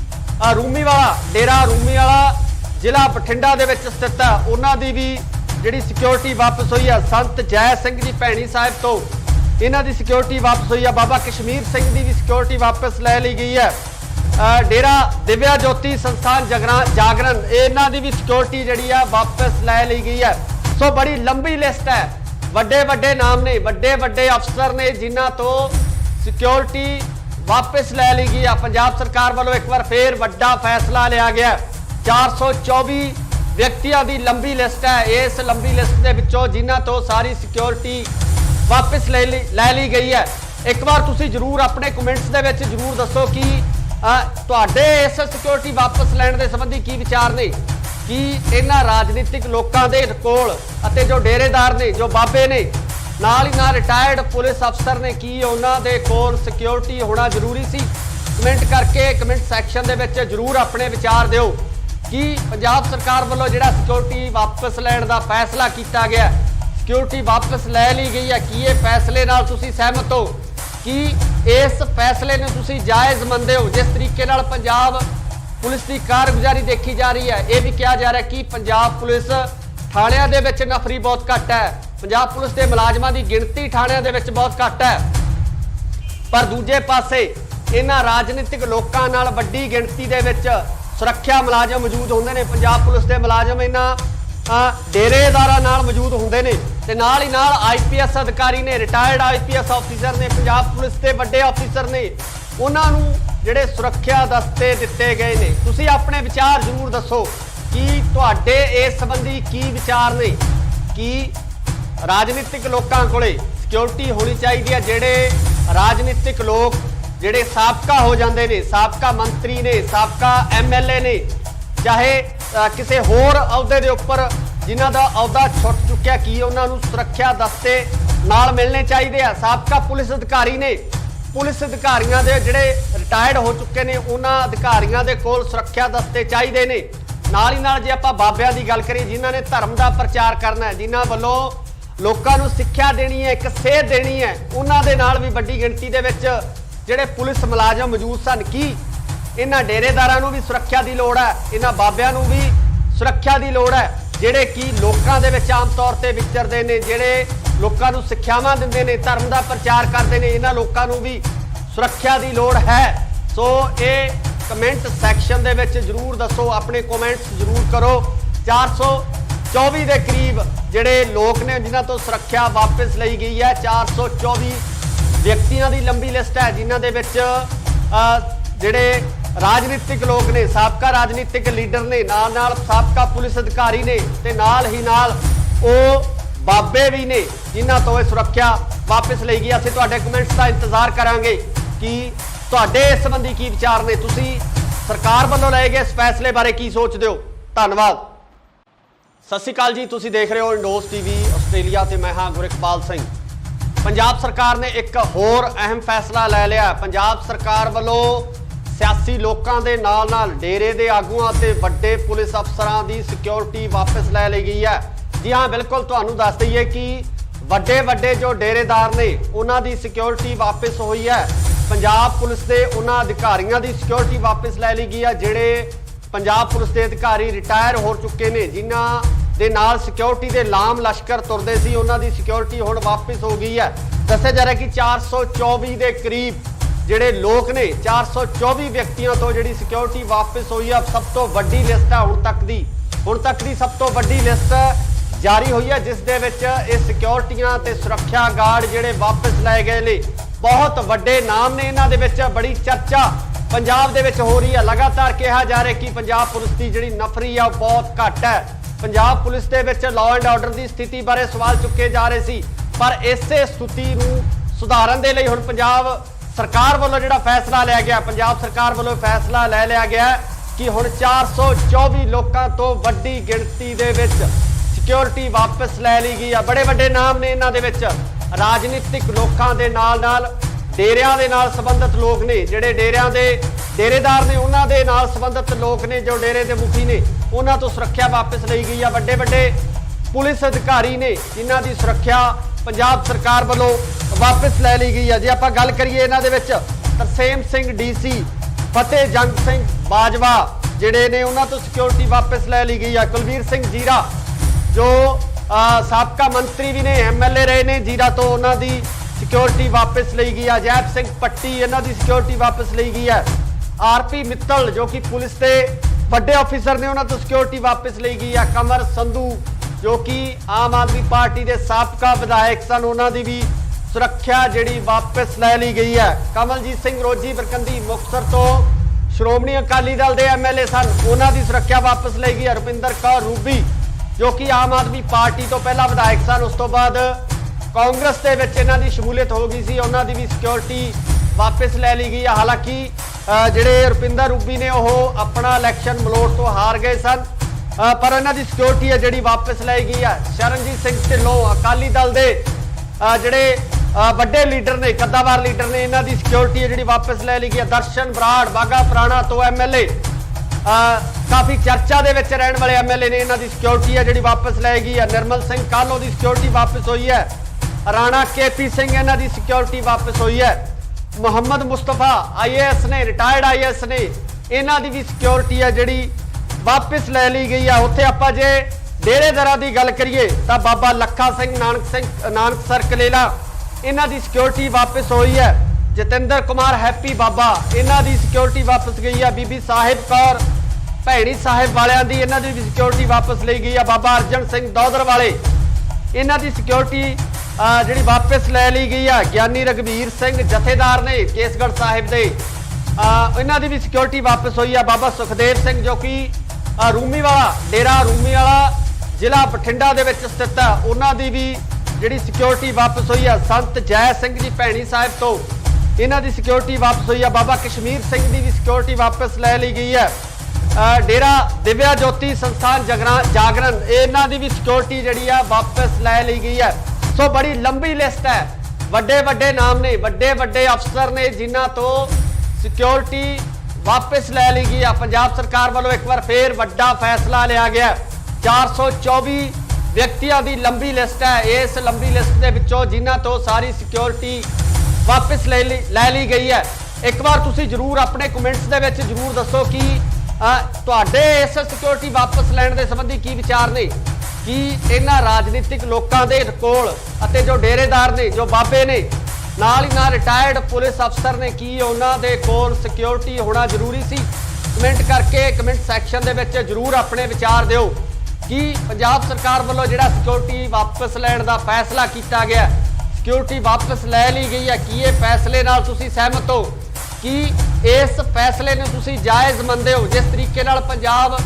ਰੂਮੀਵਾਲਾ, ਡੇਰਾ ਰੂਮੀਵਾਲਾ ਜ਼ਿਲ੍ਹਾ ਬਠਿੰਡਾ ਦੇ ਵਿੱਚ ਸਥਿਤ ਹੈ, ਉਹਨਾਂ ਦੀ ਵੀ ਜਿਹੜੀ ਸਿਕਿਉਰਿਟੀ ਵਾਪਸ ਹੋਈ ਆ। ਸੰਤ ਜੈ ਸਿੰਘ ਜੀ ਭੈਣੀ ਸਾਹਿਬ ਤੋਂ, ਇਹਨਾਂ ਦੀ ਸਿਕਿਉਰਿਟੀ ਵਾਪਸ ਹੋਈ ਆ। ਬਾਬਾ ਕਸ਼ਮੀਰ ਸਿੰਘ ਦੀ ਵੀ ਸਿਕਿਉਰਿਟੀ ਵਾਪਸ ਲੈ ਲਈ ਗਈ ਹੈ। ਡੇਰਾ ਦਿਵਿਆ ਜੋਤੀ ਸੰਸਥਾਨ ਜਾਗਰਨ, ਇਹਨਾਂ ਦੀ ਵੀ ਸਿਕਿਉਰਿਟੀ ਜਿਹੜੀ ਆ ਵਾਪਸ ਲੈ ਲਈ ਗਈ ਹੈ। ਸੋ ਬੜੀ ਲੰਬੀ ਲਿਸਟ ਹੈ। ਵੱਡੇ ਨਾਮ ਨੇ, ਵੱਡੇ ਅਫਸਰ ਨੇ ਜਿਨ੍ਹਾਂ ਤੋਂ ਸਿਕਿਉਰਿਟੀ ਵਾਪਸ ਲੈ ਲਈ ਗਈ ਆ। ਪੰਜਾਬ ਸਰਕਾਰ ਵੱਲੋਂ ਇੱਕ ਵਾਰ ਫੇਰ ਵੱਡਾ ਫੈਸਲਾ ਲਿਆ ਗਿਆ। 424 ਵਿਅਕਤੀਆਂ ਦੀ ਲੰਬੀ ਲਿਸਟ ਹੈ। ਇਸ ਲੰਬੀ ਲਿਸਟ ਦੇ ਵਿੱਚੋਂ ਜਿਨ੍ਹਾਂ ਤੋਂ ਸਾਰੀ ਸਿਕਿਉਰਿਟੀ ਵਾਪਸ ਲੈ ਲਈ ਗਈ ਹੈ। ਇੱਕ ਵਾਰ ਤੁਸੀਂ ਜਰੂਰ ਆਪਣੇ ਕਮੈਂਟਸ ਦੇ ਵਿੱਚ ਜਰੂਰ ਦੱਸੋ ਕਿ ਤੁਹਾਡੇ ਇਸ ਸਿਕਿਉਰਿਟੀ ਵਾਪਸ ਲੈਣ ਦੇ ਸੰਬੰਧੀ ਕੀ ਵਿਚਾਰ ਨੇ। ਕਿ ਇਹਨਾਂ ਰਾਜਨੀਤਿਕ ਲੋਕਾਂ ਦੇ ਕੋਲ ਅਤੇ ਜੋ ਡੇਰੇਦਾਰ ਨੇ, ਜੋ ਬਾਬੇ ਨੇ, ਨਾਲ ਹੀ ਨਾਲ ਰਿਟਾਇਰਡ ਪੁਲਿਸ ਅਫਸਰ ਨੇ, ਕੀ ਉਹਨਾਂ ਦੇ ਕੋਲ ਸਿਕਿਉਰਿਟੀ ਹੋਣਾ ਜ਼ਰੂਰੀ ਸੀ? ਕਮੈਂਟ ਕਰਕੇ ਕਮੈਂਟ ਸੈਕਸ਼ਨ ਦੇ ਵਿੱਚ ਜਰੂਰ ਆਪਣੇ ਵਿਚਾਰ ਦਿਓ। कि पंजाब सरकार वालों जिहड़ा सिक्योरिटी वापस लैण दा फैसला किया गया, सिक्योरिटी वापस लै ली गई है, कि ये फैसले नाल तुसीं सहमत हो, कि इस फैसले ने तुसीं जायज़ मंनदे हो? जिस तरीके नाल पंजाब पुलिस की कारगुजारी देखी जा रही है, यह भी कहा जा रहा है कि पंजाब पुलिस थाणिਆਂ ਦੇ ਵਿੱਚ नफरी बहुत घट है, पंजाब पुलिस के मुलाजमां की गिणती थाणिਆਂ ਦੇ ਵਿੱਚ बहुत घट है, पर दूजे पासे इन्हां राजनीतिक लोकां नाल वड्डी गिणती दे विच सुरक्षा मुलाजम मौजूद होंदे ने। पंजाब पुलिस के मुलाजम इन्हां डेरेदारां नाल मौजूद होंदे ने ते नाल ही नाल IPS अधिकारी ने, रिटायर्ड IPS ऑफिसर ने, पंजाब पुलिस के वड्डे ऑफिसर ने, उन्हां नूं जिहड़े सुरक्षा दस्ते दिते गए ने। तुसीं अपने विचार जरूर दसो कि तुहाडे इस संबंधी की विचार ने, कि राजनीतिक लोकां कोले सिक्योरिटी होनी चाहिए है, जिहड़े राजनीतिक लोग जिहड़े साबका हो जाते हैं, साबका मंत्री ने, साबका MLA ने, चाहे किसी होर अहुदे दे उपर जिन्हां दा अहुदा छुट चुक्या, कि उन्हां नूं सुरक्षा दस्ते नाल मिलने चाहिए है। साबका पुलिस अधिकारी ने, पुलिस अधिकारियों के जिहड़े रिटायर्ड हो चुके हैं, उन्हां अधिकारियों के कोल सुरक्षा दस्ते चाहिए ने। नाल ही नाल जे आपां बाबियां दी गल करिए, जिन्हां ने धर्म का प्रचार करना है, जिन्हां वल्लों लोकां नूं सिक्ख्या देनी है, एक सेध देनी है, उन्हां दे नाल भी वड्डी गिणती दे विच जिहड़े पुलिस मुलाजम मौजूद सन। कि इन्हां डेरेदारां नूं भी सुरक्षा की लोड़ है, इन्हां बाबियां नूं भी सुरक्षा की लोड़ है, जिहड़े कि लोकां दे विच आम तौर ते विचरदे ने, जिहड़े लोकां नूं सिक्ख्यावां दिंदे ने, धर्म का प्रचार करते हैं, इन्हां लोकां नूं भी सुरक्षा की लोड़ है। सो ये कमेंट सैक्शन दे विच जरूर दसो, अपने कमेंट्स जरूर करो। 424 के करीब जिहड़े लोग ने जिन्हां तो सुरक्षा वापस लई गई है, 424 व्यक्तियों की लंबी लिस्ट है, जिन्हां दे विच जिहड़े राजनीतिक लोग ने, साबका राजनीतिक लीडर ने, नाल नाल साबका पुलिस अधिकारी ने, ते नाल ही नाल वो बाबे भी ने, जिन्हां तो ये सुरक्षा वापस लई गई। असीं तुहाडे कमेंट्स का इंतजार करांगे कि तुहाडे इस संबंधी की विचार ने, तुसीं सरकार वालों लए गए इस फैसले बारे की सोचदे हो? धन्नवाद। सत श्री अकाल जी, तुसीं देख रहे हो इंडोस TV आस्ट्रेलिया ते मैं हाँ गुरइकबाल सिंह। पंजाब सरकार ने एक होर अहम फैसला लै लिया। पंजाब सरकार वालों सियासी लोगों के नाल नाल डेरे के आगूआं ते वड्डे पुलिस अफसरां की सिक्योरिटी वापस लै ली गई है। जी हाँ, बिल्कुल तुहानूं दस दईए कि वड्डे वड्डे जो डेरेदार ने, उन्हां दी सिक्योरिटी वापस हुई है। पंजाब पुलिस के उन्हां अधिकारियों की सिक्योरिटी वापस लै ली गई है, जिहड़े पंजाब पुलिस के अधिकारी रिटायर हो चुके हैं, जिन्हां दे नाल सिक्योरिटी के लाम लश्कर तुरदे सी, उन्हां दी सिक्योरिटी हुण वापस हो गई है। दस्सिया जा रहा है कि 424 के करीब जिहड़े लोग ने, 424 व्यक्तियों तो जिहड़ी सिक्योरिटी वापस हुई है। सब तो वड्डी लिस्ट है हुण तक दी सब तो वड्डी लिस्ट जारी हुई है, जिस दे विच इह सिक्योरिटियां ते सुरक्षा गार्ड जिहड़े वापस लाए गए ने, बहुत वड्डे नाम ने, इन्हां दे विच बड़ी चर्चा पंजाब दे विच हो रही है। लगातार कहा जा रहा है कि पंजाब पुलिस की जिहड़ी नफरी है बहुत घट है। Punjab police they which law and order की स्थिति बारे सवाल चुके जा रहे सी, पर इसे स्थिति नूं सुधारन दे लई हुण पंजाब सरकार वालों जिहड़ा फैसला लिया गया, पंजाब सरकार वालों फैसला लै लिया गया कि हुण 424 लोगों तो वड्डी गिणती दे विच सिक्योरिटी वापस लै ली गई है। बड़े वड्डे नाम ने, इन्हां दे विच राजनीतिक लोगों के नाल नाल डेरियां दे नाल संबंधित लोग ने, जिहड़े डेरियां दे डेरेदार ने, उन्हां दे नाल संबंधित लोग ने, जो डेरे के मुखी ने, उन्हां तो सुरक्षा वापस लई गई है। वड्डे वड्डे पुलिस अधिकारी ने, जिन्हां दी सुरक्षा पंजाब सरकार वालों वापस लै ली गई है। जे आपां गल करिए इन्हां दे विच तरसेम सिंह DC, फतेह जंग सिंह बाजवा जिहड़े ने, उन्हां तो सिक्योरिटी वापस लै ली गई है। कुलवीर सिंह जीरा जो साबका मंत्री भी ने, MLA रहे ने जीरा, तो उन्हां दी सिक्योरिटी वापस ली गई है। अजैब सिंह पट्टी, इन्हां दी सिक्योरिटी वापस ली गई है। RP मित्तल जो कि पुलिस के वड्डे ऑफिसर ने, उन्हां तो सिक्योरिटी वापस ली गई है। कमर संधू जो कि आम आदमी पार्टी के साबका विधायक सन, उन्हां दी भी सुरक्षा जिहड़ी वापस लै ली गई है। कमलजीत सिंह रोजी बरकंदी मुक्तसर तो श्रोमणी अकाली दल के MLA सन, उन्हां दी सुरक्षा वापस ली गई है। रुपिंदर कौर रूबी जो कि आम आदमी पार्टी तो पहला विधायक सन, उस तो बाद कांग्रेस के विच इन्हां दी शमूलियत हो गई सी, उन्हां दी भी सिक्योरिटी वापस लै ली गई है। हालांकि जिहड़े रुपिंदर रूबी ने वह अपना इलैक्शन मलोट तो हार गए सन, पर इन्हां दी सिक्योरिटी है जिहड़ी वापस लै गई है। शरणजीत सिंह ढिल्लों अकाली दल के जिहड़े वड्डे लीडर ने, कद्दावार लीडर ने, इन्हां दी सिक्योरिटी है जिहड़ी वापस लै ली गई है। दर्शन बराड़ बाघा पुराना तो MLA काफ़ी चर्चा ਦੇ ਵਿੱਚ ਰਹਿਣ ਵਾਲੇ ਐਮਐਲਏ ਨੇ ਇਹਨਾਂ ਦੀ ਸਿਕਿਉਰਿਟੀ ਹੈ ਜਿਹੜੀ ਵਾਪਸ ਲੈ ਗਈ ਹੈ। ਨਿਰਮਲ ਸਿੰਘ ਕਾਹਲੋਂ ਦੀ ਸਿਕਿਉਰਿਟੀ ਵਾਪਸ ਹੋਈ ਹੈ। ਰਾਣਾ ਕੇਪੀ ਸਿੰਘ ਇਹਨਾਂ ਦੀ ਸਿਕਿਉਰਿਟੀ ਵਾਪਸ ਹੋਈ ਹੈ। ਮੁਹੰਮਦ ਮੁਸਤਫਾ ਆਈਏਐਸ ਨੇ ਰਿਟਾਇਰਡ ਆਈਏਐਸ ਨੇ ਇਹਨਾਂ ਦੀ ਵੀ ਸਿਕਿਉਰਿਟੀ ਹੈ ਜਿਹੜੀ ਵਾਪਸ ਲੈ ਲਈ ਗਈ ਹੈ। ਉੱਥੇ ਆਪਾਂ ਜੇ ਡੇਰੇਦਾਰਾਂ ਦੀ ਗੱਲ ਕਰੀਏ ਤਾਂ ਬਾਬਾ ਲੱਖਾ ਸਿੰਘ ਨਾਨਕਸਰ ਕਲੇਲਾ ਇਹਨਾਂ ਦੀ ਸਿਕਿਉਰਿਟੀ ਵਾਪਸ ਹੋਈ ਹੈ। ਜਤਿੰਦਰ ਕੁਮਾਰ ਹੈਪੀ ਬਾਬਾ ਇਹਨਾਂ ਦੀ ਸਿਕਿਉਰਿਟੀ ਵਾਪਸ ਗਈ ਹੈ। ਬੀਬੀ ਸਾਹਿਬ ਕੌਰ ਭੈਣੀ ਸਾਹਿਬ ਵਾਲਿਆਂ ਦੀ ਇਹਨਾਂ ਦੀ ਵੀ ਸਿਕਿਉਰਿਟੀ ਵਾਪਸ ਲਈ ਗਈ ਹੈ। ਬਾਬਾ ਅਰਜਨ ਸਿੰਘ ਦੌਦਰ ਵਾਲੇ ਇਹਨਾਂ ਦੀ ਸਿਕਿਉਰਿਟੀ ਜਿਹੜੀ ਵਾਪਸ ਲੈ ਲਈ ਗਈ ਹੈ। ਗਿਆਨੀ ਰਗਵੀਰ ਸਿੰਘ ਜਥੇਦਾਰ ਨੇ ਕੇਸਗੜ੍ਹ ਸਾਹਿਬ ਦੇ ਇਹਨਾਂ ਦੀ ਵੀ ਸਿਕਿਉਰਿਟੀ ਵਾਪਸ ਹੋਈ ਹੈ। ਬਾਬਾ ਸੁਖਦੇਵ ਸਿੰਘ ਜੋ ਕਿ ਰੂਮੀਵਾਲਾ ਡੇਰਾ ਰੂਮੀਵਾਲਾ ਜ਼ਿਲ੍ਹਾ ਬਠਿੰਡਾ ਦੇ ਵਿੱਚ ਸਥਿਤ ਹੈ ਉਹਨਾਂ ਦੀ ਵੀ ਜਿਹੜੀ ਸਿਕਿਉਰਿਟੀ ਵਾਪਸ ਹੋਈ ਹੈ। ਸੰਤ ਜੈ ਸਿੰਘ ਜੀ ਭੈਣੀ ਸਾਹਿਬ ਤੋਂ ਇਹਨਾਂ ਦੀ ਸਿਕਿਉਰਿਟੀ ਵਾਪਸ ਹੋਈ ਹੈ। ਬਾਬਾ ਕਸ਼ਮੀਰ ਸਿੰਘ ਦੀ ਵੀ ਸਿਕਿਉਰਿਟੀ ਵਾਪਸ ਲੈ ਲਈ ਗਈ ਹੈ। ਡੇਰਾ ਦਿਵਿਆ ਜੋਤੀ ਸੰਸਥਾਨ ਜਾਗਰਣ ਇਹਨਾਂ ਦੀ ਵੀ ਸਿਕਿਉਰਿਟੀ ਜਿਹੜੀ ਆ ਵਾਪਸ ਲੈ ਲਈ ਗਈ ਹੈ। ਸੋ ਬੜੀ ਲੰਬੀ ਲਿਸਟ ਹੈ। ਵੱਡੇ ਵੱਡੇ ਨਾਮ ਨੇ, ਵੱਡੇ ਵੱਡੇ ਅਫਸਰ ਨੇ ਜਿਨ੍ਹਾਂ ਤੋਂ ਸਿਕਿਉਰਿਟੀ ਵਾਪਸ ਲੈ ਲਈ ਗਈ ਆ। ਪੰਜਾਬ ਸਰਕਾਰ ਵੱਲੋਂ ਇੱਕ ਵਾਰ ਫੇਰ ਵੱਡਾ ਫੈਸਲਾ ਲਿਆ ਗਿਆ। 424 ਵਿਅਕਤੀਆਂ ਦੀ ਲੰਬੀ ਲਿਸਟ ਹੈ। ਇਸ ਲੰਬੀ ਲਿਸਟ ਦੇ ਵਿੱਚੋਂ ਜਿਨ੍ਹਾਂ ਤੋਂ ਸਾਰੀ ਸਿਕਿਉਰਿਟੀ ਵਾਪਸ ਲੈ ਲਈ ਗਈ ਹੈ। ਇੱਕ ਵਾਰ ਤੁਸੀਂ ਜਰੂਰ ਆਪਣੇ ਕਮੈਂਟਸ ਦੇ ਵਿੱਚ ਜਰੂਰ ਦੱਸੋ ਕਿ ਤੁਹਾਡੇ ਇਸ ਸਿਕਿਉਰਿਟੀ ਵਾਪਸ ਲੈਣ ਦੇ ਸੰਬੰਧੀ ਕੀ ਵਿਚਾਰ ਨੇ। ਕਿ ਇਹਨਾਂ ਰਾਜਨੀਤਿਕ ਲੋਕਾਂ ਦੇ ਕੋਲ ਅਤੇ ਜੋ ਡੇਰੇਦਾਰ ਨੇ, ਜੋ ਬਾਬੇ ਨੇ, ਨਾਲ ਹੀ ਨਾਲ ਰਿਟਾਇਰਡ ਪੁਲਿਸ ਅਫਸਰ ਨੇ, ਕੀ ਉਹਨਾਂ ਦੇ ਕੋਲ ਸਿਕਿਉਰਿਟੀ ਹੋਣਾ ਜ਼ਰੂਰੀ ਸੀ? ਕਮੈਂਟ ਕਰਕੇ ਕਮੈਂਟ ਸੈਕਸ਼ਨ ਦੇ ਵਿੱਚ ਜਰੂਰ ਆਪਣੇ ਵਿਚਾਰ ਦਿਓ ਕਿ ਪੰਜਾਬ ਸਰਕਾਰ ਵੱਲੋਂ ਜਿਹੜਾ ਸਿਕਿਉਰਿਟੀ ਵਾਪਸ ਲੈਣ ਦਾ ਫੈਸਲਾ ਕੀਤਾ ਗਿਆ, ਸਿਕਿਉਰਿਟੀ ਵਾਪਸ ਲੈ ਲਈ ਗਈ ਹੈ, ਕੀ ਇਹ ਫੈਸਲੇ ਨਾਲ ਤੁਸੀਂ ਸਹਿਮਤ ਹੋ? ਕਿ ਇਸ ਫੈਸਲੇ ਨੂੰ ਤੁਸੀਂ ਜਾਇਜ਼ ਮੰਨਦੇ ਹੋ? ਜਿਸ ਤਰੀਕੇ ਨਾਲ ਪੰਜਾਬ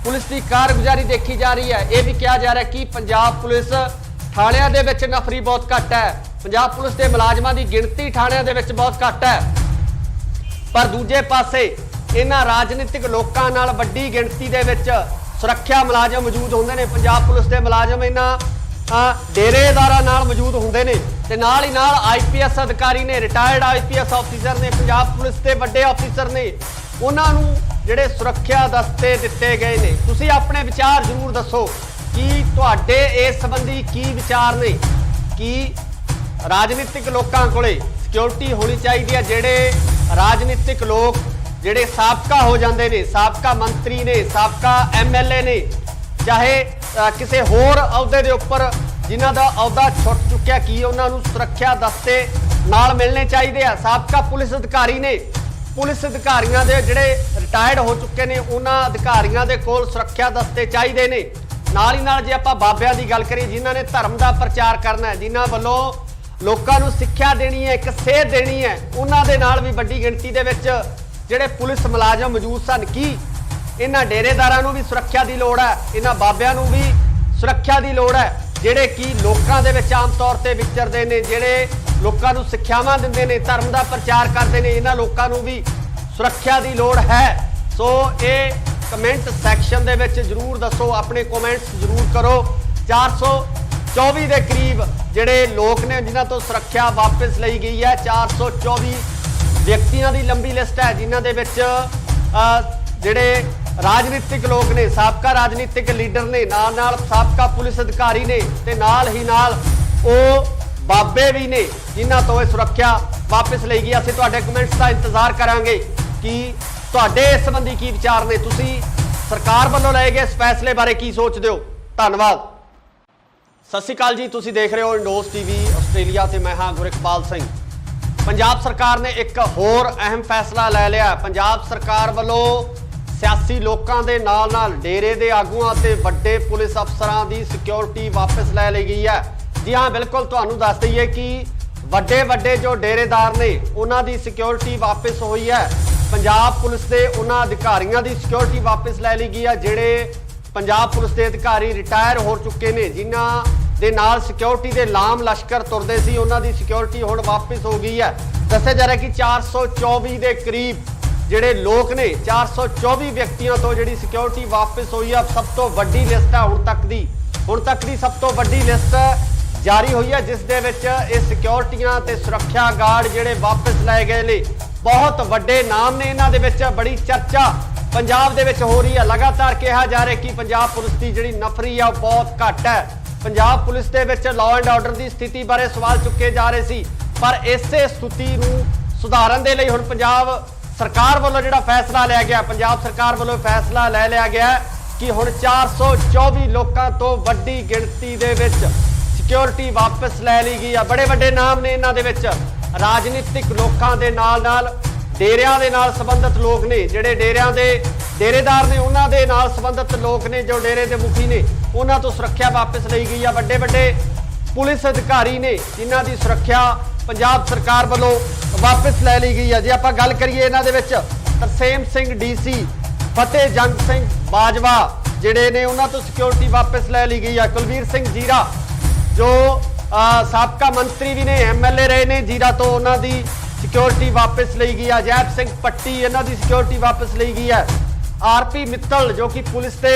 ਪੁਲਿਸ ਦੀ ਕਾਰਗੁਜ਼ਾਰੀ ਦੇਖੀ ਜਾ ਰਹੀ ਹੈ, ਇਹ ਵੀ ਕਿਹਾ ਜਾ ਰਿਹਾ ਕਿ ਪੰਜਾਬ ਪੁਲਿਸ ਥਾਣਿਆਂ ਦੇ ਵਿੱਚ ਨਫਰੀ ਬਹੁਤ ਘੱਟ ਹੈ, ਪੰਜਾਬ ਪੁਲਿਸ ਦੇ ਮੁਲਾਜ਼ਮਾਂ ਦੀ ਗਿਣਤੀ ਥਾਣਿਆਂ ਦੇ ਵਿੱਚ ਬਹੁਤ ਘੱਟ ਹੈ, ਪਰ ਦੂਜੇ ਪਾਸੇ ਇਹਨਾਂ ਰਾਜਨੀਤਿਕ ਲੋਕਾਂ ਨਾਲ ਵੱਡੀ ਗਿਣਤੀ ਦੇ ਵਿੱਚ ਸੁਰੱਖਿਆ ਮੁਲਾਜ਼ਮ ਮੌਜੂਦ ਹੁੰਦੇ ਨੇ। ਪੰਜਾਬ ਪੁਲਿਸ ਦੇ ਮੁਲਾਜ਼ਮ ਇਹਨਾਂ ਡੇਰੇਦਾਰਾਂ ਨਾਲ ਮੌਜੂਦ ਹੁੰਦੇ ਨੇ ਤੇ ਨਾਲ ਹੀ ਨਾਲ ਆਈਪੀਐਸ ਅਧਿਕਾਰੀ ਨੇ, ਰਿਟਾਇਰਡ ਆਈਪੀਐਸ ਆਫੀਸਰ ਨੇ, ਪੰਜਾਬ ਪੁਲਿਸ ਦੇ ਵੱਡੇ ਆਫੀਸਰ ਨੇ, ਉਹਨਾਂ ਨੂੰ ਜਿਹੜੇ ਸੁਰੱਖਿਆ ਦਸਤੇ ਦਿੱਤੇ ਗਏ ਨੇ। ਤੁਸੀਂ ਆਪਣੇ ਵਿਚਾਰ ਜ਼ਰੂਰ ਦੱਸੋ ਕਿ ਤੁਹਾਡੇ ਇਸ ਸੰਬੰਧੀ ਕੀ ਵਿਚਾਰ ਨੇ ਕਿ ਰਾਜਨੀਤਿਕ ਲੋਕਾਂ ਕੋਲੇ ਸਿਕਿਉਰਿਟੀ ਹੋਣੀ ਚਾਹੀਦੀ ਹੈ। ਜਿਹੜੇ ਰਾਜਨੀਤਿਕ ਲੋਕ ਜਿਹੜੇ ਸਾਬਕਾ ਹੋ ਜਾਂਦੇ ਨੇ, ਸਾਬਕਾ ਮੰਤਰੀ ਨੇ, ਸਾਬਕਾ ਐਮਐਲਏ ਨੇ, ਚਾਹੇ ਕਿਸੇ ਹੋਰ ਅਹੁਦੇ ਦੇ ਉੱਪਰ ਜਿਨ੍ਹਾਂ ਦਾ ਅਹੁਦਾ ਛੁੱਟ ਚੁੱਕਿਆ, ਕੀ ਉਹਨਾਂ ਨੂੰ ਸੁਰੱਖਿਆ ਦਸਤੇ ਨਾਲ ਮਿਲਣੇ ਚਾਹੀਦੇ ਆ? ਸਾਬਕਾ ਪੁਲਿਸ ਅਧਿਕਾਰੀ ਨੇ, ਪੁਲਿਸ ਅਧਿਕਾਰੀਆਂ ਦੇ ਜਿਹੜੇ ਰਿਟਾਇਰਡ ਹੋ ਚੁੱਕੇ ਨੇ ਉਹਨਾਂ ਅਧਿਕਾਰੀਆਂ ਦੇ ਕੋਲ ਸੁਰੱਖਿਆ ਦਸਤੇ ਚਾਹੀਦੇ ਨੇ। ਨਾਲ ਹੀ ਨਾਲ ਜੇ ਆਪਾਂ ਬਾਬਿਆਂ ਦੀ ਗੱਲ ਕਰੀਏ ਜਿਨ੍ਹਾਂ ਨੇ ਧਰਮ ਦਾ ਪ੍ਰਚਾਰ ਕਰਨਾ ਹੈ, ਜਿਨ੍ਹਾਂ ਵੱਲੋਂ ਲੋਕਾਂ ਨੂੰ ਸਿੱਖਿਆ ਦੇਣੀ ਹੈ, ਇੱਕ ਸੇਧ ਦੇਣੀ ਹੈ, ਉਹਨਾਂ ਦੇ ਨਾਲ ਵੀ ਵੱਡੀ ਗਿਣਤੀ ਦੇ ਵਿੱਚ ਜਿਹੜੇ ਪੁਲਿਸ ਮੁਲਾਜ਼ਮ ਮੌਜੂਦ ਸਨ। ਕੀ ਇਹਨਾਂ ਡੇਰੇਦਾਰਾਂ ਨੂੰ ਵੀ ਸੁਰੱਖਿਆ ਦੀ ਲੋੜ ਹੈ? ਇਹਨਾਂ ਬਾਬਿਆਂ ਨੂੰ ਵੀ ਸੁਰੱਖਿਆ ਦੀ ਲੋੜ ਹੈ ਜਿਹੜੇ ਕਿ ਲੋਕਾਂ ਦੇ ਵਿੱਚ ਆਮ ਤੌਰ ਤੇ ਵਿਚਰਦੇ ਨੇ, ਜਿਹੜੇ ਲੋਕਾਂ ਨੂੰ ਸਿੱਖਿਆਵਾਂ ਦਿੰਦੇ ਨੇ, ਧਰਮ ਦਾ ਪ੍ਰਚਾਰ ਕਰਦੇ ਨੇ? ਇਹਨਾਂ ਲੋਕਾਂ ਨੂੰ ਵੀ ਸੁਰੱਖਿਆ ਦੀ ਲੋੜ ਹੈ। ਸੋ ਇਹ ਕਮੈਂਟ ਸੈਕਸ਼ਨ ਦੇ ਵਿੱਚ ਜਰੂਰ ਦੱਸੋ, ਆਪਣੇ ਕਮੈਂਟਸ ਜਰੂਰ ਕਰੋ। 424 ਦੇ ਕਰੀਬ ਜਿਹੜੇ ਲੋਕ ਨੇ ਜਿਨ੍ਹਾਂ ਤੋਂ ਸੁਰੱਖਿਆ ਵਾਪਸ ਲਈ ਗਈ ਹੈ। 424 ਵਿਅਕਤੀਆਂ ਦੀ ਲੰਬੀ ਲਿਸਟ ਹੈ ਜਿਨ੍ਹਾਂ ਦੇ ਵਿੱਚ ਜਿਹੜੇ ਰਾਜਨੀਤਿਕ ਲੋਕ ਨੇ, ਸਾਬਕਾ ਰਾਜਨੀਤਿਕ ਲੀਡਰ ਨੇ, ਨਾਲ ਸਾਬਕਾ ਪੁਲਿਸ ਅਧਿਕਾਰੀ ਨੇ ਤੇ ਨਾਲ ਹੀ ਨਾਲ ਉਹ ਬਾਬੇ ਵੀ ਨੇ ਜਿਨ੍ਹਾਂ ਤੋਂ ਇਹ ਸੁਰੱਖਿਆ ਵਾਪਸ ਲਈ ਗਈ। ਅਸੀਂ ਤੁਹਾਡੇ ਕਮੈਂਟਸ ਦਾ ਇੰਤਜ਼ਾਰ ਕਰਾਂਗੇ ਕਿ ਤੁਹਾਡੇ ਇਸ ਸੰਬੰਧੀ ਕੀ ਵਿਚਾਰ ਨੇ, ਤੁਸੀਂ ਸਰਕਾਰ ਵੱਲੋਂ ਲਏ ਗਏ ਇਸ ਫੈਸਲੇ ਬਾਰੇ ਕੀ ਸੋਚਦੇ ਹੋ? ਧੰਨਵਾਦ। ਸਤਿ ਸ਼੍ਰੀ ਅਕਾਲ ਜੀ, ਤੁਸੀਂ ਦੇਖ ਰਹੇ ਹੋ ਇੰਡੋਜ਼ ਟੀਵੀ ਆਸਟ੍ਰੇਲੀਆ ਤੇ ਮੈਂ ਹਾਂ ਗੁਰਿਕਪਾਲ ਸਿੰਘ। ਪੰਜਾਬ ਸਰਕਾਰ ਨੇ ਇੱਕ ਹੋਰ ਅਹਿਮ ਫੈਸਲਾ ਲੈ ਲਿਆ। ਪੰਜਾਬ ਸਰਕਾਰ ਵੱਲੋਂ ਸਿਆਸੀ ਲੋਕਾਂ ਦੇ ਨਾਲ ਡੇਰੇ ਦੇ ਆਗੂਆਂ ਤੇ ਵੱਡੇ ਪੁਲਿਸ ਅਫਸਰਾਂ ਦੀ ਸਿਕਿਉਰਿਟੀ ਵਾਪਸ ਲੈ ਲਈ ਗਈ ਹੈ। ਜੀ ਹਾਂ, ਬਿਲਕੁਲ ਤੁਹਾਨੂੰ ਦੱਸ ਦਈਏ ਕਿ ਵੱਡੇ ਜੋ ਡੇਰੇਦਾਰ ਨੇ ਉਹਨਾਂ ਦੀ ਸਿਕਿਉਰਿਟੀ ਵਾਪਸ ਹੋਈ ਹੈ। ਪੰਜਾਬ ਪੁਲਿਸ ਦੇ ਉਹਨਾਂ ਅਧਿਕਾਰੀਆਂ ਦੀ ਸਿਕਿਉਰਿਟੀ ਵਾਪਸ ਲੈ ਲਈ ਗਈ ਹੈ ਜਿਹੜੇ ਪੰਜਾਬ ਪੁਲਿਸ ਦੇ ਅਧਿਕਾਰੀ ਰਿਟਾਇਰ ਹੋ ਚੁੱਕੇ ਨੇ, ਜਿਨ੍ਹਾਂ ਦੇ ਨਾਲ ਸਿਕਿਉਰਿਟੀ ਦੇ ਲਾਮ ਲਸ਼ਕਰ ਤੁਰਦੇ ਸੀ, ਉਹਨਾਂ ਦੀ ਸਿਕਿਉਰਿਟੀ ਹੁਣ ਵਾਪਸ ਹੋ ਗਈ ਹੈ। ਦੱਸਿਆ ਜਾ ਰਿਹਾ ਕਿ 424 ਦੇ ਕਰੀਬ ਜਿਹੜੇ ਲੋਕ ਨੇ, 424 ਵਿਅਕਤੀਆਂ ਤੋਂ ਜਿਹੜੀ ਸਿਕਿਉਰਿਟੀ ਵਾਪਸ ਹੋਈ ਹੈ। ਸਭ ਤੋਂ ਵੱਡੀ ਲਿਸਟ ਹੈ ਹੁਣ ਤੱਕ ਦੀ ਸਭ ਤੋਂ ਵੱਡੀ ਲਿਸਟ ਜਾਰੀ ਹੋਈ ਹੈ ਜਿਸ ਦੇ ਵਿੱਚ ਇਹ ਸਿਕਿਉਰਿਟੀਆਂ ਤੇ ਸੁਰੱਖਿਆ ਗਾਰਡ ਜਿਹੜੇ ਵਾਪਸ ਲਏ ਗਏ ਨੇ। ਬਹੁਤ ਵੱਡੇ ਨਾਮ ਨੇ ਇਹਨਾਂ ਦੇ ਵਿੱਚ, ਬੜੀ ਚਰਚਾ पंजाब दे विच हो रही है। लगातार कहा जा रहा है कि पंजाब पुलिस की जिहड़ी नफरी है बहुत घट है। Punjab police they which law and order की स्थिति बारे सवाल चुके जा रहे सी, पर इसे स्थिति नूं सुधारन दे लई हुण पंजाब सरकार वालों जिहड़ा फैसला लिया गया, पंजाब सरकार वालों फैसला ले लिया गया कि हुण 424 लोगों तो वड्डी गिणती दे विच सिक्योरिटी वापस ले ली गई है। बड़े बड़े नाम ने इन्हां दे विच, राजनीतिक लोगों के नाल डेरियां दे नाल संबंधित लोग ने, जिहड़े डेरियां दे डेरेदार ने उन्हां दे नाल संबंधित लोग ने, जो डेरे के मुखी ने उन्हां तो सुरक्षा वापस ली गई है। बड़े बड़े पुलिस अधिकारी ने जिन्हां दी सुरक्षा पंजाब सरकार वालों वापस ले ली गई है। जे आपां गल करिए इन्हां दे विच तरसेम सिंह DC, फतेह जंग सिंह बाजवा जिहड़े ने उन्हां तो सिक्योरिटी वापस ले ली गई है। कुलवीर सिंह जीरा जो साबका मंत्री भी ने, MLA रहे ने जीरा तो, उन्हां दी सिक्योरिटी वापस ली गई है। जैब सिंह पट्टी इन्हां दी सिक्योरिटी वापस ली गई है। RP मित्तल जो कि पुलिस के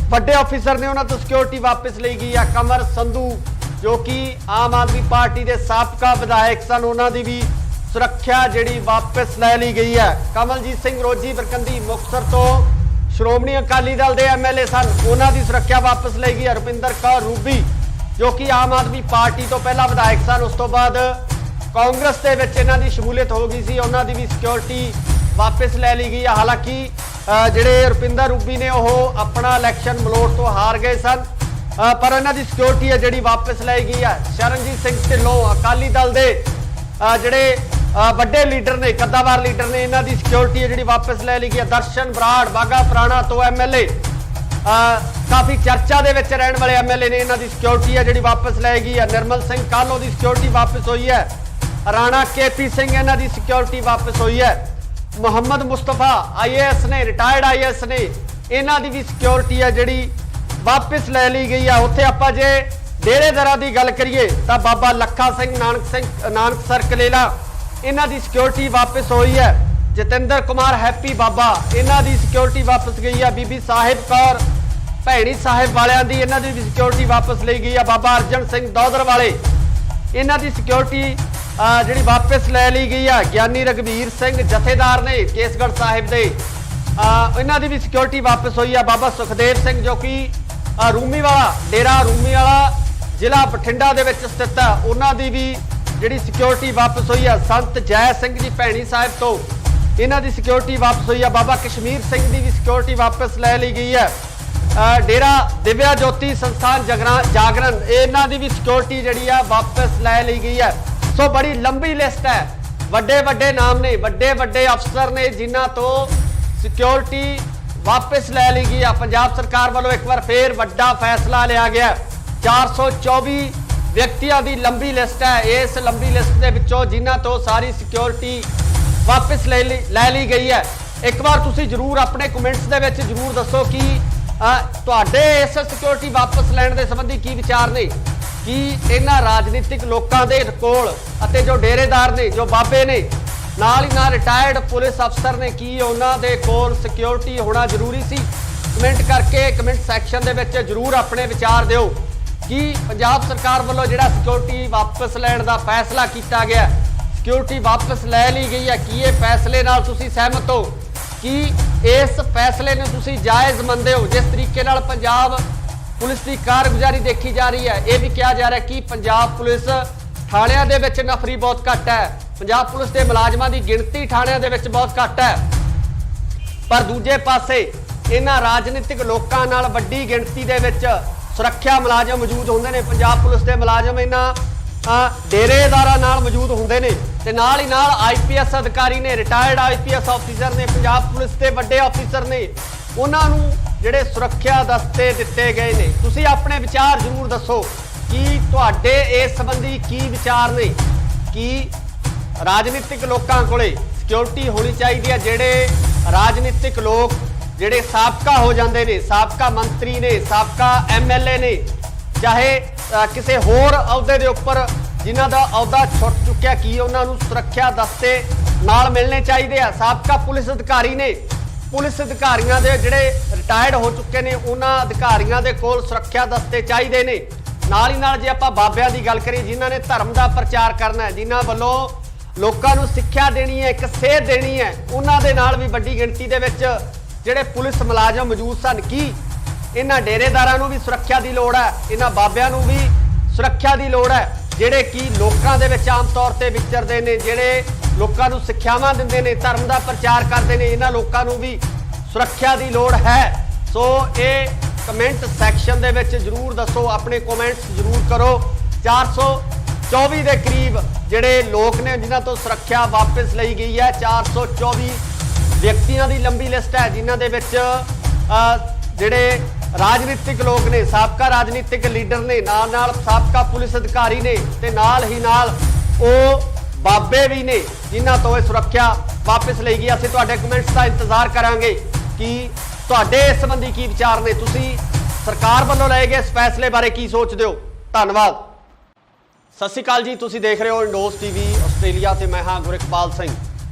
बड़े ऑफिसर ने उन्हां तो सिक्योरिटी वापस ली गई है। कमर संधू जो कि आम आदमी पार्टी के साबका विधायक सन, उन्हां दी भी सुरक्षा जिहड़ी वापस ले ली गई है। कमलजीत सिंह रोजी बरकंदी मुक्तसर तो श्रोमणी अकाली दल के MLA सन, उन्हां दी सुरक्षा वापस ली गई है। रुपिंदर कौर रूबी जो कि आम आदमी पार्टी तो पहला विधायक सन, उस तो बाद कांग्रेस के विच इन्हां दी शमूलियत हो गई सी, उन्हां दी भी सिक्योरिटी वापस ले ली गई है। हालांकि जिहड़े रुपिंदर रूबी ने वह अपना इलैक्शन मलोट तो हार गए सन, पर इन्हां दी सिक्योरिटी है जिहड़ी वापस लाई गई है। शरणजीत सिंह ढिल्लों अकाली दल के जिहड़े बड़े लीडर ने, कद्दावार लीडर ने, इन्हां दी सिक्योरिटी है जिहड़ी वापस ले ली गई है। दर्शन बराड़ बागा पुराना तो MLA, काफ़ी चर्चा दे विच रहण वाले MLA ने, इन्हां दी सिक्योरिटी है जिहड़ी वापस लाई गई है। निर्मल सिंह कालो की सिक्योरिटी वापस हुई है। राणा KP सिंह इन्हां दी सिक्योरिटी वापस हुई है। मुहम्मद मुस्तफा IAS ने, रिटायर्ड IAS ने, इन्हां दी भी सिक्योरिटी है जिहड़ी वापस ले ली गई है। उत्थे आपां जे डेरेदारां दी गल करिए तो बाबा लखा सिंह नानकसर कलेला इन्हां दी सिक्योरिटी वापस हुई है। जतिंदर कुमार हैप्पी बाबा इन्हां दी सिक्योरिटी वापस गई है। बीबी साहिब कौर भैणी साहिब वालियां दी इन्हां दी भी सिक्योरिटी वापस ली गई है। बाबा अर्जन सिंह दौदर वाले इन्हां दी सिक्योरिटी जिहड़ी वापस ले ली गई है। ज्ञानी रघबीर सिंह जथेदार ने केसगढ़ साहिब दे, इन्हां दी भी सिक्योरिटी वापस हुई है। बाबा सुखदेव सिंह जो कि रूमी वाला डेरा रूमी वाला जिला बठिंडा दे विच स्थित है, उन्हां दी भी जिहड़ी सिक्योरिटी वापस हुई है। संत जय सिंह जी भैणी साहिब तो इन्हां दी सिक्योरिटी वापस हुई है। बाबा कश्मीर सिंह दी भी सिक्योरिटी वापस ले ली गई है। डेरा दिव्या ज्योति संस्थान जागरण इन्हां दी भी सिक्योरिटी जिहड़ी है वापस ले ली गई है। सो बड़ी लंबी लिस्ट है, बड़े बड़े नाम ने, बड़े बड़े अफसर ने जिन्हां तो सिक्योरिटी वापस ले ली गई है। पंजाब सरकार वालों एक बार फिर बड़ा फैसला लिया गया। 424 व्यक्तियों की लंबी लिस्ट है। इस लंबी लिस्ट के विचों जिन्हां तो सारी सिक्योरिटी वापस ले ली गई है। एक बार तुसी जरूर अपने कमेंट्स दे विच जरूर दसो कि तुहाडे इस सिक्योरिटी वापस लैण दे संबंधी की विचार ने, कि इन्हां राजनीतिक लोकां दे कोल अते जो डेरेदार ने, जो बाबे ने, नाल ही नाल रिटायर्ड पुलिस अफसर ने, की उन्हां दे कोल सिक्योरिटी होना जरूरी सी? कमेंट करके कमेंट सैक्शन दे विच जरूर अपने विचार दिओ कि पंजाब सरकार वालों जिहड़ा सिक्योरिटी वापस लैण दा फैसला किया गया, सिक्योरिटी वापस ले ली गई है, कि ये फैसले नाल तुसीं सहमत हो, कि इस फैसले ने तुसीं जायज़ मनदे हो? जिस तरीके नाल पंजाब पुलिस की कारगुजारी देखी जा रही है, यह भी कहा जा रहा है कि पंजाब पुलिस थाणियां दे विच नफरी बहुत घट है, पंजाब पुलिस के मुलाजमां की गिणती थाणियां दे विच बहुत घट है, पर दूजे पासे इन्हां राजनीतिक लोकां नाल वड्डी गिणती दे विच सुरक्षा मुलाजम मौजूद होंदे ने। पंजाब पुलिस के मुलाजम इन्हां डेरेदारां नाल मौजूद होंदे ने, ते नाल ही नाल IPS अधिकारी ने, रिटायर्ड IPS ऑफिसर ने, पंजाब पुलिस के बड़े ऑफिसर ने, उन्हां नूं जिहड़े सुरक्षा दस्ते दिते गए ने। तुसीं अपने विचार जरूर दसो कि तुहाडे इस संबंधी की विचार ने, कि राजनीतिक लोकां कोले सिक्योरिटी होनी चाहिए है। जिहड़े राजनीतिक लोग जिहड़े साबका हो जाते हैं, साबका मंत्री ने, साबका MLA ने, चाहे किसी होर अहुदे दे उपर जिन्हां दा अहुदा छुट चुक्या, कि उन्होंने सुरक्षा दस्ते नाल मिलने चाहिए आ। साबका पुलिस अधिकारी ने, पुलिस अधिकारियों के जिहड़े रिटायर्ड हो चुके हैं, उन्हां अधिकारियों के कोल सुरक्षा दस्ते चाहिए ने। नाल ही नाल जे आपां बाबियां दी गल करिए, जिन्हां ने धर्म का प्रचार करना है, जिन्हां वल्लों लोकां नूं सिक्ख्या देनी है, एक सेध देनी है, उन्हां दे नाल भी वड्डी गिणती दे विच ਜਿਹੜੇ ਪੁਲਿਸ ਮੁਲਾਜ਼ਮ ਮੌਜੂਦ ਸਨ। ਕੀ ਇਹਨਾਂ ਡੇਰੇਦਾਰਾਂ ਨੂੰ ਵੀ ਸੁਰੱਖਿਆ ਦੀ ਲੋੜ ਹੈ, ਇਹਨਾਂ ਬਾਬਿਆਂ ਨੂੰ ਵੀ ਸੁਰੱਖਿਆ ਦੀ ਲੋੜ ਹੈ, ਜਿਹੜੇ ਕਿ ਲੋਕਾਂ ਦੇ ਵਿੱਚ ਆਮ ਤੌਰ ਤੇ ਵਿਚਰਦੇ ਨੇ, ਜਿਹੜੇ ਲੋਕਾਂ ਨੂੰ ਸਿੱਖਿਆਵਾਂ ਦਿੰਦੇ ਨੇ, ਧਰਮ ਦਾ ਪ੍ਰਚਾਰ ਕਰਦੇ ਨੇ, ਇਹਨਾਂ ਲੋਕਾਂ ਨੂੰ ਵੀ ਸੁਰੱਖਿਆ ਦੀ ਲੋੜ ਹੈ। ਸੋ ਇਹ ਕਮੈਂਟ ਸੈਕਸ਼ਨ ਦੇ ਵਿੱਚ ਜਰੂਰ ਦੱਸੋ, ਆਪਣੇ ਕਮੈਂਟਸ ਜਰੂਰ ਕਰੋ। 424 ਦੇ ਕਰੀਬ ਜਿਹੜੇ ਲੋਕ ਨੇ ਜਿਨ੍ਹਾਂ ਤੋਂ ਸੁਰੱਖਿਆ ਵਾਪਸ ਲਈ ਗਈ ਹੈ। 424 ਵਿਅਕਤੀਆਂ ਦੀ ਲੰਬੀ ਲਿਸਟ ਹੈ ਜਿਨ੍ਹਾਂ ਦੇ ਵਿੱਚ ਜਿਹੜੇ ਰਾਜਨੀਤਿਕ ਲੋਕ ਨੇ, ਸਾਬਕਾ ਰਾਜਨੀਤਿਕ ਲੀਡਰ ਨੇ, ਨਾਲ ਸਾਬਕਾ ਪੁਲਿਸ ਅਧਿਕਾਰੀ ਨੇ ਤੇ ਨਾਲ ਹੀ ਨਾਲ ਉਹ ਬਾਬੇ ਵੀ ਨੇ ਜਿਨ੍ਹਾਂ ਤੋਂ ਇਹ ਸੁਰੱਖਿਆ ਵਾਪਸ ਲਈ ਗਈ। ਅਸੀਂ ਤੁਹਾਡੇ ਕਮੈਂਟਸ ਦਾ ਇੰਤਜ਼ਾਰ ਕਰਾਂਗੇ ਕਿ ਤੁਹਾਡੇ ਇਸ ਸੰਬੰਧੀ ਕੀ ਵਿਚਾਰ ਨੇ, ਤੁਸੀਂ ਸਰਕਾਰ ਵੱਲੋਂ ਲਏ ਗਏ ਇਸ ਫੈਸਲੇ ਬਾਰੇ ਕੀ ਸੋਚਦੇ ਹੋ। ਧੰਨਵਾਦ। ਸਤਿ ਸ਼੍ਰੀ ਅਕਾਲ ਜੀ, ਤੁਸੀਂ ਦੇਖ ਰਹੇ ਹੋ ਇੰਡੋਜ਼ ਟੀਵੀ ਆਸਟ੍ਰੇਲੀਆ ਤੇ ਮੈਂ ਹਾਂ ਗੁਰਿਕਪਾਲ ਸਿੰਘ।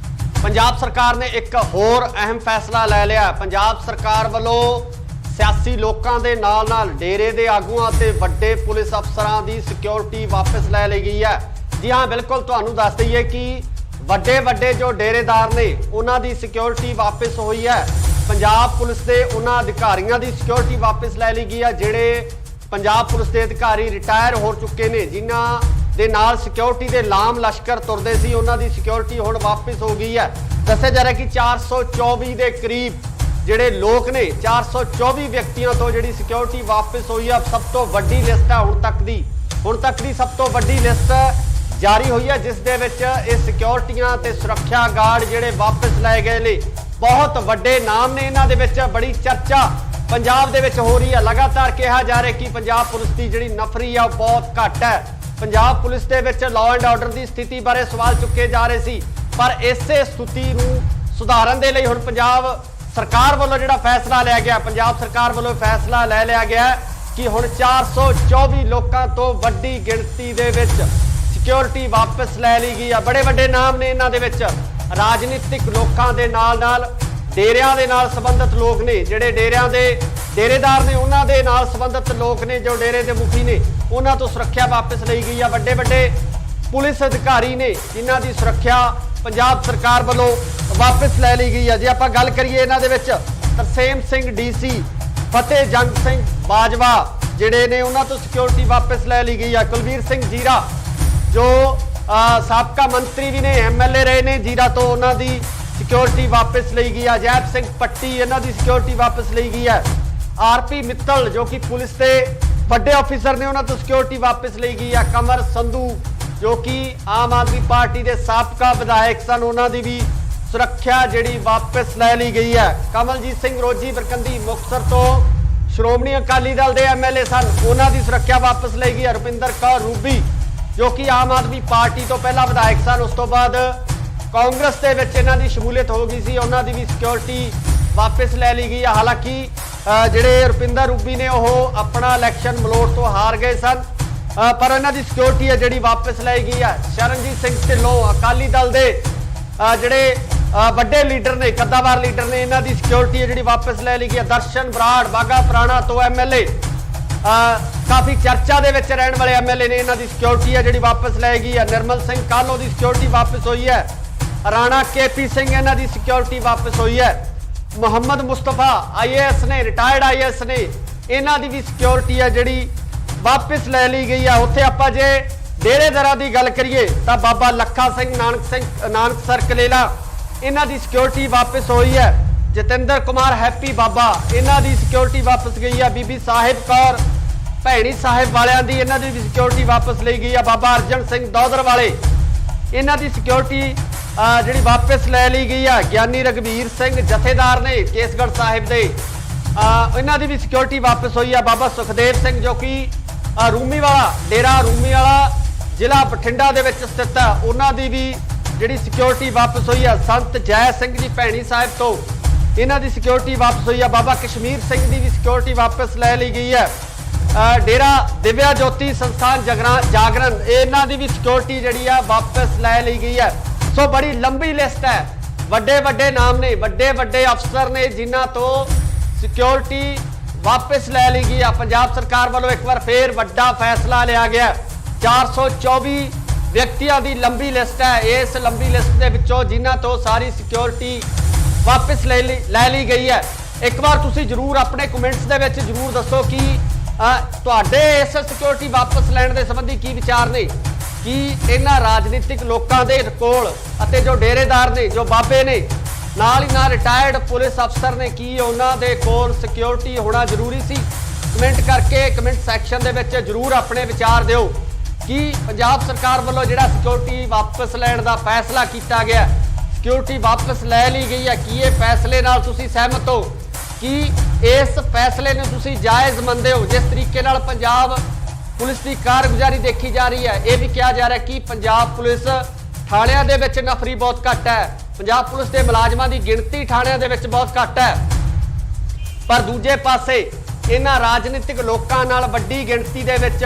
ਪੰਜਾਬ ਸਰਕਾਰ ਨੇ ਇੱਕ ਹੋਰ ਅਹਿਮ ਫੈਸਲਾ ਲੈ ਲਿਆ। ਪੰਜਾਬ ਸਰਕਾਰ ਵੱਲੋਂ ਸਿਆਸੀ ਲੋਕਾਂ ਦੇ ਨਾਲ ਡੇਰੇ ਦੇ ਆਗੂਆਂ ਤੇ ਵੱਡੇ ਪੁਲਿਸ ਅਫਸਰਾਂ ਦੀ ਸਿਕਿਉਰਿਟੀ ਵਾਪਸ ਲੈ ਲਈ ਗਈ ਹੈ। ਜੀ ਹਾਂ, ਬਿਲਕੁਲ ਤੁਹਾਨੂੰ ਦੱਸ ਦਈਏ ਕਿ ਵੱਡੇ ਜੋ ਡੇਰੇਦਾਰ ਨੇ ਉਹਨਾਂ ਦੀ ਸਿਕਿਉਰਿਟੀ ਵਾਪਸ ਹੋਈ ਹੈ। ਪੰਜਾਬ ਪੁਲਿਸ ਦੇ ਉਹਨਾਂ ਅਧਿਕਾਰੀਆਂ ਦੀ ਸਿਕਿਉਰਿਟੀ ਵਾਪਸ ਲੈ ਲਈ ਗਈ ਹੈ ਜਿਹੜੇ ਪੰਜਾਬ ਪੁਲਿਸ ਦੇ ਅਧਿਕਾਰੀ ਰਿਟਾਇਰ ਹੋ ਚੁੱਕੇ ਨੇ, ਜਿਨ੍ਹਾਂ ਦੇ ਨਾਲ ਸਿਕਿਉਰਿਟੀ ਦੇ ਲਾਮ ਲਸ਼ਕਰ ਤੁਰਦੇ ਸੀ, ਉਹਨਾਂ ਦੀ ਸਿਕਿਉਰਿਟੀ ਹੁਣ ਵਾਪਸ ਹੋ ਗਈ ਹੈ। ਦੱਸਿਆ ਜਾ ਰਿਹਾ ਕਿ 424 ਦੇ ਕਰੀਬ ਜਿਹੜੇ ਲੋਕ ਨੇ, 424 ਵਿਅਕਤੀਆਂ ਤੋਂ ਜਿਹੜੀ ਸਿਕਿਉਰਿਟੀ ਵਾਪਸ ਹੋਈ ਹੈ। ਸਭ ਤੋਂ ਵੱਡੀ ਲਿਸਟ ਹੈ ਹੁਣ ਤੱਕ ਦੀ ਸਭ ਤੋਂ ਵੱਡੀ ਲਿਸਟ ਜਾਰੀ ਹੋਈ ਹੈ, ਜਿਸ ਦੇ ਵਿੱਚ ਇਹ ਸਿਕਿਉਰਿਟੀਆਂ ਤੇ ਸੁਰੱਖਿਆ ਗਾਰਡ ਜਿਹੜੇ ਵਾਪਸ ਲਏ ਗਏ ਨੇ। ਬਹੁਤ ਵੱਡੇ ਨਾਮ ਨੇ ਇਹਨਾਂ ਦੇ ਵਿੱਚ। ਬੜੀ ਚਰਚਾ ਪੰਜਾਬ ਦੇ ਵਿੱਚ ਹੋ ਰਹੀ ਹੈ। ਲਗਾਤਾਰ ਕਿਹਾ ਜਾ ਰਿਹਾ ਕਿ ਪੰਜਾਬ ਪੁਲਿਸ ਦੀ ਜਿਹੜੀ ਨਫਰੀ ਆ ਉਹ ਬਹੁਤ ਘੱਟ ਹੈ। ਪੰਜਾਬ ਪੁਲਿਸ ਦੇ ਵਿੱਚ ਲਾਅ ਐਂਡ ਆਰਡਰ ਦੀ ਸਥਿਤੀ ਬਾਰੇ ਸਵਾਲ ਚੁੱਕੇ ਜਾ ਰਹੇ ਸੀ, ਪਰ ਇਸੇ ਸਥਿਤੀ ਨੂੰ ਸੁਧਾਰਨ ਦੇ ਲਈ ਹੁਣ ਪੰਜਾਬ ਸਰਕਾਰ ਵੱਲੋਂ ਜਿਹੜਾ ਫੈਸਲਾ ਲਿਆ ਗਿਆ, ਪੰਜਾਬ ਸਰਕਾਰ ਵੱਲੋਂ ਫੈਸਲਾ ਲੈ ਲਿਆ ਗਿਆ ਕਿ ਹੁਣ 424 ਲੋਕਾਂ ਤੋਂ ਵੱਡੀ ਗਿਣਤੀ ਦੇ ਵਿੱਚ ਸਿਕਿਉਰਿਟੀ ਵਾਪਸ ਲੈ ਲਈ ਗਈ ਆ। ਬੜੇ ਵੱਡੇ ਨਾਮ ਨੇ ਇਹਨਾਂ ਦੇ ਵਿੱਚ। ਰਾਜਨੀਤਿਕ ਲੋਕਾਂ ਦੇ ਨਾਲ ਡੇਰਿਆਂ ਦੇ ਨਾਲ ਸੰਬੰਧਿਤ ਲੋਕ ਨੇ, ਜਿਹੜੇ ਡੇਰਿਆਂ ਦੇ ਡੇਰੇਦਾਰ ਨੇ, ਉਹਨਾਂ ਦੇ ਨਾਲ ਸੰਬੰਧਿਤ ਲੋਕ ਨੇ, ਜੋ ਡੇਰੇ ਦੇ ਮੁਖੀ ਨੇ, ਉਹਨਾਂ ਤੋਂ ਸੁਰੱਖਿਆ ਵਾਪਸ ਲਈ ਗਈ ਆ। ਵੱਡੇ ਪੁਲਿਸ ਅਧਿਕਾਰੀ ਨੇ ਜਿਨ੍ਹਾਂ ਦੀ ਸੁਰੱਖਿਆ ਪੰਜਾਬ ਸਰਕਾਰ ਵੱਲੋਂ ਵਾਪਸ ਲੈ ਲਈ ਗਈ ਹੈ। ਜੇ ਆਪਾਂ ਗੱਲ ਕਰੀਏ ਇਹਨਾਂ ਦੇ ਵਿੱਚ ਤਰਸੇਮ ਸਿੰਘ ਡੀਸੀ, ਫਤਿਹ ਜੰਗ ਸਿੰਘ ਬਾਜਵਾ ਜਿਹੜੇ ਨੇ, ਉਹਨਾਂ ਤੋਂ ਸਿਕਿਉਰਿਟੀ ਵਾਪਸ ਲੈ ਲਈ ਗਈ ਹੈ। ਕੁਲਵੀਰ ਸਿੰਘ ਜੀਰਾ ਜੋ ਸਾਬਕਾ ਮੰਤਰੀ ਵੀ ਨੇ, ਐਮਐਲਏ ਰਹੇ ਨੇ ਜੀਰਾ ਤੋਂ, ਉਹਨਾਂ ਦੀ ਸਿਕਿਉਰਿਟੀ ਵਾਪਸ ਲਈ ਗਈ ਹੈ। ਜੈਪ ਸਿੰਘ ਪੱਟੀ, ਇਹਨਾਂ ਦੀ ਸਿਕਿਉਰਿਟੀ ਵਾਪਸ ਲਈ ਗਈ ਹੈ। ਆਰਪੀ ਮਿੱਤਲ ਜੋ ਕਿ ਪੁਲਿਸ ਦੇ ਵੱਡੇ ਅਫਸਰ ਨੇ, ਉਹਨਾਂ ਤੋਂ ਸਿਕਿਉਰਿਟੀ ਵਾਪਸ ਲਈ ਗਈ ਹੈ। ਕਮਰ ਸੰਧੂ ਜੋ ਕਿ ਆਮ ਆਦਮੀ ਪਾਰਟੀ ਦੇ ਸਾਬਕਾ ਵਿਧਾਇਕ ਸਨ, ਉਹਨਾਂ ਦੀ ਵੀ ਸੁਰੱਖਿਆ ਜਿਹੜੀ ਵਾਪਸ ਲੈ ਲਈ ਗਈ ਹੈ। ਕਮਲਜੀਤ ਸਿੰਘ ਰੋਜੀ ਬਰਕੰਦੀ ਮੁਕਤਸਰ ਤੋਂ ਸ਼੍ਰੋਮਣੀ ਅਕਾਲੀ ਦਲ ਦੇ ਐਮਐਲਏ ਸਨ, ਉਹਨਾਂ ਦੀ ਸੁਰੱਖਿਆ ਵਾਪਸ ਲਈ ਗਈ ਹੈ। ਰੁਪਿੰਦਰ ਕੌਰ ਰੂਬੀ ਜੋ ਕਿ ਆਮ ਆਦਮੀ ਪਾਰਟੀ ਤੋਂ ਪਹਿਲਾਂ ਵਿਧਾਇਕ ਸਨ, ਉਸ ਤੋਂ ਬਾਅਦ ਕਾਂਗਰਸ ਦੇ ਵਿੱਚ ਇਹਨਾਂ ਦੀ ਸ਼ਮੂਲੀਅਤ ਹੋ ਗਈ ਸੀ, ਉਹਨਾਂ ਦੀ ਵੀ ਸਿਕਿਉਰਿਟੀ ਵਾਪਸ ਲੈ ਲਈ ਗਈ ਹੈ। ਹਾਲਾਂਕਿ ਜਿਹੜੇ ਰੁਪਿੰਦਰ ਰੂਬੀ ਨੇ ਉਹ ਆਪਣਾ ਇਲੈਕਸ਼ਨ ਮਲੋਟ ਤੋਂ ਹਾਰ ਗਏ ਸਨ, ਪਰ ਇਹਨਾਂ ਦੀ ਸਿਕਿਉਰਿਟੀ ਹੈ ਜਿਹੜੀ ਵਾਪਸ ਲਈ ਗਈ ਹੈ। ਸ਼ਰਨਜੀਤ ਸਿੰਘ ਢਿੱਲੋਂ ਅਕਾਲੀ ਦਲ ਦੇ ਜਿਹੜੇ ਵੱਡੇ ਲੀਡਰ ਨੇ, ਕੱਦਾਵਾਰ ਲੀਡਰ ਨੇ, ਇਹਨਾਂ ਦੀ ਸਿਕਿਉਰਿਟੀ ਹੈ ਜਿਹੜੀ ਵਾਪਸ ਲੈ ਲਈ ਗਈ ਹੈ। ਦਰਸ਼ਨ ਬਰਾੜ ਬਾਗਾ ਪੁਰਾਣਾ ਤੋਂ ਐਮਐਲਏ, ਕਾਫੀ ਚਰਚਾ ਦੇ ਵਿੱਚ ਰਹਿਣ ਵਾਲੇ ਐਮਐਲਏ ਨੇ, ਇਹਨਾਂ ਦੀ ਸਿਕਿਉਰਿਟੀ ਹੈ ਜਿਹੜੀ ਵਾਪਸ ਲੈ ਗਈ ਹੈ। ਨਿਰਮਲ ਸਿੰਘ ਕਾਹਲੋਂ ਦੀ ਸਿਕਿਉਰਿਟੀ ਵਾਪਸ ਹੋਈ ਹੈ। ਰਾਣਾ ਕੇਪੀ ਸਿੰਘ, ਇਹਨਾਂ ਦੀ ਸਿਕਿਉਰਿਟੀ ਵਾਪਸ ਹੋਈ ਹੈ। ਮੁਹੰਮਦ ਮੁਸਤਫਾ ਆਈਏਐਸ ਨੇ, ਰਿਟਾਇਰਡ ਆਈਏਐਸ ਨੇ, ਇਹਨਾਂ ਦੀ ਵੀ ਸਿਕਿਉਰਿਟੀ ਹੈ ਜਿਹੜੀ ਵਾਪਸ ਲੈ ਲਈ ਗਈ ਹੈ। ਉੱਥੇ ਆਪਾਂ ਜੇ ਡੇਰੇਦਾਰਾਂ ਦੀ ਗੱਲ ਕਰੀਏ ਤਾਂ ਬਾਬਾ ਲੱਖਾ ਸਿੰਘ ਨਾਨਕਸਰ ਕਲੇਲਾ, ਇਹਨਾਂ ਦੀ ਸਿਕਿਉਰਿਟੀ ਵਾਪਸ ਹੋਈ ਹੈ। ਜਤਿੰਦਰ ਕੁਮਾਰ ਹੈਪੀ ਬਾਬਾ, ਇਹਨਾਂ ਦੀ ਸਿਕਿਉਰਿਟੀ ਵਾਪਸ ਗਈ ਹੈ। ਬੀਬੀ ਸਾਹਿਬ ਕੌਰ ਭੈਣੀ ਸਾਹਿਬ ਵਾਲਿਆਂ ਦੀ, ਇਹਨਾਂ ਦੀ ਵੀ ਸਿਕਿਉਰਿਟੀ ਵਾਪਸ ਲਈ ਗਈ ਹੈ। ਬਾਬਾ ਅਰਜਨ ਸਿੰਘ ਦੌਦਰ ਵਾਲੇ, ਇਹਨਾਂ ਦੀ ਸਿਕਿਉਰਿਟੀ ਜਿਹੜੀ ਵਾਪਸ ਲੈ ਲਈ ਗਈ ਹੈ। ਗਿਆਨੀ ਰਗਵੀਰ ਸਿੰਘ ਜਥੇਦਾਰ ਨੇ ਕੇਸਗੜ੍ਹ ਸਾਹਿਬ ਦੇ, ਇਹਨਾਂ ਦੀ ਵੀ ਸਿਕਿਉਰਿਟੀ ਵਾਪਸ ਹੋਈ ਹੈ। ਬਾਬਾ ਸੁਖਦੇਵ ਸਿੰਘ ਜੋ ਕਿ ਰੂਮੀਵਾਲਾ, ਡੇਰਾ ਰੂਮੀਵਾਲਾ ਜ਼ਿਲ੍ਹਾ ਬਠਿੰਡਾ ਦੇ ਵਿੱਚ ਸਥਿਤ ਹੈ, ਉਹਨਾਂ ਦੀ ਵੀ ਜਿਹੜੀ ਸਿਕਿਉਰਿਟੀ ਵਾਪਸ ਹੋਈ ਹੈ। ਸੰਤ ਜੈ ਸਿੰਘ ਜੀ ਭੈਣੀ ਸਾਹਿਬ ਤੋਂ, ਇਹਨਾਂ ਦੀ ਸਿਕਿਉਰਿਟੀ ਵਾਪਸ ਹੋਈ ਹੈ। ਬਾਬਾ ਕਸ਼ਮੀਰ ਸਿੰਘ ਦੀ ਵੀ ਸਿਕਿਉਰਿਟੀ ਵਾਪਸ ਲੈ ਲਈ ਗਈ ਹੈ। ਡੇਰਾ ਦਿਵਿਆ ਜੋਤੀ ਸੰਸਥਾਨ ਜਾਗਰਨ, ਇਹਨਾਂ ਦੀ ਵੀ ਸਿਕਿਉਰਿਟੀ ਜਿਹੜੀ ਆ ਵਾਪਸ ਲੈ ਲਈ ਗਈ ਹੈ। ਸੋ ਬੜੀ ਲੰਬੀ ਲਿਸਟ ਹੈ, ਵੱਡੇ ਨਾਮ ਨੇ, ਵੱਡੇ ਅਫਸਰ ਨੇ ਜਿਨ੍ਹਾਂ ਤੋਂ ਸਿਕਿਉਰਿਟੀ ਵਾਪਸ ਲੈ ਲਈ ਗਈ ਆ। ਪੰਜਾਬ ਸਰਕਾਰ ਵੱਲੋਂ ਇੱਕ ਵਾਰ ਫੇਰ ਵੱਡਾ ਫੈਸਲਾ ਲਿਆ ਗਿਆ। 424 ਵਿਅਕਤੀਆਂ ਦੀ ਲੰਬੀ ਲਿਸਟ ਹੈ। ਇਸ ਲੰਬੀ ਲਿਸਟ ਦੇ ਵਿੱਚੋਂ ਜਿਨ੍ਹਾਂ ਤੋਂ ਸਾਰੀ ਸਿਕਿਉਰਿਟੀ ਵਾਪਸ ਲੈ ਲਈ ਗਈ ਹੈ, एक बार तुसी जरूर अपने कमेंट्स दे विच जरूर दसो कि तुहाडे इस सिक्योरिटी वापस लैण दे संबंधी की विचार ने कि इन्हां राजनीतिक लोकां दे कोल अते जो डेरेदार ने जो बाबे ने नाल ही नाल रिटायर्ड पुलिस अफसर ने की उन्हां दे कोल सिक्योरिटी होना जरूरी सी। कमेंट करके कमेंट सैक्शन दे विच जरूर अपने विचार दिओ कि पंजाब सरकार वालों जिहड़ा सिक्योरिटी वापस लैण दा फैसला किया गया, सिक्योरिटी वापस लै ली गई है, कि ये फैसले नाल तुसीं सहमत हो कि इस फैसले ने तुसीं जायज़ मंनदे हो? जिस तरीके नाल पंजाब पुलिस की कारगुजारी देखी जा रही है, यह भी कहा जा रहा है कि पंजाब पुलिस थाणियां दे विच नफरी बहुत घट है, पंजाब पुलिस के मुलाजमां की गिणती थाणियां दे विच बहुत घट है, पर दूजे पासे इन्हां राजनीतिक लोकां नाल वड्डी गिणती दे विच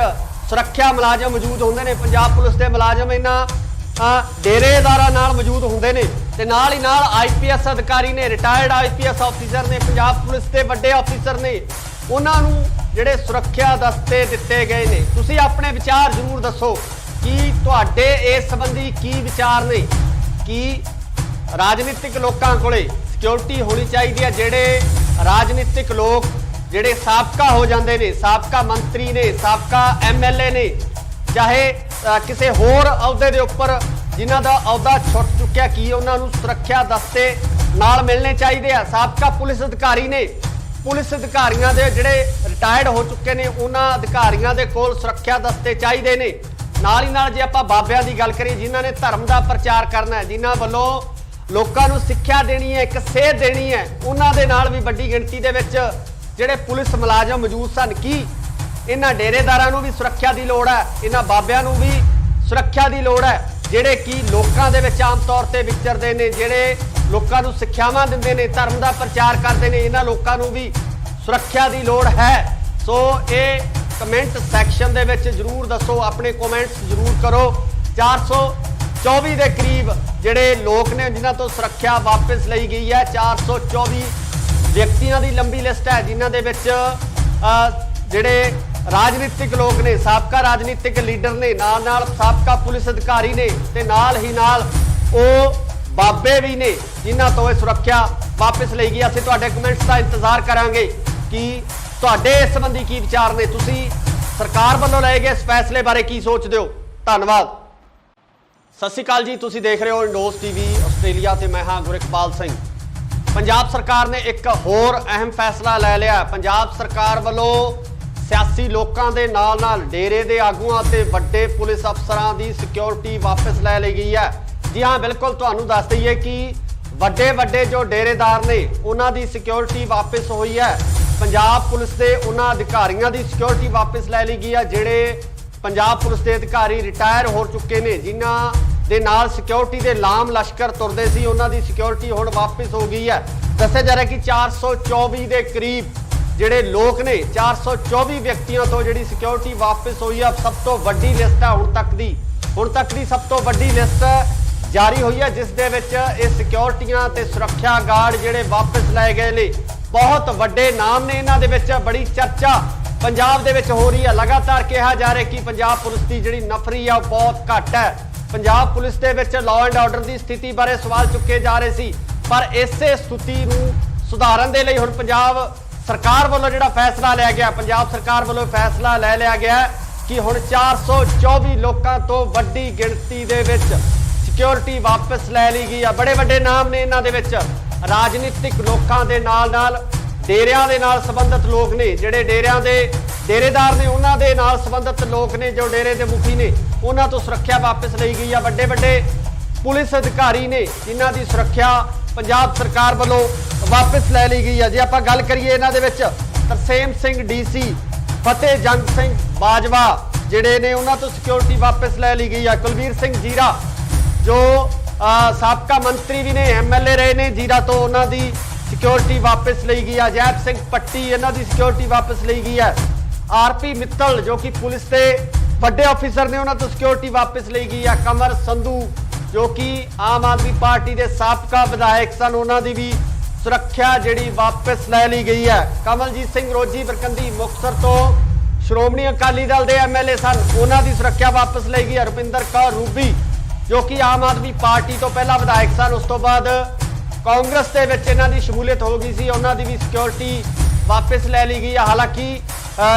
सुरक्षा मुलाजम मौजूद होंदे ने। पंजाब पुलिस के मुलाजम इन्हां डेरेदारां नाल मौजूद होंदे ने ते नाल ही नाल IPS अधिकारी ने, रिटायर्ड IPS ऑफिसर ने, पंजाब पुलिस के वड्डे ऑफिसर ने, उन्हां नूं जिहड़े सुरक्षा दस्ते दिते गए ने। तुसीं अपने विचार जरूर दसो कि तुहाडे इस संबंधी की विचार ने कि राजनीतिक लोकां कोले सिक्योरिटी होनी चाहिए है। जिहड़े राजनीतिक लोग जिहड़े साबका हो जाते हैं, साबका मंत्री ने, साबका MLA ने, चाहे किसी होर अहुदे दे उपर जिन्हां दा अहुदा छुट चुक्या, कि उन्होंने सुरक्षा दस्ते नाल मिलने चाहिए आ। साबका पुलिस अधिकारी ने, पुलिस अधिकारियों के जिहड़े रिटायर्ड हो चुके हैं उन्हां अधिकारियों के कोल सुरक्षा दस्ते चाहिए ने। नाल ही नाल जे आपां बाबियां दी गल करिए जिन्हां ने धर्म का प्रचार करना है, जिन्हां वल्लों लोकां नूं सिक्ख्या देनी है, एक सेध देनी है, उन्हां दे नाल भी वड्डी गिणती दे विच जिहड़े पुलिस मुलाजम मौजूद सन। कि इन्हां डेरेदारां नूं भी सुरक्षा की लोड़ है, इन्हां बाबियां नूं भी सुरक्षा की लोड़ है, जिहड़े कि लोकां दे विच आम तौर ते विचरदे ने, जिहड़े लोकां नूं सिक्ख्यावां दिंदे ने, धर्म का प्रचार करते हैं, इन्हां लोकां नूं भी सुरक्षा की लोड़ है। सो ये कमेंट सैक्शन दे विच जरूर दसो, अपने कमेंट्स जरूर करो। 424 के करीब जिहड़े लोग ने जिन्हां तो सुरक्षा वापस लई गई है, 424 व्यक्तियों की लंबी लिस्ट है, जिन्हां दे विच जिहड़े राजनीतिक लोग ने, साबका राजनीतिक लीडर ने, नाल नाल साबका पुलिस अधिकारी ने, ते नाल ही नाल ओ बाबे भी ने जिन्हां तो सुरक्षा वापस लई गई। असीं तुहाडे कमेंट्स का इंतजार करांगे कि तुहाडे इस संबंधी की विचार ने, तुसीं सरकार वालों लए गए इस फैसले बारे की सोचदे हो? धन्नवाद। सत श्री अकाल जी, तुसीं देख रहे हो इंडोस TV आस्ट्रेलिया ते मैं हाँ गुरखपाल सिंह। पंजाब सरकार ने एक होर अहम फैसला लै लिया। पंजाब सरकार वालों सियासी लोगों के नाल नाल डेरे के आगुआं ते वड्डे पुलिस अफसरां की सिक्योरिटी वापस लै ली गई है। जी हाँ, बिल्कुल तुहानूं दस दईए कि वड्डे वड्डे जो डेरेदार ने उन्हां दी सिक्योरिटी वापस हुई है। पंजाब पुलिस के उन्हां अधिकारियों की सिक्योरिटी वापस लै ली गई है, जिहड़े पंजाब पुलिस के अधिकारी रिटायर हो चुके हैं, जिन्हां दे नाल सिक्योरिटी के लाम लश्कर तुरदे सी, उन्हां दी सिक्योरिटी हुण वापस हो गई है। दस्सिया जा रहा है कि 424 के करीब जिहड़े लोग ने, 424 व्यक्तियों तो जिहड़ी सिक्योरिटी वापस हुई है। सब तो वड्डी लिस्ट है हुण तक दी सब तो वड्डी लिस्ट जारी हुई है, जिस दे विच इह सिक्योरिटियां ते सुरक्षा गार्ड जिहड़े वापस लाए गए ने, बहुत वड्डे नाम ने। इन्हां दे विच बड़ी चर्चा पंजाब दे विच हो रही है। लगातार कहा जा रहा है कि पंजाब पुलिस की जिहड़ी नफरी है बहुत घट है। Punjab police they which law and order की स्थिति बारे सवाल चुके जा रहे सी, पर इसे स्थिति नूं सुधारन दे लई हुण पंजाब सरकार वालों जिहड़ा फैसला लिया गया, पंजाब सरकार वालों फैसला लै लिया गया कि हुण 424 लोगों तो वड्डी गिणती दे विच सिक्योरिटी वापस लै ली गई है। बड़े वड्डे नाम ने इन्हां दे विच, राजनीतिक लोगों के नाल नाल डेरियां दे नाल संबंधित लोग ने, जिहड़े डेरियां दे डेरेदार ने, उन्हां दे नाल संबंधित लोग ने, जो डेरे के मुखी ने, उन्हां तो सुरक्षा वापस लई गई है। वड्डे वड्डे पुलिस अधिकारी ने जिन्हां दी सुरक्षा पंजाब सरकार वालों वापस लै ली गई है। जे आपां गल करिए इन्हां दे विच तरसेम सिंह DC, फतेह जंग सिंह बाजवा जिहड़े ने, उन्हां तो सिक्योरिटी वापस लै ली गई है। कुलवीर सिंह जीरा जो साबका मंत्री भी ने, MLA रहे ने जीरा तो, उन्हां दी सिक्योरिटी वापस ली गई है। जैप सिंह पट्टी इन्हां दी सिक्योरिटी वापस ली गई है। RP मित्तल जो कि पुलिस के वड्डे ऑफिसर ने, उन्हां तो सिक्योरिटी वापस ली गई है। कमर संधू जो कि आम आदमी पार्टी के साबका विधायक सन, उन्हां दी भी सुरक्षा जिहड़ी वापस लै ली गई है। कमलजीत सिंह रोजी बरकंदी मुक्तसर तो श्रोमणी अकाली दल के MLA सन, उन्हां दी सुरक्षा वापस ली गई है। रुपिंदर कौर रूबी जो कि आम आदमी पार्टी तो पहला विधायक सन, उस तो बाद ਕਾਂਗਰਸ ਦੇ ਵਿੱਚ ਇਹਨਾਂ ਦੀ ਸ਼ਮੂਲੀਅਤ ਹੋ ਗਈ ਸੀ, ਉਹਨਾਂ ਦੀ ਵੀ ਸਿਕਿਉਰਿਟੀ ਵਾਪਸ ਲੈ ਲਈ ਗਈ ਹੈ। ਹਾਲਾਂਕਿ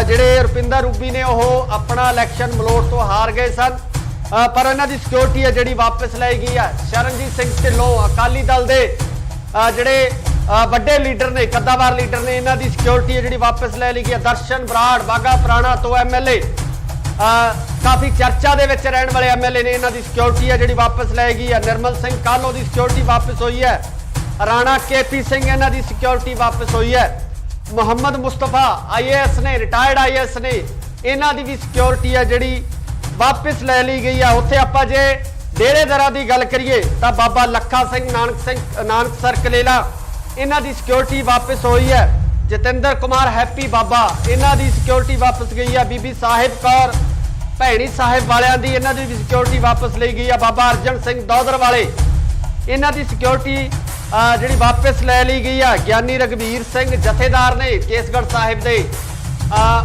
ਜਿਹੜੇ ਰੁਪਿੰਦਰ ਰੂਬੀ ਨੇ ਉਹ ਆਪਣਾ ਇਲੈਕਸ਼ਨ ਮਲੋਟ ਤੋਂ ਹਾਰ ਗਏ ਸਨ, ਪਰ ਇਹਨਾਂ ਦੀ ਸਿਕਿਉਰਿਟੀ ਹੈ ਜਿਹੜੀ ਵਾਪਸ ਲਈ ਗਈ ਹੈ। ਸ਼ਰਨਜੀਤ ਸਿੰਘ ਢਿੱਲੋਂ ਅਕਾਲੀ ਦਲ ਦੇ ਜਿਹੜੇ ਵੱਡੇ ਲੀਡਰ ਨੇ, ਕੱਦਾਵਾਰ ਲੀਡਰ ਨੇ, ਇਹਨਾਂ ਦੀ ਸਿਕਿਉਰਿਟੀ ਹੈ ਜਿਹੜੀ ਵਾਪਸ ਲੈ ਲਈ ਗਈ ਹੈ। ਦਰਸ਼ਨ ਬਰਾੜ ਬਾਗਾ ਪੁਰਾਣਾ ਤੋਂ ਐਮਐਲਏ, ਕਾਫੀ ਚਰਚਾ ਦੇ ਵਿੱਚ ਰਹਿਣ ਵਾਲੇ ਐਮਐਲਏ ਨੇ, ਇਹਨਾਂ ਦੀ ਸਿਕਿਉਰਿਟੀ ਹੈ ਜਿਹੜੀ ਵਾਪਸ ਲੈ ਗਈ ਹੈ। ਨਿਰਮਲ ਸਿੰਘ ਕਾਹਲੋਂ ਦੀ ਸਿਕਿਉਰਿਟੀ ਵਾਪਸ ਹੋਈ ਹੈ। ਰਾਣਾ ਕੇਪੀ ਸਿੰਘ ਇਹਨਾਂ ਦੀ ਸਿਕਿਉਰਿਟੀ ਵਾਪਸ ਹੋਈ ਹੈ। ਮੁਹੰਮਦ ਮੁਸਤਫਾ ਆਈਏਐਸ ਨੇ, ਰਿਟਾਇਰਡ ਆਈਏਐਸ ਨੇ, ਇਹਨਾਂ ਦੀ ਵੀ ਸਿਕਿਉਰਿਟੀ ਹੈ ਜਿਹੜੀ ਵਾਪਸ ਲੈ ਲਈ ਗਈ ਹੈ। ਉੱਥੇ ਆਪਾਂ ਜੇ ਡੇਰੇਦਾਰਾਂ ਦੀ ਗੱਲ ਕਰੀਏ ਤਾਂ ਬਾਬਾ ਲੱਖਾ ਸਿੰਘ ਨਾਨਕਸਰ ਕਲੇਲਾ, ਇਹਨਾਂ ਦੀ ਸਿਕਿਉਰਿਟੀ ਵਾਪਸ ਹੋਈ ਹੈ। ਜਤਿੰਦਰ ਕੁਮਾਰ ਹੈਪੀ ਬਾਬਾ, ਇਹਨਾਂ ਦੀ ਸਿਕਿਉਰਿਟੀ ਵਾਪਸ ਗਈ ਹੈ। ਬੀਬੀ ਸਾਹਿਬ ਕੌਰ ਭੈਣੀ ਸਾਹਿਬ ਵਾਲਿਆਂ ਦੀ, ਇਹਨਾਂ ਦੀ ਵੀ ਸਿਕਿਉਰਿਟੀ ਵਾਪਸ ਲਈ ਗਈ ਹੈ। ਬਾਬਾ ਅਰਜਨ ਸਿੰਘ ਦੌਦਰ ਵਾਲੇ, ਇਹਨਾਂ ਦੀ ਸਿਕਿਉਰਿਟੀ ਜਿਹੜੀ ਵਾਪਸ ਲੈ ਲਈ ਗਈ ਹੈ। ਗਿਆਨੀ ਰਗਵੀਰ ਸਿੰਘ ਜਥੇਦਾਰ ਨੇ ਕੇਸਗੜ੍ਹ ਸਾਹਿਬ ਦੇ,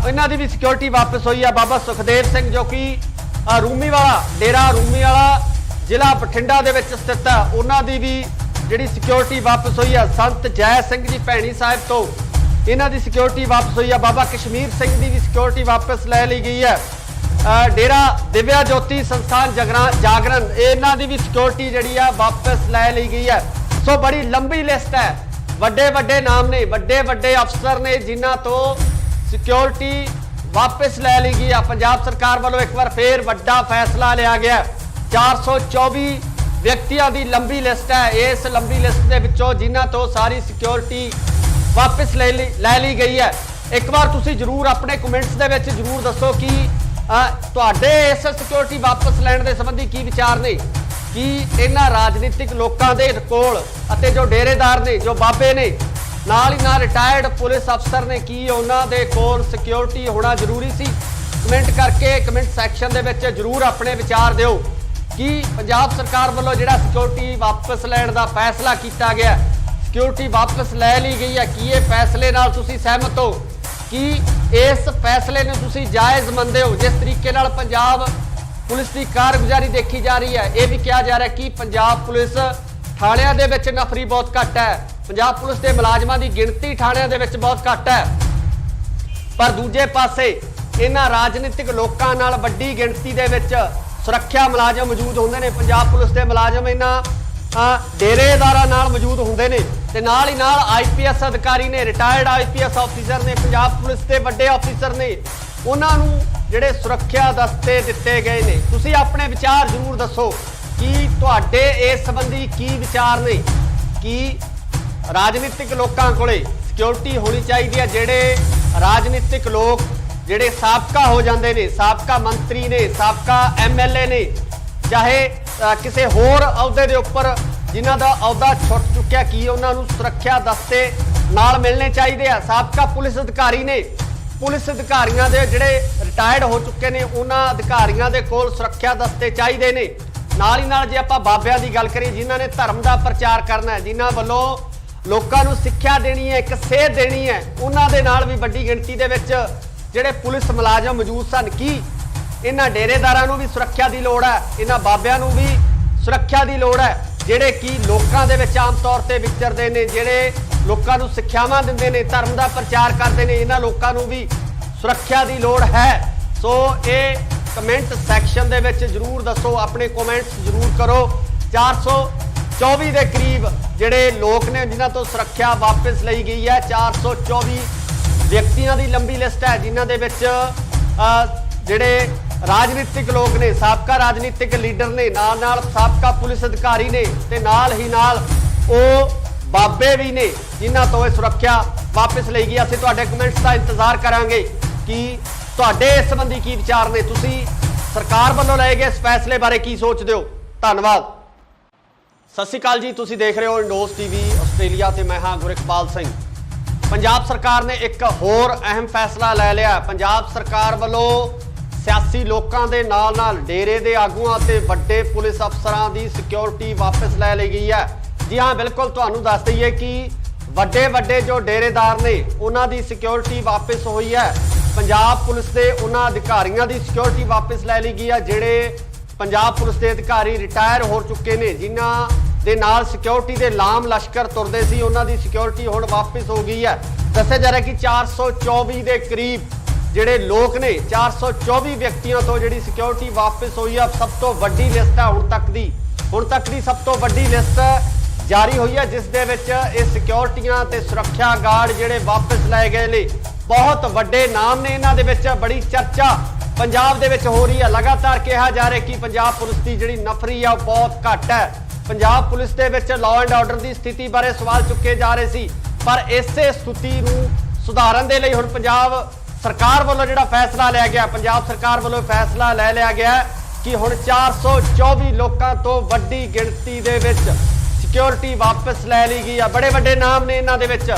ਇਹਨਾਂ ਦੀ ਵੀ ਸਿਕਿਉਰਿਟੀ ਵਾਪਸ ਹੋਈ ਹੈ। ਬਾਬਾ ਸੁਖਦੇਵ ਸਿੰਘ ਜੋ ਕਿ ਰੂਮੀ ਵਾਲਾ, ਡੇਰਾ ਰੂਮੀ ਵਾਲਾ ਜ਼ਿਲ੍ਹਾ ਬਠਿੰਡਾ ਦੇ ਵਿੱਚ ਸਥਿਤ ਹੈ, ਉਹਨਾਂ ਦੀ ਵੀ ਜਿਹੜੀ ਸਿਕਿਉਰਿਟੀ ਵਾਪਸ ਹੋਈ ਹੈ। ਸੰਤ ਜੈ ਸਿੰਘ ਜੀ ਭੈਣੀ ਸਾਹਿਬ ਤੋਂ, ਇਹਨਾਂ ਦੀ ਸਿਕਿਉਰਿਟੀ ਵਾਪਸ ਹੋਈ ਹੈ। ਬਾਬਾ ਕਸ਼ਮੀਰ ਸਿੰਘ ਦੀ ਵੀ ਸਿਕਿਉਰਿਟੀ ਵਾਪਸ ਲੈ ਲਈ ਗਈ ਹੈ। ਡੇਰਾ ਦਿਵਿਆ ਜੋਤੀ ਸੰਸਥਾਨ ਜਾਗਰਣ, ਇਹਨਾਂ ਦੀ ਵੀ ਸਿਕਿਉਰਿਟੀ ਜਿਹੜੀ ਆ ਵਾਪਸ ਲੈ ਲਈ ਗਈ ਹੈ। ਸੋ ਬੜੀ ਲੰਬੀ ਲਿਸਟ ਹੈ, ਵੱਡੇ ਵੱਡੇ ਨਾਮ ਨੇ, ਵੱਡੇ ਵੱਡੇ ਅਫਸਰ ਨੇ ਜਿਨ੍ਹਾਂ ਤੋਂ ਸਿਕਿਉਰਿਟੀ ਵਾਪਸ ਲੈ ਲਈ ਗਈ ਆ। ਪੰਜਾਬ ਸਰਕਾਰ ਵੱਲੋਂ ਇੱਕ ਵਾਰ ਫੇਰ ਵੱਡਾ ਫੈਸਲਾ ਲਿਆ ਗਿਆ। 424 ਵਿਅਕਤੀਆਂ ਦੀ ਲੰਬੀ ਲਿਸਟ ਹੈ। ਇਸ ਲੰਬੀ ਲਿਸਟ ਦੇ ਵਿੱਚੋਂ ਜਿਨ੍ਹਾਂ ਤੋਂ ਸਾਰੀ ਸਿਕਿਉਰਿਟੀ ਵਾਪਸ ਲੈ ਲਈ ਗਈ ਹੈ। ਇੱਕ ਵਾਰ ਤੁਸੀਂ ਜਰੂਰ ਆਪਣੇ ਕਮੈਂਟਸ ਦੇ ਵਿੱਚ ਜਰੂਰ ਦੱਸੋ ਕਿ ਤੁਹਾਡੇ ਇਸ ਸਿਕਿਉਰਿਟੀ ਵਾਪਸ ਲੈਣ ਦੇ ਸੰਬੰਧੀ ਕੀ ਵਿਚਾਰ ਨੇ। ਕਿ ਇਹਨਾਂ ਰਾਜਨੀਤਿਕ ਲੋਕਾਂ ਦੇ ਕੋਲ ਅਤੇ ਜੋ ਡੇਰੇਦਾਰ ਨੇ, ਜੋ ਬਾਬੇ ਨੇ, ਨਾਲ ਹੀ ਨਾਲ ਰਿਟਾਇਰਡ ਪੁਲਿਸ ਅਫਸਰ ਨੇ, ਕੀ ਉਹਨਾਂ ਦੇ ਕੋਲ ਸਿਕਿਉਰਿਟੀ ਹੋਣਾ ਜ਼ਰੂਰੀ ਸੀ? ਕਮੈਂਟ ਕਰਕੇ ਕਮੈਂਟ ਸੈਕਸ਼ਨ ਦੇ ਵਿੱਚ ਜਰੂਰ ਆਪਣੇ ਵਿਚਾਰ ਦਿਓ ਕਿ ਪੰਜਾਬ ਸਰਕਾਰ ਵੱਲੋਂ ਜਿਹੜਾ ਸਿਕਿਉਰਿਟੀ ਵਾਪਸ ਲੈਣ ਦਾ ਫੈਸਲਾ ਕੀਤਾ ਗਿਆ, ਸਿਕਿਉਰਿਟੀ ਵਾਪਸ ਲੈ ਲਈ ਗਈ ਹੈ, ਕੀ ਇਹ ਫੈਸਲੇ ਨਾਲ ਤੁਸੀਂ ਸਹਿਮਤ ਹੋ? ਕਿ ਇਸ ਫੈਸਲੇ ਨੂੰ ਤੁਸੀਂ ਜਾਇਜ਼ ਮੰਨਦੇ ਹੋ? ਜਿਸ ਤਰੀਕੇ ਨਾਲ ਪੰਜਾਬ ਪੁਲਿਸ ਦੀ ਕਾਰਗੁਜ਼ਾਰੀ ਦੇਖੀ ਜਾ ਰਹੀ ਹੈ, ਇਹ ਵੀ ਕਿਹਾ ਜਾ ਰਿਹਾ ਕਿ ਪੰਜਾਬ ਪੁਲਿਸ ਥਾਣਿਆਂ ਦੇ ਵਿੱਚ ਨਫਰੀ ਬਹੁਤ ਘੱਟ ਹੈ, ਪੰਜਾਬ ਪੁਲਿਸ ਦੇ ਮੁਲਾਜ਼ਮਾਂ ਦੀ ਗਿਣਤੀ ਥਾਣਿਆਂ ਦੇ ਵਿੱਚ ਬਹੁਤ ਘੱਟ ਹੈ, ਪਰ ਦੂਜੇ ਪਾਸੇ ਇਹਨਾਂ ਰਾਜਨੀਤਿਕ ਲੋਕਾਂ ਨਾਲ ਵੱਡੀ ਗਿਣਤੀ ਦੇ ਵਿੱਚ ਸੁਰੱਖਿਆ ਮੁਲਾਜ਼ਮ ਮੌਜੂਦ ਹੁੰਦੇ ਨੇ। ਪੰਜਾਬ ਪੁਲਿਸ ਦੇ ਮੁਲਾਜ਼ਮ ਇਹਨਾਂ ਡੇਰੇਦਾਰਾਂ ਨਾਲ ਮੌਜੂਦ ਹੁੰਦੇ ਨੇ ਤੇ ਨਾਲ ਹੀ ਨਾਲ ਆਈਪੀਐਸ ਅਧਿਕਾਰੀ ਨੇ, ਰਿਟਾਇਰਡ ਆਈਪੀਐਸ ਆਫੀਸਰ ਨੇ, ਪੰਜਾਬ ਪੁਲਿਸ ਦੇ ਵੱਡੇ ਆਫੀਸਰ ਨੇ, ਉਹਨਾਂ ਨੂੰ ਜਿਹੜੇ ਸੁਰੱਖਿਆ ਦਸਤੇ ਦਿੱਤੇ ਗਏ ਨੇ। ਤੁਸੀਂ ਆਪਣੇ ਵਿਚਾਰ ਜ਼ਰੂਰ ਦੱਸੋ ਕਿ ਤੁਹਾਡੇ ਇਸ ਸੰਬੰਧੀ ਕੀ ਵਿਚਾਰ ਨੇ ਕਿ ਰਾਜਨੀਤਿਕ ਲੋਕਾਂ ਕੋਲੇ ਸਿਕਿਉਰਿਟੀ ਹੋਣੀ ਚਾਹੀਦੀ ਹੈ। ਜਿਹੜੇ ਰਾਜਨੀਤਿਕ ਲੋਕ ਜਿਹੜੇ ਸਾਬਕਾ ਹੋ ਜਾਂਦੇ ਨੇ, ਸਾਬਕਾ ਮੰਤਰੀ ਨੇ, ਸਾਬਕਾ ਐਮਐਲਏ ਨੇ, ਚਾਹੇ ਕਿਸੇ ਹੋਰ ਅਹੁਦੇ ਦੇ ਉੱਪਰ ਜਿਨ੍ਹਾਂ ਦਾ ਅਹੁਦਾ ਛੁੱਟ ਚੁੱਕਿਆ, ਕੀ ਉਹਨਾਂ ਨੂੰ ਸੁਰੱਖਿਆ ਦਸਤੇ ਨਾਲ ਮਿਲਣੇ ਚਾਹੀਦੇ ਆ? ਸਾਬਕਾ ਪੁਲਿਸ ਅਧਿਕਾਰੀ ਨੇ, ਪੁਲਿਸ ਅਧਿਕਾਰੀਆਂ ਦੇ ਜਿਹੜੇ ਰਿਟਾਇਰਡ ਹੋ ਚੁੱਕੇ ਨੇ, ਉਹਨਾਂ ਅਧਿਕਾਰੀਆਂ ਦੇ ਕੋਲ ਸੁਰੱਖਿਆ ਦਸਤੇ ਚਾਹੀਦੇ ਨੇ। ਨਾਲ ਹੀ ਨਾਲ ਜੇ ਆਪਾਂ ਬਾਬਿਆਂ ਦੀ ਗੱਲ ਕਰੀਏ, ਜਿਨ੍ਹਾਂ ਨੇ ਧਰਮ ਦਾ ਪ੍ਰਚਾਰ ਕਰਨਾ ਹੈ, ਜਿਨ੍ਹਾਂ ਵੱਲੋਂ ਲੋਕਾਂ ਨੂੰ ਸਿੱਖਿਆ ਦੇਣੀ ਹੈ, ਇੱਕ ਸੇਧ ਦੇਣੀ ਹੈ, ਉਹਨਾਂ ਦੇ ਨਾਲ ਵੀ ਵੱਡੀ ਗਿਣਤੀ ਦੇ ਵਿੱਚ ਜਿਹੜੇ ਪੁਲਿਸ ਮੁਲਾਜ਼ਮ ਮੌਜੂਦ ਸਨ। ਕੀ ਇਹਨਾਂ ਡੇਰੇਦਾਰਾਂ ਨੂੰ ਵੀ ਸੁਰੱਖਿਆ ਦੀ ਲੋੜ ਹੈ? ਇਹਨਾਂ ਬਾਬਿਆਂ ਨੂੰ ਵੀ ਸੁਰੱਖਿਆ ਦੀ ਲੋੜ ਹੈ, ਜਿਹੜੇ ਕਿ ਲੋਕਾਂ ਦੇ ਵਿੱਚ ਆਮ ਤੌਰ ਤੇ ਵਿਚਰਦੇ ਨੇ, ਜਿਹੜੇ ਲੋਕਾਂ ਨੂੰ ਸਿੱਖਿਆਵਾਂ ਦਿੰਦੇ ਨੇ, ਧਰਮ ਦਾ ਪ੍ਰਚਾਰ ਕਰਦੇ ਨੇ, ਇਹਨਾਂ ਲੋਕਾਂ ਨੂੰ ਵੀ ਸੁਰੱਖਿਆ ਦੀ ਲੋੜ ਹੈ। ਸੋ ਇਹ ਕਮੈਂਟ ਸੈਕਸ਼ਨ ਦੇ ਵਿੱਚ ਜਰੂਰ ਦੱਸੋ, ਆਪਣੇ ਕਮੈਂਟਸ ਜਰੂਰ ਕਰੋ। 424 ਦੇ ਕਰੀਬ ਜਿਹੜੇ ਲੋਕ ਨੇ ਜਿਨ੍ਹਾਂ ਤੋਂ ਸੁਰੱਖਿਆ ਵਾਪਸ ਲਈ ਗਈ ਹੈ। 424 ਵਿਅਕਤੀਆਂ ਦੀ ਲੰਬੀ ਲਿਸਟ ਹੈ, ਜਿਨ੍ਹਾਂ ਦੇ ਵਿੱਚ ਜਿਹੜੇ ਰਾਜਨੀਤਿਕ ਲੋਕ ਨੇ, ਸਾਬਕਾ ਰਾਜਨੀਤਿਕ ਲੀਡਰ ਨੇ, ਨਾਲ ਨਾਲ ਸਾਬਕਾ ਪੁਲਿਸ ਅਧਿਕਾਰੀ ਨੇ ਤੇ ਨਾਲ ਹੀ ਨਾਲ ਉਹ ਬਾਬੇ ਵੀ ਨੇ ਜਿਨ੍ਹਾਂ ਤੋਂ ਇਹ ਸੁਰੱਖਿਆ ਵਾਪਸ ਲਈ ਗਈ। ਅਸੀਂ ਤੁਹਾਡੇ ਕਮੈਂਟਸ ਦਾ ਇੰਤਜ਼ਾਰ ਕਰਾਂਗੇ ਕਿ ਤੁਹਾਡੇ ਇਸ ਸੰਬੰਧੀ ਕੀ ਵਿਚਾਰ ਨੇ, ਤੁਸੀਂ ਸਰਕਾਰ ਵੱਲੋਂ ਲਏ ਗਏ ਇਸ ਫੈਸਲੇ ਬਾਰੇ ਕੀ ਸੋਚਦੇ ਹੋ? ਧੰਨਵਾਦ। ਸਤਿ ਸ਼੍ਰੀ ਅਕਾਲ ਜੀ, ਤੁਸੀਂ ਦੇਖ ਰਹੇ ਹੋ ਇੰਡੋਸ ਟੀਵੀ ਆਸਟ੍ਰੇਲੀਆ ਤੇ ਮੈਂ ਹਾਂ ਗੁਰਿਕਪਾਲ ਸਿੰਘ। ਪੰਜਾਬ ਸਰਕਾਰ ਨੇ ਇੱਕ ਹੋਰ ਅਹਿਮ ਫੈਸਲਾ ਲੈ ਲਿਆ। ਪੰਜਾਬ ਸਰਕਾਰ ਵੱਲੋਂ ਸਿਆਸੀ ਲੋਕਾਂ ਦੇ ਨਾਲ ਨਾਲ ਡੇਰੇ ਦੇ ਆਗੂਆਂ ਤੇ ਵੱਡੇ ਪੁਲਿਸ ਅਫਸਰਾਂ ਦੀ ਸਿਕਿਉਰਿਟੀ ਵਾਪਸ ਲੈ ਲਈ ਗਈ ਹੈ। ਜੀ ਹਾਂ, ਬਿਲਕੁਲ ਤੁਹਾਨੂੰ ਦੱਸ ਦਈਏ ਕਿ ਵੱਡੇ ਵੱਡੇ ਜੋ ਡੇਰੇਦਾਰ ਨੇ ਉਹਨਾਂ ਦੀ ਸਿਕਿਉਰਿਟੀ ਵਾਪਸ ਹੋਈ ਹੈ। ਪੰਜਾਬ ਪੁਲਿਸ ਦੇ ਉਹਨਾਂ ਅਧਿਕਾਰੀਆਂ ਦੀ ਸਿਕਿਉਰਿਟੀ ਵਾਪਸ ਲੈ ਲਈ ਗਈ ਹੈ ਜਿਹੜੇ ਪੰਜਾਬ ਪੁਲਿਸ ਦੇ ਅਧਿਕਾਰੀ ਰਿਟਾਇਰ ਹੋ ਚੁੱਕੇ ਨੇ, ਜਿਨ੍ਹਾਂ ਦੇ ਨਾਲ ਸਿਕਿਉਰਿਟੀ ਦੇ ਲਾਮ ਲਸ਼ਕਰ ਤੁਰਦੇ ਸੀ, ਉਹਨਾਂ ਦੀ ਸਿਕਿਉਰਿਟੀ ਹੁਣ ਵਾਪਸ ਹੋ ਗਈ ਹੈ। ਦੱਸਿਆ ਜਾ ਰਿਹਾ ਕਿ 424 ਦੇ ਕਰੀਬ ਜਿਹੜੇ ਲੋਕ ਨੇ, 424 ਵਿਅਕਤੀਆਂ ਤੋਂ ਜਿਹੜੀ ਸਿਕਿਉਰਿਟੀ ਵਾਪਸ ਹੋਈ ਹੈ। ਸਭ ਤੋਂ ਵੱਡੀ ਲਿਸਟ ਹੈ ਹੁਣ ਤੱਕ ਦੀ ਸਭ ਤੋਂ ਵੱਡੀ ਲਿਸਟ ਜਾਰੀ ਹੋਈ ਹੈ, ਜਿਸ ਦੇ ਵਿੱਚ ਇਹ ਸਿਕਿਉਰਿਟੀਆਂ ਤੇ ਸੁਰੱਖਿਆ ਗਾਰਡ ਜਿਹੜੇ ਵਾਪਸ ਲਏ ਗਏ ਨੇ। ਬਹੁਤ ਵੱਡੇ ਨਾਮ ਨੇ ਇਹਨਾਂ ਦੇ ਵਿੱਚ। ਬੜੀ ਚਰਚਾ ਪੰਜਾਬ ਦੇ ਵਿੱਚ ਹੋ ਰਹੀ ਹੈ। ਲਗਾਤਾਰ ਕਿਹਾ ਜਾ ਰਿਹਾ ਕਿ ਪੰਜਾਬ ਪੁਲਿਸ ਦੀ ਜਿਹੜੀ ਨਫਰੀ ਆ ਉਹ ਬਹੁਤ ਘੱਟ ਹੈ। ਪੰਜਾਬ ਪੁਲਿਸ ਦੇ ਵਿੱਚ ਲਾਅ ਐਂਡ ਆਰਡਰ ਦੀ ਸਥਿਤੀ ਬਾਰੇ ਸਵਾਲ ਚੁੱਕੇ ਜਾ ਰਹੇ ਸੀ, ਪਰ ਇਸੇ ਸਥਿਤੀ ਨੂੰ ਸੁਧਾਰਨ ਦੇ ਲਈ ਹੁਣ ਪੰਜਾਬ ਸਰਕਾਰ ਵੱਲੋਂ ਜਿਹੜਾ ਫੈਸਲਾ ਲਿਆ ਗਿਆ, ਪੰਜਾਬ ਸਰਕਾਰ ਵੱਲੋਂ ਫੈਸਲਾ ਲੈ ਲਿਆ ਗਿਆ ਕਿ ਹੁਣ 424 ਲੋਕਾਂ ਤੋਂ ਵੱਡੀ ਗਿਣਤੀ ਦੇ ਵਿੱਚ ਸਿਕਿਉਰਿਟੀ ਵਾਪਸ ਲੈ ਲਈ ਗਈ ਆ। ਬੜੇ ਵੱਡੇ ਨਾਮ ਨੇ ਇਹਨਾਂ ਦੇ ਵਿੱਚ।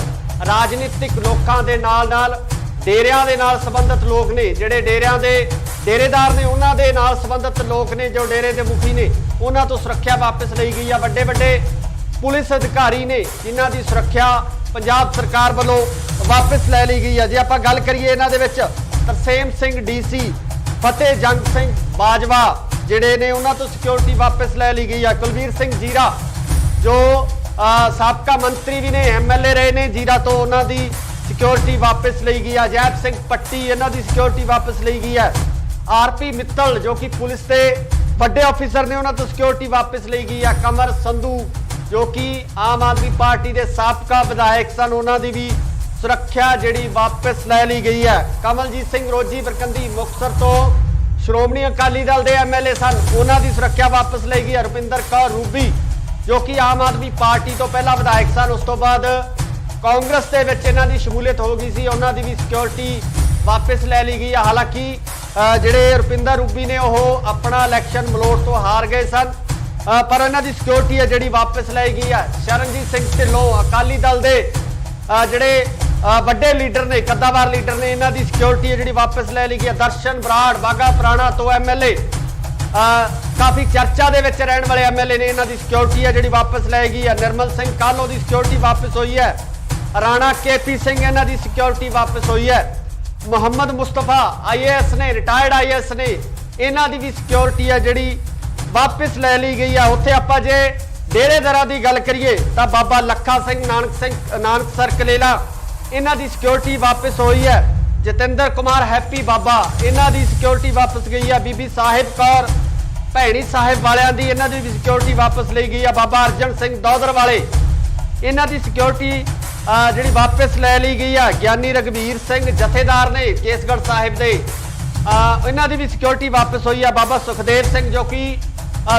ਰਾਜਨੀਤਿਕ ਲੋਕਾਂ ਦੇ ਨਾਲ ਡੇਰਿਆਂ ਦੇ ਨਾਲ ਸੰਬੰਧਿਤ ਲੋਕ ਨੇ, ਜਿਹੜੇ ਡੇਰਿਆਂ ਦੇ ਡੇਰੇਦਾਰ ਨੇ, ਉਹਨਾਂ ਦੇ ਨਾਲ ਸੰਬੰਧਿਤ ਲੋਕ ਨੇ, ਜੋ ਡੇਰੇ ਦੇ ਮੁਖੀ ਨੇ, ਉਹਨਾਂ ਤੋਂ ਸੁਰੱਖਿਆ ਵਾਪਸ ਲਈ ਗਈ ਆ। ਵੱਡੇ ਵੱਡੇ ਪੁਲਿਸ ਅਧਿਕਾਰੀ ਨੇ ਜਿਨ੍ਹਾਂ ਦੀ ਸੁਰੱਖਿਆ ਪੰਜਾਬ ਸਰਕਾਰ ਵੱਲੋਂ ਵਾਪਸ ਲੈ ਲਈ ਗਈ ਆ। ਜੇ ਆਪਾਂ ਗੱਲ ਕਰੀਏ ਇਹਨਾਂ ਦੇ ਵਿੱਚ, ਤਰਸੇਮ ਸਿੰਘ ਡੀਸੀ, ਫਤਿਹ ਜੰਗ ਸਿੰਘ ਬਾਜਵਾ ਜਿਹੜੇ ਨੇ, ਉਹਨਾਂ ਤੋਂ ਸਿਕਿਉਰਿਟੀ ਵਾਪਸ ਲੈ ਲਈ ਗਈ ਆ। ਕੁਲਵੀਰ ਸਿੰਘ ਜੀਰਾ ਜੋ ਸਾਬਕਾ ਮੰਤਰੀ ਵੀ ਨੇ, MLA ਰਹੇ ਨੇ ਜੀਰਾ ਤੋਂ, ਉਹਨਾਂ ਦੀ ਸਿਕਿਉਰਿਟੀ ਵਾਪਸ ਲਈ ਗਈ ਆ। ਜੈਪ ਸਿੰਘ ਪੱਟੀ, ਇਹਨਾਂ ਦੀ ਸਿਕਿਉਰਿਟੀ ਵਾਪਸ ਲਈ ਗਈ ਹੈ। RP ਮਿੱਤਲ ਜੋ ਕਿ ਪੁਲਿਸ ਦੇ ਵੱਡੇ ਅਫਸਰ ਨੇ, ਉਹਨਾਂ ਤੋਂ ਸਿਕਿਉਰਿਟੀ ਵਾਪਸ ਲਈ ਗਈ ਹੈ। ਕਮਰ ਸੰਧੂ ਜੋ ਕਿ ਆਮ ਆਦਮੀ ਪਾਰਟੀ ਦੇ ਸਾਬਕਾ ਵਿਧਾਇਕ ਸਨ, ਉਹਨਾਂ ਦੀ ਵੀ ਸੁਰੱਖਿਆ ਜਿਹੜੀ ਵਾਪਸ ਲੈ ਲਈ ਗਈ ਹੈ। ਕਮਲਜੀਤ ਸਿੰਘ ਰੋਜੀ ਬਰਕੰਦੀ ਮੁਕਤਸਰ ਤੋਂ ਸ਼੍ਰੋਮਣੀ ਅਕਾਲੀ ਦਲ ਦੇ MLA ਸਨ, ਉਹਨਾਂ ਦੀ ਸੁਰੱਖਿਆ ਵਾਪਸ ਲਈ ਗਈ ਹੈ। ਰੁਪਿੰਦਰ ਕੌਰ ਰੂਬੀ ਜੋ ਕਿ ਆਮ ਆਦਮੀ ਪਾਰਟੀ ਤੋਂ ਪਹਿਲਾਂ ਵਿਧਾਇਕ ਸਨ, ਉਸ ਤੋਂ ਬਾਅਦ ਕਾਂਗਰਸ ਦੇ ਵਿੱਚ ਇਹਨਾਂ ਦੀ ਸ਼ਮੂਲੀਅਤ ਹੋ ਗਈ ਸੀ, ਉਹਨਾਂ ਦੀ ਵੀ ਸਿਕਿਉਰਿਟੀ ਵਾਪਸ ਲੈ ਲਈ ਗਈ ਹੈ। ਹਾਲਾਂਕਿ ਜਿਹੜੇ ਰੁਪਿੰਦਰ ਰੂਬੀ ਨੇ ਉਹ ਆਪਣਾ ਇਲੈਕਸ਼ਨ ਮਲੋਟ ਤੋਂ ਹਾਰ ਗਏ ਸਨ, ਪਰ ਇਹਨਾਂ ਦੀ ਸਿਕਿਉਰਿਟੀ ਹੈ ਜਿਹੜੀ ਵਾਪਸ ਲੈ ਗਈ ਹੈ। ਸ਼ਰਨਜੀਤ ਸਿੰਘ ਢਿੱਲੋਂ ਅਕਾਲੀ ਦਲ ਦੇ ਜਿਹੜੇ ਵੱਡੇ ਲੀਡਰ ਨੇ, ਕੱਦਾਵਾਰ ਲੀਡਰ ਨੇ, ਇਹਨਾਂ ਦੀ ਸਿਕਿਉਰਿਟੀ ਹੈ ਜਿਹੜੀ ਵਾਪਸ ਲੈ ਲਈ ਗਈ ਹੈ। ਦਰਸ਼ਨ ਬਰਾੜ ਬਾਗਾ ਪੁਰਾਣਾ ਤੋਂ MLA, ਕਾਫੀ ਚਰਚਾ ਦੇ ਵਿੱਚ ਰਹਿਣ ਵਾਲੇ MLA ਨੇ, ਇਹਨਾਂ ਦੀ ਸਿਕਿਉਰਿਟੀ ਹੈ ਜਿਹੜੀ ਵਾਪਸ ਲੈ ਗਈ ਹੈ। ਨਿਰਮਲ ਸਿੰਘ ਕਾਹਲੋਂ ਦੀ ਸਿਕਿਉਰਿਟੀ ਵਾਪਸ ਹੋਈ ਹੈ। ਰਾਣਾ KP ਸਿੰਘ, ਇਹਨਾਂ ਦੀ ਸਿਕਿਉਰਿਟੀ ਵਾਪਸ ਹੋਈ ਹੈ। ਮੁਹੰਮਦ ਮੁਸਤਫਾ IAS ਨੇ, ਰਿਟਾਇਰਡ IAS ਨੇ, ਇਹਨਾਂ ਦੀ ਵੀ ਸਿਕਿਉਰਿਟੀ ਹੈ ਜਿਹੜੀ ਵਾਪਸ ਲੈ ਲਈ ਗਈ ਹੈ। ਉੱਥੇ ਆਪਾਂ ਜੇ ਡੇਰੇਦਾਰਾਂ ਦੀ ਗੱਲ ਕਰੀਏ ਤਾਂ ਬਾਬਾ ਲੱਖਾ ਸਿੰਘ, ਨਾਨਕਸਰ ਕਲੇਲਾ, ਇਹਨਾਂ ਦੀ ਸਿਕਿਉਰਿਟੀ ਵਾਪਸ ਹੋਈ ਹੈ। ਜਤਿੰਦਰ ਕੁਮਾਰ ਹੈਪੀ ਬਾਬਾ, ਇਹਨਾਂ ਦੀ ਸਿਕਿਉਰਿਟੀ ਵਾਪਸ ਗਈ ਹੈ। ਬੀਬੀ ਸਾਹਿਬ ਕੌਰ ਭੈਣੀ ਸਾਹਿਬ ਵਾਲਿਆਂ ਦੀ, ਇਹਨਾਂ ਦੀ ਵੀ ਸਿਕਿਉਰਿਟੀ ਵਾਪਸ ਲਈ ਗਈ ਹੈ। ਬਾਬਾ ਅਰਜਨ ਸਿੰਘ ਦੌਦਰ ਵਾਲੇ, ਇਹਨਾਂ ਦੀ ਸਿਕਿਉਰਿਟੀ ਜਿਹੜੀ ਵਾਪਸ ਲੈ ਲਈ ਗਈ ਆ। ਗਿਆਨੀ ਰਗਵੀਰ ਸਿੰਘ ਜਥੇਦਾਰ ਨੇ ਕੇਸਗੜ੍ਹ ਸਾਹਿਬ ਦੇ, ਇਹਨਾਂ ਦੀ ਵੀ ਸਿਕਿਉਰਿਟੀ ਵਾਪਸ ਹੋਈ ਆ। ਬਾਬਾ ਸੁਖਦੇਵ ਸਿੰਘ ਜੋ ਕਿ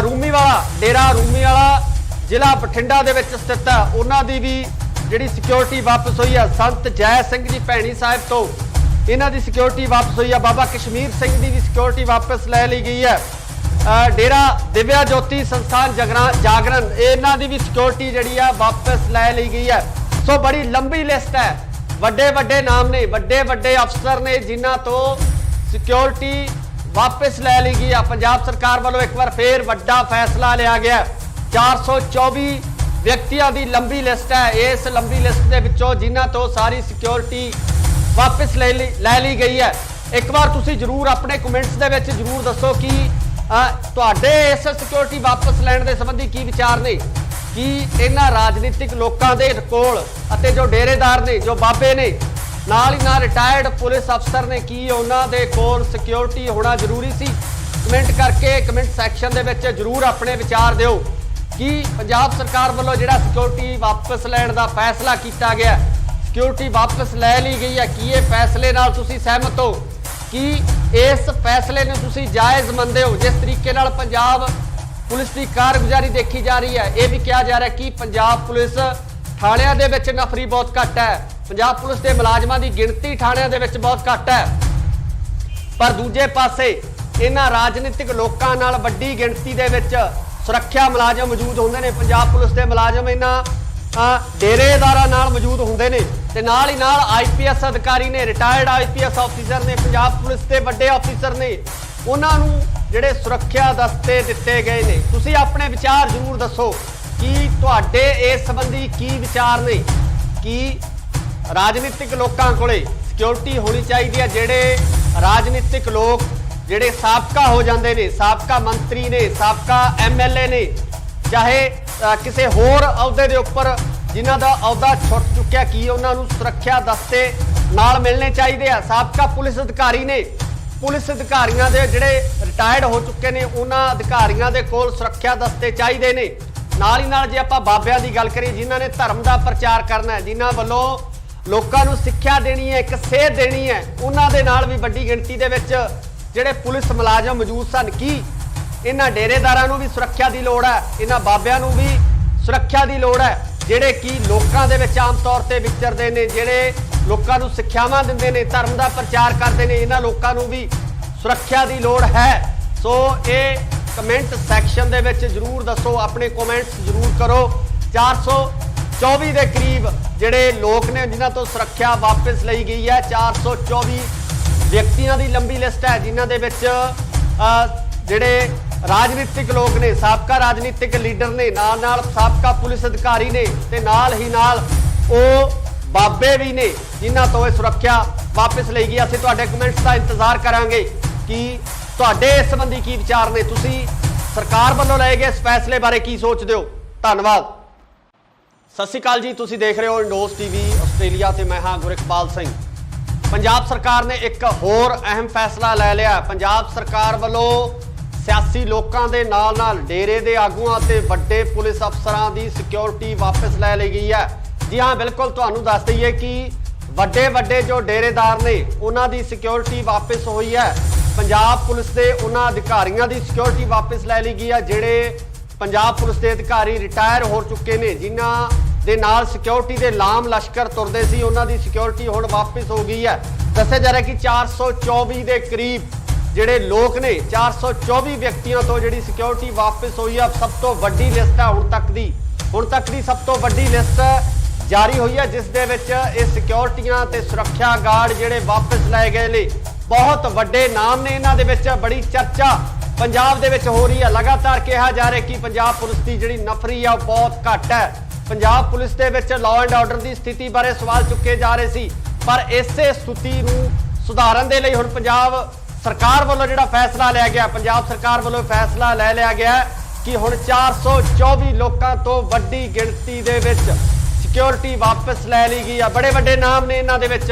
ਰੂਮੀ ਵਾਲਾ ਡੇਰਾ ਰੂਮੀ ਵਾਲਾ ਜ਼ਿਲ੍ਹਾ ਬਠਿੰਡਾ ਦੇ ਵਿੱਚ ਸਥਿਤ ਹੈ, ਉਹਨਾਂ ਦੀ ਵੀ ਜਿਹੜੀ ਸਿਕਿਉਰਿਟੀ ਵਾਪਸ ਹੋਈ ਆ। ਸੰਤ ਜੈ ਸਿੰਘ ਜੀ ਭੈਣੀ ਸਾਹਿਬ ਤੋਂ, ਇਹਨਾਂ ਦੀ ਸਿਕਿਉਰਿਟੀ ਵਾਪਸ ਹੋਈ ਆ। ਬਾਬਾ ਕਸ਼ਮੀਰ ਸਿੰਘ ਦੀ ਵੀ ਸਿਕਿਉਰਿਟੀ ਵਾਪਸ ਲੈ ਲਈ ਗਈ ਹੈ। ਡੇਰਾ ਦਿਵਿਆ ਜੋਤੀ ਸੰਸਥਾਨ ਜਾਗਰਨ, ਇਹਨਾਂ ਦੀ ਵੀ ਸਿਕਿਉਰਿਟੀ ਜਿਹੜੀ ਆ ਵਾਪਸ ਲੈ ਲਈ ਗਈ ਹੈ। ਸੋ ਬੜੀ ਲੰਬੀ ਲਿਸਟ ਹੈ, ਵੱਡੇ ਵੱਡੇ ਨਾਮ ਨੇ, ਵੱਡੇ ਵੱਡੇ ਅਫਸਰ ਨੇ ਜਿਨ੍ਹਾਂ ਤੋਂ ਸਿਕਿਉਰਿਟੀ ਵਾਪਸ ਲੈ ਲਈ ਗਈ ਆ। ਪੰਜਾਬ ਸਰਕਾਰ ਵੱਲੋਂ ਇੱਕ ਵਾਰ ਫੇਰ ਵੱਡਾ ਫੈਸਲਾ ਲਿਆ ਗਿਆ। 424 ਵਿਅਕਤੀਆਂ ਦੀ ਲੰਬੀ ਲਿਸਟ ਹੈ। ਇਸ ਲੰਬੀ ਲਿਸਟ ਦੇ ਵਿੱਚੋਂ ਜਿਨ੍ਹਾਂ ਤੋਂ ਸਾਰੀ ਸਿਕਿਉਰਿਟੀ ਵਾਪਸ ਲੈ ਲਈ ਗਈ ਹੈ। ਇੱਕ ਵਾਰ ਤੁਸੀਂ ਜਰੂਰ ਆਪਣੇ ਕਮੈਂਟਸ ਦੇ ਵਿੱਚ ਜਰੂਰ ਦੱਸੋ ਕਿ ਤੁਹਾਡੇ ਇਸ ਸਿਕਿਉਰਿਟੀ ਵਾਪਸ ਲੈਣ ਦੇ ਸੰਬੰਧੀ ਕੀ ਵਿਚਾਰ ਨੇ। ਕਿ ਇਹਨਾਂ ਰਾਜਨੀਤਿਕ ਲੋਕਾਂ ਦੇ ਕੋਲ ਅਤੇ ਜੋ ਡੇਰੇਦਾਰ ਨੇ, ਜੋ ਬਾਬੇ ਨੇ, ਨਾਲ ਹੀ ਨਾਲ ਰਿਟਾਇਰਡ ਪੁਲਿਸ ਅਫਸਰ ਨੇ, ਕੀ ਉਹਨਾਂ ਦੇ ਕੋਲ ਸਿਕਿਉਰਿਟੀ ਹੋਣਾ ਜ਼ਰੂਰੀ ਸੀ? ਕਮੈਂਟ ਕਰਕੇ ਕਮੈਂਟ ਸੈਕਸ਼ਨ ਦੇ ਵਿੱਚ ਜਰੂਰ ਆਪਣੇ ਵਿਚਾਰ ਦਿਓ ਕਿ ਪੰਜਾਬ ਸਰਕਾਰ ਵੱਲੋਂ ਜਿਹੜਾ ਸਿਕਿਉਰਿਟੀ ਵਾਪਸ ਲੈਣ ਦਾ ਫੈਸਲਾ ਕੀਤਾ ਗਿਆ, ਸਿਕਿਉਰਿਟੀ ਵਾਪਸ ਲੈ ਲਈ ਗਈ ਹੈ, ਕੀ ਇਹ ਫੈਸਲੇ ਨਾਲ ਤੁਸੀਂ ਸਹਿਮਤ ਹੋ? ਕਿ ਇਸ ਫੈਸਲੇ ਨੂੰ ਤੁਸੀਂ ਜਾਇਜ਼ ਮੰਨਦੇ ਹੋ? ਜਿਸ ਤਰੀਕੇ ਨਾਲ ਪੰਜਾਬ ਪੁਲਿਸ ਦੀ ਕਾਰਗੁਜ਼ਾਰੀ ਦੇਖੀ ਜਾ ਰਹੀ ਹੈ, ਇਹ ਵੀ ਕਿਹਾ ਜਾ ਰਿਹਾ ਕਿ ਪੰਜਾਬ ਪੁਲਿਸ ਥਾਣਿਆਂ ਦੇ ਵਿੱਚ ਨਫਰੀ ਬਹੁਤ ਘੱਟ ਹੈ, ਪੰਜਾਬ ਪੁਲਿਸ ਦੇ ਮੁਲਾਜ਼ਮਾਂ ਦੀ ਗਿਣਤੀ ਥਾਣਿਆਂ ਦੇ ਵਿੱਚ ਬਹੁਤ ਘੱਟ ਹੈ, ਪਰ ਦੂਜੇ ਪਾਸੇ ਇਹਨਾਂ ਰਾਜਨੀਤਿਕ ਲੋਕਾਂ ਨਾਲ ਵੱਡੀ ਗਿਣਤੀ ਦੇ ਵਿੱਚ ਸੁਰੱਖਿਆ ਮੁਲਾਜ਼ਮ ਮੌਜੂਦ ਹੁੰਦੇ ਨੇ। ਪੰਜਾਬ ਪੁਲਿਸ ਦੇ ਮੁਲਾਜ਼ਮ ਇਹਨਾਂ ਡੇਰੇਦਾਰਾਂ ਨਾਲ ਮੌਜੂਦ ਹੁੰਦੇ ਨੇ ਤੇ ਨਾਲ ਹੀ ਨਾਲ IPS ਅਧਿਕਾਰੀ ਨੇ, ਰਿਟਾਇਰਡ IPS ਆਫੀਸਰ ਨੇ, ਪੰਜਾਬ ਪੁਲਿਸ ਦੇ ਵੱਡੇ ਆਫੀਸਰ ਨੇ, ਉਹਨਾਂ ਨੂੰ ਜਿਹੜੇ ਸੁਰੱਖਿਆ ਦਸਤੇ ਦਿੱਤੇ ਗਏ ਨੇ। ਤੁਸੀਂ ਆਪਣੇ ਵਿਚਾਰ ਜ਼ਰੂਰ ਦੱਸੋ ਕਿ ਤੁਹਾਡੇ ਇਸ ਸੰਬੰਧੀ ਕੀ ਵਿਚਾਰ ਨੇ ਕਿ ਰਾਜਨੀਤਿਕ ਲੋਕਾਂ ਕੋਲੇ ਸਿਕਿਉਰਿਟੀ ਹੋਣੀ ਚਾਹੀਦੀ ਹੈ। ਜਿਹੜੇ ਰਾਜਨੀਤਿਕ ਲੋਕ ਜਿਹੜੇ ਸਾਬਕਾ ਹੋ ਜਾਂਦੇ ਨੇ, ਸਾਬਕਾ ਮੰਤਰੀ ਨੇ, ਸਾਬਕਾ MLA ਨੇ, ਚਾਹੇ ਕਿਸੇ ਹੋਰ ਅਹੁਦੇ ਦੇ ਉੱਪਰ ਜਿਨ੍ਹਾਂ ਦਾ ਅਹੁਦਾ ਛੁੱਟ ਚੁੱਕਿਆ ਕੀ ਉਹਨਾਂ ਨੂੰ ਸੁਰੱਖਿਆ ਦਸਤੇ ਨਾਲ ਮਿਲਣੇ ਚਾਹੀਦੇ ਆ। ਸਾਬਕਾ ਪੁਲਿਸ ਅਧਿਕਾਰੀ ਨੇ, ਪੁਲਿਸ ਅਧਿਕਾਰੀਆਂ ਦੇ ਜਿਹੜੇ ਰਿਟਾਇਰਡ ਹੋ ਚੁੱਕੇ ਨੇ ਉਹਨਾਂ ਅਧਿਕਾਰੀਆਂ ਦੇ ਕੋਲ ਸੁਰੱਖਿਆ ਦਸਤੇ ਚਾਹੀਦੇ ਨੇ। ਨਾਲ ਹੀ ਨਾਲ ਜੇ ਆਪਾਂ ਬਾਬਿਆਂ ਦੀ ਗੱਲ ਕਰੀਏ ਜਿਨ੍ਹਾਂ ਨੇ ਧਰਮ ਦਾ ਪ੍ਰਚਾਰ ਕਰਨਾ ਹੈ, ਜਿਨ੍ਹਾਂ ਵੱਲੋਂ ਲੋਕਾਂ ਨੂੰ ਸਿੱਖਿਆ ਦੇਣੀ ਹੈ, ਇੱਕ ਸੇਧ ਦੇਣੀ ਹੈ, ਉਹਨਾਂ ਦੇ ਨਾਲ ਵੀ ਵੱਡੀ ਗਿਣਤੀ ਦੇ ਵਿੱਚ ਜਿਹੜੇ ਪੁਲਿਸ ਮੁਲਾਜ਼ਮ ਮੌਜੂਦ ਸਨ। ਕੀ ਇਹਨਾਂ ਡੇਰੇਦਾਰਾਂ ਨੂੰ ਵੀ ਸੁਰੱਖਿਆ ਦੀ ਲੋੜ ਹੈ, ਇਹਨਾਂ ਬਾਬਿਆਂ ਨੂੰ ਵੀ ਸੁਰੱਖਿਆ ਦੀ ਲੋੜ ਹੈ ਜਿਹੜੇ ਕਿ ਲੋਕਾਂ ਦੇ ਵਿੱਚ ਆਮ ਤੌਰ ਤੇ ਵਿਚਰਦੇ ਨੇ, ਜਿਹੜੇ ਲੋਕਾਂ ਨੂੰ ਸਿੱਖਿਆਵਾਂ ਦਿੰਦੇ ਨੇ, ਧਰਮ ਦਾ ਪ੍ਰਚਾਰ ਕਰਦੇ ਨੇ, ਇਹਨਾਂ ਲੋਕਾਂ ਨੂੰ ਵੀ ਸੁਰੱਖਿਆ ਦੀ ਲੋੜ ਹੈ। ਸੋ ਇਹ ਕਮੈਂਟ ਸੈਕਸ਼ਨ ਦੇ ਵਿੱਚ ਜਰੂਰ ਦੱਸੋ, ਆਪਣੇ ਕਮੈਂਟਸ ਜਰੂਰ ਕਰੋ। 424 ਦੇ ਕਰੀਬ ਜਿਹੜੇ ਲੋਕ ਨੇ ਜਿਨ੍ਹਾਂ ਤੋਂ ਸੁਰੱਖਿਆ ਵਾਪਸ ਲਈ ਗਈ ਹੈ। 424 ਵਿਅਕਤੀਆਂ ਦੀ ਲੰਬੀ ਲਿਸਟ ਹੈ ਜਿਨ੍ਹਾਂ ਦੇ ਵਿੱਚ ਜਿਹੜੇ ਰਾਜਨੀਤਿਕ ਲੋਕ ਨੇ, ਸਾਬਕਾ ਰਾਜਨੀਤਿਕ ਲੀਡਰ ਨੇ, ਨਾਲ ਸਾਬਕਾ ਪੁਲਿਸ ਅਧਿਕਾਰੀ ਨੇ ਤੇ ਨਾਲ ਹੀ ਨਾਲ ਉਹ ਬਾਬੇ ਵੀ ਨੇ ਜਿਨ੍ਹਾਂ ਤੋਂ ਇਹ ਸੁਰੱਖਿਆ ਵਾਪਸ ਲਈ ਗਈ। ਅਸੀਂ ਤੁਹਾਡੇ ਕਮੈਂਟਸ ਦਾ ਇੰਤਜ਼ਾਰ ਕਰਾਂਗੇ ਕਿ ਤੁਹਾਡੇ ਇਸ ਸੰਬੰਧੀ ਕੀ ਵਿਚਾਰ ਨੇ, ਤੁਸੀਂ ਸਰਕਾਰ ਵੱਲੋਂ ਲਏ ਗਏ ਇਸ ਫੈਸਲੇ ਬਾਰੇ ਕੀ ਸੋਚਦੇ ਹੋ। ਧੰਨਵਾਦ। ਸਤਿ ਸ਼੍ਰੀ ਅਕਾਲ ਜੀ, ਤੁਸੀਂ ਦੇਖ ਰਹੇ ਹੋ ਇੰਡੋਸ ਟੀਵੀ ਆਸਟ੍ਰੇਲੀਆ ਤੇ ਮੈਂ ਹਾਂ ਗੁਰਿਕਪਾਲ ਸਿੰਘ। ਪੰਜਾਬ ਸਰਕਾਰ ਨੇ ਇੱਕ ਹੋਰ ਅਹਿਮ ਫੈਸਲਾ ਲੈ ਲਿਆ। ਪੰਜਾਬ ਸਰਕਾਰ ਵੱਲੋਂ ਸਿਆਸੀ ਲੋਕਾਂ ਦੇ ਨਾਲ ਡੇਰੇ ਦੇ ਆਗੂਆਂ ਤੇ ਵੱਡੇ ਪੁਲਿਸ ਅਫਸਰਾਂ ਦੀ ਸਿਕਿਉਰਿਟੀ ਵਾਪਸ ਲੈ ਲਈ ਗਈ ਹੈ। ਜੀ ਹਾਂ, ਬਿਲਕੁਲ ਤੁਹਾਨੂੰ ਦੱਸ ਦਈਏ ਕਿ ਵੱਡੇ ਜੋ ਡੇਰੇਦਾਰ ਨੇ ਉਹਨਾਂ ਦੀ ਸਿਕਿਉਰਿਟੀ ਵਾਪਸ ਹੋਈ ਹੈ। ਪੰਜਾਬ ਪੁਲਿਸ ਦੇ ਉਹਨਾਂ ਅਧਿਕਾਰੀਆਂ ਦੀ ਸਿਕਿਉਰਿਟੀ ਵਾਪਸ ਲੈ ਲਈ ਗਈ ਹੈ ਜਿਹੜੇ ਪੰਜਾਬ ਪੁਲਿਸ ਦੇ ਅਧਿਕਾਰੀ ਰਿਟਾਇਰ ਹੋ ਚੁੱਕੇ ਨੇ, ਜਿਨ੍ਹਾਂ ਦੇ ਨਾਲ ਸਿਕਿਉਰਿਟੀ ਦੇ ਲਾਮ ਲਸ਼ਕਰ ਤੁਰਦੇ ਸੀ, ਉਹਨਾਂ ਦੀ ਸਿਕਿਉਰਿਟੀ ਹੁਣ ਵਾਪਸ ਹੋ ਗਈ ਹੈ। ਦੱਸਿਆ ਜਾ ਰਿਹਾ ਕਿ 424 ਦੇ ਕਰੀਬ ਜਿਹੜੇ ਲੋਕ ਨੇ, 424 ਵਿਅਕਤੀਆਂ ਤੋਂ ਜਿਹੜੀ ਸਿਕਿਉਰਿਟੀ ਵਾਪਸ ਹੋਈ ਹੈ। ਸਭ ਤੋਂ ਵੱਡੀ ਲਿਸਟ ਹੈ ਹੁਣ ਤੱਕ ਦੀ ਸਭ ਤੋਂ ਵੱਡੀ ਲਿਸਟ ਜਾਰੀ ਹੋਈ ਹੈ ਜਿਸ ਦੇ ਵਿੱਚ ਇਹ ਸਿਕਿਉਰਿਟੀਆਂ ਤੇ ਸੁਰੱਖਿਆ ਗਾਰਡ ਜਿਹੜੇ ਵਾਪਸ ਲਏ ਗਏ ਨੇ। ਬਹੁਤ ਵੱਡੇ ਨਾਮ ਨੇ ਇਹਨਾਂ ਦੇ ਵਿੱਚ, ਬੜੀ ਚਰਚਾ ਪੰਜਾਬ ਦੇ ਵਿੱਚ ਹੋ ਰਹੀ ਹੈ। ਲਗਾਤਾਰ ਕਿਹਾ ਜਾ ਰਿਹਾ ਕਿ ਪੰਜਾਬ ਪੁਲਿਸ ਦੀ ਜਿਹੜੀ ਨਫਰੀ ਆ ਉਹ ਬਹੁਤ ਘੱਟ ਹੈ। ਪੰਜਾਬ ਪੁਲਿਸ ਦੇ ਵਿੱਚ ਲਾਅ ਐਂਡ ਆਰਡਰ ਦੀ ਸਥਿਤੀ ਬਾਰੇ ਸਵਾਲ ਚੁੱਕੇ ਜਾ ਰਹੇ ਸੀ, ਪਰ ਇਸੇ ਸਥਿਤੀ ਨੂੰ ਸੁਧਾਰਨ ਦੇ ਲਈ ਹੁਣ ਪੰਜਾਬ ਸਰਕਾਰ ਵੱਲੋਂ ਜਿਹੜਾ ਫੈਸਲਾ ਲਿਆ ਗਿਆ, ਪੰਜਾਬ ਸਰਕਾਰ ਵੱਲੋਂ ਫੈਸਲਾ ਲੈ ਲਿਆ ਗਿਆ ਕਿ ਹੁਣ 424 ਲੋਕਾਂ ਤੋਂ ਵੱਡੀ ਗਿਣਤੀ ਦੇ ਵਿੱਚ ਸਿਕਿਉਰਿਟੀ ਵਾਪਸ ਲੈ ਲਈ ਗਈ ਆ। ਬੜੇ ਵੱਡੇ ਨਾਮ ਨੇ ਇਹਨਾਂ ਦੇ ਵਿੱਚ,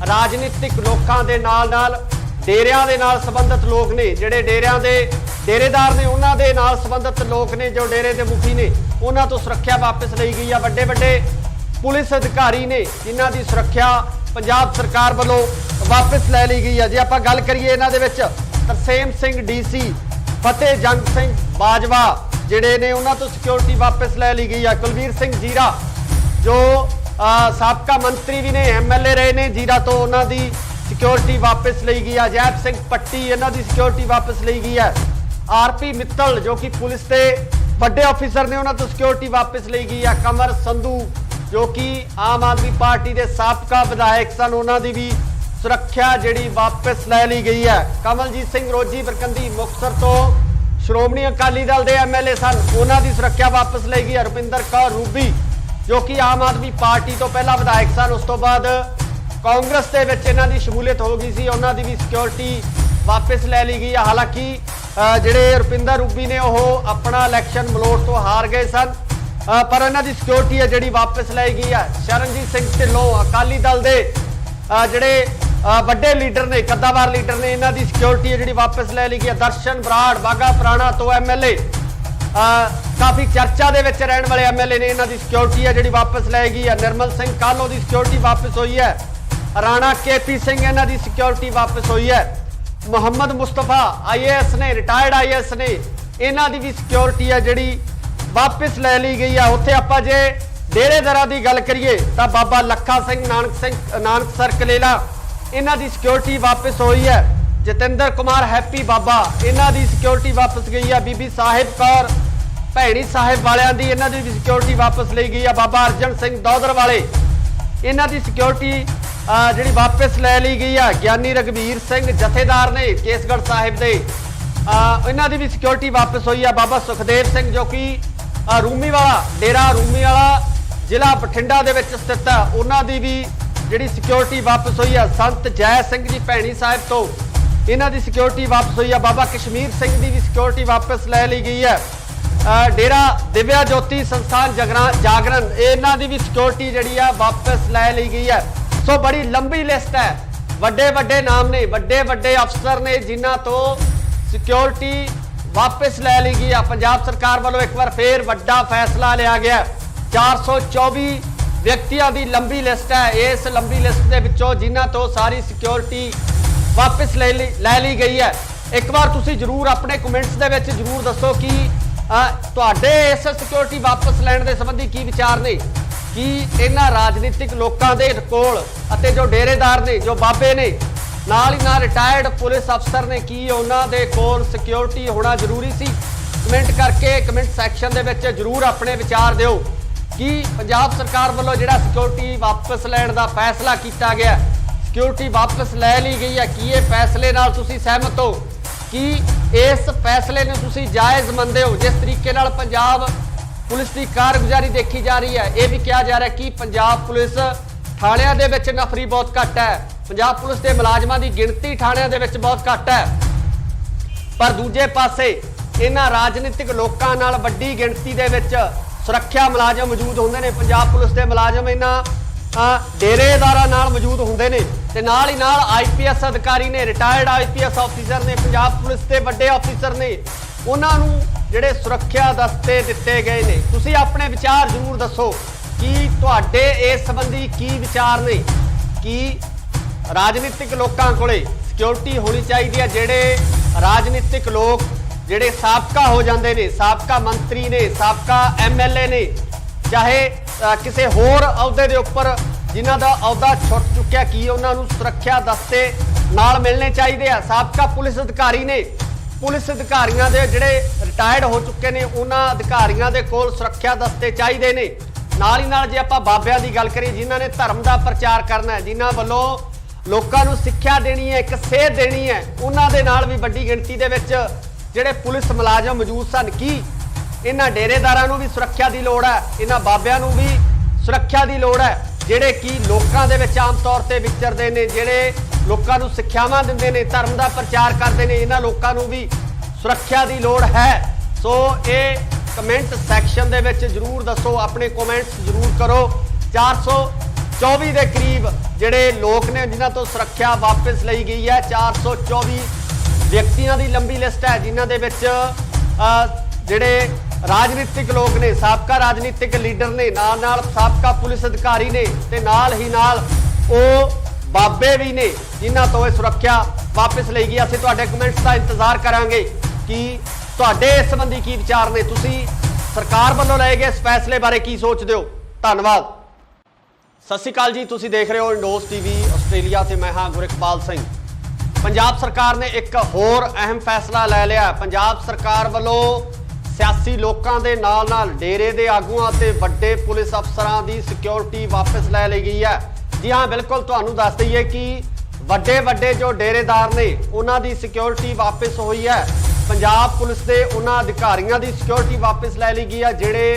ਰਾਜਨੀਤਿਕ ਲੋਕਾਂ ਦੇ ਨਾਲ ਡੇਰਿਆਂ ਦੇ ਨਾਲ ਸੰਬੰਧਿਤ ਲੋਕ ਨੇ, ਜਿਹੜੇ ਡੇਰਿਆਂ ਦੇ ਡੇਰੇਦਾਰ ਨੇ ਉਹਨਾਂ ਦੇ ਨਾਲ ਸੰਬੰਧਿਤ ਲੋਕ ਨੇ, ਜੋ ਡੇਰੇ ਦੇ ਮੁਖੀ ਨੇ, ਉਹਨਾਂ ਤੋਂ ਸੁਰੱਖਿਆ ਵਾਪਸ ਲਈ ਗਈ ਆ। ਵੱਡੇ ਪੁਲਿਸ ਅਧਿਕਾਰੀ ਨੇ ਜਿਨ੍ਹਾਂ ਦੀ ਸੁਰੱਖਿਆ ਪੰਜਾਬ ਸਰਕਾਰ ਵੱਲੋਂ ਵਾਪਸ ਲੈ ਲਈ ਗਈ ਹੈ। ਜੇ ਆਪਾਂ ਗੱਲ ਕਰੀਏ ਇਹਨਾਂ ਦੇ ਵਿੱਚ ਤਰਸੇਮ ਸਿੰਘ ਡੀਸੀ, ਫਤਿਹ ਜੰਗ ਸਿੰਘ ਬਾਜਵਾ ਜਿਹੜੇ ਨੇ ਉਹਨਾਂ ਤੋਂ ਸਿਕਿਉਰਿਟੀ ਵਾਪਸ ਲੈ ਲਈ ਗਈ ਹੈ। ਕੁਲਵੀਰ ਸਿੰਘ ਜੀਰਾ ਜੋ ਸਾਬਕਾ ਮੰਤਰੀ ਵੀ ਨੇ, ਐਮਐਲਏ ਰਹੇ ਨੇ ਜੀਰਾ ਤੋਂ, ਉਹਨਾਂ ਦੀ ਸਿਕਿਉਰਿਟੀ ਵਾਪਸ ਲਈ ਗਈ ਹੈ। ਜੈਪ ਸਿੰਘ ਪੱਟੀ ਇਹਨਾਂ ਦੀ ਸਿਕਿਉਰਿਟੀ ਵਾਪਸ ਲਈ ਗਈ ਹੈ। ਆਰਪੀ ਮਿੱਤਲ ਜੋ ਕਿ ਪੁਲਿਸ ਦੇ ਵੱਡੇ ਅਫਸਰ ਨੇ ਉਹਨਾਂ ਤੋਂ ਸਿਕਿਉਰਿਟੀ ਵਾਪਸ ਲਈ ਗਈ ਹੈ। ਕਮਰ ਸੰਧੂ ਜੋ ਕਿ ਆਮ ਆਦਮੀ ਪਾਰਟੀ ਦੇ ਸਾਬਕਾ ਵਿਧਾਇਕ ਸਨ, ਉਹਨਾਂ ਦੀ ਵੀ ਸੁਰੱਖਿਆ ਜਿਹੜੀ ਵਾਪਸ ਲੈ ਲਈ ਗਈ ਹੈ। ਕਮਲਜੀਤ ਸਿੰਘ ਰੋਜੀ ਬਰਕੰਦੀ ਮੁਕਤਸਰ ਤੋਂ ਸ਼੍ਰੋਮਣੀ ਅਕਾਲੀ ਦਲ ਦੇ ਐਮਐਲਏ ਸਨ, ਉਹਨਾਂ ਦੀ ਸੁਰੱਖਿਆ ਵਾਪਸ ਲਈ ਗਈ ਹੈ। ਰੁਪਿੰਦਰ ਕੌਰ ਰੂਬੀ ਜੋ ਕਿ ਆਮ ਆਦਮੀ ਪਾਰਟੀ ਤੋਂ ਪਹਿਲਾਂ ਵਿਧਾਇਕ ਸਨ, ਉਸ ਤੋਂ ਬਾਅਦ ਕਾਂਗਰਸ ਦੇ ਵਿੱਚ ਇਹਨਾਂ ਦੀ ਸ਼ਮੂਲੀਅਤ ਹੋ ਗਈ ਸੀ, ਉਹਨਾਂ ਦੀ ਵੀ ਸਿਕਿਉਰਿਟੀ ਵਾਪਸ ਲੈ ਲਈ ਗਈ ਹੈ। ਹਾਲਾਂਕਿ ਜਿਹੜੇ ਰੁਪਿੰਦਰ ਰੂਬੀ ਨੇ ਉਹ ਆਪਣਾ ਇਲੈਕਸ਼ਨ ਮਲੋਟ ਤੋਂ ਹਾਰ ਗਏ ਸਨ, ਪਰ ਇਹਨਾਂ ਦੀ ਸਿਕਿਉਰਿਟੀ ਹੈ ਜਿਹੜੀ ਵਾਪਸ ਲਈ ਗਈ ਹੈ। ਸ਼ਰਨਜੀਤ ਸਿੰਘ ਢਿੱਲੋਂ ਅਕਾਲੀ ਦਲ ਦੇ ਜਿਹੜੇ ਵੱਡੇ ਲੀਡਰ ਨੇ, ਕੱਦਾਵਾਰ ਲੀਡਰ ਨੇ, ਇਹਨਾਂ ਦੀ ਸਿਕਿਉਰਿਟੀ ਹੈ ਜਿਹੜੀ ਵਾਪਸ ਲੈ ਲਈ ਗਈ ਹੈ। ਦਰਸ਼ਨ ਬਰਾੜ ਬਾਗਾ ਪੁਰਾਣਾ ਤੋਂ ਐਮਐਲਏ, ਕਾਫੀ ਚਰਚਾ ਦੇ ਵਿੱਚ ਰਹਿਣ ਵਾਲੇ ਐਮਐਲਏ ਨੇ, ਇਹਨਾਂ ਦੀ ਸਿਕਿਉਰਿਟੀ ਹੈ ਜਿਹੜੀ ਵਾਪਸ ਲੈ ਗਈ ਹੈ। ਨਿਰਮਲ ਸਿੰਘ ਕਾਲੋ ਦੀ ਸਿਕਿਉਰਿਟੀ ਵਾਪਸ ਹੋਈ ਹੈ। ਰਾਣਾ ਕੇਪੀ ਸਿੰਘ ਇਹਨਾਂ ਦੀ ਸਿਕਿਉਰਿਟੀ ਵਾਪਸ ਹੋਈ ਹੈ। ਮੁਹੰਮਦ ਮੁਸਤਫਾ ਆਈਏਐਸ ਨੇ, ਰਿਟਾਇਰਡ ਆਈਏਐਸ ਨੇ, ਇਹਨਾਂ ਦੀ ਵੀ ਸਿਕਿਉਰਿਟੀ ਹੈ ਜਿਹੜੀ ਵਾਪਸ ਲੈ ਲਈ ਗਈ ਹੈ। ਉੱਥੇ ਆਪਾਂ ਜੇ ਡੇਰੇਦਾਰਾਂ ਦੀ ਗੱਲ ਕਰੀਏ ਤਾਂ ਬਾਬਾ ਲੱਖਾ ਸਿੰਘ ਨਾਨਕਸਰ ਕਲੇਲਾ ਇਹਨਾਂ ਦੀ ਸਿਕਿਉਰਿਟੀ ਵਾਪਸ ਹੋਈ ਹੈ। ਜਤਿੰਦਰ ਕੁਮਾਰ ਹੈਪੀ ਬਾਬਾ ਇਹਨਾਂ ਦੀ ਸਿਕਿਉਰਿਟੀ ਵਾਪਸ ਗਈ ਹੈ। ਬੀਬੀ ਸਾਹਿਬ ਕੌਰ ਭੈਣੀ ਸਾਹਿਬ ਵਾਲਿਆਂ ਦੀ ਇਹਨਾਂ ਦੀ ਵੀ ਸਿਕਿਉਰਿਟੀ ਵਾਪਸ ਲਈ ਗਈ ਹੈ। ਬਾਬਾ ਅਰਜਨ ਸਿੰਘ ਦੌਦਰ ਵਾਲੇ ਇਹਨਾਂ ਦੀ ਸਿਕਿਉਰਿਟੀ ਜਿਹੜੀ ਵਾਪਸ ਲੈ ਲਈ ਗਈ ਹੈ। ਗਿਆਨੀ ਰਗਵੀਰ ਸਿੰਘ ਜਥੇਦਾਰ ਨੇ ਕੇਸਗੜ੍ਹ ਸਾਹਿਬ ਦੇ, ਇਹਨਾਂ ਦੀ ਵੀ ਸਿਕਿਉਰਿਟੀ ਵਾਪਸ ਹੋਈ ਹੈ। ਬਾਬਾ ਸੁਖਦੇਵ ਸਿੰਘ ਜੋ ਕਿ ਰੂਮੀ ਵਾਲਾ ਡੇਰਾ ਰੂਮੀ ਵਾਲਾ ਜ਼ਿਲ੍ਹਾ ਬਠਿੰਡਾ ਦੇ ਵਿੱਚ ਸਥਿਤ ਹੈ, ਉਹਨਾਂ ਦੀ ਵੀ ਜਿਹੜੀ ਸਿਕਿਉਰਿਟੀ ਵਾਪਸ ਹੋਈ ਹੈ। ਸੰਤ ਜੈ ਸਿੰਘ ਜੀ ਭੈਣੀ ਸਾਹਿਬ ਤੋਂ ਇਹਨਾਂ ਦੀ ਸਿਕਿਉਰਿਟੀ ਵਾਪਸ ਹੋਈ ਹੈ। ਬਾਬਾ ਕਸ਼ਮੀਰ ਸਿੰਘ ਦੀ ਵੀ ਸਿਕਿਉਰਿਟੀ ਵਾਪਸ ਲੈ ਲਈ ਗਈ ਹੈ। डेरा दिव्या ज्योति संस्थान जागरण इन्हां दी भी सिक्योरिटी जिहड़ी आ वापस लै ली गई है। सो बड़ी लंबी लिस्ट है, वड्डे वड्डे नाम ने, वड्डे वड्डे अफसर ने जिन्हां तो सिक्योरिटी वापस लै ली गई है। पंजाब सरकार वालों एक बार फिर वड्डा फैसला लिया गया। 424 व्यक्तियों की लंबी लिस्ट है। इस लंबी लिस्ट के विचों जिन्हां तो सारी सिक्योरिटी वापस लै ली गई है। एक बार तुसी जरूर अपने कमेंट्स दे विच जरूर दसो कि तुहाडे इस सिक्योरिटी वापस लैण दे संबंधी की विचार ने, कि इन्हां राजनीतिक लोकां दे कोल अते जो डेरेदार ने, जो बाबे ने, नाल ही नाल रिटायर्ड पुलिस अफसर ने, की उन्हां दे कोल सिक्योरिटी होना जरूरी सी? कमेंट करके कमेंट सैक्शन दे विच जरूर अपने विचार दिओ कि पंजाब सरकार वालों जिहड़ा सिक्योरिटी वापस लैण दा फैसला किया गया, सिक्योरिटी वापस लै ली गई है, कि ये फैसले नाल तुसी सहमत हो, कि इस फैसले ने तुसी जायज़ मनदे हो? जिस तरीके नाल पंजाब पुलिस की कारगुजारी देखी जा रही है, यह भी कहा जा रहा है कि पंजाब पुलिस थाणियां दे विच नफरी बहुत घट है, पंजाब पुलिस के मुलाजमां की गिणती थाणियां दे विच बहुत घट है, पर दूजे पासे इन्हां राजनीतिक लोकां नाल वड्डी गिणती दे विच सुरक्षा मुलाजम मौजूद होंदे ने। पंजाब पुलिस के मुलाजम इन्हां डेरेदारां नाल मौजूद होंदे ने ते नाल ही नाल IPS अधिकारी ने, रिटायर्ड IPS ऑफिसर ने, पंजाब पुलिस के वड्डे ऑफिसर ने, उन्हां नूं जिहड़े सुरक्षा दस्ते दिते गए ने। तुसीं अपने विचार जरूर दसो कि तुहाडे इस संबंधी की विचार ने, कि राजनीतिक लोकां कोले सिक्योरिटी होनी चाहिए है? जिहड़े राजनीतिक लोग ਜਿਹੜੇ ਸਾਬਕਾ हो जाते हैं, साबका मंत्री ने, साबका MLA ने, चाहे किसी होर अहुदे के उपर जिन्हों का अहुदा छुट चुक्या, की उन्होंने सुरक्षा दस्ते नाल मिलने चाहिए? साबका पुलिस अधिकारी ने, पुलिस अधिकारियों के जिहड़े रिटायर्ड हो चुके हैं, उन्होंने अधिकारियों के कोल सुरक्षा दस्ते चाहिए ने। नाल ही नाल जे आपां बाबियां दी गल करिए, जिन्हों ने धर्म का प्रचार करना है, जिन्हों वालों लोकां नूं सिक्ख्या देनी है, एक सेध देनी है, उन्हों दे नाल भी वड्डी गिणती दे विच ਜਿਹੜੇ पुलिस मुलाजम मौजूद सन, की इन्हां डेरेदारां नूं भी सुरक्षा की लोड़ है, इन्हां बाबियां नूं भी सुरक्षा की लोड़ है, जिहड़े कि लोकां दे विच आम तौर ते विचरदे ने, जिहड़े लोकां नूं सिक्ख्यावां दिंदे ने, धर्म का प्रचार करते हैं, इन्हां लोकां नूं भी सुरक्षा की लोड़ है। सो ये कमेंट सैक्शन दे विच जरूर दसो, अपने कमेंट्स जरूर करो। 424 के करीब जिहड़े लोग ने जिन्हां तो सुरक्षा वापस लई गई है। 424 व्यक्तियों की लंबी लिस्ट है, जिन्हों के जिहड़े राजनीतिक लोग ने, साबका राजनीतिक लीडर ने, नाल नाल साबका पुलिस अधिकारी ने, ते नाल ही नाल वो बाबे भी ने, जिन्हों तो यह सुरक्षा वापस ली गई। असीं तुहाडे कमेंट्स का इंतजार करांगे कि तुहाडे इस संबंधी की विचार ने, तुसीं सरकार वालों लए गए इस फैसले बारे की सोचदे हो? धन्नवाद। सत श्री अकाल जी, तुसीं देख रहे हो इंडोस TV आस्ट्रेलिया ते मैं हां गुरइकबाल सिंह। पंजाब सरकार ने एक होर अहम फैसला लै लिया। पंजाब सरकार वालों सियासी लोगों के नाल नाल डेरे के आगुआं ते वड्डे पुलिस अफसरां की सिक्योरिटी वापस लै ली गई है। जी हाँ, बिल्कुल तुहानूं दस दईए कि वड्डे वड्डे जो डेरेदार ने, उन्हां दी सिक्योरिटी वापस हुई है। पंजाब पुलिस के उन्हां अधिकारियों की सिक्योरिटी वापस लै ली गई है, जिहड़े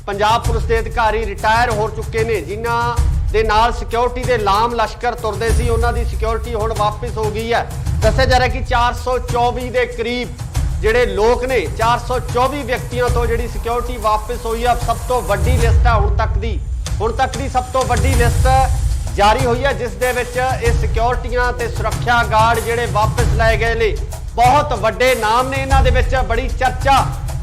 पंजाब पुलिस के अधिकारी रिटायर हो चुके हैं, जिन्हां दे नाल सिक्योरिटी के लाम लश्कर तुरदे सी, उन्हां दी सिक्योरिटी हुण वापस हो गई है। दस्सिया जा रहा है कि 424 के करीब जिहड़े लोग ने, 424 व्यक्तियों तो जिहड़ी सिक्योरिटी वापस हुई है। सब तो वड्डी लिस्ट है हुण तक दी सब तो वड्डी लिस्ट जारी हुई है, जिस दे विच इह सिक्योरिटियां ते सुरक्षा गार्ड जिहड़े वापस लाए गए ने, बहुत वड्डे नाम ने, इन्हां दे विच बड़ी चर्चा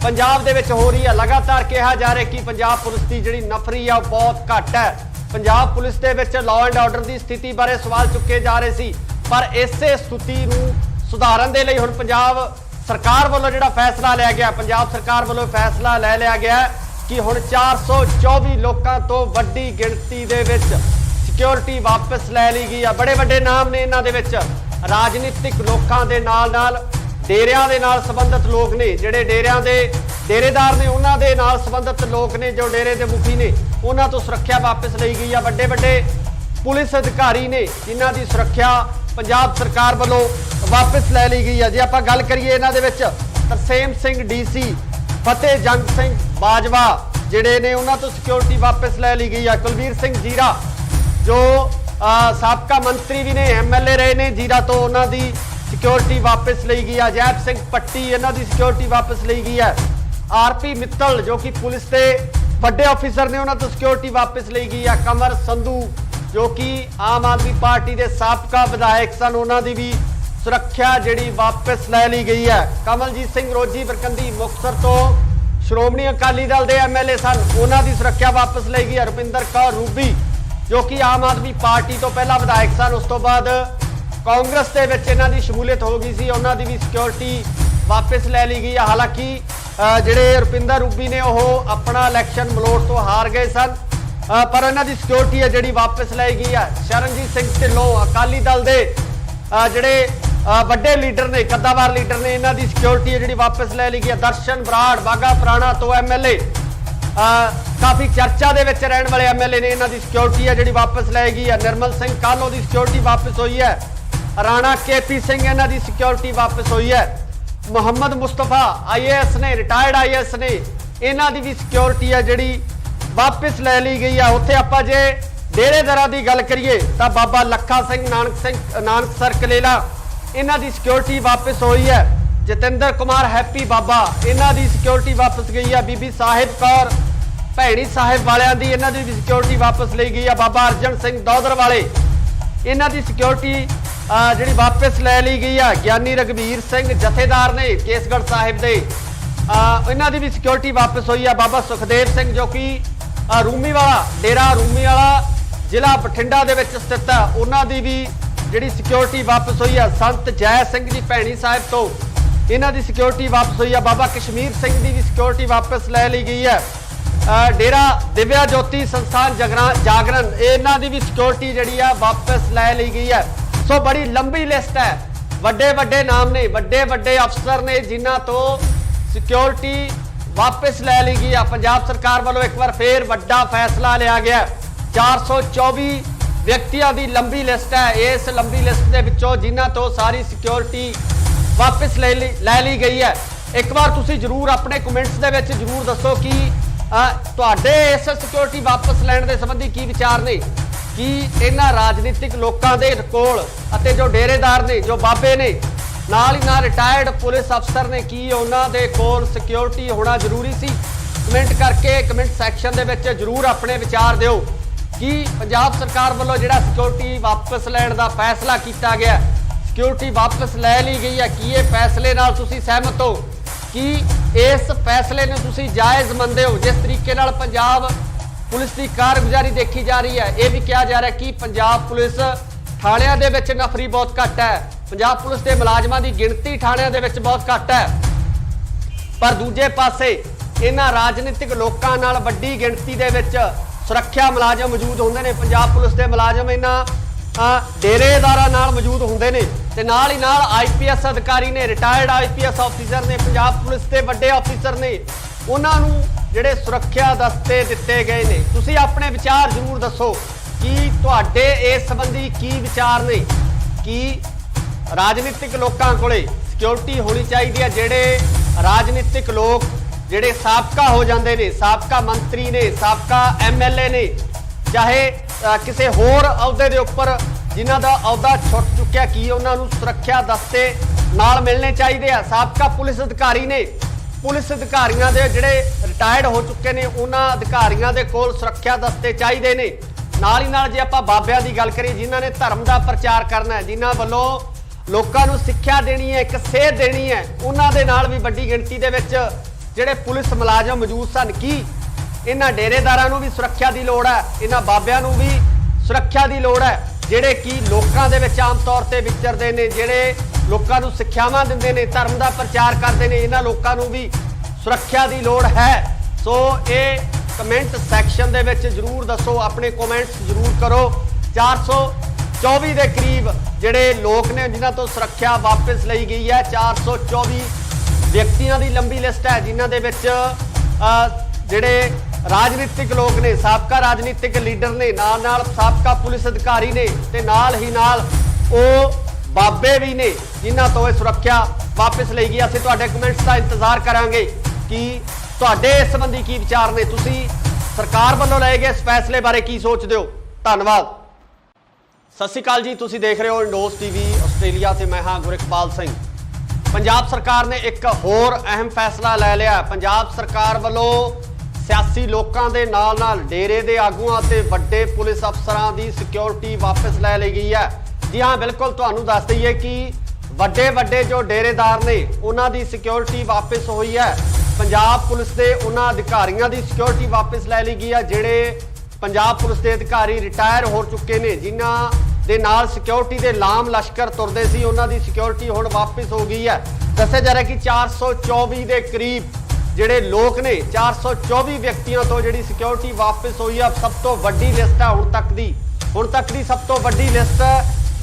पंजाब दे विच हो रही है। लगातार कहा जा रहा है कि पंजाब पुलिस की जिहड़ी नफरी है बहुत घट है। पंजाब पुलिस के विच लॉ एंड ऑर्डर की स्थिति बारे सवाल चुके जा रहे सी, पर इसे स्थिति नूं सुधारन दे लई हुण पंजाब सरकार वालों जिहड़ा फैसला लिया गया, पंजाब सरकार वालों फैसला लै लिया गया कि हुण 424 लोगों तो वड्डी गिणती दे विच सिक्योरिटी वापस लै ली गई है। बड़े वड्डे नाम ने, इन्हां दे विच राजनीतिक लोगों के नाल नाल डेरियां दे नाल संबंधित लोग ने, जिहड़े डेरियां दे डेरेदार ने, उन्हां दे नाल संबंधित लोग ने, जो डेरे के मुखी ने, उन्हां तो सुरक्षा वापस ली गई है। वड्डे वड्डे पुलिस अधिकारी ने, जिन्हां दी सुरक्षा पंजाब सरकार वालों वापस लै ली गई है। जे आपां गल करिए इन्हां दे विच तरसेम सिंह DC, फतेह जंग सिंह बाजवा जिहड़े ने, उन्हां तो सिक्योरिटी वापस लै ली गई है। कुलवीर सिंह जीरा जो साबका मंत्री भी ने, MLA रहे ने जीरा तो, उन्हां दी सिक्योरिटी वापस ली गई है। अजैब सिंह पट्टी, इन्हां दी सिक्योरिटी वापस ली गई है। आरपी मित्तल जो कि पुलिस के ਵੱਡੇ अफिसर ने उन्होंने तो सिक्योरिटी वापस ली गई है। कमर संधू जो कि आम आदमी पार्टी के साबका विधायक सन, उन्होंने भी सुरक्षा जी वापस लै ली गई है। कमलजीत सिंह रोजी बरकंदी मुक्तसर तो श्रोमणी अकाली दल के MLA सन, उन्होंने सुरक्षा वापस ली गई है। रुपिंदर कौर रूबी जो कि आम आदमी पार्टी तो पहला विधायक सन, उस तो बाद कांग्रेस के विच इन्हां दी शमूलियत हो गई सी, उन्होंने भी सिक्योरिटी वापस लै ली गई है। हालांकि ਜਿਹੜੇ रुपिंदर रूबी ने वह अपना इलैक्शन मलोट तो हार गए सन, पर इन्हां दी सिक्योरिटी है जिहड़ी वापस लाई गई है। शरणजीत सिंह ढिल्लों अकाली दल के ਜਿਹੜੇ ਵੱਡੇ लीडर ने, कद्दावार लीडर ने, इन्हां दी सिक्योरिटी है जिहड़ी वापस लै ली गई है। दर्शन बराड़ बाघा पुराना तो MLA काफ़ी चर्चा दे विच रहण वाले MLA ने, इन्हां दी सिक्योरिटी है जिहड़ी वापस लै गई है। निर्मल सिंह कालो की सिक्योरिटी वापस हुई है। राणा KP सिंह इन्हां दी सिक्योरिटी वापस हुई है। मुहम्मद मुस्तफा IAS ने, रिटायर्ड IAS ने, इन्हां दी भी सिक्योरिटी है जिहड़ी वापस लै ली गई है। उत्थे आपां जे डेरेदारां दी गल करिए तो बाबा लखा सिंह नानकसर कलेला, इन्हां दी सिक्योरिटी वापस हुई है। जतिंदर कुमार हैप्पी बाबा, इन्हां दी सिक्योरिटी वापस गई है। बीबी साहिब कौर भैणी साहिब वालियां दी, इन्हां दी भी सिक्योरिटी वापस ली गई है। बाबा अर्जन सिंह दौदर वाले, इन्हां दी सिक्योरिटी जी वापस लै ली गई है। ज्ञानी रघबीर सिंह जथेदार ने केसगढ़ साहिब दे, इन्हां दी भी सिक्योरिटी वापस हुई है। बाबा सुखदेव सिंह जो कि रूमी वाला डेरा रूमी वाला जिला बठिंडा दे विच स्थित है, उन्हां दी भी जिहड़ी सिक्योरिटी वापस हुई है। संत जय सिंह जी भैणी साहिब तो इन्हां दी सिक्योरिटी वापस हुई है। बाबा कश्मीर सिंह दी भी सिक्योरिटी वापस लै ली गई है। डेरा दिव्या ज्योति संस्थान जागरण, इन्हां दी भी सिक्योरिटी जिहड़ी है वापस लै ली गई है। सो बड़ी लंबी लिस्ट है, ਵੱਡੇ ਵੱਡੇ नाम ने, ਵੱਡੇ ਵੱਡੇ अफसर ने जिन्हां तो सिक्योरिटी वापस लै ली गई है। पंजाब सरकार वालों एक बार फिर वड्डा फैसला लिया गया। 424 व्यक्तियों की लंबी लिस्ट है। इस लंबी लिस्ट के विचों जिन्हां तो सारी सिक्योरिटी वापस लै ली गई है। एक बार तुसी जरूर अपने कमेंट्स दे विच जरूर दसो कि तुहाडे इस सिक्योरिटी वापस लैण दे संबंधी की विचार ने, कि इन्हां राजनीतिक लोगों के कोल अते जो डेरेदार ने, जो बाबे ने, नाल ही नाल रिटायर्ड पुलिस अफसर ने, की उन्हां दे कोल सिक्योरिटी होना जरूरी सी? कमेंट करके कमेंट सैक्शन दे विच जरूर अपने विचार दिओ कि पंजाब सरकार वालों जिहड़ा सिक्योरिटी वापस लैण दा फैसला किया गया, सिक्योरिटी वापस लै ली गई है, कि ये फैसले नाल तुसीं सहमत हो, कि इस फैसले ने तुसीं जायज़ मंनदे हो? जिस तरीके नाल पंजाब पुलिस की कारगुजारी देखी जा रही है, यह भी कहा जा रहा है कि पंजाब पुलिस थाणियां दे विच नफरी बहुत घट है, पंजाब पुलिस के मुलाजमां की गिणती थाणियां दे विच बहुत घट है, पर दूजे पासे इन्हां राजनीतिक लोकां नाल वड्डी गिणती दे विच सुरक्षा मुलाजम मौजूद होंदे ने। पंजाब पुलिस के मुलाजम इन्हां डेरेदारां नाल मौजूद होंदे ने, ते नाल ही नाल IPS अधिकारी ने, रिटायर्ड IPS ऑफिसर ने, पंजाब पुलिस के वड्डे ऑफिसर ने, उन्हां नूं ਜਿਹੜੇ सुरक्षा दस्ते दिते गए ने। तुसीं अपने विचार जरूर दसो कि तुहाडे इस संबंधी की विचार ने, कि राजनीतिक लोगों कोले सिक्योरिटी होनी चाहिए है। जिहड़े राजनीतिक लोग जिहड़े साबका हो जाते हैं, साबका मंत्री ने, साबका MLA ने, चाहे किसी होर अहुदे दे उपर जिन्हां दा अहुदा छुट चुक्या, कि उन्हां नूं सुरक्षा दस्ते नाल मिलने चाहिए है। साबका पुलिस अधिकारी ने, पुलिस अधिकारियों के जिहड़े रिटायर्ड हो चुके हैं, उन्हां अधिकारियों के कोल सुरक्षा दस्ते चाहिए ने। नाल ही नाल जे आपां बाबियां दी गल करिए, जिन्हां ने धर्म का प्रचार करना है, जिन्हां वल्लों लोकां नूं सिक्ख्या देनी है, एक सेध देनी है, उन्हां दे नाल भी वड्डी गिणती दे विच जिहड़े पुलिस मुलाजम मौजूद सन। कि इन्हां डेरेदारां नूं भी सुरक्षा की लोड़ है, इन्हां बाबियां नूं भी सुरक्षा की लोड़ है, जिहड़े कि लोकां दे विच आम तौर ते विचरदे ने, जिहड़े लोकां नूं सिक्ख्यावां दिंदे ने, धर्म का प्रचार करते हैं, इन्हां लोकां नूं भी सुरक्षा की लोड़ है। सो ये कमेंट सैक्शन दे विच जरूर दसो, अपने कमेंट्स जरूर करो। 424 के करीब जिहड़े लोग ने जिन्हां तो सुरक्षा वापस ली गई है। 424 व्यक्तियों की लंबी लिस्ट है, जिन्हां दे विच जिहड़े राजनीतिक लोग ने, साबका राजनीतिक लीडर ने, नाल नाल साबका पुलिस अधिकारी ने, ते नाल ही नाल वो बाबे भी ने, जिन्हां तो ये सुरक्षा वापस ली गई। असीं तुहाडे कमेंट्स का इंतजार करांगे कि तुहाडे इस संबंधी की विचार ने, तुसीं सरकार वालों लए गए इस फैसले बारे की सोचदे हो? धन्नवाद। सत श्री अकाल जी, तुसीं देख रहे हो इंडोस TV आस्ट्रेलिया से। मैं हाँ गुरकपाल सिंह। पंजाब सरकार ने एक होर अहम फैसला लै लिया। पंजाब सरकार वालों सियासी लोगों के नाल डेरे के आगुआं ते वड्डे पुलिस अफसरां की सिक्योरिटी वापस लै ली गई है। जी हाँ, बिल्कुल तुहानूं दस दईए कि वड्डे वड्डे जो डेरेदार ने उन्हां दी सिक्योरिटी वापस हुई है। पंजाब पुलिस के उन्हां अधिकारियों की सिक्योरिटी वापस लै ली गई है जिहड़े पंजाब पुलिस के अधिकारी रिटायर हो चुके हैं, जिन्हां दे नाल सिक्योरिटी के लाम लश्कर तुरदे सी, उन्हां दी सिक्योरिटी हुण वापस हो गई है। दस्सिया जा रहा कि 424 के करीब जिहड़े लोग ने 424 व्यक्तियों तो जिहड़ी सिक्योरिटी वापस हुई है। सब तो वड्डी लिस्ट है हुण तक दी सब तो वड्डी लिस्ट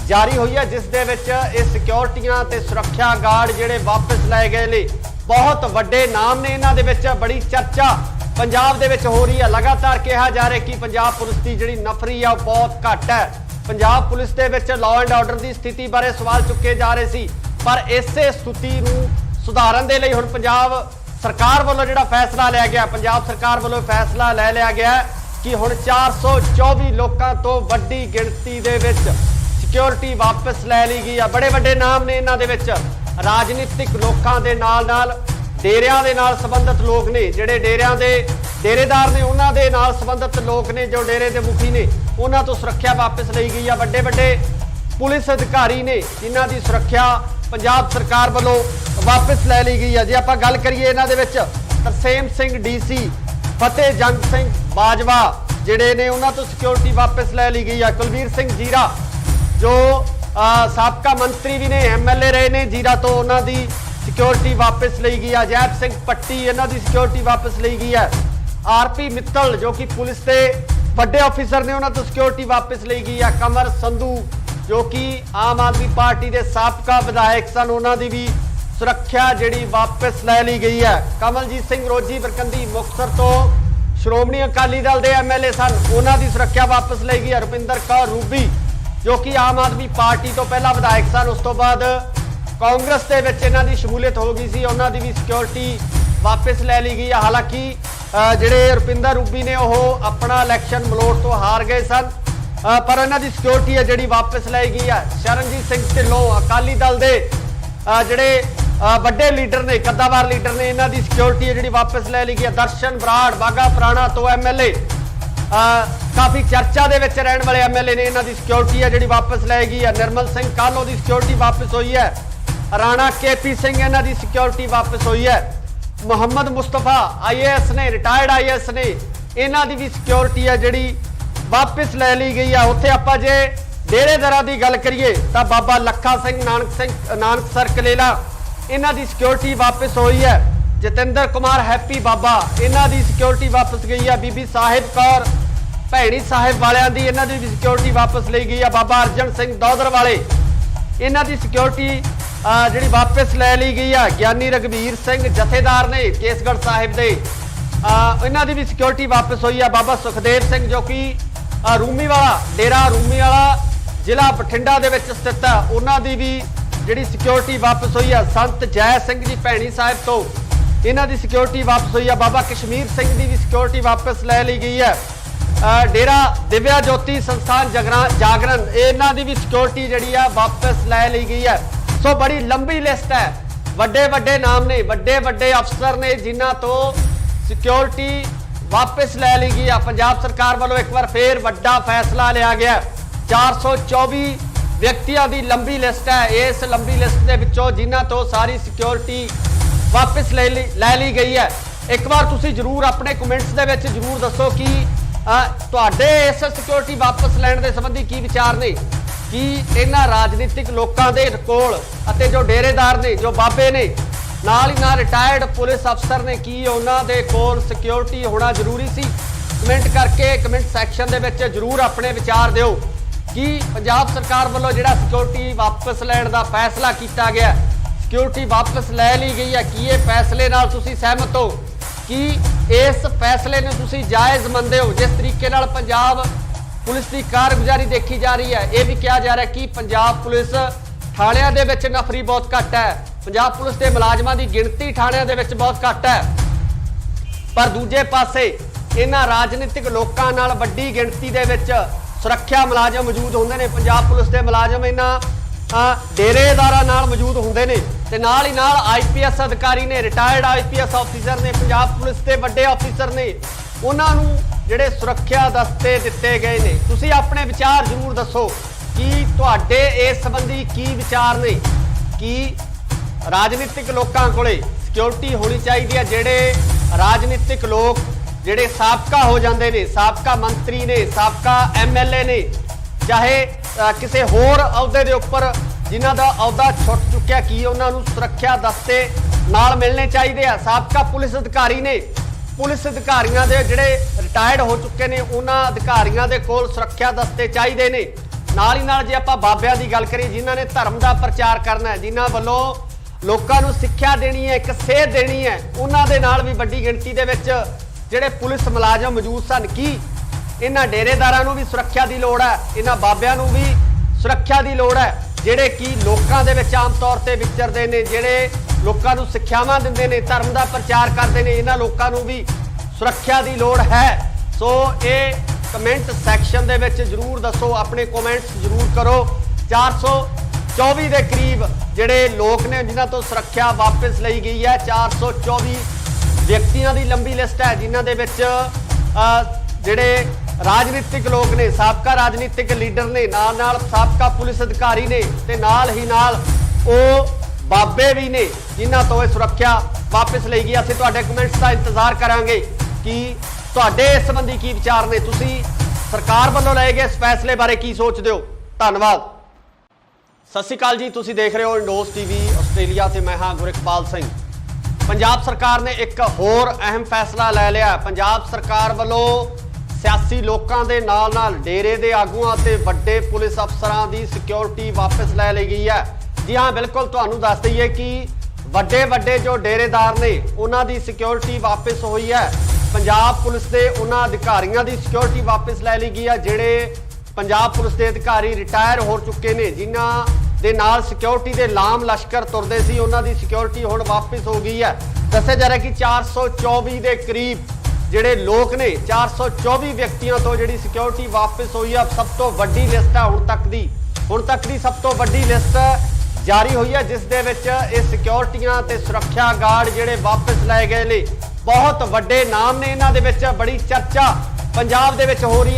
जारी हुई है, जिस दे विच इह सिक्योरिटियां ते सुरक्षा गार्ड जिहड़े वापस लाए गए ने। बहुत वड्डे नाम ने, इन्हां दे विच बड़ी चर्चा पंजाब दे विच हो रही है। लगातार कहा जा रहा है कि पंजाब पुलिस की जिहड़ी नफरी है बहुत घट है। Punjab police they which law and order की स्थिति बारे सवाल चुके जा रहे सी, पर इसे स्थिति नूं सुधारन दे लई हुण पंजाब सरकार वालों जिहड़ा फैसला लिया गया, पंजाब सरकार वालों फैसला लै लिया गया कि हुण 424 लोगों तो वड्डी गिणती दे विच सिक्योरिटी वापस लै ली गई है। बड़े वड्डे नाम ने इन्हां दे विच, राजनीतिक लोगों के नाल डेरियां दे नाल संबंधित लोग ने, जिहड़े डेरियां दे डेरेदार ने उन्हां दे नाल संबंधित लोग ने, जो डेरे के मुखी ने उन्हां तो सुरक्षा वापस ली गई है। वड्डे वड्डे पुलिस अधिकारी ने जिन्हां दी सुरक्षा पंजाब सरकार वालों वापस लै ली गई है। जे आपां गल करिए इन्हां दे विच तरसेम सिंह DC, फतेह जंग सिंह बाजवा जिहड़े ने उन्हां तो सिक्योरिटी वापस लै ली गई है। कुलवीर सिंह जीरा जो साबका मंत्री भी ने, MLA रहे ने जीरा तो, उन्हां दी सिक्योरिटी वापस ली गई है। अजैब सिंह पट्टी इन्हां दी सिक्योरिटी वापस ली गई है। RP मित्तल जो कि पुलिस के वड्डे ऑफिसर ने, उन्हां तो सिक्योरिटी वापस ली गई है। कमर संधू जो कि आम आदमी पार्टी के साबका विधायक सन, उन्हां दी भी सुरक्षा जिहड़ी वापस लै ली गई है। कमलजीत सिंह रोजी बरकंदी मुक्तसर तो श्रोमणी अकाली दल के MLA सन, उन्हां दी सुरक्षा वापस ली गई है। रुपिंदर कौर रूबी जो कि आम आदमी पार्टी तो पहला विधायक सन, उस तो बाद कांग्रेस के विच इन्हां दी शमूलियत हो गई सी, उन्हां दी भी सिक्योरिटी वापस लै ली गई है। हालांकि जिहड़े रुपिंदर रूबी ने वह अपना इलैक्शन मलोट तो हार गए सन, पर इन्हां दी सिक्योरिटी है जिहड़ी वापस लै गई है। शरणजीत सिंह ढिल्लों अकाली दल के जिहड़े वड्डे लीडर ने, कद्दावार लीडर ने, इन्हां दी सिक्योरिटी है जिहड़ी वापस लै ली गई है। दर्शन बराड़ बागा पुराना तो MLA, काफ़ी चर्चा दे विच रहने वाले MLA ने, इन्हां दी सिक्योरिटी है जिहड़ी वापस लै गई है। निर्मल सिंह कालो की सिक्योरिटी वापस हुई है। राणा KP सिंह इन्हां दी सिक्योरिटी वापस हुई है। मुहम्मद मुस्तफा IAS ने, रिटायर्ड IAS ने, इन्हां दी भी सिक्योरिटी है जिहड़ी वापस लै ली गई है। उत्थे आपां जे डेरेदारां दी गल करिए तो बाबा लखा सिंह नानकसर कलेला इन्हां दी सिक्योरिटी वापस हुई है। जतिंदर कुमार हैप्पी बाबा इन्हां दी सिक्योरिटी वापस गई है। बीबी साहिब कौर भैणी साहिब वालियां दी इन्हां दी भी सिक्योरिटी वापस ली गई है। बाबा अर्जन सिंह दौदर वाले इन्हां दी सिक्योरिटी जिहड़ी वापस लै ली गई है। ज्ञानी रघबीर सिंह जथेदार ने केसगढ़ साहिब दे, इन्हां दी भी सिक्योरिटी वापस हुई है। बाबा सुखदेव सिंह जो कि रूमी वाला डेरा रूमी वाला जिला बठिंडा दे विच स्थित है, उन्हां दी भी जिहड़ी सिक्योरिटी वापस हुई है। संत जय सिंह जी भैणी साहिब तो इन्हां दी सिक्योरिटी वापस हुई है। बाबा कश्मीर सिंह की भी सिक्योरिटी वापस लै ली गई है। डेरा दिव्या ज्योति संस्थान जागरण इन्हां दी भी सिक्योरिटी जिहड़ी है वापस लै ली गई है। सो बड़ी लंबी लिस्ट है, वड्डे वड्डे नाम ने, वड्डे वड्डे अफसर ने जिन्हां तो सिक्योरिटी वापस लै ली गई है। पंजाब सरकार वालों एक बार फिर वड्डा फैसला लिया गया। 424 व्यक्तियों की लंबी लिस्ट है। इस लंबी लिस्ट के विचों जिन्हां तो सारी सिक्योरिटी वापस लै ली गई है। एक बार तुसी जरूर अपने कमेंट्स दे विच जरूर दसो कि तुहाडे इस सिक्योरिटी वापस लैण दे संबंधी की विचार ने, कि इन्हां राजनीतिक लोकां दे कोल अते जो डेरेदार ने, जो बाबे ने, नाल ही नाल रिटायर्ड पुलिस अफसर ने, की उन्हां दे कोल सिक्योरिटी होना जरूरी सी? कमेंट करके कमेंट सैक्शन दे विच जरूर अपने विचार दिओ कि पंजाब सरकार वालों जिहड़ा सिक्योरिटी वापस लैण दा फैसला किया गया, सिक्योरिटी वापस लै ली गई है, कि ये फैसले नाल तुसीं सहमत हो, कि इस फैसले ने तुसीं जायज़ मंनदे हो? जिस तरीके नाल पंजाब पुलिस की कारगुजारी देखी जा रही है, यह भी कहा जा रहा है कि पंजाब पुलिस थाणियां दे विच नफरी बहुत घट है, पंजाब पुलिस के मुलाजमां की गिणती थाणियां दे विच बहुत घट है, पर दूजे पासे इन्हां राजनीतिक लोकां नाल वड्डी गिणती दे विच सुरक्षा मुलाजम मौजूद होंदे ने। पंजाब पुलिस के मुलाजम इन्हां डेरेदारां नाल मौजूद होंदे ने। ਤੇ ਨਾਲ ਹੀ ਨਾਲ ਆਈਪੀਐਸ ਅਧਿਕਾਰੀ ਨੇ, ਰਿਟਾਇਰਡ ਆਈਪੀਐਸ ਆਫੀਸਰ ਨੇ, ਪੰਜਾਬ ਪੁਲਿਸ ਦੇ ਵੱਡੇ ਆਫੀਸਰ ਨੇ, ਉਹਨਾਂ ਨੂੰ ਜਿਹੜੇ ਸੁਰੱਖਿਆ ਦਸਤੇ ਦਿੱਤੇ ਗਏ ਨੇ। ਤੁਸੀਂ ਆਪਣੇ ਵਿਚਾਰ ਜ਼ਰੂਰ ਦੱਸੋ ਕਿ ਤੁਹਾਡੇ ਇਸ ਸੰਬੰਧੀ ਕੀ ਵਿਚਾਰ ਨੇ ਕਿ ਰਾਜਨੀਤਿਕ ਲੋਕਾਂ ਕੋਲੇ ਸਿਕਿਉਰਿਟੀ ਹੋਣੀ ਚਾਹੀਦੀ ਹੈ। ਜਿਹੜੇ ਰਾਜਨੀਤਿਕ ਲੋਕ ਜਿਹੜੇ ਸਾਬਕਾ ਹੋ ਜਾਂਦੇ ਨੇ, ਸਾਬਕਾ ਮੰਤਰੀ ਨੇ, ਸਾਬਕਾ ਐਮਐਲਏ ਨੇ, ਚਾਹੇ ਕਿਸੇ ਹੋਰ ਅਹੁਦੇ ਦੇ ਉੱਪਰ ਜਿਨ੍ਹਾਂ ਦਾ ਅਹੁਦਾ ਛੁੱਟ ਚੁੱਕਿਆ, ਕੀ ਉਹਨਾਂ ਨੂੰ ਸੁਰੱਖਿਆ ਦਸਤੇ ਨਾਲ ਮਿਲਣੇ ਚਾਹੀਦੇ ਆ। ਸਾਬਕਾ ਪੁਲਿਸ ਅਧਿਕਾਰੀ ਨੇ, ਪੁਲਿਸ ਅਧਿਕਾਰੀਆਂ ਦੇ ਜਿਹੜੇ ਰਿਟਾਇਰਡ ਹੋ ਚੁੱਕੇ ਨੇ, ਉਹਨਾਂ ਅਧਿਕਾਰੀਆਂ ਦੇ ਕੋਲ ਸੁਰੱਖਿਆ ਦਸਤੇ ਚਾਹੀਦੇ ਨੇ। ਨਾਲ ਹੀ ਨਾਲ ਜੇ ਆਪਾਂ ਬਾਬਿਆਂ ਦੀ ਗੱਲ ਕਰੀਏ, ਜਿਨ੍ਹਾਂ ਨੇ ਧਰਮ ਦਾ ਪ੍ਰਚਾਰ ਕਰਨਾ ਹੈ, ਜਿਨ੍ਹਾਂ ਵੱਲੋਂ ਲੋਕਾਂ ਨੂੰ ਸਿੱਖਿਆ ਦੇਣੀ ਹੈ, ਇੱਕ ਸੇਧ ਦੇਣੀ ਹੈ, ਉਹਨਾਂ ਦੇ ਨਾਲ ਵੀ ਵੱਡੀ ਗਿਣਤੀ ਦੇ ਵਿੱਚ ਜਿਹੜੇ ਪੁਲਿਸ ਮੁਲਾਜ਼ਮ ਮੌਜੂਦ ਸਨ। ਕੀ ਇਹਨਾਂ ਡੇਰੇਦਾਰਾਂ ਨੂੰ ਵੀ ਸੁਰੱਖਿਆ ਦੀ ਲੋੜ ਹੈ? ਇਹਨਾਂ ਬਾਬਿਆਂ ਨੂੰ ਵੀ ਸੁਰੱਖਿਆ ਦੀ ਲੋੜ ਹੈ, ਜਿਹੜੇ ਕਿ ਲੋਕਾਂ ਦੇ ਵਿੱਚ ਆਮ ਤੌਰ ਤੇ ਵਿਚਰਦੇ ਨੇ, ਜਿਹੜੇ ਲੋਕਾਂ ਨੂੰ ਸਿੱਖਿਆਵਾਂ ਦਿੰਦੇ ਨੇ, ਧਰਮ ਦਾ ਪ੍ਰਚਾਰ ਕਰਦੇ ਨੇ। ਇਹਨਾਂ ਲੋਕਾਂ ਨੂੰ ਵੀ ਸੁਰੱਖਿਆ ਦੀ ਲੋੜ ਹੈ। ਸੋ ਇਹ ਕਮੈਂਟ ਸੈਕਸ਼ਨ ਦੇ ਵਿੱਚ ਜ਼ਰੂਰ ਦੱਸੋ, ਆਪਣੇ ਕਮੈਂਟਸ ਜ਼ਰੂਰ ਕਰੋ। 424 ਦੇ ਕਰੀਬ ਜਿਹੜੇ ਲੋਕ ਨੇ ਜਿਨ੍ਹਾਂ ਤੋਂ ਸੁਰੱਖਿਆ ਵਾਪਸ ਲਈ ਗਈ ਹੈ। 424 ਵਿਅਕਤੀਆਂ ਦੀ ਲੰਬੀ ਲਿਸਟ ਹੈ, ਜਿਨ੍ਹਾਂ ਦੇ ਵਿੱਚ ਜਿਹੜੇ ਰਾਜਨੀਤਿਕ ਲੋਕ ਨੇ, ਸਾਬਕਾ ਰਾਜਨੀਤਿਕ ਲੀਡਰ ਨੇ, ਨਾਲ ਸਾਬਕਾ ਪੁਲਿਸ ਅਧਿਕਾਰੀ ਨੇ, ਤੇ ਨਾਲ ਹੀ ਨਾਲ ਉਹ ਬਾਬੇ ਵੀ ਨੇ ਜਿਨ੍ਹਾਂ ਤੋਂ ਇਹ ਸੁਰੱਖਿਆ ਵਾਪਸ ਲਈ ਗਈ। ਅਸੀਂ ਤੁਹਾਡੇ ਕਮੈਂਟਸ ਦਾ ਇੰਤਜ਼ਾਰ ਕਰਾਂਗੇ ਕਿ ਤੁਹਾਡੇ ਇਸ ਸੰਬੰਧੀ ਕੀ ਵਿਚਾਰ ਨੇ। ਤੁਸੀਂ ਸਰਕਾਰ ਵੱਲੋਂ ਲਏ ਗਏ ਇਸ ਫੈਸਲੇ ਬਾਰੇ ਕੀ ਸੋਚਦੇ ਹੋ? ਧੰਨਵਾਦ। ਸਤਿ ਸ਼੍ਰੀ ਅਕਾਲ ਜੀ, ਤੁਸੀਂ ਦੇਖ ਰਹੇ ਹੋ ਇੰਡੋਸ ਟੀਵੀ ਆਸਟ੍ਰੇਲੀਆ ਤੇ ਮੈਂ ਹਾਂ ਗੁਰਿਕਪਾਲ ਸਿੰਘ। ਪੰਜਾਬ ਸਰਕਾਰ ਨੇ ਇੱਕ ਹੋਰ ਅਹਿਮ ਫੈਸਲਾ ਲੈ ਲਿਆ। ਪੰਜਾਬ ਸਰਕਾਰ ਵੱਲੋਂ ਸਿਆਸੀ ਲੋਕਾਂ ਦੇ ਨਾਲ ਡੇਰੇ ਦੇ ਆਗੂਆਂ ਤੇ ਵੱਡੇ ਪੁਲਿਸ ਅਫਸਰਾਂ ਦੀ ਸਿਕਿਉਰਿਟੀ ਵਾਪਸ ਲੈ ਲਈ ਗਈ ਹੈ। ਜੀ ਹਾਂ, ਬਿਲਕੁਲ ਤੁਹਾਨੂੰ ਦੱਸ ਦਈਏ ਕਿ ਵੱਡੇ ਜੋ ਡੇਰੇਦਾਰ ਨੇ ਉਹਨਾਂ ਦੀ ਸਿਕਿਉਰਿਟੀ ਵਾਪਸ ਹੋਈ ਹੈ। ਪੰਜਾਬ ਪੁਲਿਸ ਦੇ ਉਹਨਾਂ ਅਧਿਕਾਰੀਆਂ ਦੀ ਸਿਕਿਉਰਿਟੀ ਵਾਪਸ ਲੈ ਲਈ ਗਈ ਹੈ ਜਿਹੜੇ ਪੰਜਾਬ ਪੁਲਿਸ ਦੇ ਅਧਿਕਾਰੀ ਰਿਟਾਇਰ ਹੋ ਚੁੱਕੇ ਨੇ, ਜਿਨ੍ਹਾਂ ਦੇ ਨਾਲ ਸਿਕਿਉਰਿਟੀ ਦੇ ਲਾਮ ਲਸ਼ਕਰ ਤੁਰਦੇ ਸੀ, ਉਹਨਾਂ ਦੀ ਸਿਕਿਉਰਿਟੀ ਹੁਣ ਵਾਪਸ ਹੋ ਗਈ ਹੈ। ਦੱਸਿਆ ਜਾ ਰਿਹਾ ਕਿ 424 ਦੇ ਕਰੀਬ ਜਿਹੜੇ ਲੋਕ ਨੇ, 424 ਵਿਅਕਤੀਆਂ ਤੋਂ ਜਿਹੜੀ ਸਿਕਿਉਰਿਟੀ ਵਾਪਸ ਹੋਈ ਹੈ। ਸਭ ਤੋਂ ਵੱਡੀ ਲਿਸਟ ਹੈ ਹੁਣ ਤੱਕ ਦੀ ਸਭ ਤੋਂ ਵੱਡੀ ਲਿਸਟ ਜਾਰੀ ਹੋਈ ਹੈ, ਜਿਸ ਦੇ ਵਿੱਚ ਇਹ ਸਿਕਿਉਰਿਟੀਆਂ ਤੇ ਸੁਰੱਖਿਆ ਗਾਰਡ ਜਿਹੜੇ ਵਾਪਸ ਲਏ ਗਏ ਨੇ। ਬਹੁਤ ਵੱਡੇ ਨਾਮ ਨੇ ਇਹਨਾਂ ਦੇ ਵਿੱਚ, ਬੜੀ ਚਰਚਾ ਪੰਜਾਬ ਦੇ ਵਿੱਚ ਹੋ ਰਹੀ ਹੈ।